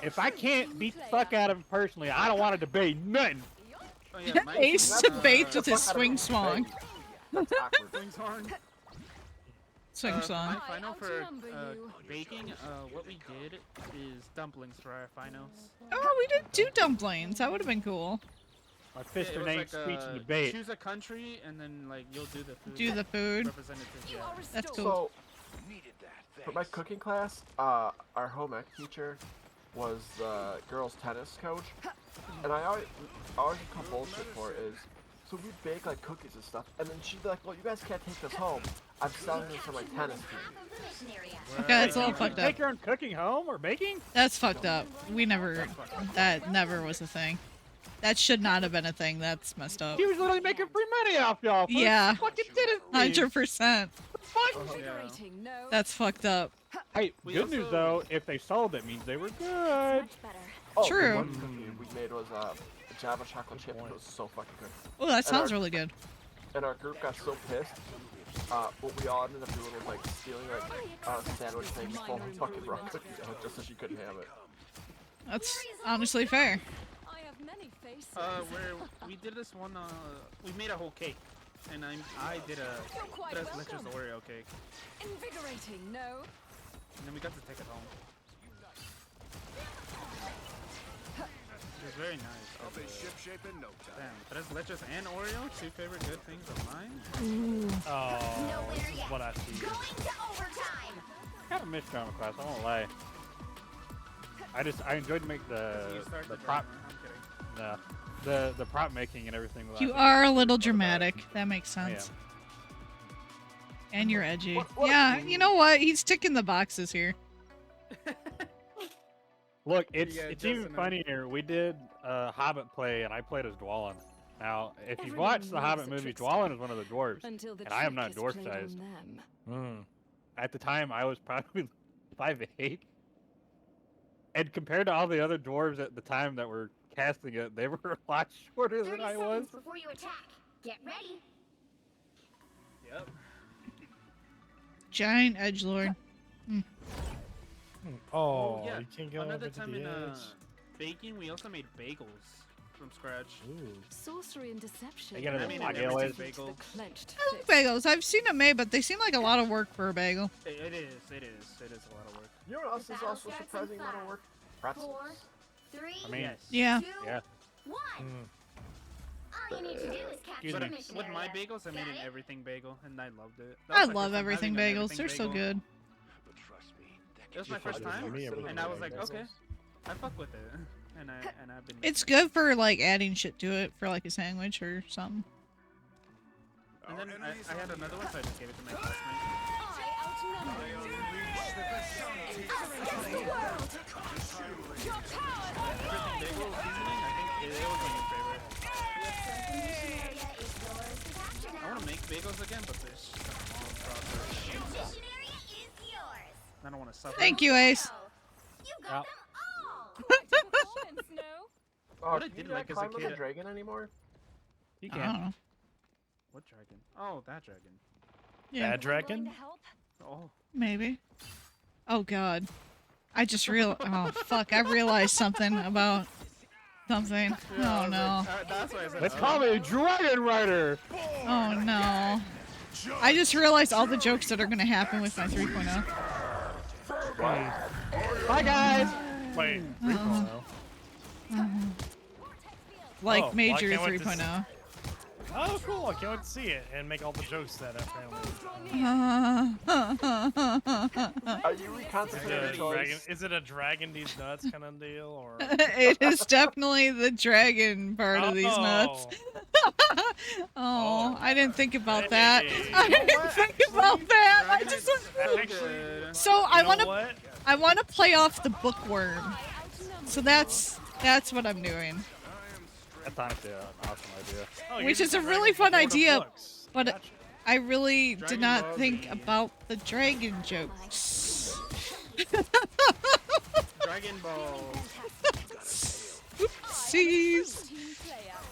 If I can't beat the fuck out of him personally, I don't want to debate nothing. Oh, yeah, my Ace senior- debates with his swing swong. Swing swong. Sing song. My final for baking, what we did is dumplings for our finals. Oh, we didn't do dumplings. That would have been cool. My Fister was name like, speech and debate. Choose a country and then like you'll do the food. Do the food. Representative, yeah. That's cool. So, for my cooking class, our home ec teacher was the girls' tennis coach, and I always call bullshit for it is, so we bake like cookies and stuff, and then she'd be like, well, you guys can't take this home. I'm selling this for my tennis team. Okay, that's a little fucked up. Make your own cooking home or baking? That's fucked up. We never, that never was a thing. That should not have been a thing. That's messed up. He was literally making free money off y'all. Yeah. Fucking did it. 100%. Invigorating, no. That's fucked up. Hey, good news though, if they sold it means they were good. Oh, True. The one cookie we made was Java chocolate chip. It was so fucking good. Oh, that sounds really good. And our group got so pissed. What we all ended up doing was like stealing like sandwich things full of fucking raw cookies just so she couldn't have it. That's honestly fair. I have many faces. Where we did this one, we made a whole cake, and I did a tres leches Oreo cake. Invigorating, no. And then we got to take it home. It was very nice. I'll be ship-shape in no time. Damn, tres leches and Oreo, two favorite good things of mine. Ooh. Oh, this is what I see. I kind of missed drama class, I won't lie. I enjoyed to make the prop. No, the prop making and everything. You are a little dramatic. That makes sense. And you're edgy. What? Yeah, you know what? He's ticking the boxes here. Look, it's even funnier. We did Hobbit play, and I played as Dwalin. Now, if you've watched the Hobbit movies, Dwalin is one of the dwarves, and I am not dwarf sized. At the time, I was probably 5'8". And compared to all the other dwarves at the time that were casting it, they were a lot shorter than I was. Before you attack, get ready. Yep. Giant edgelord. Oh, yeah. you can't go Another over to time the in edge. baking, we also made bagels from scratch. Ooh. Sorcery and deception. You gotta I mean, block everything always. bagel. I like bagels. I've seen them made, but they seem like a lot of work for a bagel. It is a lot of work. You know what else is also surprising amount of work? Pretzels. 4, 3, I mean, Yeah. 2, 1. All you need to do is capture the mission With my area. bagels, I made an Got it? everything bagel, and I loved it. That I was my love first time everything having an bagels. everything They're so bagel. good. It was my first time, and I was like, okay, I fuck with it, and I've been. It's good for like adding shit to it for like a sandwich or something. And then I had another one, so I just gave it to my classmate. Everything bagel seasoning, I think it was my favorite. I want to make bagels again, but there's just a long process. I don't want to suffer. Thank you, Ace. Yeah. What I Can did you like not as a climb on the kid. dragon anymore? You I don't know. What dragon? Oh, that dragon. Yeah. Bad dragon? Oh. Maybe. Oh God. I just oh fuck, I realized something about something. Yeah, Oh no. That's why I said Let's call me Dragon Rider. Oh no. I just realized all the jokes that are gonna happen with my 3.0. Bye guys. Wait, 3.0. Like Oh, major well, I can't wait to 3.0. Oh, cool! I can't wait to see it and make all the jokes that apparently. Are you reconstituting choice? Is it a dragon these nuts kind of deal, or? It is definitely the dragon part of these nuts. Oh, I didn't think about that. I didn't think about that. I just so I want to play off the bookworm. So that's what I'm doing. That's honestly an awesome idea. Which is a really fun idea, but I really did not think about the dragon jokes. Dragon Ball. Oopsies.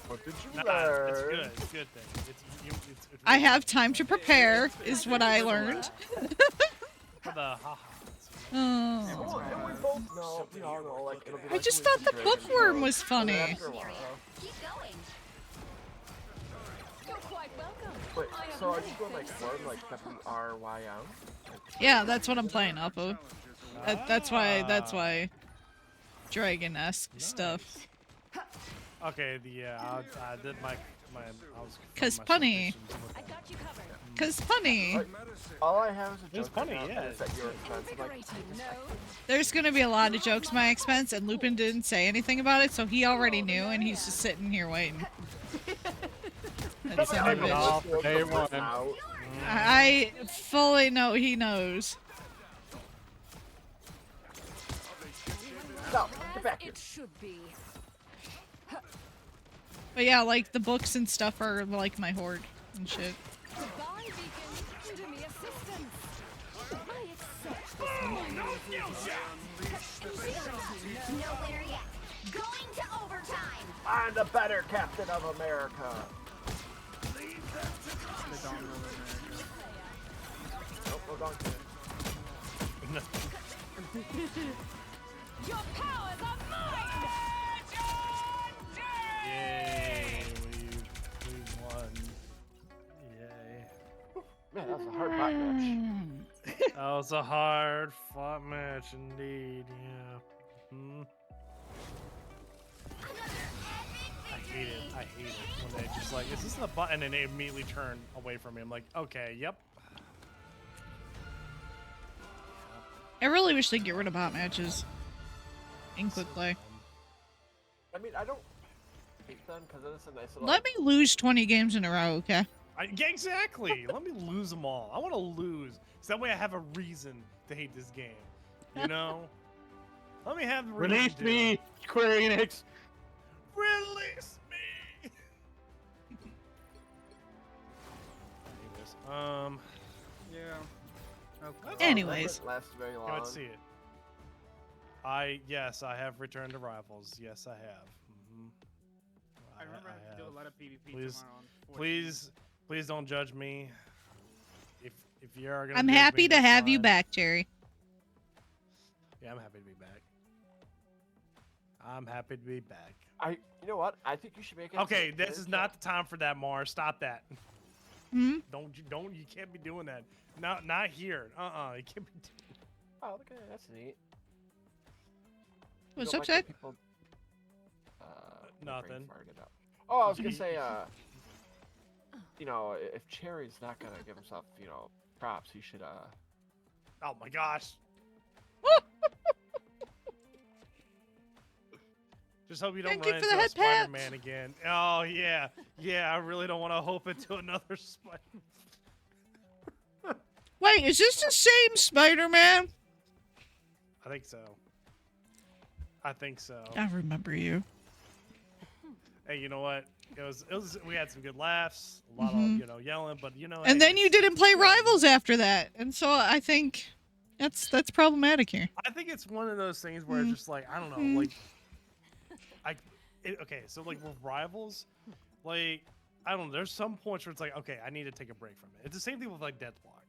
What did you It's learn? good. It's a good thing. It's I have time to prepare, is what I learned. for the haha. Oh. And we both know, we all know, like, it'll be I like just we thought the dragon bookworm show. was funny. After a while. You're quite welcome. Wait, so are you going like worm, like W-R-Y-M? Yeah, that's what I'm playing off of. That's why. Dragon-esque stuff. Okay, I did my I was Cause my punny. suspicions with that. Cause punny. Like, all I have is a It's joke funny, right now, yeah. and it's at your expense. I'm like, There's gonna be a lot of jokes my expense, and Lupin didn't say anything about it, so he already knew, and he's just sitting here waiting. That's the end of it. Day one. I fully know he knows. No, get back here. It should be. But yeah, like the books and stuff are like my hoard and shit. Goodbye, Beacon. Render me assistance. I accept this No winner yet. Going to overtime. I'm the better captain of America. Nope, we're going to. Your powers are mine! Yay! We won. Yay! Man, that was a hard fight match. That was a hard fought match indeed. Yeah. Hmm. I hate it. I hate it when they just like, is this the button? And they immediately turn away from me. I'm like, okay, yep. I really wish they'd get rid of bot matches in quick play. I mean, I don't hate them because it's a nice little. Let me lose 20 games in a row, okay? Yeah, exactly. Let me lose them all. I want to lose, so that way I have a reason to hate this game. You know? Let me have the reason. Release me, Square Enix. Release me. Anyways, Yeah. Okay. Anyways. Last very long. Let's see it. Yes, I have returned to Rivals. Yes, I have. I remember I have to do a lot of PvP Please, tomorrow on 14. please don't judge me. If you are gonna. I'm judge happy me, to that's have you fine. back, Jerry. Yeah, I'm happy to be back. I'm happy to be back. You know what? I think you should make it. Okay, this is not the time for that, Mars. Stop that. Hmm? You can't be doing that. Not here. You can't be. Oh, look at that. That's neat. What's You up, don't like Zach? when people, my brain Nothing. farted out. Oh, I was gonna say, you know, if Cherry's not gonna give himself, you know, props, he should, Oh my gosh. Just hope you don't Thank you run for into the a head pat. Spider-Man again. Oh yeah, I really don't want to hope into another Spider. Wait, is this the same Spider-Man? I think so. I think so. I remember you. Hey, you know what? It was. We had some good laughs, a lot Mhm. of yelling, but hey, And then you it's- didn't play Rivals after that, and so I think that's problematic here. I think it's one of those things where it's just like I don't know, like okay, so like with Rivals, like I don't know. There's some points where it's like, okay, I need to take a break from it. It's the same thing with like Deathblock,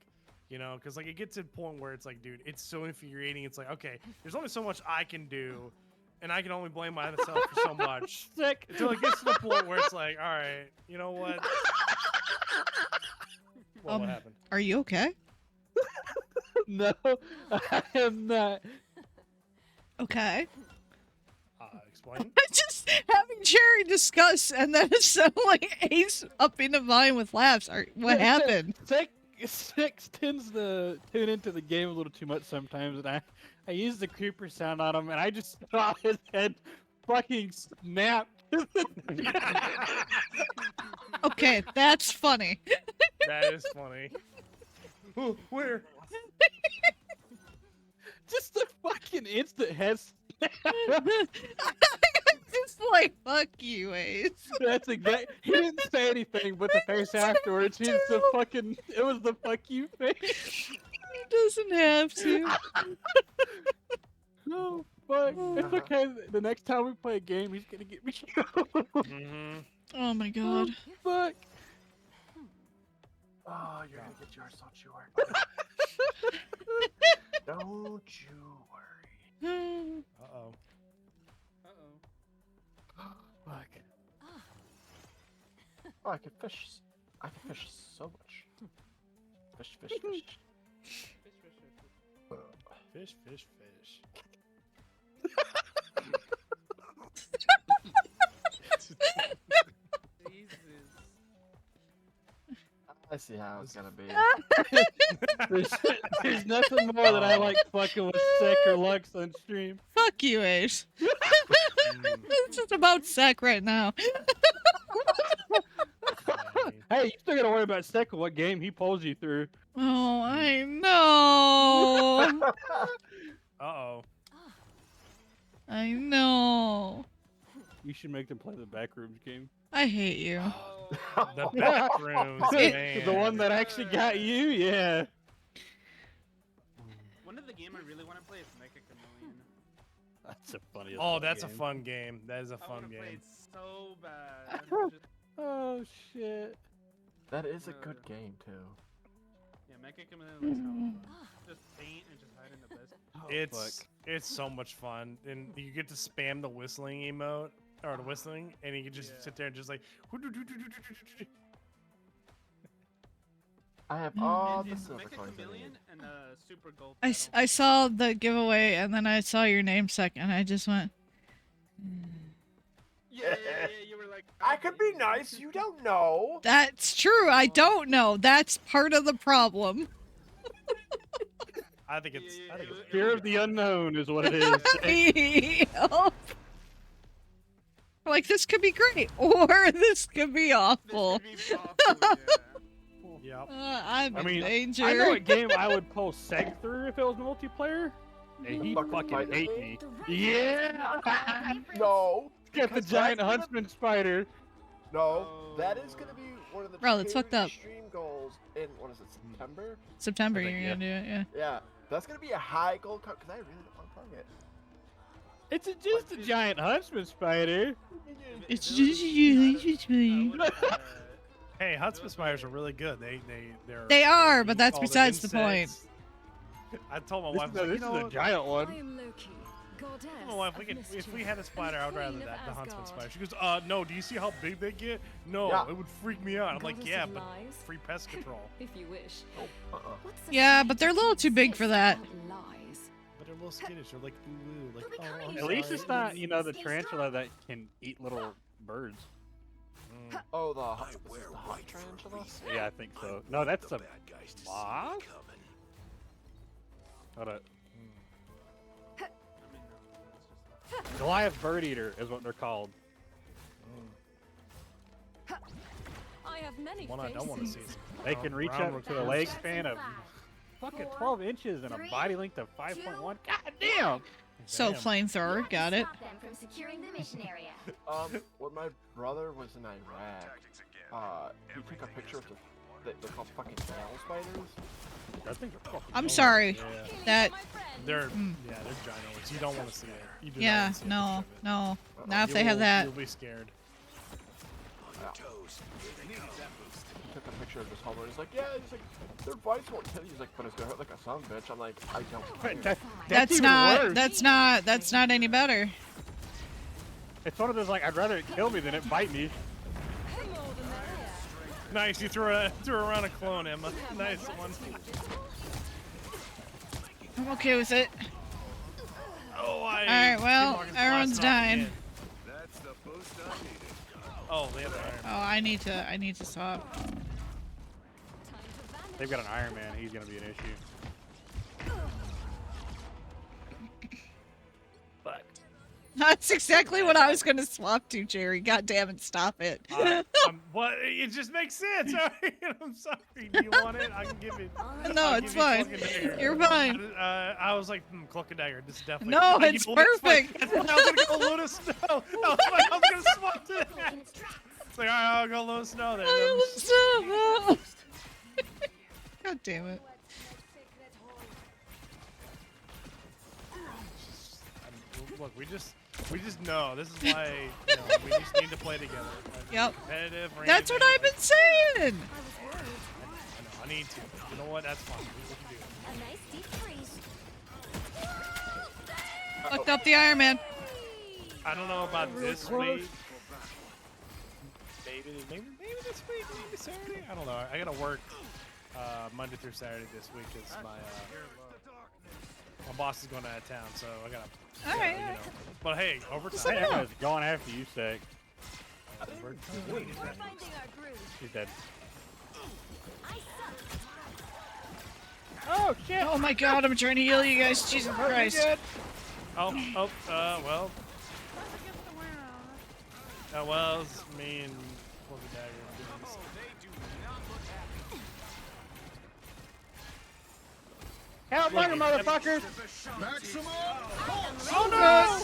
you know, because like it gets to a point where it's like, dude, it's so infuriating. It's like, okay, there's only so much I can do, and I can only blame myself for so much. Sick. Until it gets to the point where it's like, all right, you know what? What happened? Are you okay? No, I am not. Okay. Explain. Just having Jerry discuss, and then suddenly Ace up in the vine with laughs. What happened? Six tends to tune into the game a little too much sometimes, and I use the creeper sound on him, and I just saw his head fucking snap. Okay, that's funny. That is funny. Ooh, where? Just the fucking instant head snap. Just like, fuck you, Ace. That's exactly. He didn't say anything, but the face afterwards, he's the fucking. It was the fuck you face. He doesn't have to. No, fuck. It's okay. The next time we play a game, he's gonna get me killed. Oh my god. Fuck. Oh, you're gonna get yours, don't you worry. Don't you worry. Uh-oh. Fuck. Oh, I can fish. I can fish so much. Fish. Fish, fish, fish. I see how it's gonna be. There's nothing more that I like fucking with Sek or Lux on stream. Fuck you, Ace. It's just about Sek right now. Hey, you still gotta worry about Sek and what game he pulls you through. Oh, I know. Uh-oh. I know. You should make them play the Backrooms game. I hate you. The Backrooms, man. The one that actually got you? Yeah. One of the game I really want to play is Mecha Chameleon. That's a funny. Oh, that's a fun game. That is a fun Play game. it so bad. Oh shit. That is a good game too. Yeah, Mecha Chameleon looks just paint and just hide in the best. It's so much fun, and you get to spam the whistling emote or the whistling, and you can just sit there and just like. I have all the And silver Mecha coins I need. Chameleon and Super Gold. I saw the giveaway and then I saw your name second and I just went. Yeah, you were like. I could be nice. You don't know. That's true. I don't know. That's part of the problem. I think it's Fear of the unknown is what it is. Yep. Like this could be great, or this could be awful. Yep. I'm in danger. I know what game I would pull Seg through if it was multiplayer. And he fucking hate me. Yeah. No. Get the giant huntsman spider. No, that is gonna be one of the Bro, that's fucked up. extreme goals in what is it, September? September, you're gonna do it, yeah. Yeah, that's gonna be a high goal cut because I really don't want to play it. It's just a giant huntsman spider. It's just you. Hey, huntsman spiders are really good. They are, but that's all the besides the point. insects. I told my This wife, is a- like, this is a giant one. I am Loki, goddess my wife, if we had a spider, I would rather Queen of the huntsman Asgard. spider. She goes, no. Do you see how big they get? No, Yeah. it would freak me out. I'm like, Goddess yeah, of but lies? free pest control. if you wish. What's the Yeah, science but they're a little too big for that. about lies? But they're a little skittish. They're like, ooh, like, oh, I'm At least sorry. it's not, you know, the tarantula that can eat little birds. Oh, the hot tarantula? Yeah, I think so. No, that's a moth? Hold up. Goliath bird eater is what they're called. I have many One I don't want to see. faces. They can reach up to a leg span of fucking 12 inches and a body length of 5.1. God damn! So flamethrower, got it. Stop them from securing the mission area. When my brother was in Iraq, he took a picture of they're called fucking nail spiders. That thing's a fucking I'm giant. sorry. Yeah. That. They're ginormous. You don't want to see it. You do not Yeah, wanna see a no, picture of it. no. Not if they You have will- that. You'll be scared. He took a picture of his home and he's like, yeah, he's like, their bites won't kill you. He's like, but it's gonna hurt like a son of a bitch. I'm like, I don't care. That's even not. worse. That's not any better. It's one of those like, I'd rather it kill me than it bite me. Nice, you threw around a clone, Emma. Nice one. I'm okay with it. Oh, Alright, well, everyone's dying. That's the boost I needed. Oh, they have an Iron Man. Oh, I need to swap. They've got an Iron Man. He's gonna be an issue. Fuck. That's exactly what I was gonna swap to, Jerry. God damn it, stop it. What? It just makes sense. I'm sorry. Do you want it? I can give it. No, I'll it's give you fine. Cloak and Dagger. You're fine. I was like, Cloak and Dagger. This is definitely. No, Like, it's you know what? perfect. That's why I was gonna go Luna Snow. I was gonna swap to that. It's like, alright, I'll go Luna Snow then. God damn it. Look, we just know. This is why we just need to play together. Yep. Competitive. or That's what anything. I've been saying. I need to. You know what? That's fine. We can do it. A nice deep freeze. Fucked up the Iron Man. I don't know about this week. Maybe this week. Maybe Saturday. I don't know. I gotta work Monday through Saturday this week. Is my My boss is going out of town, so I gotta. All right. You know. But hey, overtime. Hey, everyone's going after you, Sec. We're finding our groove. She's dead. I suck. Oh shit! Oh my god, I'm trying to heal you guys. Jesus Christ. Well. Well, it's me and Porky Dagger doing this. Help, murder, motherfuckers! Maximum! Oh no!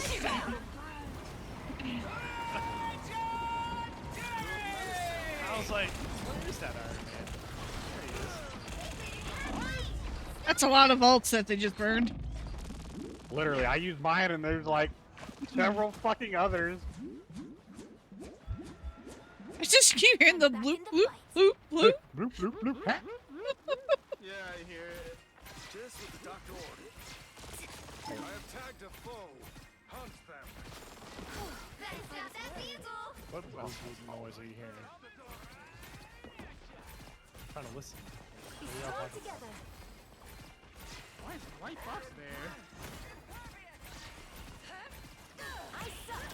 I was like, where is that Iron Man? There he is. That's a lot of ults that they just burned. Literally, I used mine and there's like several fucking others. I just keep hearing the bloop, bloop, bloop, bloop. Bloop, bloop, bloop. Yeah, I hear it. Just what the doctor ordered. I have tagged a foe. Hunt them. Better stop that vehicle! What noise are you hearing? I'm trying to listen. Be What are y'all strong talking about? together. Why is White Fox there? I suck.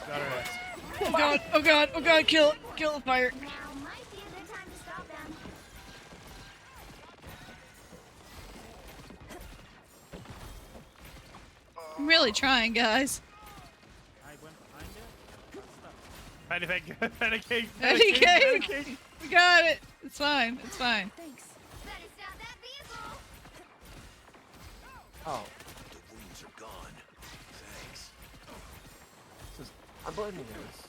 Got her ass. Oh god, oh god, oh god, kill the fire. Now might be a good time to stop them. I'm really trying, guys. I went behind it. Got stuck. Patty cake, patty cake, Patty cake. cake. We got it. It's fine, it's fine. Thanks. Better stop that vehicle! Oh, The wounds are gone. Thanks. I'm blaming this.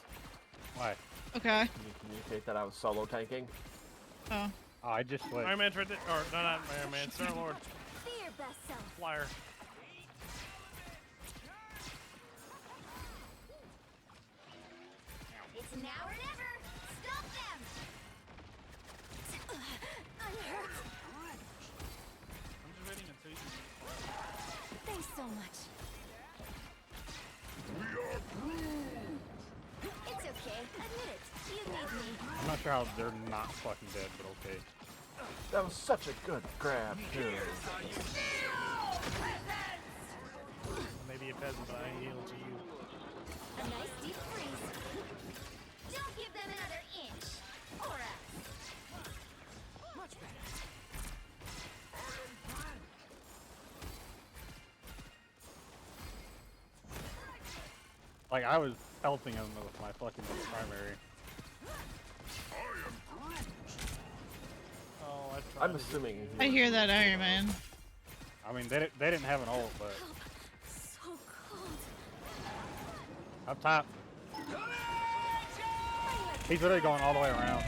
Why? Okay. Can you communicate that I was solo tanking? Oh. Oh, I just switched. Iron Man's right there. Or, no, not Iron Man. Star Lord. Be your best self. Flyer. It's now or never! Stop them! I'm hurt. I'm just waiting until you can. Thanks so much. It's okay. Admit it. You need me. I'm not sure how they're not fucking dead, but okay. That was such a good grab, too. Maybe a peasant, but I yield to you. A nice deep freeze. Don't give them another inch! Or else. Much better. Like, I was pelting him with my fucking primary. Oh, I'm assuming. I hear that, Iron Man. I mean, they didn't have an ult, but So cold. up top. He's literally going all the way around.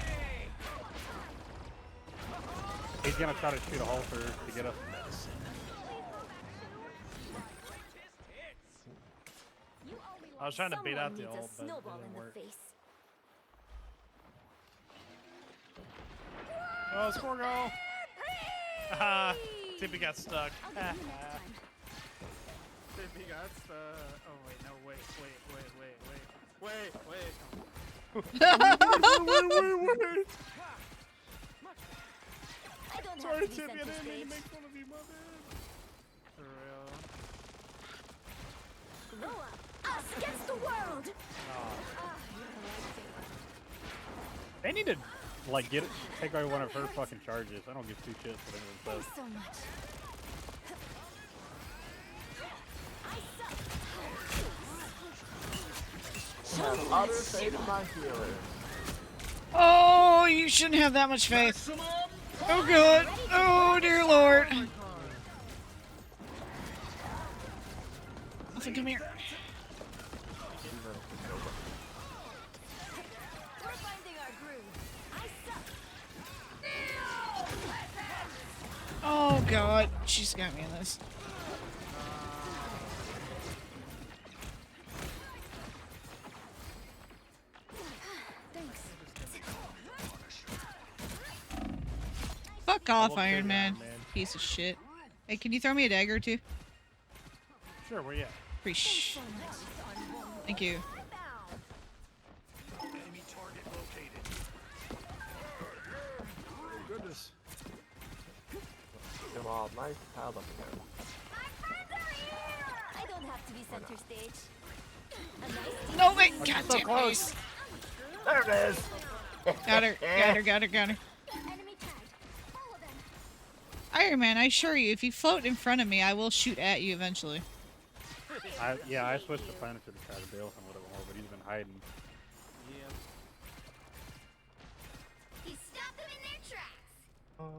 He's gonna try to shoot a hole to get us. You only I was trying to bait someone out the needs a ult, but it snowball didn't in the work. face. Oh, Squirgle! Haha, Tippy got stuck. I'll get you next time. If he got stuck. Oh wait, no, wait. Wait. I don't Sorry, have to be Tippy, I center didn't mean to stage. make fun of you, my bad. For real. Grow up. Us against the world. They need to like take away one of her fucking charges. I don't give two shits what anyone Thanks says. so much. I suck. Have utter faith in my healer. Oh, you shouldn't have that much faith. Oh god. Oh dear lord. Nothing, come here. We're finding our groove. I suck. Oh god. She's got me in this. Thanks. Fuck off, love Iron Iron Man. Man. Piece of shit. Hey, can you throw me a dagger too? Sure, where you at? Appreciate. Thank you. Enemy target located. Oh, goodness. Don't Wow, nice piled up again. I don't have to be center stage. A nice No, wait, Oh, God she's so damn close. it. There it is. Got her, got her, got her, got her. enemy tagged. Follow them. Iron Man, I assure you, if you float in front of me, I will shoot at you eventually. Yeah, I switched to Punisher to try to deal with him a little more, but he's been hiding. Yeah. He stopped them in their tracks. Oh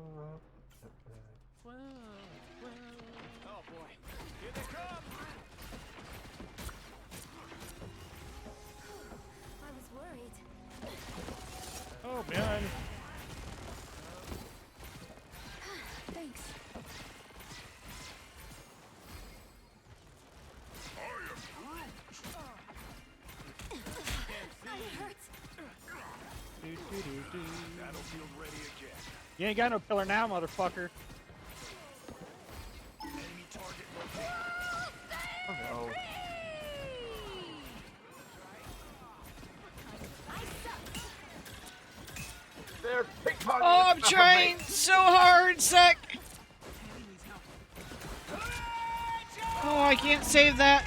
boy. Here they come. I was worried. Oh man. Thanks. Battlefield ready again. You ain't got no pillar now, motherfucker. Enemy target located. Oh no. They're pickpocketing. Oh, I'm trying so hard, Sec. Oh, I can't save that.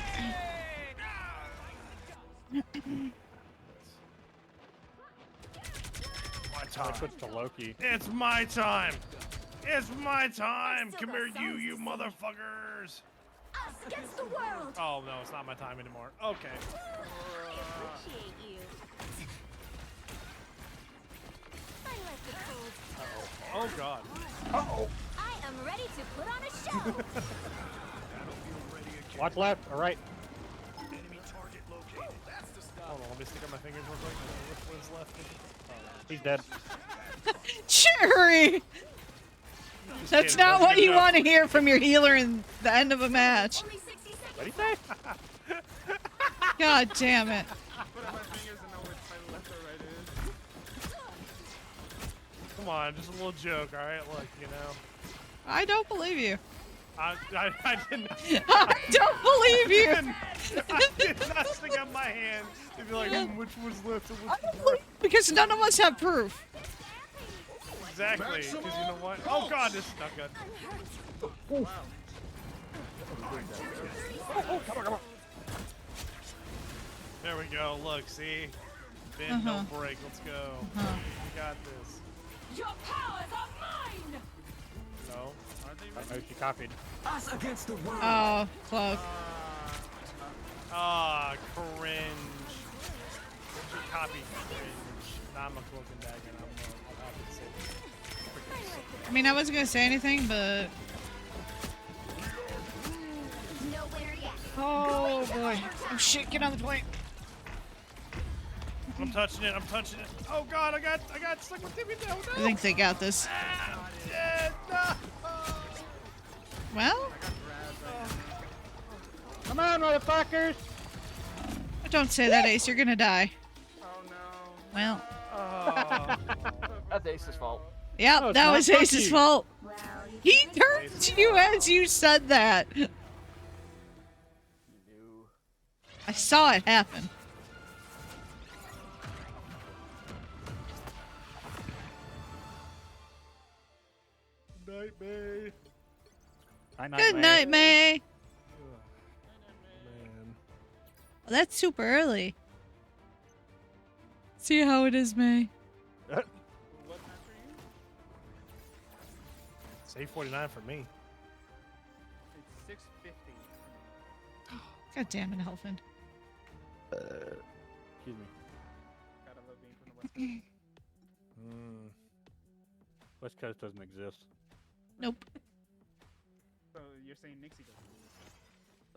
My I time. switched to Loki. It's my time. It's my time. Come here, you motherfuckers. Us against the world. Oh no, it's not my time anymore. Okay. I appreciate you. I like the cold. Oh god. I am ready to put on a show. Battlefield ready again. Watch left or right. Enemy target located. That's the stuff. Hold on, let me stick on my fingers real quick. Which one's left? He's dead. Cherry! Just That's kidding, not wasn't what good you enough. want to hear from your healer in the end of a match. Only 60 seconds. What'd he say? God damn it. Put on my fingers and know which my left or right is. Come on, just a little joke, alright? Look, you know. I don't believe you. I didn't. I don't believe you. I did not stick up my hand to be like, which was left and which was right. Because none of us have proof. Exactly, because you know what? Oh god, this is not good. There we go, look, see? Bend, don't break, let's go. We got this. Your powers are mine! No? Oh, she copied. Us against the world. Oh, cloak. Ah, cringe. She copied cringe. Nah, I'm a cloak and dagger, and I'm happy to say this. I mean, I wasn't going to say anything, but... No winner yet. Oh, boy. Oh, shit, get on the point. I'm touching it, I'm touching it. Oh god, I got stuck with Timmy now. I think they got this. Ah, shit, no. Well, Come on, motherfuckers! don't say that, Ace. You're going to die. Oh no. Well, Oh. That's Ace's fault. yep, No, it's that not. was Fuck Ace's you. fault. He turned to you as you said that. I saw it happen. Night, May. Good night, May. Man. Well, that's super early. See how it is, May. What match are you? It's 8:49 for me. It's 6:50. God damn it, Elfin. Excuse me. Gotta love being from the West Coast. West Coast doesn't exist. Nope. So you're saying Nixie doesn't?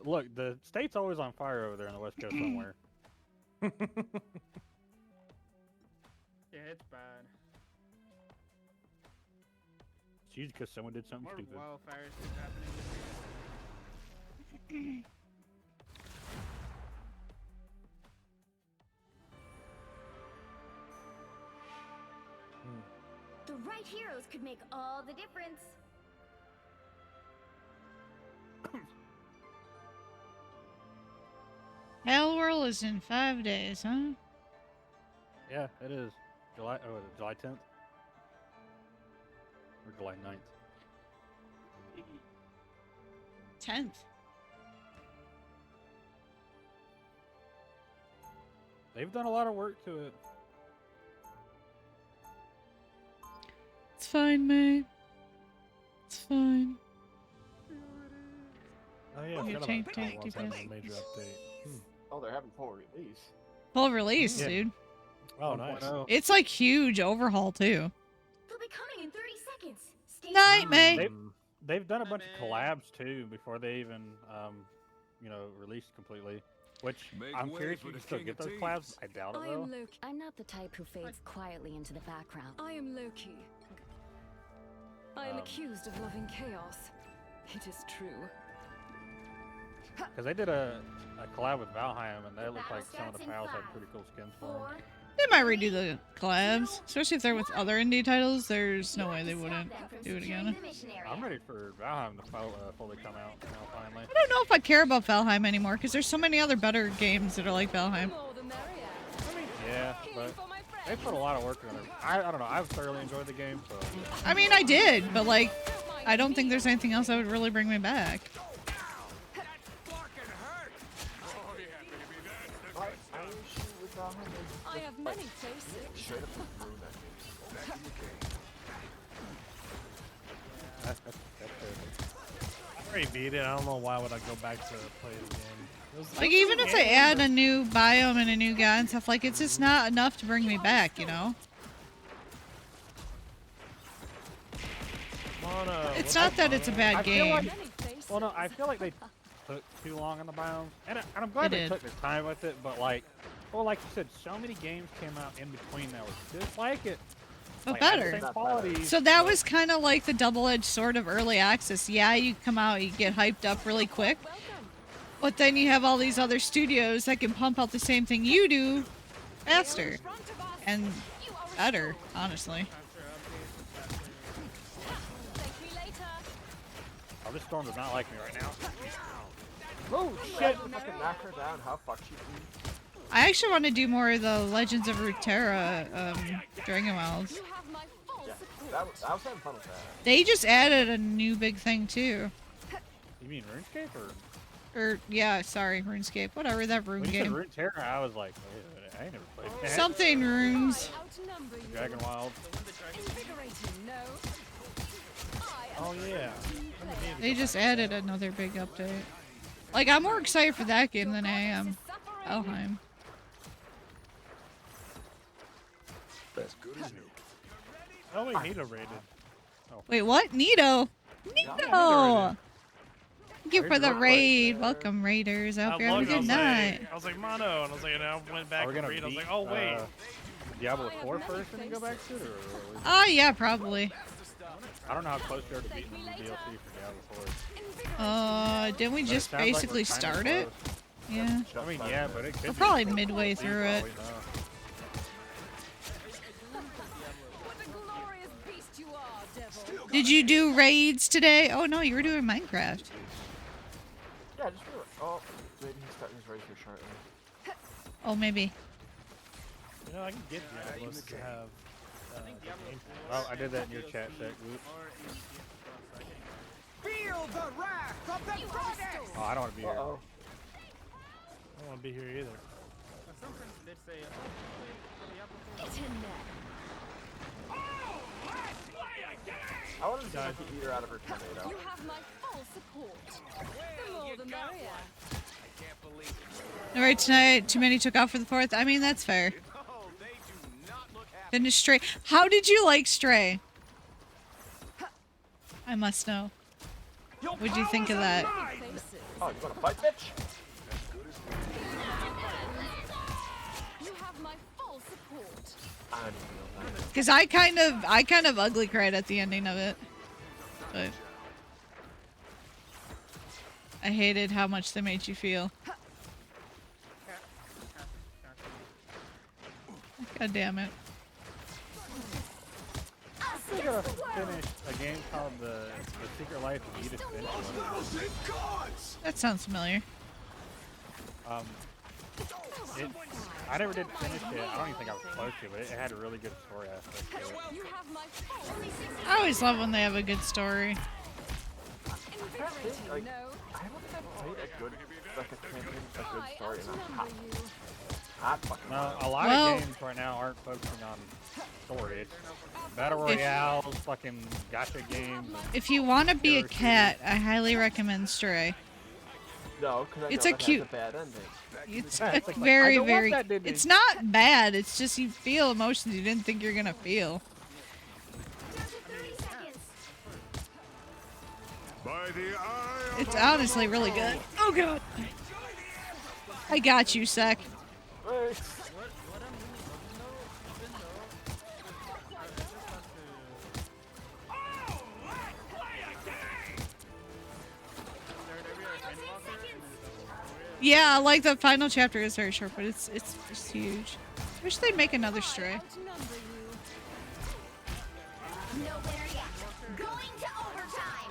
Look, the state's always on fire over there on the West Coast somewhere. Yeah, it's bad. It's usually because someone did something More stupid. wildfires is happening this year. The right heroes could make all the difference. Hellworld is in 5 days, huh? Yeah, it is. July 10th? Or July 9th? 10th. They've done a lot of work to it. It's fine, mate. It's fine. Oh yeah, I You forgot take about that. deep Having breaths. a major update. Oh, they're having full release. Full release, Yeah. dude. Oh, nice. It's like huge overhaul too. They'll be coming in 30 seconds. Stay Night, mate. They've done a bunch of collabs too before they even, you know, released completely. Which Make I'm way curious for if you the can still king get of those teams. collabs. I doubt it I though. am Loki. I'm not the type who fades quietly into the background. I am Loki. I am accused of loving chaos. It is true. Because they did a collab with Valheim, and that looked like some of the pals had pretty cool skins for them. They might redo the collabs, especially if they're with other indie titles. There's no way they wouldn't do it again. I'm ready for Valheim to fully come out now, finally. I don't know if I care about Valheim anymore because there's so many other better games that are like Valheim. Yeah, but they put a lot of work in it. I don't know. I've thoroughly enjoyed the game, so. I mean, I did, but like, I don't think there's anything else that would really bring me back. I have many faces. That's I already beat it. I don't know why would I go back to play it again. Like, even if they add a new biome and a new guy and stuff, like, it's just not enough to bring me back, you know? It's not that it's a bad game. Well, no, I feel like they took too long on the biomes, and I'm glad they took their time with it. But like, well, like you said, so many games came out in between that were just like it. But like, had the better. same quality, So that was kind of like the double-edged sword of early access. Yeah, you come out, you get hyped up really quick, but then you have all these other studios that can pump out the same thing you do faster and better, honestly. Oh, this storm does not like me right now. Oh shit! Fucking knock her down. How fucked she be? I actually want to do more of the Legends of Runeterra Dragon Wells. Yeah, I was having fun with that. They just added a new big thing too. You mean RuneScape or? Or yeah, sorry, RuneScape, whatever that rune When you game. said RuneTerra, I was like, wait a minute, I ain't never played that. Something runes. Dragon Wild. Oh yeah. They just added another big update. Like, I'm more excited for that game than I am Valheim. As good as new. Oh wait, Nito raided. Wait, what? Nito? Nito! Thank you for the raid. Welcome, Raiders. I hope you're having a good night. I was like, Mono, and I was like, and I went back and read. I was like, oh wait. Diablo 4 first and then go back to it? Or Oh, yeah, probably. I don't know how close you are to beating the DLC for Diablo 4. Didn't we But it just sounds like we're basically kinda start it? close. Yeah. I mean, yeah, but it could We're be probably close. midway through it. Did you do raids today? Oh no, you were doing Minecraft. Yeah, just for, oh, maybe he's starting his race here shortly. Oh, maybe. You know, I can get Diablos to have. Oh, I did that in your chat, Shaq. Feel the wrath of the goddess! Oh, I don't want to be here. I don't want to be here either. I want to see if I can eat her out of her tornado. You have my full support. The more the merrier. Alright, tonight, too many took off for the 4th. I mean, that's fair. Finished Stray. How did you like Stray? I must know. What'd you think of that? Oh, you want to fight, bitch? You have my full support. Because I kind of ugly cried at the ending of it. But I hated how much they made you feel. God damn it. I'm gonna finish a game called the Secret Life of Edith Finch. That sounds familiar. I never did finish it. I don't even think I was close to it, but it had a really good story aspect to it. You have my full I always love when they have a good story. Like, haven't I played a good, like a campaign, a good story in a hot fucking No, a lot of games right now aren't focusing on story. It's battle royales, fucking gacha games. If you want to be a cat, I highly recommend Stray. No, because I It's know a that cute. has a bad ending. It's Like, very, I don't want very. that ending. It's not bad. It's just you feel emotions you didn't think you're gonna feel. By the eye of It's honestly really good. Oh god. I got you, Sec. Yeah, like the final chapter is very short, but it's huge. I wish they'd make another Stray. No winner yet. Going to overtime.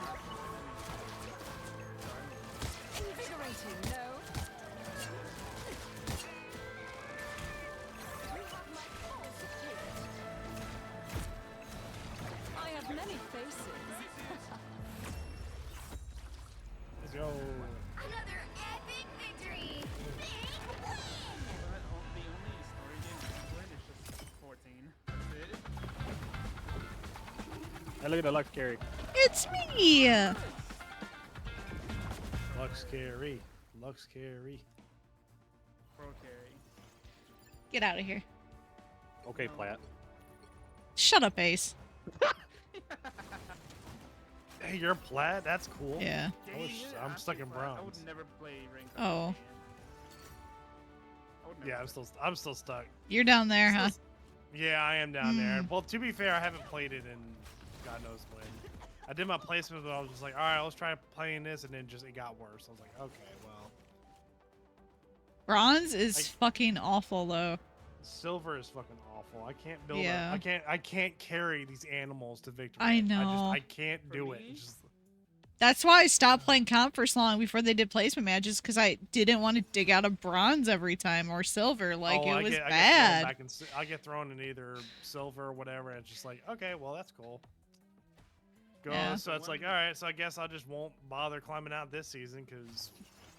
Invigorating, no? I have many faces. Let's go. Another epic victory. Big win. The only story game I've played is just 14. That's it. Hey, look at the Lux carry. It's me. Lux carry. Lux carry. Pro carry. Get out of here. Okay, Platt. Shut up, Ace. Hey, you're plaid? That's cool. Yeah. I'm stuck in bronze. I would never play ranked. Oh. Yeah, I'm still stuck. You're down there, huh? Yeah, I am down there. Hmm. Well, to be fair, I haven't played it in God knows when. I did my placement, but I was just like, all right, let's try playing this, and then just it got worse. I was like, okay, well. Bronze is fucking awful, though. Silver is fucking awful. I can't build. Yeah. I can't carry these animals to victory. I know. I can't do it. It's just, That's why I stopped playing comp for so long before they did placement matches, because I didn't want to dig out a bronze every time or silver. Like, it was bad. I get thrown in either silver or whatever, and it's just like, okay, well, that's cool. Yeah. So it's like, all right, so I guess I just won't bother climbing out this season, because...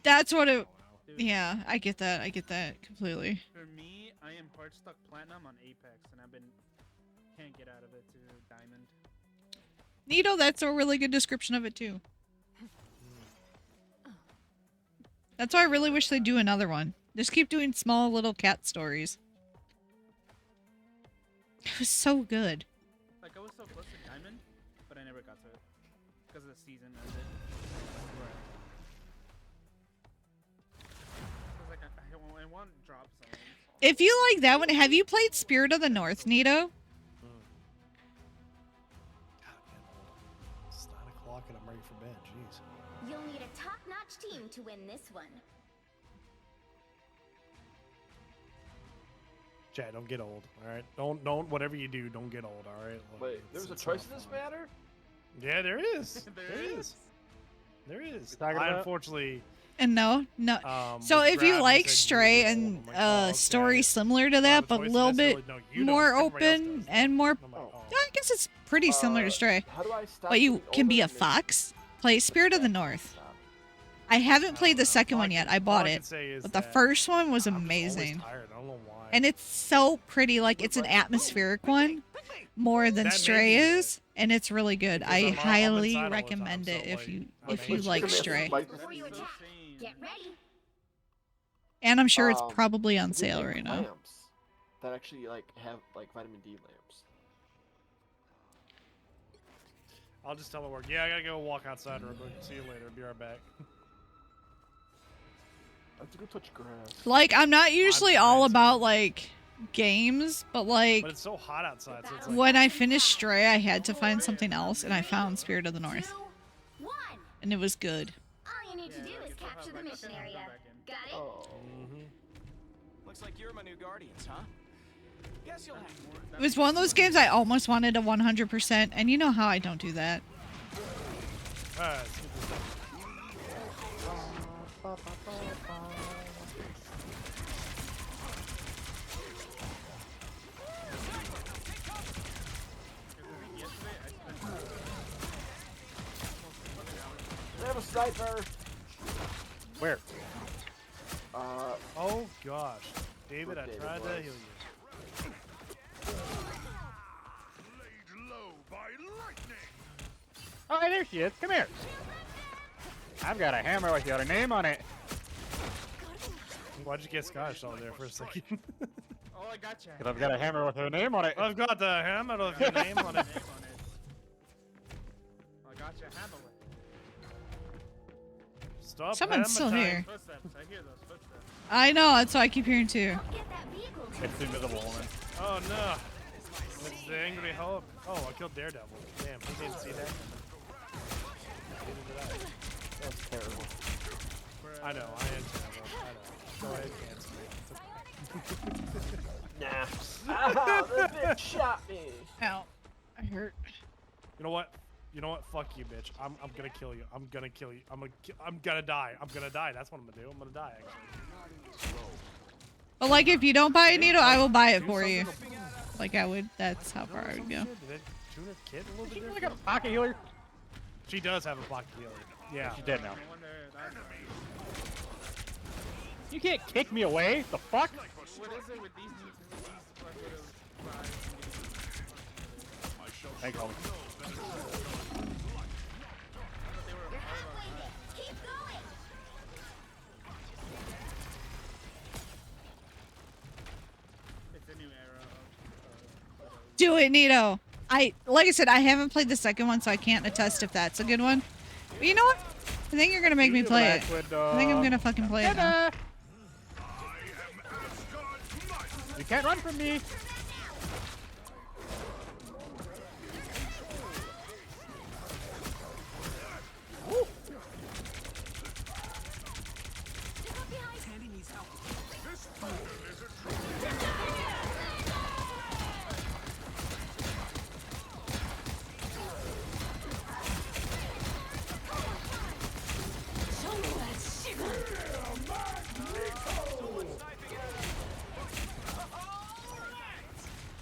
That's what it... Yeah, I get that. I get that completely. For me, I am hard stuck platinum on Apex, and can't get out of it to diamond. Nito, that's a really good description of it, too. That's why I really wish they'd do another one. Just keep doing small little cat stories. It was so good. Like, I was so close to diamond, but I never got to it. Because the season ended. I want drop zones. If you like that one, have you played Spirit of the North, Nito? It's 9 o'clock and I'm ready for bed. Jeez. You'll need a top-notch team to win this one. Chad, don't get old. All right. Don't. Whatever you do, don't get old. All right. Wait, there's a choice in this matter? Yeah, there is. There is. I unfortunately. And no. So if you like Stray and story similar to that, but a little bit more open and more, I guess it's pretty similar to Stray. How do I stop But you getting can be a older? fox. Play Spirit of the North. I haven't played the second one yet. I bought it, but the first one was amazing. And it's so pretty. Like, it's an atmospheric one more than Stray is, and it's really good. I highly recommend it if you like Stray. Get ready. And I'm sure it's probably on sale right now. Lamps that actually have vitamin D lamps. I'll just tell my work. Yeah, I gotta go walk outside real quick. See you later. Be right back. I have to go touch grass. Like, I'm not usually all about like games, but like But it's so hot outside. So it's like, when I finished Stray, I had to find something else, and I found Spirit of the North, and it was good. All you need to do is capture the mission area. Got it? Looks like you're my new guardians, huh? Guess you'll have more. It was one of those games I almost wanted a 100%, and you know how I don't do that. Alright. They have a sniper. Where? Oh gosh, David, I David tried to was. heal you. Laid low by lightning. Oh, hey, there she is. Come here. I've got a hammer with your name on it. Why'd you get Scottish all there for a second? Oh, I gotcha. Because I've got a hammer with her name on it. I've got the hammer of your name on it. I gotcha. Hammer. Stop. Someone's still hammer here. Footsteps. I hear those footsteps. I know, that's what I keep hearing too. It's the invisible woman. Oh no. It's the angry Hulk. Oh, I killed Daredevil. Damn, he didn't see that. Neither did I. That was terrible. I know, I am terrible. I know. Go ahead, cancel me. It's okay. Nah. Ah, this bitch shot me. Ow. I hurt. You know what? You know what? Fuck you, bitch. I'm gonna kill you. I'm gonna kill you. I'm gonna die. I'm gonna die. That's what I'm gonna do. I'm gonna die, actually. But like, if you don't buy a needle, I will buy it Do for you. something. Like I would. That's how far I would go. Did they tune her kid a little bit She different? got a pocket healer. She does have a pocket healer. Yeah. She's dead now. I wonder that's You can't kick me away. The fuck? what is it with these Black Widow vibes? Thanks, homie. It's a new era of Do it, Nito. Like I said, I haven't played the second one, so I can't attest if that's a good one. But you know what? I think you're gonna make me play it. I think I'm gonna fucking play it now. You can't run from me.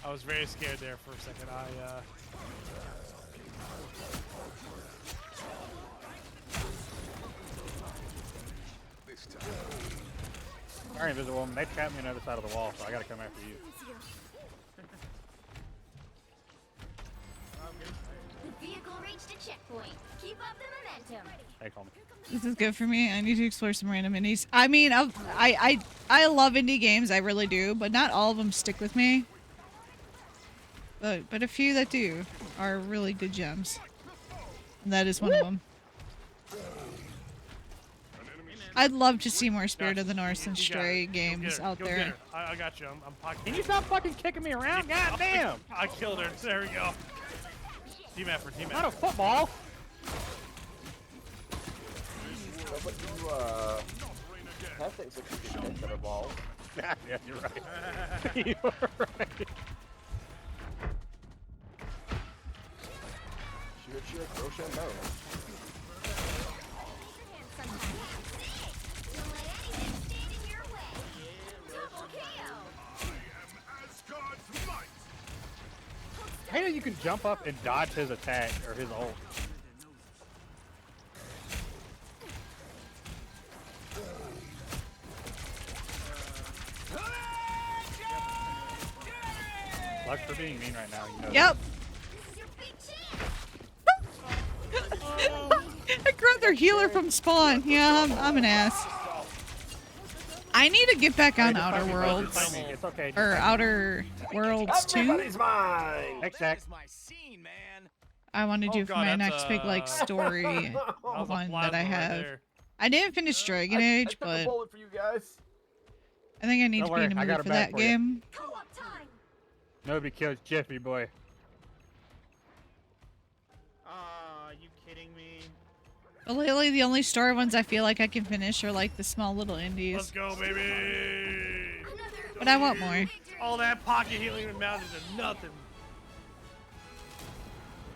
I was very scared there for a second. Alright, invisible woman. They trapped me on the other side of the wall, so I gotta come after you. The vehicle reached a checkpoint. Keep up the momentum. Hey, call me. This is good for me. I need to explore some random indies. I mean, I love indie games. I really do, but not all of them stick with me. But a few that do are really good gems. And that is one of them. I'd love to see more Spirit of the North and Stray games out Go there. Get her. I got you. I'm pocketing. Can you stop fucking kicking me around? God damn! I killed her. There we go. Team effort. Team Not a effort. football. No, but you, have things that you can hit that are balls. Yeah, you're right. You're right. Shoot, crochet and barrel. I hate that you can jump up and dodge his attack or his ult. Luck for being mean right now. You know Yep. I grabbed their healer from spawn. Yeah, I'm an ass. I need to get back on Outer Worlds. It's okay. Or Outer Worlds 2. Everybody's mine. Exact. I want to do for God, my that's, next big like story That was a one that I plasma right have. there. I didn't finish Dragon Age, I took a but bullet for you guys. I think I need Don't to be in worry, a I got mood it for back that for you. game. Nobody kills Jeffy boy. Are you kidding me? But lately, the only story ones I feel like I can finish are like the small little indies. Let's go, baby. But I want more. All that pocket healing amounted to nothing.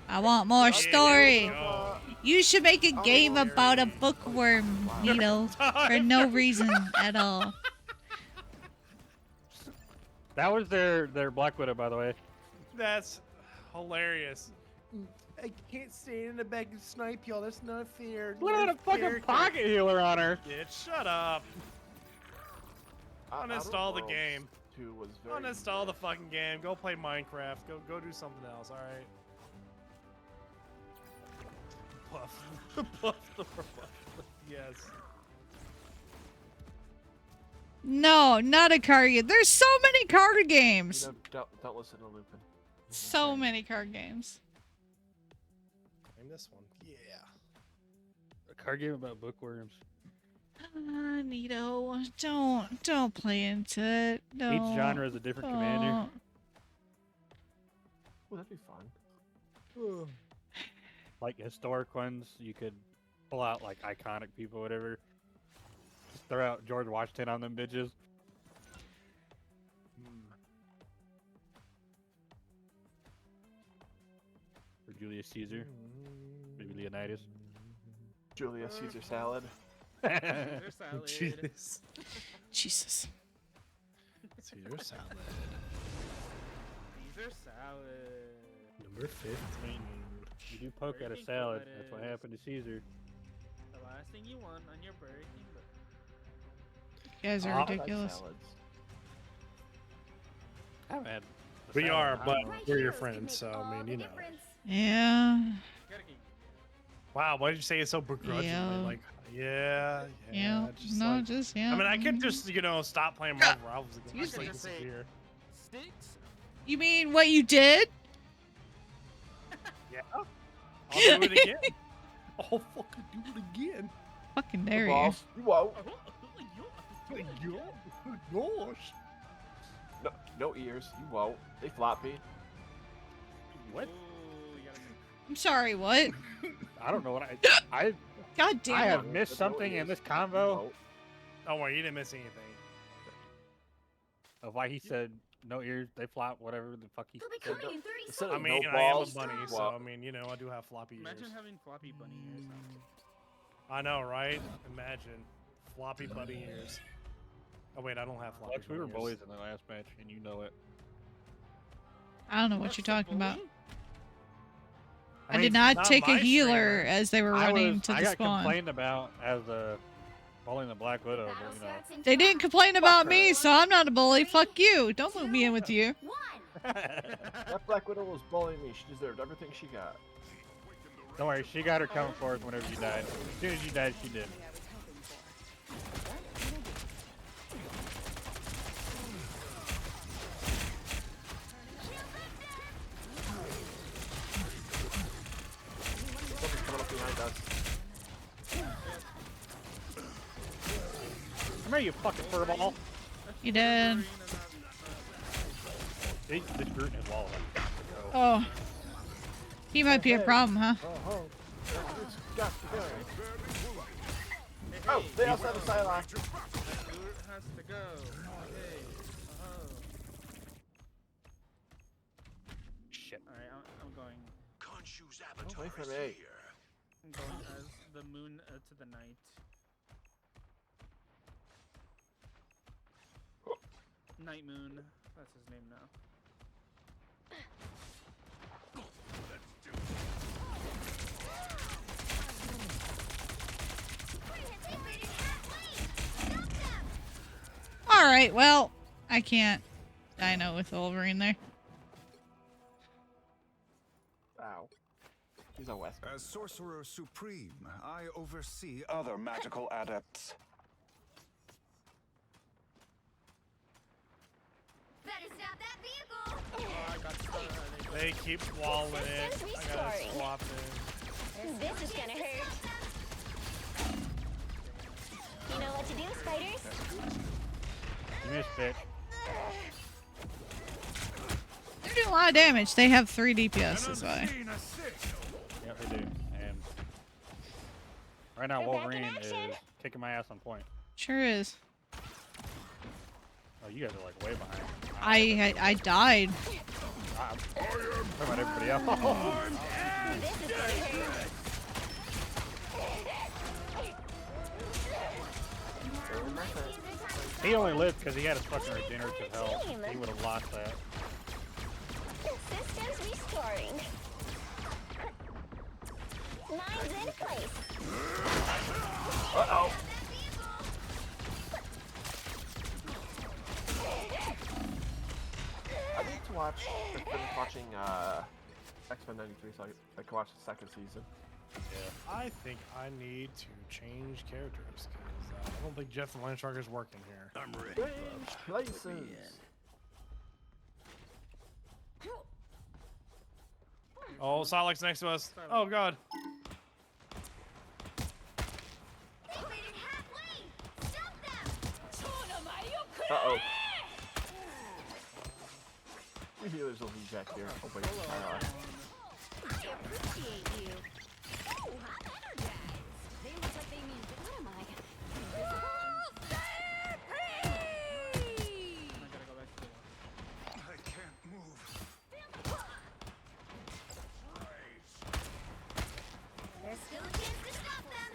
I want more story. go. You should make a game about a bookworm, Nito, for no reason at all. That was their Black Widow, by the way. That's hilarious. I can't stand in the back and snipe y'all. That's not fair. Look at a fucking pocket healer on her. Bitch, shut up. Uninstall the game. Uninstall the fucking game. Go play Minecraft. Go do something else. All right. Buff. Buff the buff. Yes. No, not a card game. There's so many card games. Don't listen to Lupin. So many card games. Name this one. Yeah. A card game about bookworms. Nito, don't play into it. No. Each genre is a different commander. Oh, that'd be fun. Like historic ones, you could pull out like iconic people, whatever. Just throw out George Washington on them bitches. Or Julius Caesar. Maybe Leonidas. Julius Caesar salad. Caesar salad. Jesus. Jesus. Caesar salad. Caesar salad. Number 15. You do poke at a salad. That's what happened to Caesar. The last thing you want on your Burger King burger. You guys are ridiculous. I haven't had We are, but we're your friends, so I mean, you know. Yeah. Wow, why did you say it so begrudgingly? Yeah. Like, yeah. Just no, like, just yeah. I mean, I could just, stop playing Marvel Rivals again. Just like disappear. Sticks? You mean what you did? Yeah. I'll do it again. I'll fucking do it again. Fucking dare you. You won't. Gosh. No ears. You won't. They floppy. What? I'm sorry, what? I don't know what I God damn it. I have missed something in this convo. Don't worry, you didn't miss anything. Of why he said no ears, they flop, whatever the fuck he said. I mean, I am a bunny, so I mean, I do have floppy ears. Imagine having floppy bunny ears. I know, right? Imagine floppy bunny ears. Oh wait, I don't have floppy. Lex, we were bunny bullies ears. in the last match, and you know it. I don't know what you're talking about. I mean, did not not take a my healer streamer. as they were running to I the got spawn. complained about as a bullying the Black Widow, but They didn't complain about me, so I'm not a bully. Fuck you. Don't loop me in with you. That Black Widow was bullying me. She deserved everything she got. don't worry, she got her coming for us whenever you died. As soon as you died, she did. Something's coming up behind us. Come here, you fucking furball. You did. This Groot in his wall. Oh. He might be a problem, huh? It's got to go. Oh, they also have a Psylocke. Has to go. Okay. Shit. Alright, I'm going. Khonshu's Wait for avatar is me. here. I'm going as the moon to the night. Night Moon. That's his name now. Alright, well, I can't dino with Wolverine there. Ow. He's a West. As Sorcerer Supreme, I oversee other magical adepts. Better stop that vehicle! They keep walling it. I gotta swap it. This is gonna hurt. You know what to do, spiders? You missed, bitch. They're doing a lot of damage. They have 3 DPS, is why. Yeah, they do. And right now, Wolverine is kicking my ass on point. Sure is. Oh, you guys are like way behind. I died. I'm talking about everybody else. He only lived because he had a fucking regenerative health. He would have lost that. Systems restoring. Mine's in place. Uh-oh. I need to finish watching X-Men 93 so I can watch the second season. Yeah. I think I need to change characters because I don't think Jeff the Landshark is working here. I'm ready. Change places. Oh, Silex next to us. Oh God. Uh-oh. The healers will be back here. Oh, wait. I appreciate you. Oh, I'm energized. They look like they mean, what am I? I can't move. There's still a chance to stop them.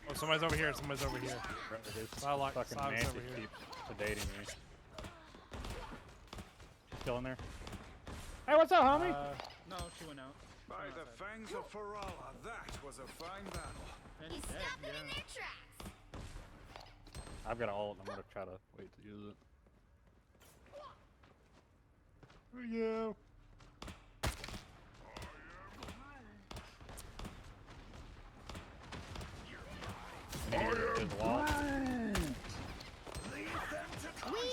Oh, somebody's over here. Somebody's over here. Fucking Silex Mantis over here. keeps sedating me. Still in there? Hey, what's up, homie? No, she went out. By the fangs of Ferala, that was a fine battle. You stopped them in their tracks. I've got an ult. I'm gonna try to wait to use it. Yeah. We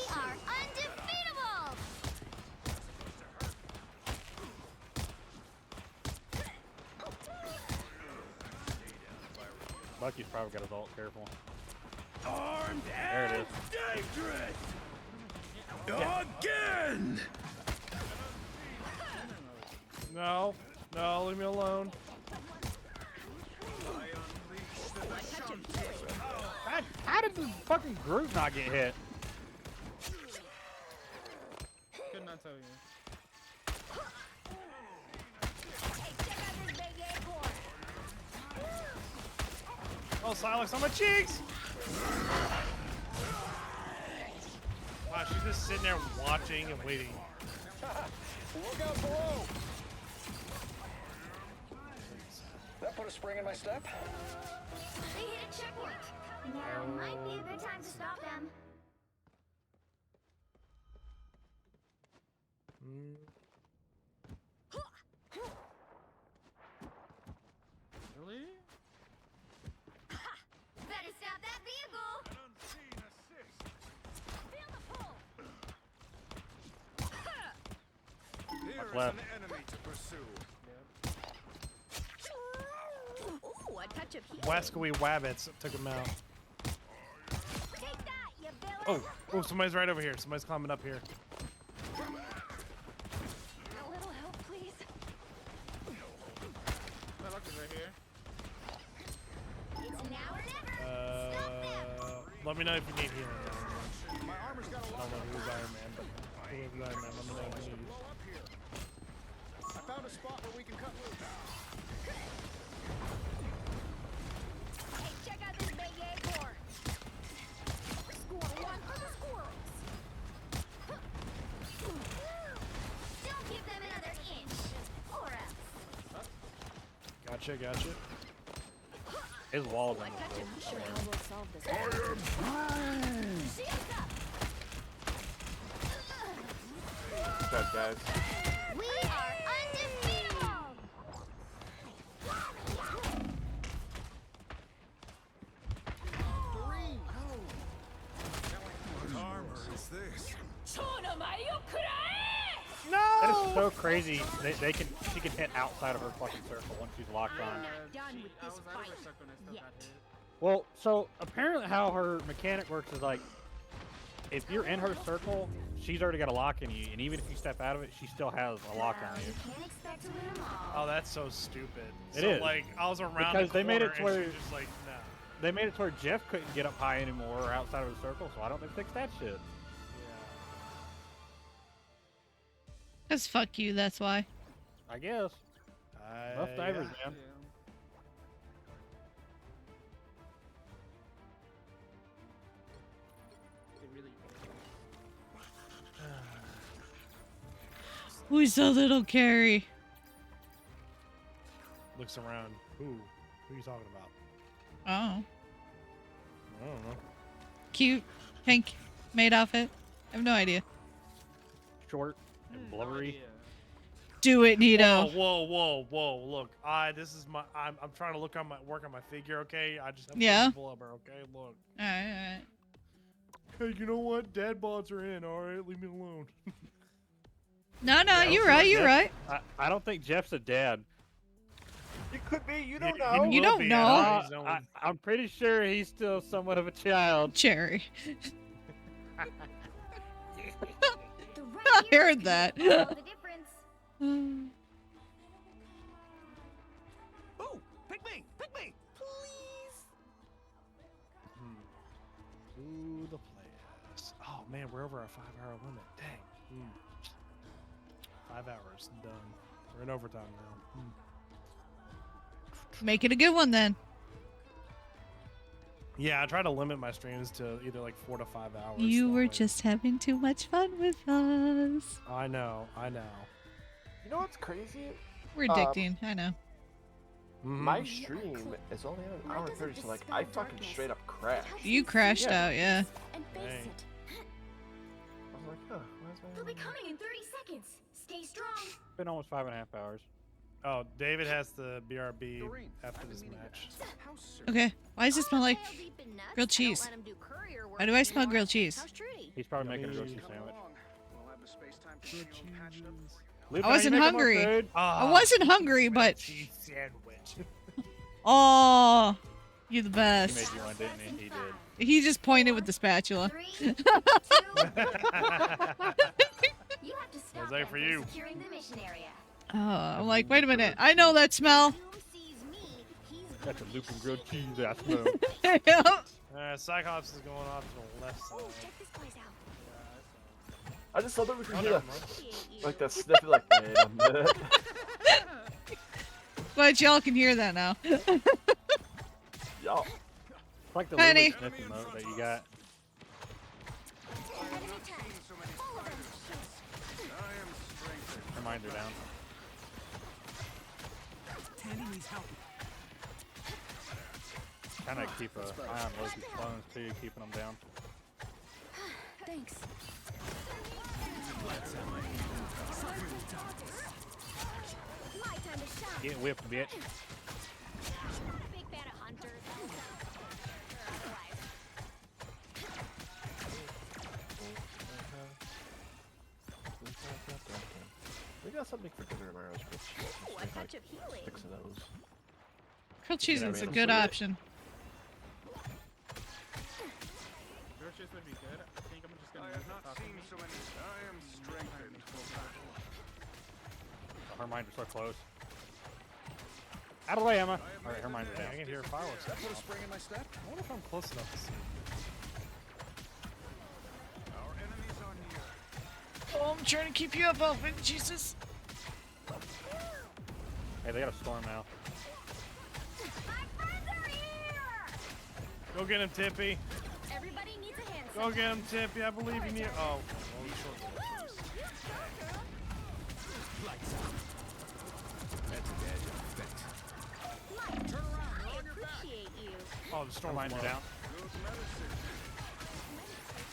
are undefeatable. Bucky's probably got his ult. Careful. Armed There it and dangerous. Again. No. No, leave me alone. How did the fucking group not get hit? Could not tell you. Oh, Silex on my cheeks! Wow, she's just sitting there watching and waiting. Look out below! That put a spring in my step. They hit a checkpoint. Now might be a good time to stop them. Really? Better stop that vehicle. Feel the pull. Here is left. an enemy to pursue. Ooh, a touch of heat. Wascally Wabbits took him out. Take that, you villain. Oh, somebody's right over here. Somebody's climbing up here. A little help, please. My luck is right here. It's now or never. Stop them. Let me know if you need healing. My armor's got a I lot don't know who's Iron Man, but whoever's Iron Man, let me know if you need. blow up here. I found a spot where we can cut loose. Hey, check out this big acorn. Score one for the squirrels. Don't give them another inch, or else. Gotcha. His wall's in I'm the not floor. sure how we'll solve this. Shields up. Good job, guys. We are undefeatable. What armor is this? That is so crazy. She can hit outside of her fucking circle once she's locked on. Done with I this was out of fight. her circle and I still Yet. got hit. Well, so apparently how her mechanic works is like, if you're in her circle, she's already got a lock in you, and even if you step out of it, she still has a lock on you. Can't expect to win them all. Oh, that's so stupid. It so, is. like, I was around Because the they made it corner to and where- she just like, nah. They made it to where Jeff couldn't get up high anymore or outside of the circle, so I don't think they fixed that shit. Cause fuck you, that's why. I guess. Rough divers, Yeah. man. They really Who's the little Carrie? Looks around. Who are you talking about? Oh. I don't know. Cute. Pink. Maid outfit. I have no idea. Short and blurry. Do it, Nito. Whoa. Look, this is my. I'm trying to work on my figure. Okay, I just have Yeah. to blubber. Okay, look. All right. Hey, you know what? Dad bods are in. All right, leave me alone. No, you're right. You're right. I don't think Jeff's a dad. It could be. You don't know. You don't know. I'm pretty sure he's still somewhat of a child. Cherry. I heard that. Know the difference. Ooh, pick me, please. To the players. Oh man, we're over our 5-hour limit. Dang. 5 hours done. We're in overtime now. Make it a good one then. Yeah, I try to limit my streams to either like 4 to 5 hours. You were just having too much fun with us. I know. You know what's crazy? We're addicting. I know. My stream is only at an hour and 30, so like I fucking straight up crashed. You crashed out, yeah. And face Dang. it. I was like, huh, why is my They'll be coming in 30 seconds. Stay strong. It's been almost 5.5 hours. Oh, David has the BRB after this match. Okay. Why does it smell like grilled cheese? Why do I smell grilled cheese? He's probably making a grilled cheese sandwich. I wasn't hungry. I Ah, wasn't hungry, but cheese sandwich. oh, you're the He best. made you one, didn't he? He did. He just pointed with the spatula. 3, 2, 1. You have to stop Was that for you? securing the mission area. Oh, I'm like, wait a minute. I know that smell. Doom sees me. He's That's a looping grilled cheese. I smell. Cyclops is going off to the left side. check this place out. I just thought that we could Oh, hear never that, Appreciate you. like that sniffy, like, wait a minute. But y'all can hear that now. Yo. It's like the Penny. Louis Smith emote that you got. Enemy tag. All of them. Reminder down. Tandy needs help. Kind of keep an eye on Loki's clones too, keeping them down. Thanks. My time to shine. Get whipped, bitch. Big fan of hunters. We got something for dinner tomorrow. Ooh, a touch of healing. 6 of those. Grilled cheese Yeah, is a man. good option. Grilled cheese would be good. I think I'm just gonna. I have not seen so many. I am strengthened. Oh, her minds are so close. Out of the way, Emma. Alright, her minds are down. I can hear fireworks. That put a spring in my step. I wonder if I'm close enough to see. Our enemies are near. Oh, I'm trying to keep you up, Elvin. Jesus. Hey, they got a storm now. My friends are here. Go get him, Tippy. Everybody needs a hand. Go get him, Tippy. I believe in you. Oh. Well, he's short. I appreciate you. Oh, the Her storm's minds are low. down.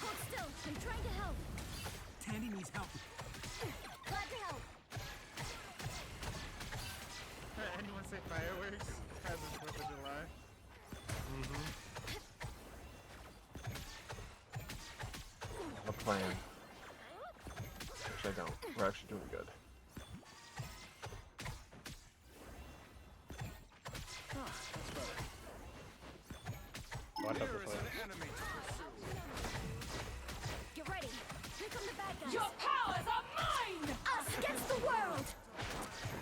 Hold still. I'm trying to help. Tandy needs help. Glad to help. Anyone say fireworks? As of 4th of July. A plan. Actually, I don't. We're actually doing good. Watch out Here this is way. an enemy to pursue. Get ready. Here come the bad guys. Your powers are mine! Us against the world.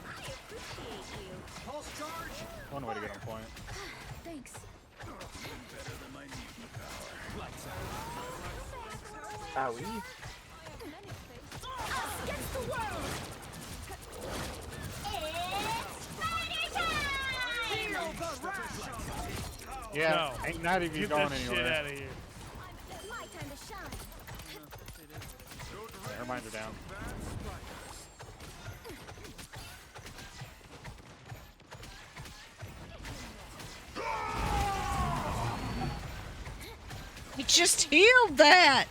I appreciate you. Pulse charge. One way to get on point. Thanks. Better than my mutant power. Owie. Us against the world. It's party time! Yeah, No. ain't not even Get going that shit anywhere. out of here. My time to shine. Yeah, her minds are down. just healed that.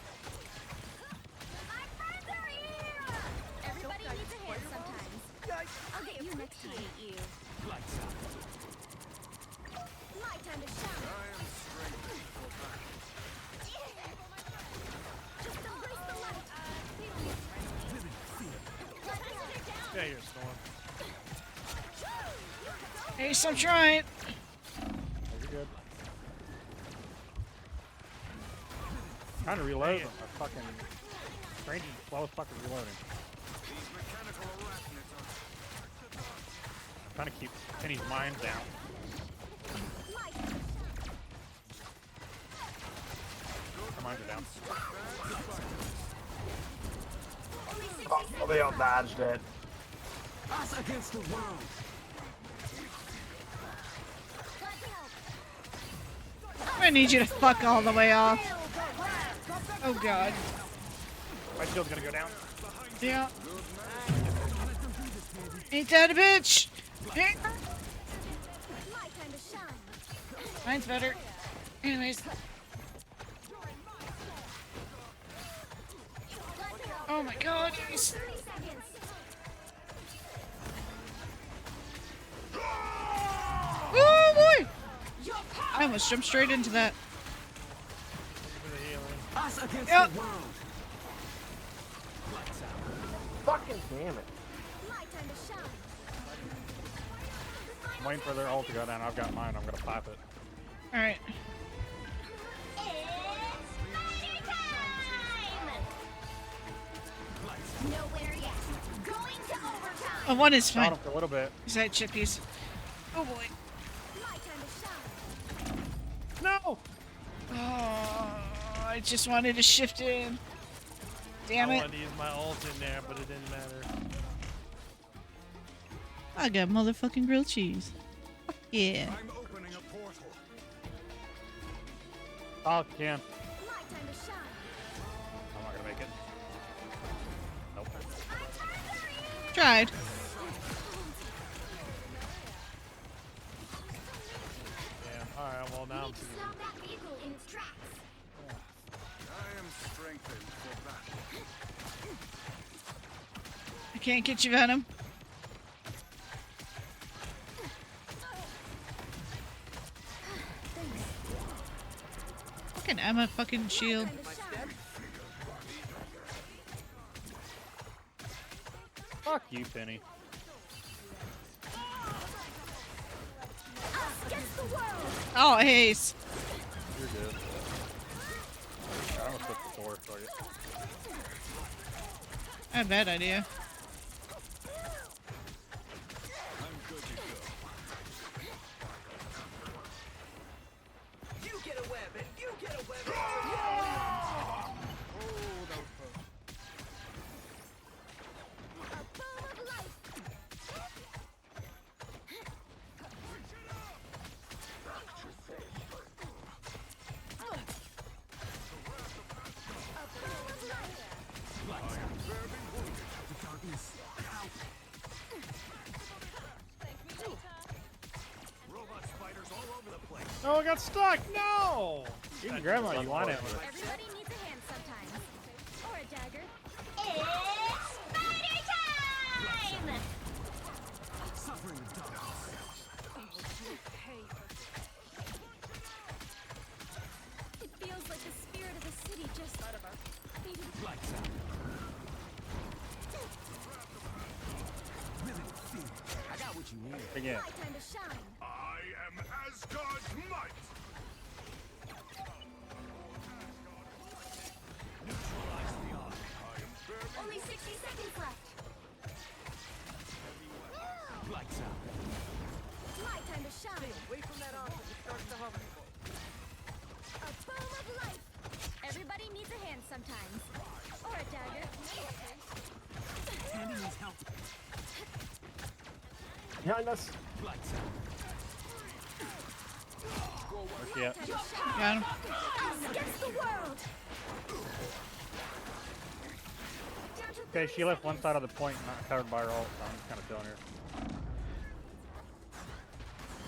Everybody needs a hand sometimes. I'll get you next time. My time to shine. Just embrace the light. Yeah, you're storm. Ace, I'm trying. You're good. Trying to reload, but my fucking range is slow as fucking reloading. Trying to keep Penny's mind down. Her mind is down. Oh, they all dodged it. Us against the world. I need you to fuck all the way off. Oh god. My shield's gonna go down. Yeah. Ain't that a bitch? Mine's better. Anyways. Oh my god. Yes. Oh boy! I almost jumped straight into that. Us against Yep. the world. Fucking damn it. I'm waiting for their ult to go down. I've got mine. I'm gonna pop it. Alright. Nowhere yet. Going to overtime. Oh, one is Shot fine. him for a little bit. Is that chippies? Oh boy. My time to shine. No! Oh, I just wanted to shift in. Damn I it. wanted to use my ult in there, but it didn't matter. I got motherfucking grilled cheese. Yeah. I'm opening a portal. Oh, can. My time to shine. I'm not gonna make it. Nope. Tried. Yeah, alright, well now I'm too Stop that vehicle in its tracks. I am strengthened for battle. I can't get you, Venom. Fucking Emma fucking shield. Fuck you, Penny. Oh, Ace. You're good. I almost took the door for you. Not a bad idea. You get a web and you get a web. Robot spiders all over the place. Oh, I got stuck! No! You can grab what you want it. Everybody needs a hand sometimes. Or a dagger. It's spider time! Suffering dogs. It feels like the spirit of the city just faded. Lights out. I got what you need. Again. My time to shine. I am Asgard's might. Neutralize the arc. I am very Only 60 seconds left. lights out. My time to shine. Away from that arc and start to hover. A boom of light. Everybody needs a hand sometimes. Or a dagger. Tandy needs help. Behind us. Lights out. Where's she at? Got him. Us against the world. Okay, she left one side of the point not covered by her ult, so I'm just kind of chilling here.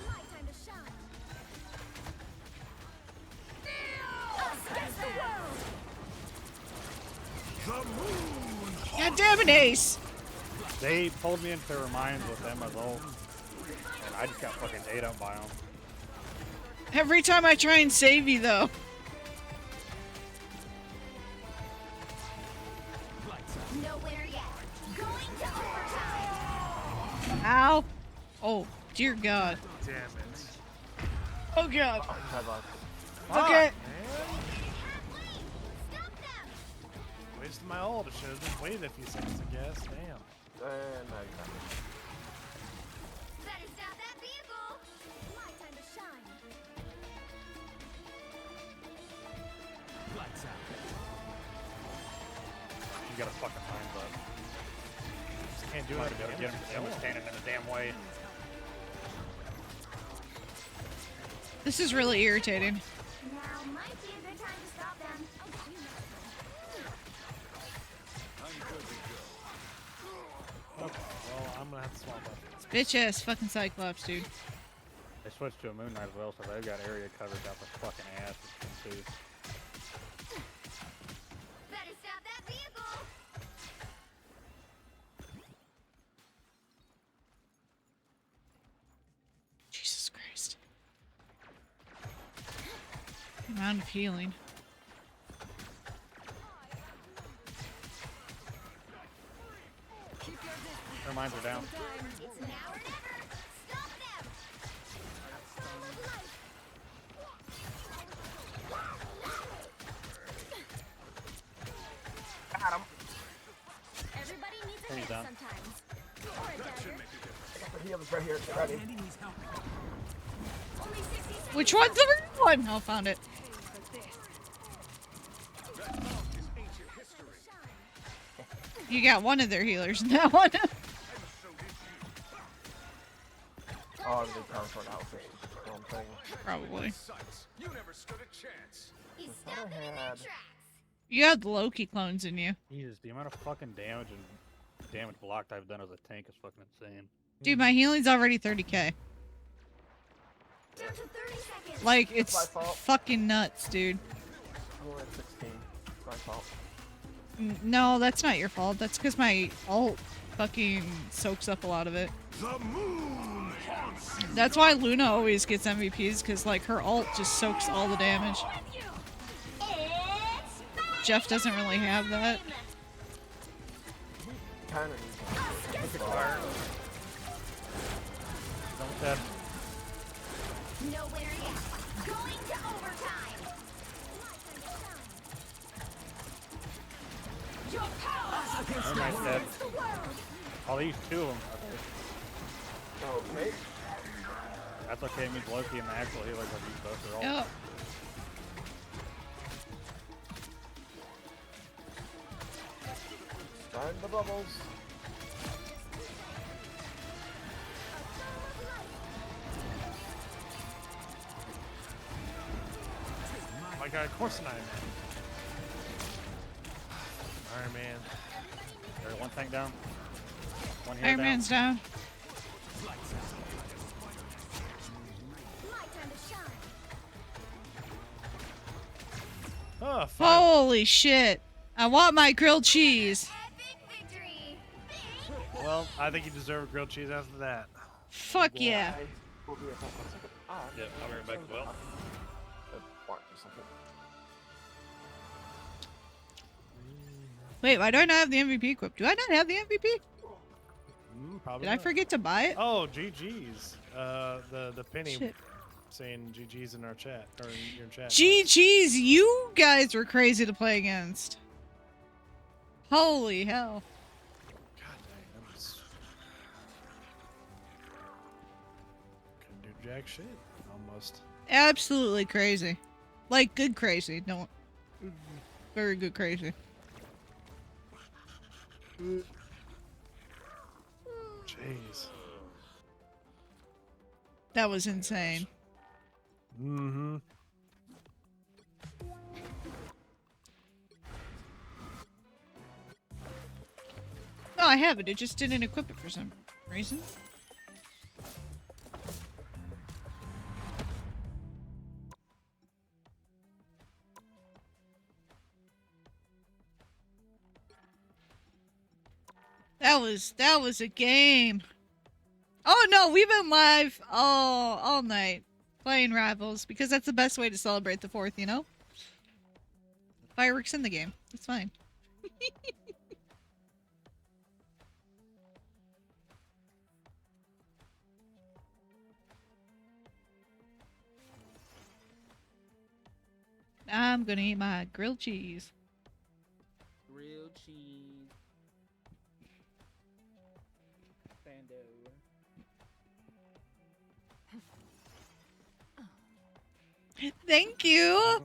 My time to shine. Us against the an ace. They pulled me into mines with them as well, and I just got fucking ate up by them. Every time I try and save you, though. No winner yet. Going to overtime. Ow. Oh, dear God. Damn it. Oh, God. Fuck, Okay. man. Wasted my ult. I should have just waited a few seconds, I guess. Damn. No, you can't. Better stop that vehicle. My time to shine. Lights out. You got a fucking mines up. Just can't do Might it. be able to get him. Someone's standing in the damn way. This is really irritating. Now might be a good time to stop them. Okay, well, I'm gonna have to swap up. Bitch ass fucking Cyclops, dude. They switched to a Moon Knight as well, so they've got area covered out the fucking ass too. Better stop that vehicle. Jesus Christ. The amount of healing. Their mines are down. It's now or never. Stop them. Got him. Everybody needs a He's hit down. sometimes. Or a dagger. He was right here. Ready. Only 60 seconds. Which one's the real one? Oh, found it. You got one of their healers in that one. Oh, they teleport out for the wrong thing. Probably. You never stood a chance. He's I stopping in their had- tracks. You got the Loki clones in you. Jesus, the amount of fucking damage and damage blocked I've done as a tank is fucking insane. Dude, my healing's already 30k. Down to 30 seconds. Like, That's it's my fault. fucking nuts, dude. I'm only at 16. It's my fault. No, that's not your fault. That's because my ult fucking soaks up a lot of it. The moon haunts you. That's why Luna always gets MVPs, because, like, her ult just soaks all the damage. It's Jeff doesn't really have that. Kind of need to. Don't dead. no winner yet. Going to overtime. Your power They're nice dead. the world. I'll use two of them. Okay. That's okay, it means Loki and the actual healers have used both their ult. Yep. Find the bubbles. My God, of course an Iron Man. Iron Man. There's one tank down. One here Iron down. Man's down. My time to shine. Oh, fuck. Holy shit. I want my grilled cheese. Epic victory. Well, I think you deserve grilled cheese after that. Fuck yeah. We'll be right back in a second. Yeah, I'll be right back as well. Watch a second. Wait, why do I not have the MVP equipped? Do I not have the MVP? Probably Did I not. forget to buy it? Oh, GG's. The penny Shit. saying GG's in our chat or in your chat. GG's, you guys were crazy to play against. Holy hell. God dang, I'm just... couldn't do jack shit. Almost. Absolutely crazy. Like, good crazy. Don't. Very good crazy. Jeez. That was insane. Mm-hmm. No, I have it. It just didn't equip it for some reason. That was a game. Oh no, we've been live all night playing Rivals because that's the best way to celebrate the 4th, you know? Fireworks in the game. It's fine. I'm gonna eat my grilled cheese. Grilled cheese. Bando. Thank you.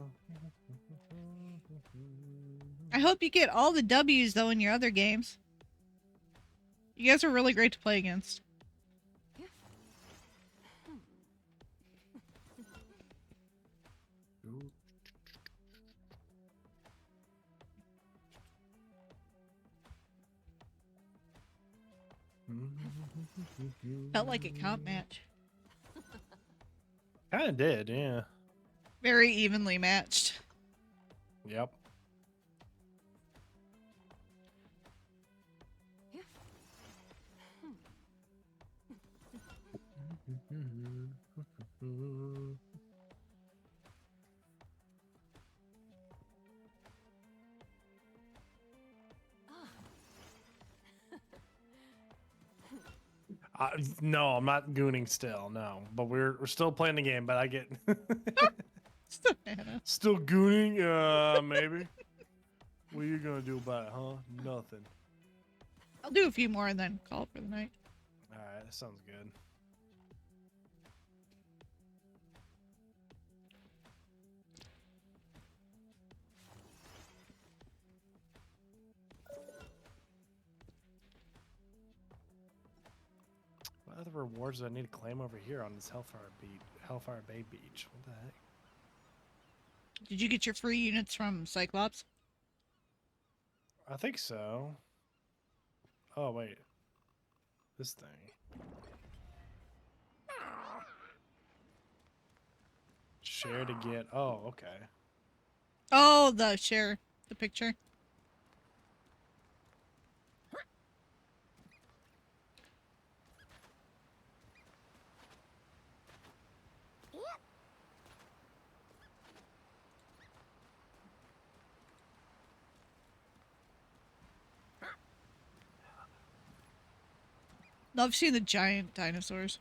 I hope you get all the W's though in your other games. You guys are really great to play against. Felt like a comp match. Kind of did, yeah. Very evenly matched. Yep. No, I'm not gooning still. No, but we're still playing the game. But I get still gooning. Maybe. What are you gonna do about it, huh? Nothing. I'll do a few more and then call it for the night. All right, that sounds good. What other rewards do I need to claim over here on this Hellfire Bay Beach? What the heck? Did you get your free units from Cyclops? I think so. Oh wait, this thing. Share to get. Oh, okay. Oh, the share the picture. Love seeing the giant dinosaurs.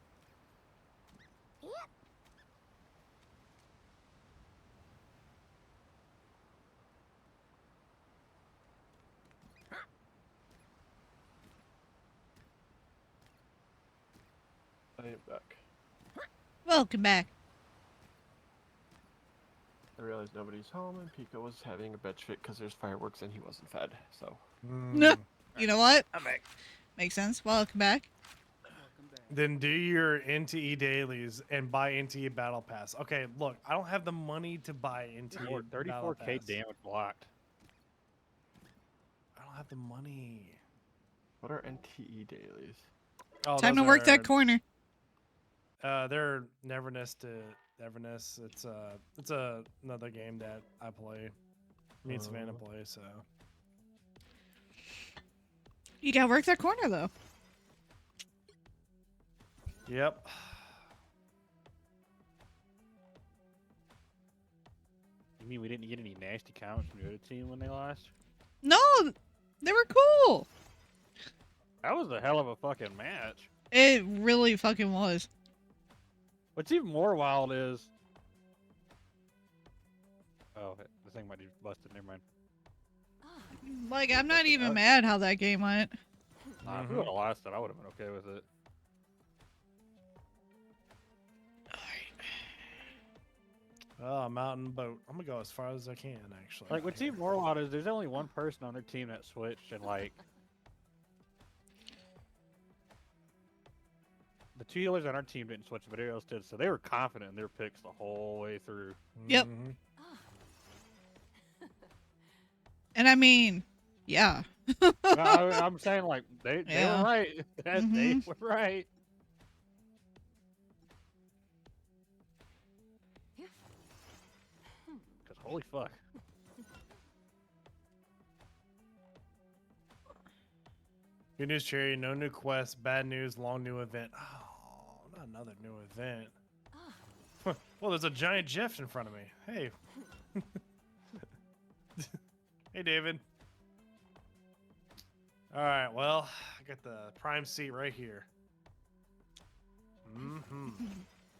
I am back. Welcome back. I realized nobody's home and Pico was having a bitch fit because there's fireworks and he wasn't fed, so. You know what? I'm back. Makes sense. Welcome back. Then do your NTE dailies and buy NTE Battle Pass. Okay, look, I don't have the money to buy NTE Battle 34k Pass. damage blocked. I don't have the money. What are NTE dailies? Oh, Time to those work are- that corner. They're Neverness to Neverness. It's another game that I play. Me and Savannah play, so. You gotta work that corner though. Yep. You mean we didn't get any nasty comments from the other team when they lost? No, they were cool. That was a hell of a fucking match. It really fucking was. What's even more wild is... Oh, the thing might be busted. Never mind. Like, I'm not even mad how that game went. Nah, if we would have lost it, I would have been okay with it. Oh, I'm out in the boat. I'm gonna go as far as I can, actually. Like, what's even more wild is there's only one person on their team that switched, and like... The two healers on our team didn't switch, but everybody else did, so they were confident in their picks the whole way through. Yep. And I mean, yeah. I'm saying, like, they Yeah. were right. They were right. Because holy fuck. Good news, Cherry. No new quest. Bad news. Long new event. Oh, not another new event. Well, there's a giant Jeff in front of me. Hey. Hey, David. All right. Well, I got the prime seat right here.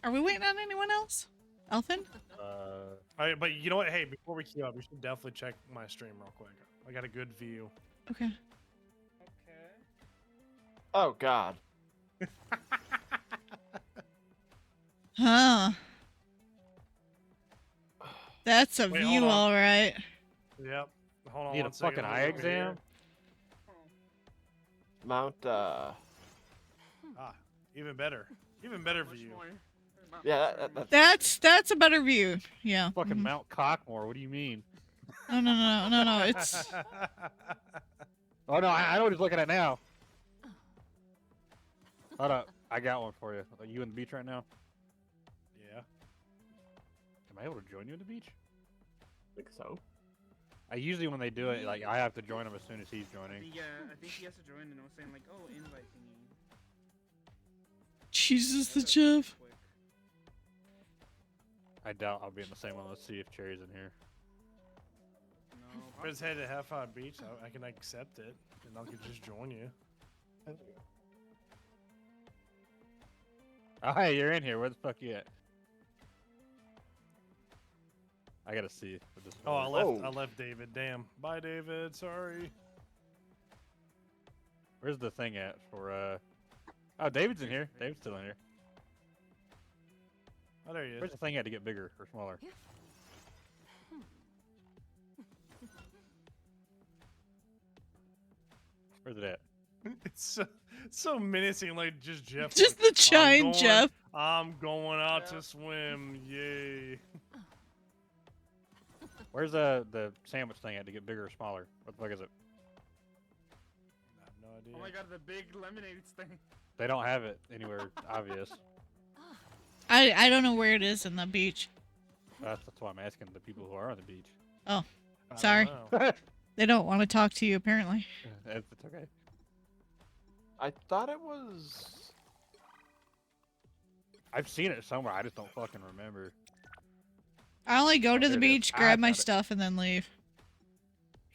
Are we waiting on anyone else? Elfin? But you know what? Hey, before we queue up, we should definitely check my stream real quick. I got a good view. Okay. Oh God. Huh. That's a Wait, view, hold on. all right. Yep. Hold on. Need a one second. fucking Let me eye look here. exam? Mount. Even better. Even better view. Yeah, That's a better view. Yeah. Fucking Mount Cockmore. What do you mean? No. It's Oh no, I know what he's looking at now. Hold up, I got one for you. Are you in the beach right now? Yeah. Am I able to join you in the beach? I think so. I usually when they do it, like I have to join him as soon as he's joining. Yeah, I think he has to join, and it was saying like, oh, invite thingy. Jesus the Jeff. I doubt I'll be in the same one. Let's see if Cherry's in here. If it's headed to Half Hour Beach, I can accept it, and I can just join you. Oh, hey, you're in here. Where the fuck you at? I gotta see. What this Oh, I left David. Damn. Bye, David. Sorry. Where's the thing at for Oh, David's in here. David's still in here. Oh, there he is. Where's the thing at to get bigger or smaller? Where's it at? It's so menacing, like just Jeff. Just like, the giant Jeff. I'm going out to swim. Yay. Where's the sandwich thing at to get bigger or smaller? What the fuck is it? I have no idea. Oh my god, the big lemonade thing. They don't have it anywhere obvious. I don't know where it is in the beach. That's why I'm asking the people who are on the beach. Oh, sorry. They don't want to talk to you, apparently. It's okay. I thought it was. I've seen it somewhere. I just don't fucking remember. I only go to there the it is. beach, I grab my found it. stuff, and then leave.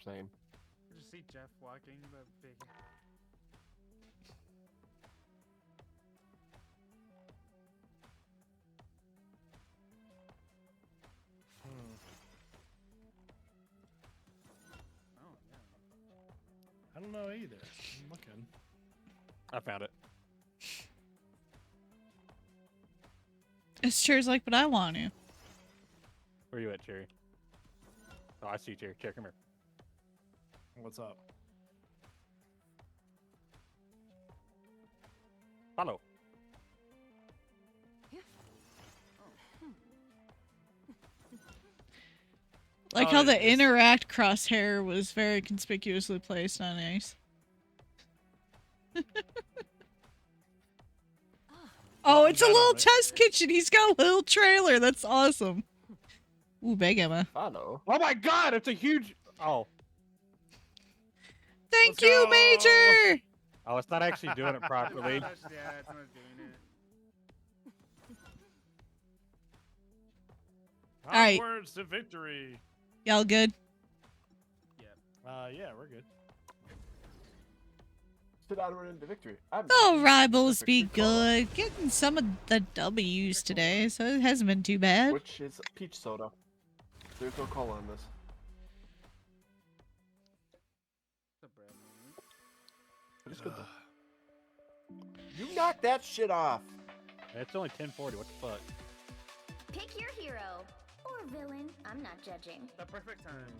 Same. Just see Jeff walking the big. Oh yeah. I don't know either. I'm looking. I found it. It's cheers like what I want to. Where you at, Cherry? Oh, I see Cherry. Cherry, come here. What's up? Follow. Like how the interact crosshair was very conspicuously placed on Ace. Oh, it's a little test kitchen. He's got a little trailer. That's awesome. Ooh, big Emma. Follow. Oh my god, it's a huge... Oh. Thank you, Major! Oh, it's not actually doing it properly. Yeah, it's not doing it. All right. Onwards to victory. Y'all good? Yeah, we're good. Sit onward into victory. Oh, rivals be good. Getting some of the W's today, so it hasn't been too bad. Which is peach soda. There's no cola on this. But it's good though. You knocked that shit off. It's only 10:40. What the fuck? Pick your hero or villain. I'm not judging. The perfect time.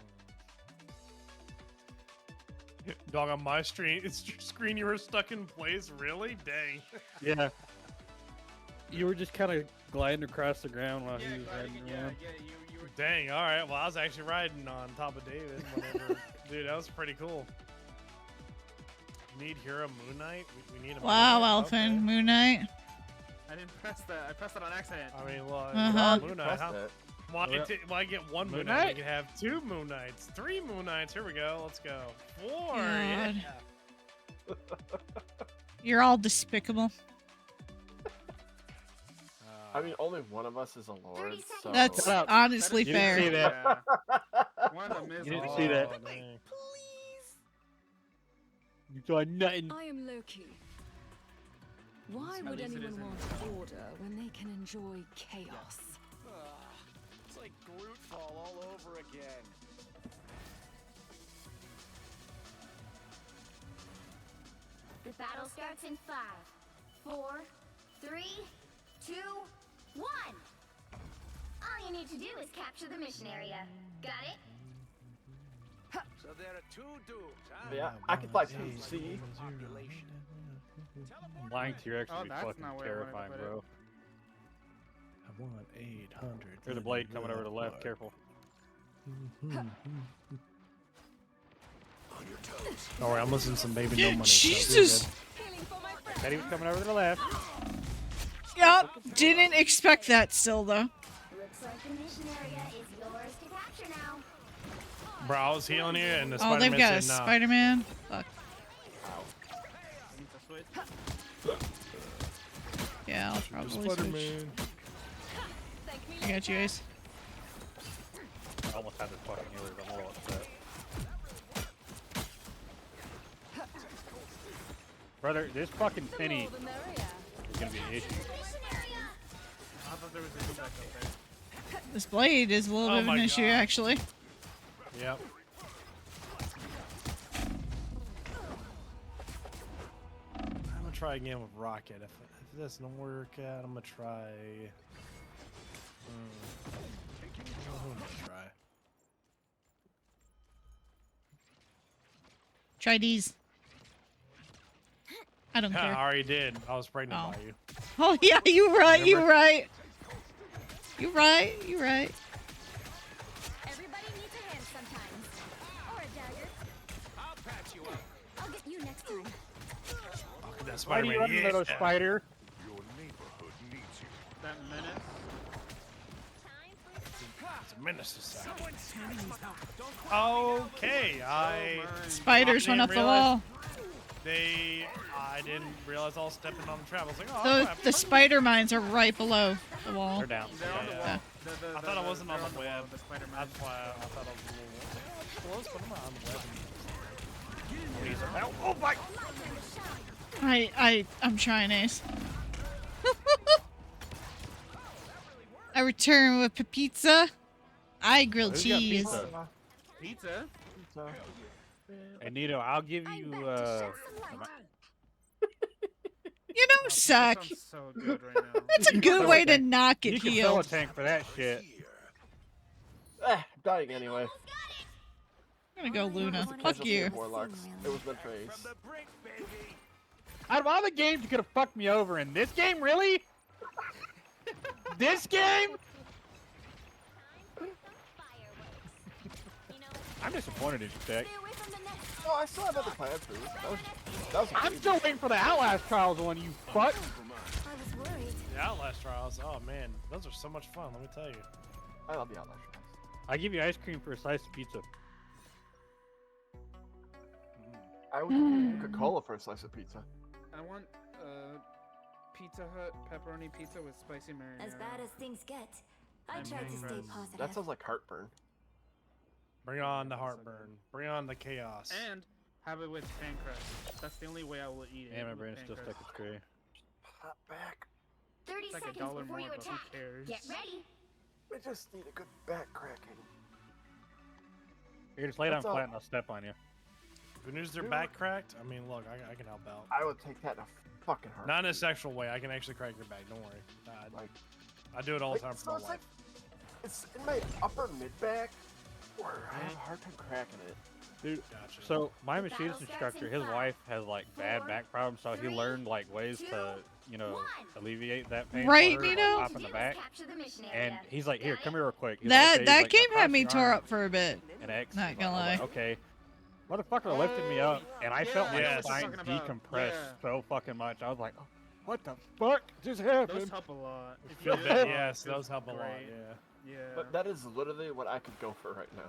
Dog, on my screen, it's your screen you were stuck in place? Really? Dang. Yeah. You were just kind of gliding across the ground while he was riding around. You were... Dang, alright. Well, I was actually riding on top of David. Whenever... Dude, that was pretty cool. Need hero Moon Knight? We need a Wow, Moon Knight? Elfin, Okay. Moon Knight. I didn't press that. I pressed it on accident. I mean, well, Uh-huh. Moon Knight. Why get one Moon Knight? We can have 2 Moon Knights, 3 Moon Knights. Here we go. Let's go. 4. Yeah. You're all despicable. I mean, only one of us is a lord, so... That's honestly You fair. didn't see that. One of them is You didn't all- see that. Oh, dang. You doing nothing. I am Loki. Why At would least it anyone isn't want order when they can enjoy chaos? It's like Grootfall all over again. The battle starts in 5, 4, 3, 2, 1. All you need to do is capture the mission area. Got it? So there are 2 dudes, huh? Yeah, I can fly 2C. Population. Flying T-Rex Oh, would be that's fucking not where I wanted to terrifying, put it. bro. I want 800. There's a blade coming over to the left. Careful. Don't worry, I'm listening to some Baby No Money. Jesus! Said he was coming over to the left. Yup, didn't expect that still though. Looks like the mission area is yours to capture now. Bro, I was healing you, and the Oh, they've Spider-Man got a said nah. Spider-Man. Fuck. Yeah, I'll probably switch. I got you, Ace. I almost had this fucking healer, but I'm a little upset. Brother, this fucking Finny is gonna be an issue. I thought there was a back up there. This blade is a little Oh bit of an my issue, God. actually. Yep. I'm gonna try again with Rocket. If this doesn't work out, I'm gonna try. Who am I gonna try? Try these. I don't I care. already did. I was pregnant Oh. by you. Oh yeah, you right. You Remember? right. You right. You right. Everybody needs a hand sometimes. Or a dagger. I'll patch you up. I'll get you next time. Fuck that Why do you Spider-Man. run, little Yeah. spider? Your neighborhood needs you. That menace. It's a menace to society. Okay, I. Spiders went didn't up the realize wall. I didn't realize I was stepping on the trap. I was like, oh, The crap. the spider mines are right below the wall. They're down. They're on the Yeah. wall. I thought I wasn't on the wall, web. the Spider-Man. That's why I thought I was a little close, but I'm not on the web. Oh my! I'm trying, Ace. I return with pizza. I grilled Who's got cheese. pizza? Pizza? Hey Nito, I'll give you You know, suck. Sounds so good right now. That's a good way to knock you it can fill a healed. tank for that shit. I'm dying anyway. I'm gonna go Luna. I Fuck just you. need Warlocks. It was meant for Ace. Out of all the games you could have fucked me over in this game, really? This game? I'm disappointed in you, Tech. Oh, I still have other plans for this. That was I'm still waiting for the Outlast Trials one, you fuck. I was worried. The Outlast Trials. Oh man, those are so much fun. Let me tell you. I love the Outlast Trials. I give you ice cream for a slice of pizza. I would give you Coca-Cola for a slice of pizza. I want Pizza Hut pepperoni pizza with spicy marinara. As bad as things get, I I'm tried to stay impressed. positive. That sounds like heartburn. Bring on the heartburn. Bring on the chaos. And have it with pan crust. That's the only way I will eat it. Yeah, my with brain's pan still crust. stuck at tree. Hot back. 30 It's like seconds $1 before more, you but who attack. cares? Get ready. We just need a good back cracking. Here, just lay down That's all. flat and I'll step on you. Good news, their back cracked. I mean, look, I can help out. I would take that in a fucking heartbeat. Not in a sexual way. I can actually crack your back. Don't worry. Like, I do it all the time so for my it's wife. like, it's in my upper mid back where I have a hard time cracking it. Dude, Gotcha. so my The machinist battle instructor, starts his in wife has like bad 4, back problems, so he 3, learned like ways 2, to, you know, 1. alleviate that pain. Right, for her, Nito? like, pop in the back. Capture the mission And area. he's like, here, Got come it? here real quick. He's That like, okay. He's that like, game "Now had cross me your tore arms." up for a bit. An X. Not gonna I was like, lie. okay. Motherfucker lifted me up, and I felt my Yeah, that's what I'm spine talking about. decompress Yeah. so fucking much. I was like, oh, what the fuck just Those happened? help a lot. If Feel you bad. do it, Yes, it feels those help a lot. great. Yeah. Yeah. But that is literally what I could go for right now.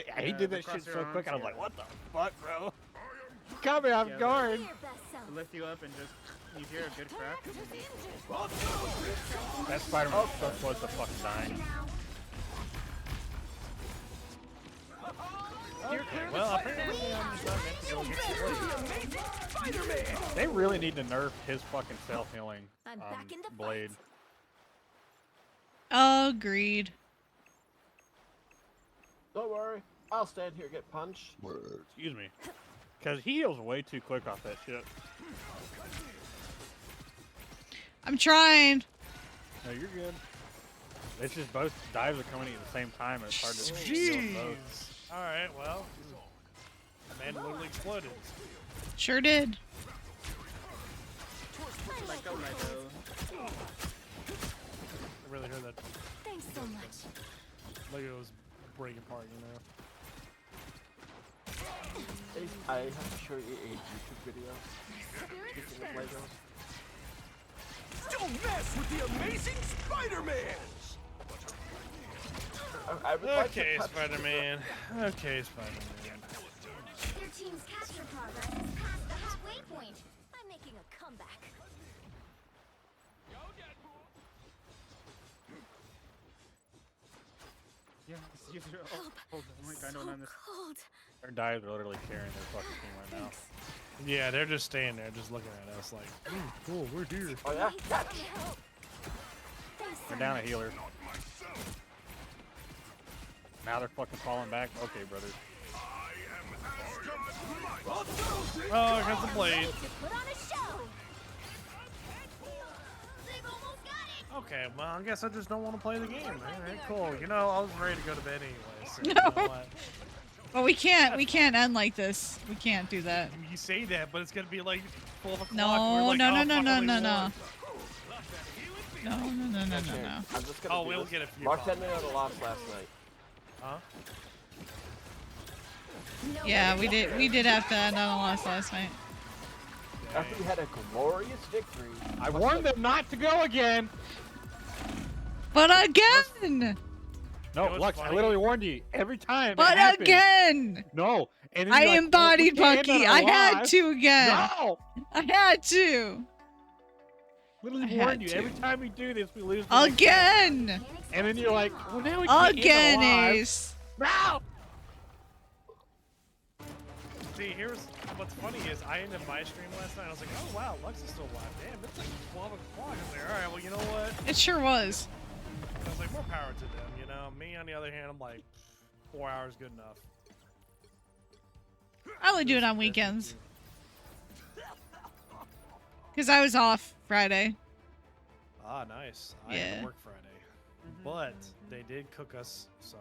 Yeah, he Yeah, did the that shit cross so your quick, and I was arms, like, what the fuck, bro? Got me off guard. To lift you up and just you hear a good crack. That Spider-Man so close to fucking dying. Okay, well, apparently I'm just not meant to go against the blade. They really need to nerf his fucking self-healing blade. Agreed. Don't worry, I'll stand here and get punched. Excuse me. Because he heals way too quick off that shit. I'm trying. No, you're good. It's just both dives are coming at the same time. It's hard to heal both. Alright, well. The man literally exploded. Sure did. Like a Lego. I really heard that. Thanks so much. Legos break apart, you know. I have to show you a YouTube video. Speaking of Legos. Don't mess with the amazing Spider-Man! Okay, Spider-Man. Okay, Spider-Man. Their team's capture progress is past the halfway point. I'm making a comeback. Yeah, you hold the mic. I don't understand. Cold. Their dives are literally carrying their fucking team right now. Yeah, they're just staying there, just looking at us like, cool, we're here. Oh yeah? They're down a healer. Now they're fucking falling back. Okay, brother. Oh, here's the blade. Put on a show. They've almost got it. Okay, well, I guess I just don't want to play the game. Alright, cool. You know, I was ready to go to bed anyway, so you know what? Well, we can't end like this. We can't do that. You say that, but it's gonna be like 12 o'clock. No, like, no, oh, no, no, fuck, no, only no, one. no. No. I'm just gonna we'll get a few. Mark 10 minutes on the loss last night. Huh? Yeah, we did have to end on a loss last night. After we had a glorious victory. I warned them not to go again. But again. No, Lux, I literally warned you every time. But again. No. And then I you're like, embodied well, we can't Bucky. end on I a had loss. to again. No. I had to. Literally I warned had you. to. Every time we do this, we lose. The next Again. time. And then you're like, well, now we can't Again, end on a loss. Ace. No. See, here's what's funny is I ended my stream last night. I was like, oh wow, Lux is still alive. Damn, it's like 12 o'clock. I was like, all right, well, you know what? It sure was. I was like, more power to them, you know. Me, on the other hand, I'm like, 4 hours good enough. I only do it on weekends. Because I was off Friday. Ah, nice. I had to work Friday, but they did cook us some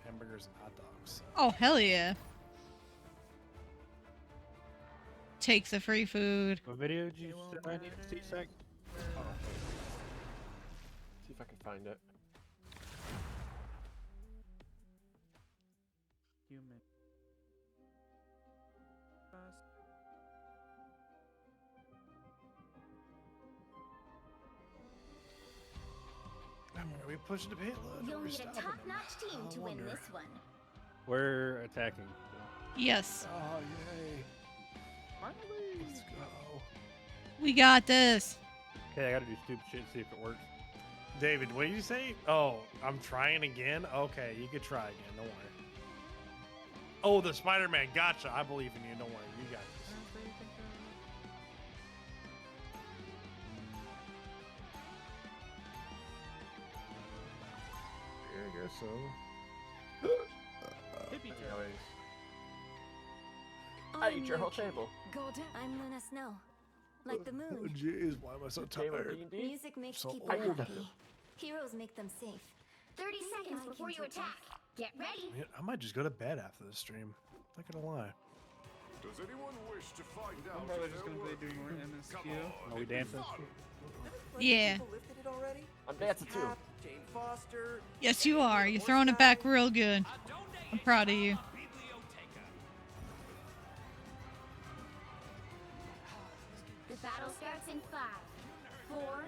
hamburgers and hot dogs. So. Oh, hell yeah. Take the free food. What video did you send? I need to see sec. See if I can find it. Human. Are we pushing the payload? You'll need a top-notch team to win this one. We're attacking. Yes. Oh, yay. Let's go. We got this. Okay, I gotta do stupid shit and see if it works. David, what did you say? Oh, I'm trying again? Okay, you could try again. Don't worry. Oh, the Spider-Man. Gotcha. I believe in you. Don't worry. You got this. Yeah, I guess so. I eat your whole table. God, I'm Luna Snow. Like the moon. Jeez, why am I so tired? Music makes So people old. happy. Heroes make them safe. 30 seconds before you attack. Get ready. Man, I might just go to bed after this stream. Not gonna lie. Does anyone wish to find out? I'm probably just gonna play doing more MSQ. Are we dancing? Yeah. I'm dancing too. Jane Foster. Yes, you are. You're throwing it back real good. I'm proud of you. The battle starts in 5, 4,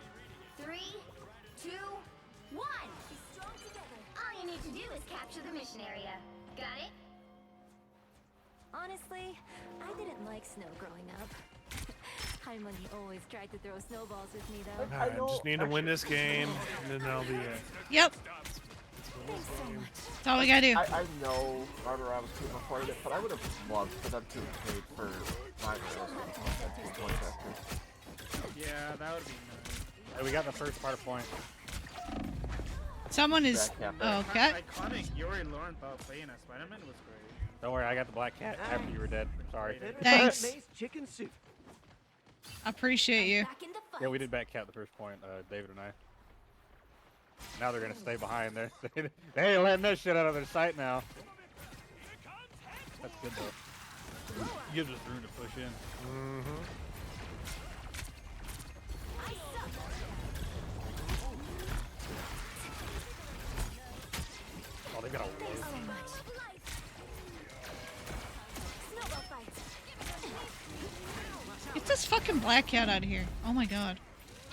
3, 2, 1. Be strong together. All you need to do is capture the mission area. Got it? Honestly, I didn't like snow growing up. Hymoney always tried to throw snowballs with me, though. I just need to win this game, and then that'll be it. Yep. That's all we gotta do. I know Marvel Rivals could have afforded it, but I would have loved for them to have paid for my Yeah, that would be nice. Hey, we got the first part of point. Someone is okay. Iconic Yuri Lowenthal playing as Spider-Man was great. Don't worry, I got the black cat after you were dead. Sorry. Thanks. Chicken soup. Appreciate you. Yeah, we did back cat the first point, David and I. Now they're gonna stay behind there. They ain't letting that shit out of their sight now. That's good though. Gives us room to push in. Oh, they got a load. Get this fucking black cat out of here. Oh my god.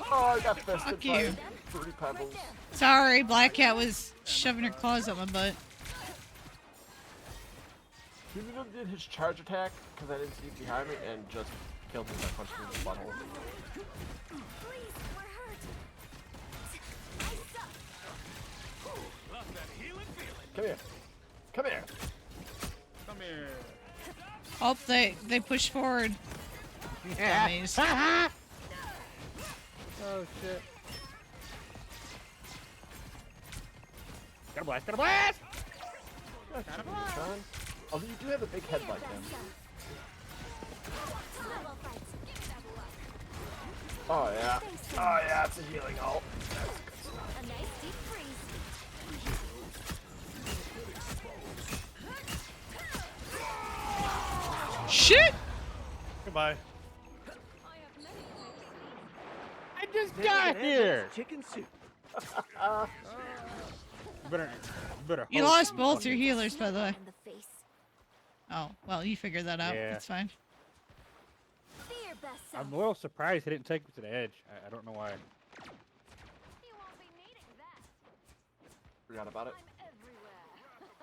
Oh, I got fisted Fuck by you. Fruity Pebbles. Sorry, black cat was shoving her claws up my butt. He even did his charge attack because I didn't see it behind me and just killed me by punching him in the butthole. Come here. Come here. Come here. Oh, they push forward. Dummies. Oh shit. Got a blast, got a blast! Although you do have a big head like him. Oh yeah. Oh yeah, it's a healing ult. A nice deep freeze. Shit! Goodbye. I just got here! Chicken soup. Better You hope lost both your healers, by the way. In the face. Oh, well, you figured that out. Yeah. It's fine. Be your best self. I'm a little surprised he didn't take me to the edge. I don't know why. You won't be needing that. Forgot about it.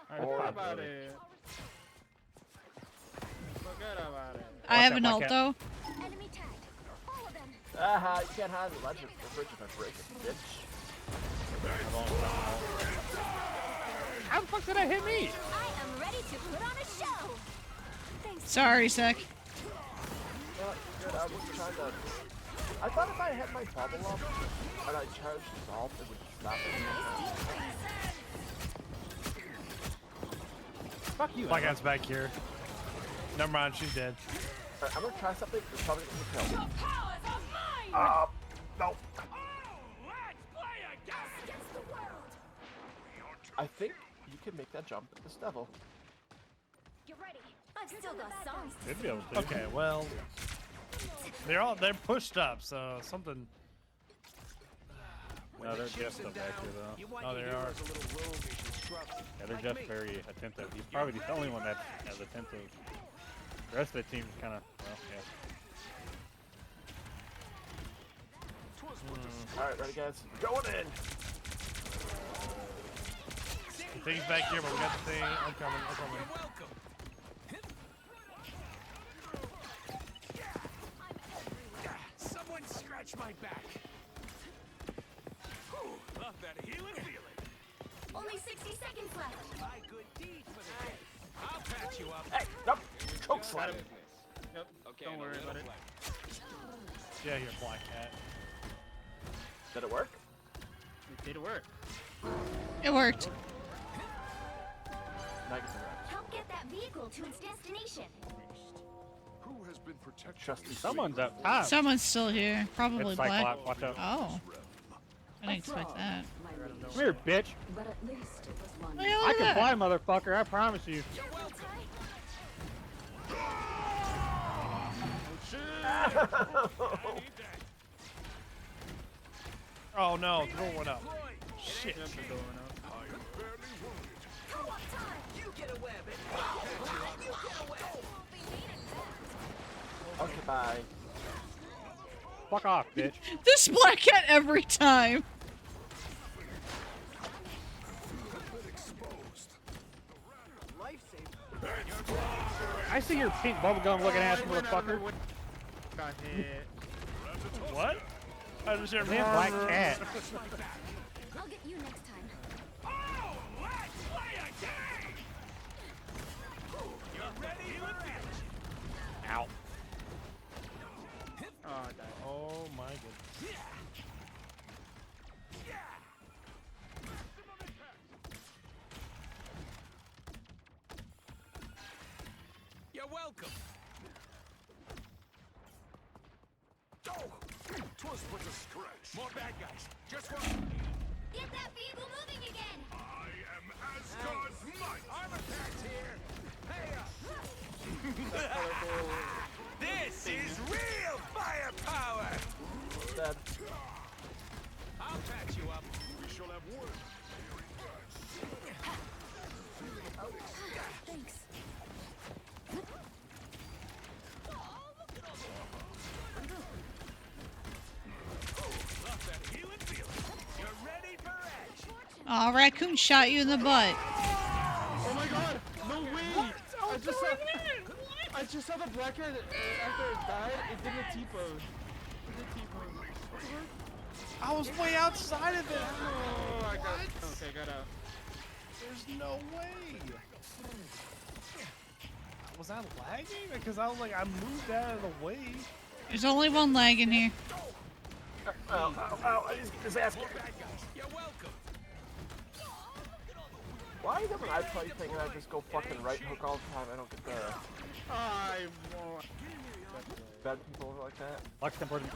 I forgot about it. Forgot about it. I have an ult, though. Enemy tagged. Follow them. Aha, you can't hide the legend for bridge if I break it, bitch. How the fuck did that hit me? I am ready to put on a show. Thanks. Sorry, Sek. Good, I was trying to... I thought if I had my bubble up and I charged his ult, it would stop it. Fuck you. Black cat's back here. Never mind, she's dead. Alright, I'm gonna try something. It's probably gonna kill me. No. I think you can make that jump at this level. Get ready. I've still got songs to Should be able to. Okay, well, they're pushed up, so something. No, they're just up back here though. Oh, they are. Yeah, they're just very attentive. He's probably the only one that's as attentive. The rest of the team's kind of, well, yeah. Alright, ready guys? Going in! The thing's back here, but we got the thing. I'm coming. Someone scratch my back. Love that healing feeling. Only 60 seconds left. My good deed for the day. I'll patch you up. Hey, nope! Choke slam! Yep. Okay, Don't worry about it. Yeah, here, black cat. Did it work? It did work. It worked. Negative. Help get that vehicle to its destination. Who has been protected? Trust me. Someone's up top. Someone's still here. Probably It's black. Cyclops, watch out. Oh. I didn't expect that. Come here, bitch. But at least it was one. Hey, look I at can that. fly, motherfucker. I promise you. Oh no, the door went up. Shit. Yep, the door went up. Okay, bye. Fuck off, bitch. This black cat every time. I I see your pink bubblegum looking ass motherfucker. Got hit. What? I just heard Damn black cat. I'll get you next time. Oh, let's play a game! You're ready for action. Ow. Oh, I died. Oh my goodness. You're welcome. Oh, 'twas but a stretch. More bad guys. Just one. Get that vehicle moving again. I am Asgard's might. Armor packs here. Hey This is real firepower. Dead. I'll patch you up. We shall have work. Thanks. Love that healing feeling. You're ready for action. Aw, Raccoon shot you in the butt. Oh my god! No way! I just saw the black guy after it died. It did a T-pose. It did T-pose. I was way outside of it. Oh, I got it. Okay, got out. There's no way. Was I lagging? Because I was like, I moved out of the way. There's only one lag in here. Ow, ow, ow, his ass kicked. You're welcome. Why when I play thing and I just go fucking right hook all the time? I don't get the I won't. bad people like that. Lux important.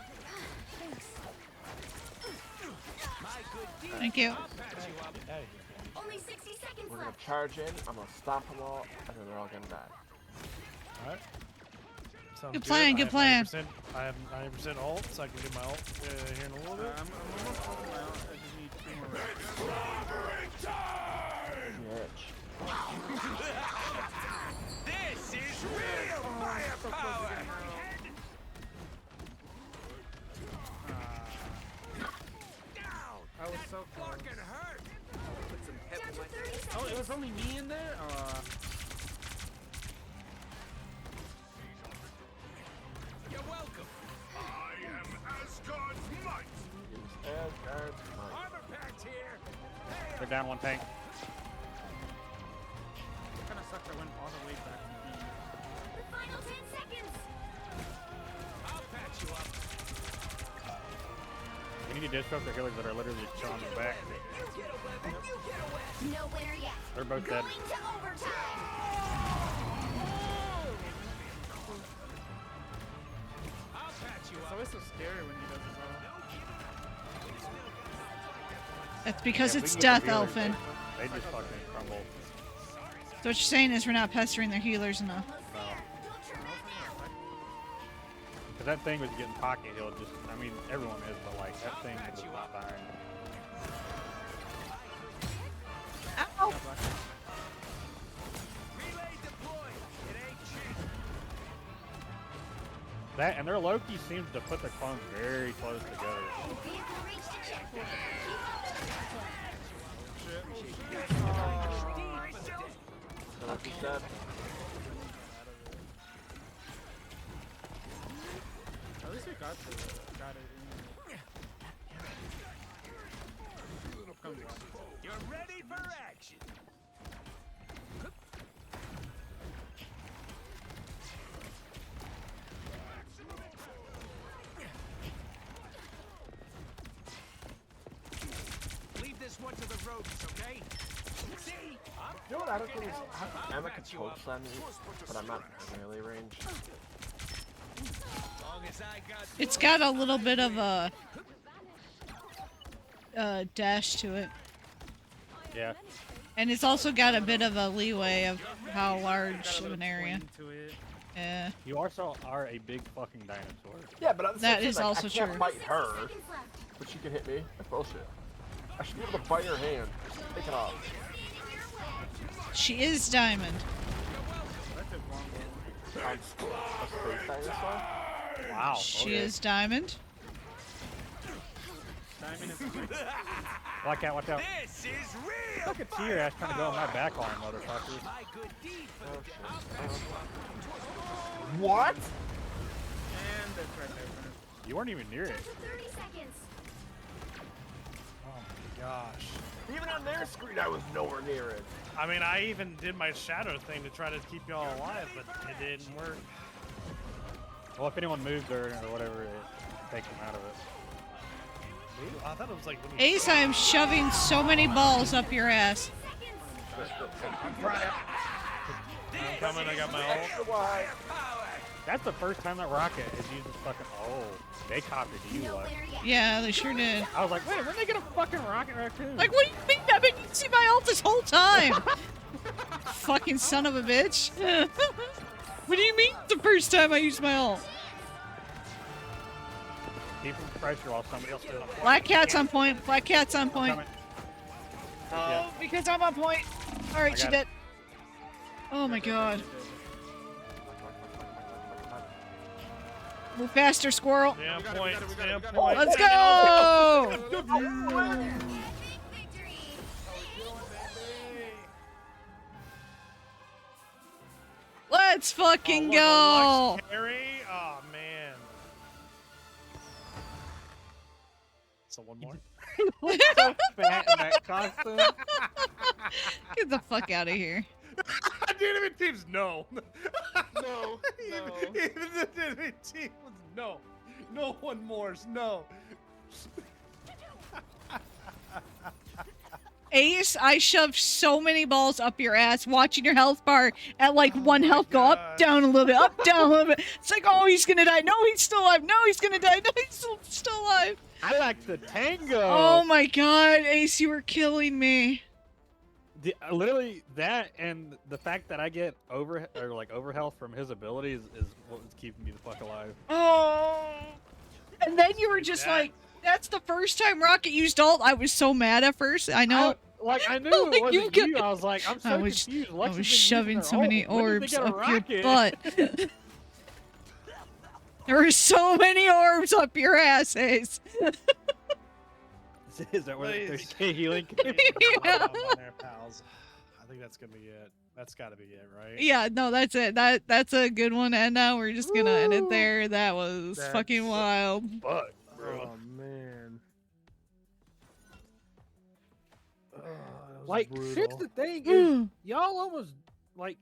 My good deed. Thank you. I'll patch you up. Only 60 seconds We're gonna left. charge in, I'm gonna stop them all, and then they're all gonna die. Alright. Sounds Good plan, good plan. I have 90% ult, so I can do my ult here in a little bit. I'm almost fucking out. I just need 2 more rounds. Bitch. This is real firepower. I was so close. Fucking hurt. Down to 30 seconds. Oh, it was only me in there? You're welcome. I am Asgard's might. Asgard's might. Armor packs here. They're down one tank. It kind of sucks I went all the way back to B. The final 10 seconds. I'll patch you up. We need to disrupt the healers that are literally chilling in the back. No winner yet. They're both dead. Going to overtime. I'll patch you It's up. always so scary when he does it all. That's because Yeah, we it's can get Death the healers, Elfin. They just fucking crumble. So what you're saying is we're not pestering their healers enough. No. Because that thing was getting pocket healed. Just, I mean, everyone is, but like that thing was not dying. Ow! Relay deployed. It ain't cheap. That and their Loki seems to put the clones very close together. Vehicle reached a checkpoint. Loki's dead. At least we got it in. Come on. You're ready for action. Leave this one to the rodents, okay? See? You know what I don't think is Emma can poke on me, but I'm not really range. Long as I got It's got a little bit of a dash to it. Yeah. And it's also got a bit of a leeway of how large of an area. To it. Yeah. You also are a big fucking dinosaur. Yeah, but That is also I can't true. bite her, but she can hit me. That's bullshit. I should be able to bite her hand. Take it off. She is diamond. That's a long one. I'm a space dinosaur. Wow. She okay. is diamond. Diamond is Watch out, watch out. This is real. I could see your ass trying to go on my back arm, motherfucker. My good deed for the day. I'll patch you up. What? And that's right there. You weren't even near it. 30 seconds. Oh my gosh. Even on their screen, I was nowhere near it. I mean, I even did my shadow thing to try to keep y'all alive, but it didn't work. Well, if anyone moved or whatever, it takes them out of it. Ooh, I thought it was like when you Ace, I am shoving so many balls up your ass. I'm coming, I got my ult. That's the first time that rocket has used this fucking. Oh, they copied you, like. Yeah, they sure did. I was like, wait, when they get a fucking rocket raccoon? Like, what do you mean? I've been using my ult this whole time. Fucking son of a bitch. What do you mean the first time I used my ult? Keep them pressure while somebody else does it. Black cat's on point. Black cat's on point. Coming. Oh, because I'm on point. All right, she got did. Oh my god. Move faster, squirrel. Damn point, damn Oh, point. let's go! Let's fucking go! Carry? Oh man. So one more. So fat in that costume. Get the fuck out of here. The enemy team's no. No. Even the enemy team was no. No one more's no. Ace, I shoved so many balls up your ass watching your health bar at like one health go up, down a little bit, up, down a little bit. It's like, oh, he's gonna die. No, he's still alive. No, he's gonna die. No, he's still alive. I like the tango. Oh my god, Ace, you were killing me. Literally that, and the fact that I get over health from his abilities is what was keeping me the fuck alive. Oh. And then you were just like, that's the first time Rocket used ult. I was so mad at first. I know. I knew it Like, wasn't you. I was like, I'm so confused. I was shoving so many orbs up your butt. There were so many orbs up your ass, Ace. Is that where there's healing? Yeah. Pals. I think that's gonna be it. That's gotta be it, right? Yeah, no, that's it. That's a good one. And now we're just gonna end it there. That was fucking wild. Fuck, bro. Oh man. Like, here's the thing: is y'all almost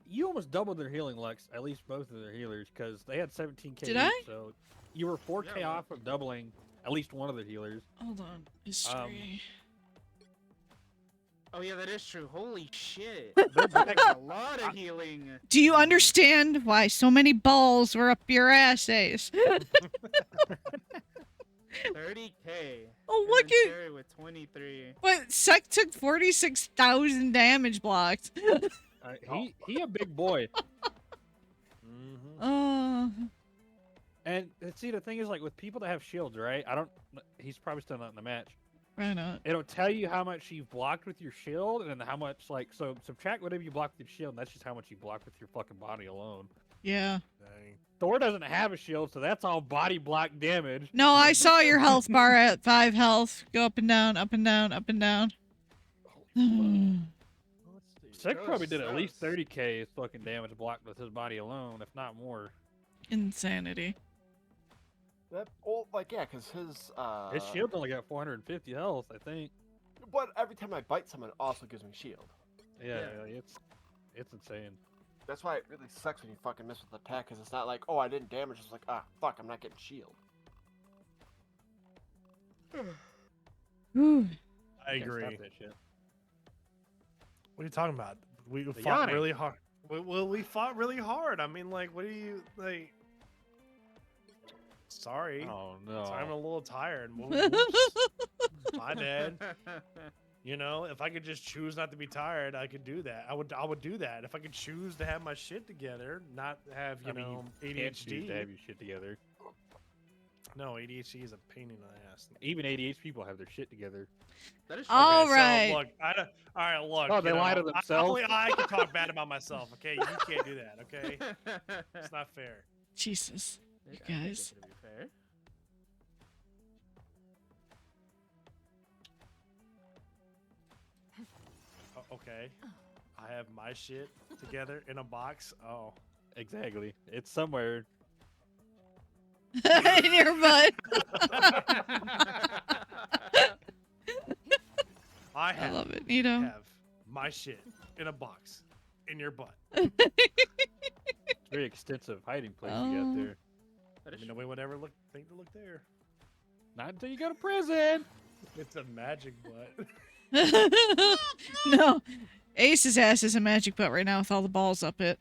you almost doubled their healing, Lex. At least both of their healers, because they had 17k. Did I? So you were 4k off of doubling at least one of their healers. Hold on, history. Oh yeah, that is true. Holy shit. That's a lot of healing. Do you understand why so many balls were up your ass, Ace? 30k. Oh, look at Terry with 23. what? Sec took 46,000 damage blocked. He a big boy. Oh. And see, the thing is, like with people that have shields, right? He's probably still not in the match. Why not? It'll tell you how much you've blocked with your shield, and then how much, so subtract whatever you blocked with your shield, and that's just how much you blocked with your fucking body alone. Yeah. Dang. Thor doesn't have a shield, so that's all body block damage. No, I saw your health bar at 5 health. Go up and down, up and down, up and down. Sek probably did at least 30k fucking damage blocked with his body alone, if not more. Insanity. That yeah, because his shield only got 450 health, I think. But every time I bite someone, it also gives me shield. Yeah, it's insane. That's why it really sucks when you fucking miss with attack, because it's not like, oh, I didn't damage. It's like, ah, fuck, I'm not getting shield. I agree. That shit. What are you talking about? We fought yawning. really hard. We fought really hard. I mean, like, what do you like? Sorry. Oh no. Sorry, I'm a little tired. My bad. You know, if I could just choose not to be tired, I could do that. I would do that. If I could choose to have my shit together, not have I mean, you can't choose ADHD. to have your shit together. No, ADHD is a pain in the ass. Even ADHD people have their shit together. That is All okay, right. So, look, all right, look. Oh, they you know, lie to themselves. Only I can talk bad about myself. Okay, you can't do that. Okay, it's not fair. Jesus. You guys. okay, I have my shit together in a box. Oh, exactly. It's somewhere. In your butt. I love it, Nito. have my shit in a box in your butt. It's a very extensive hiding place you got there. I mean, nobody would ever think to look there. Not until you go to prison. It's a magic butt. No, Ace's ass is a magic butt right now with all the balls up it.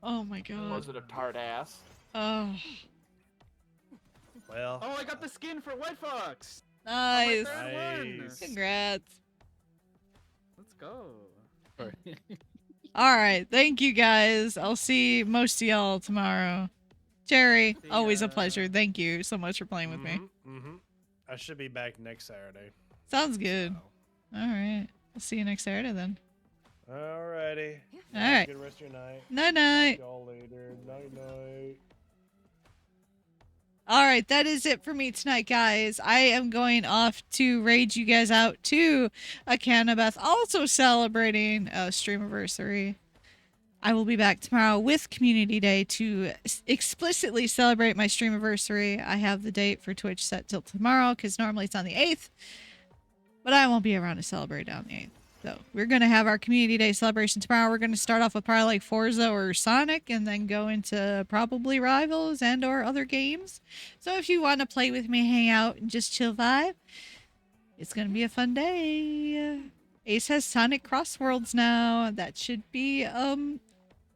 Oh my god. Was it a tart ass? Oh. Well. Oh, I got the skin for White Fox. Nice. Nice. Congrats. Let's go. All right. Thank you guys. I'll see most of y'all tomorrow. Jerry, always a pleasure. Thank you so much for playing with me. I should be back next Saturday. Sounds good. All right. I'll see you next Saturday then. Alrighty. All right. Good rest of your night. Night night. Y'all later. Night night. All right, that is it for me tonight, guys. I am going off to raid you guys out to a Canabeth, also celebrating a Streamiversary. I will be back tomorrow with Community Day to explicitly celebrate my Streamiversary. I have the date for Twitch set till tomorrow because normally it's on the 8th, but I won't be around to celebrate on the 8th. So we're going to have our Community Day celebration tomorrow. We're going to start off with probably like Forza or Sonic and then go into probably Rivals and or other games. So if you want to play with me, hang out, and just chill vibe, it's going to be a fun day. Ace has Sonic Crossworlds now. That should be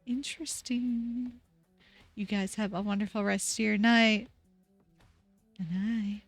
interesting. You guys have a wonderful rest of your night. Good night.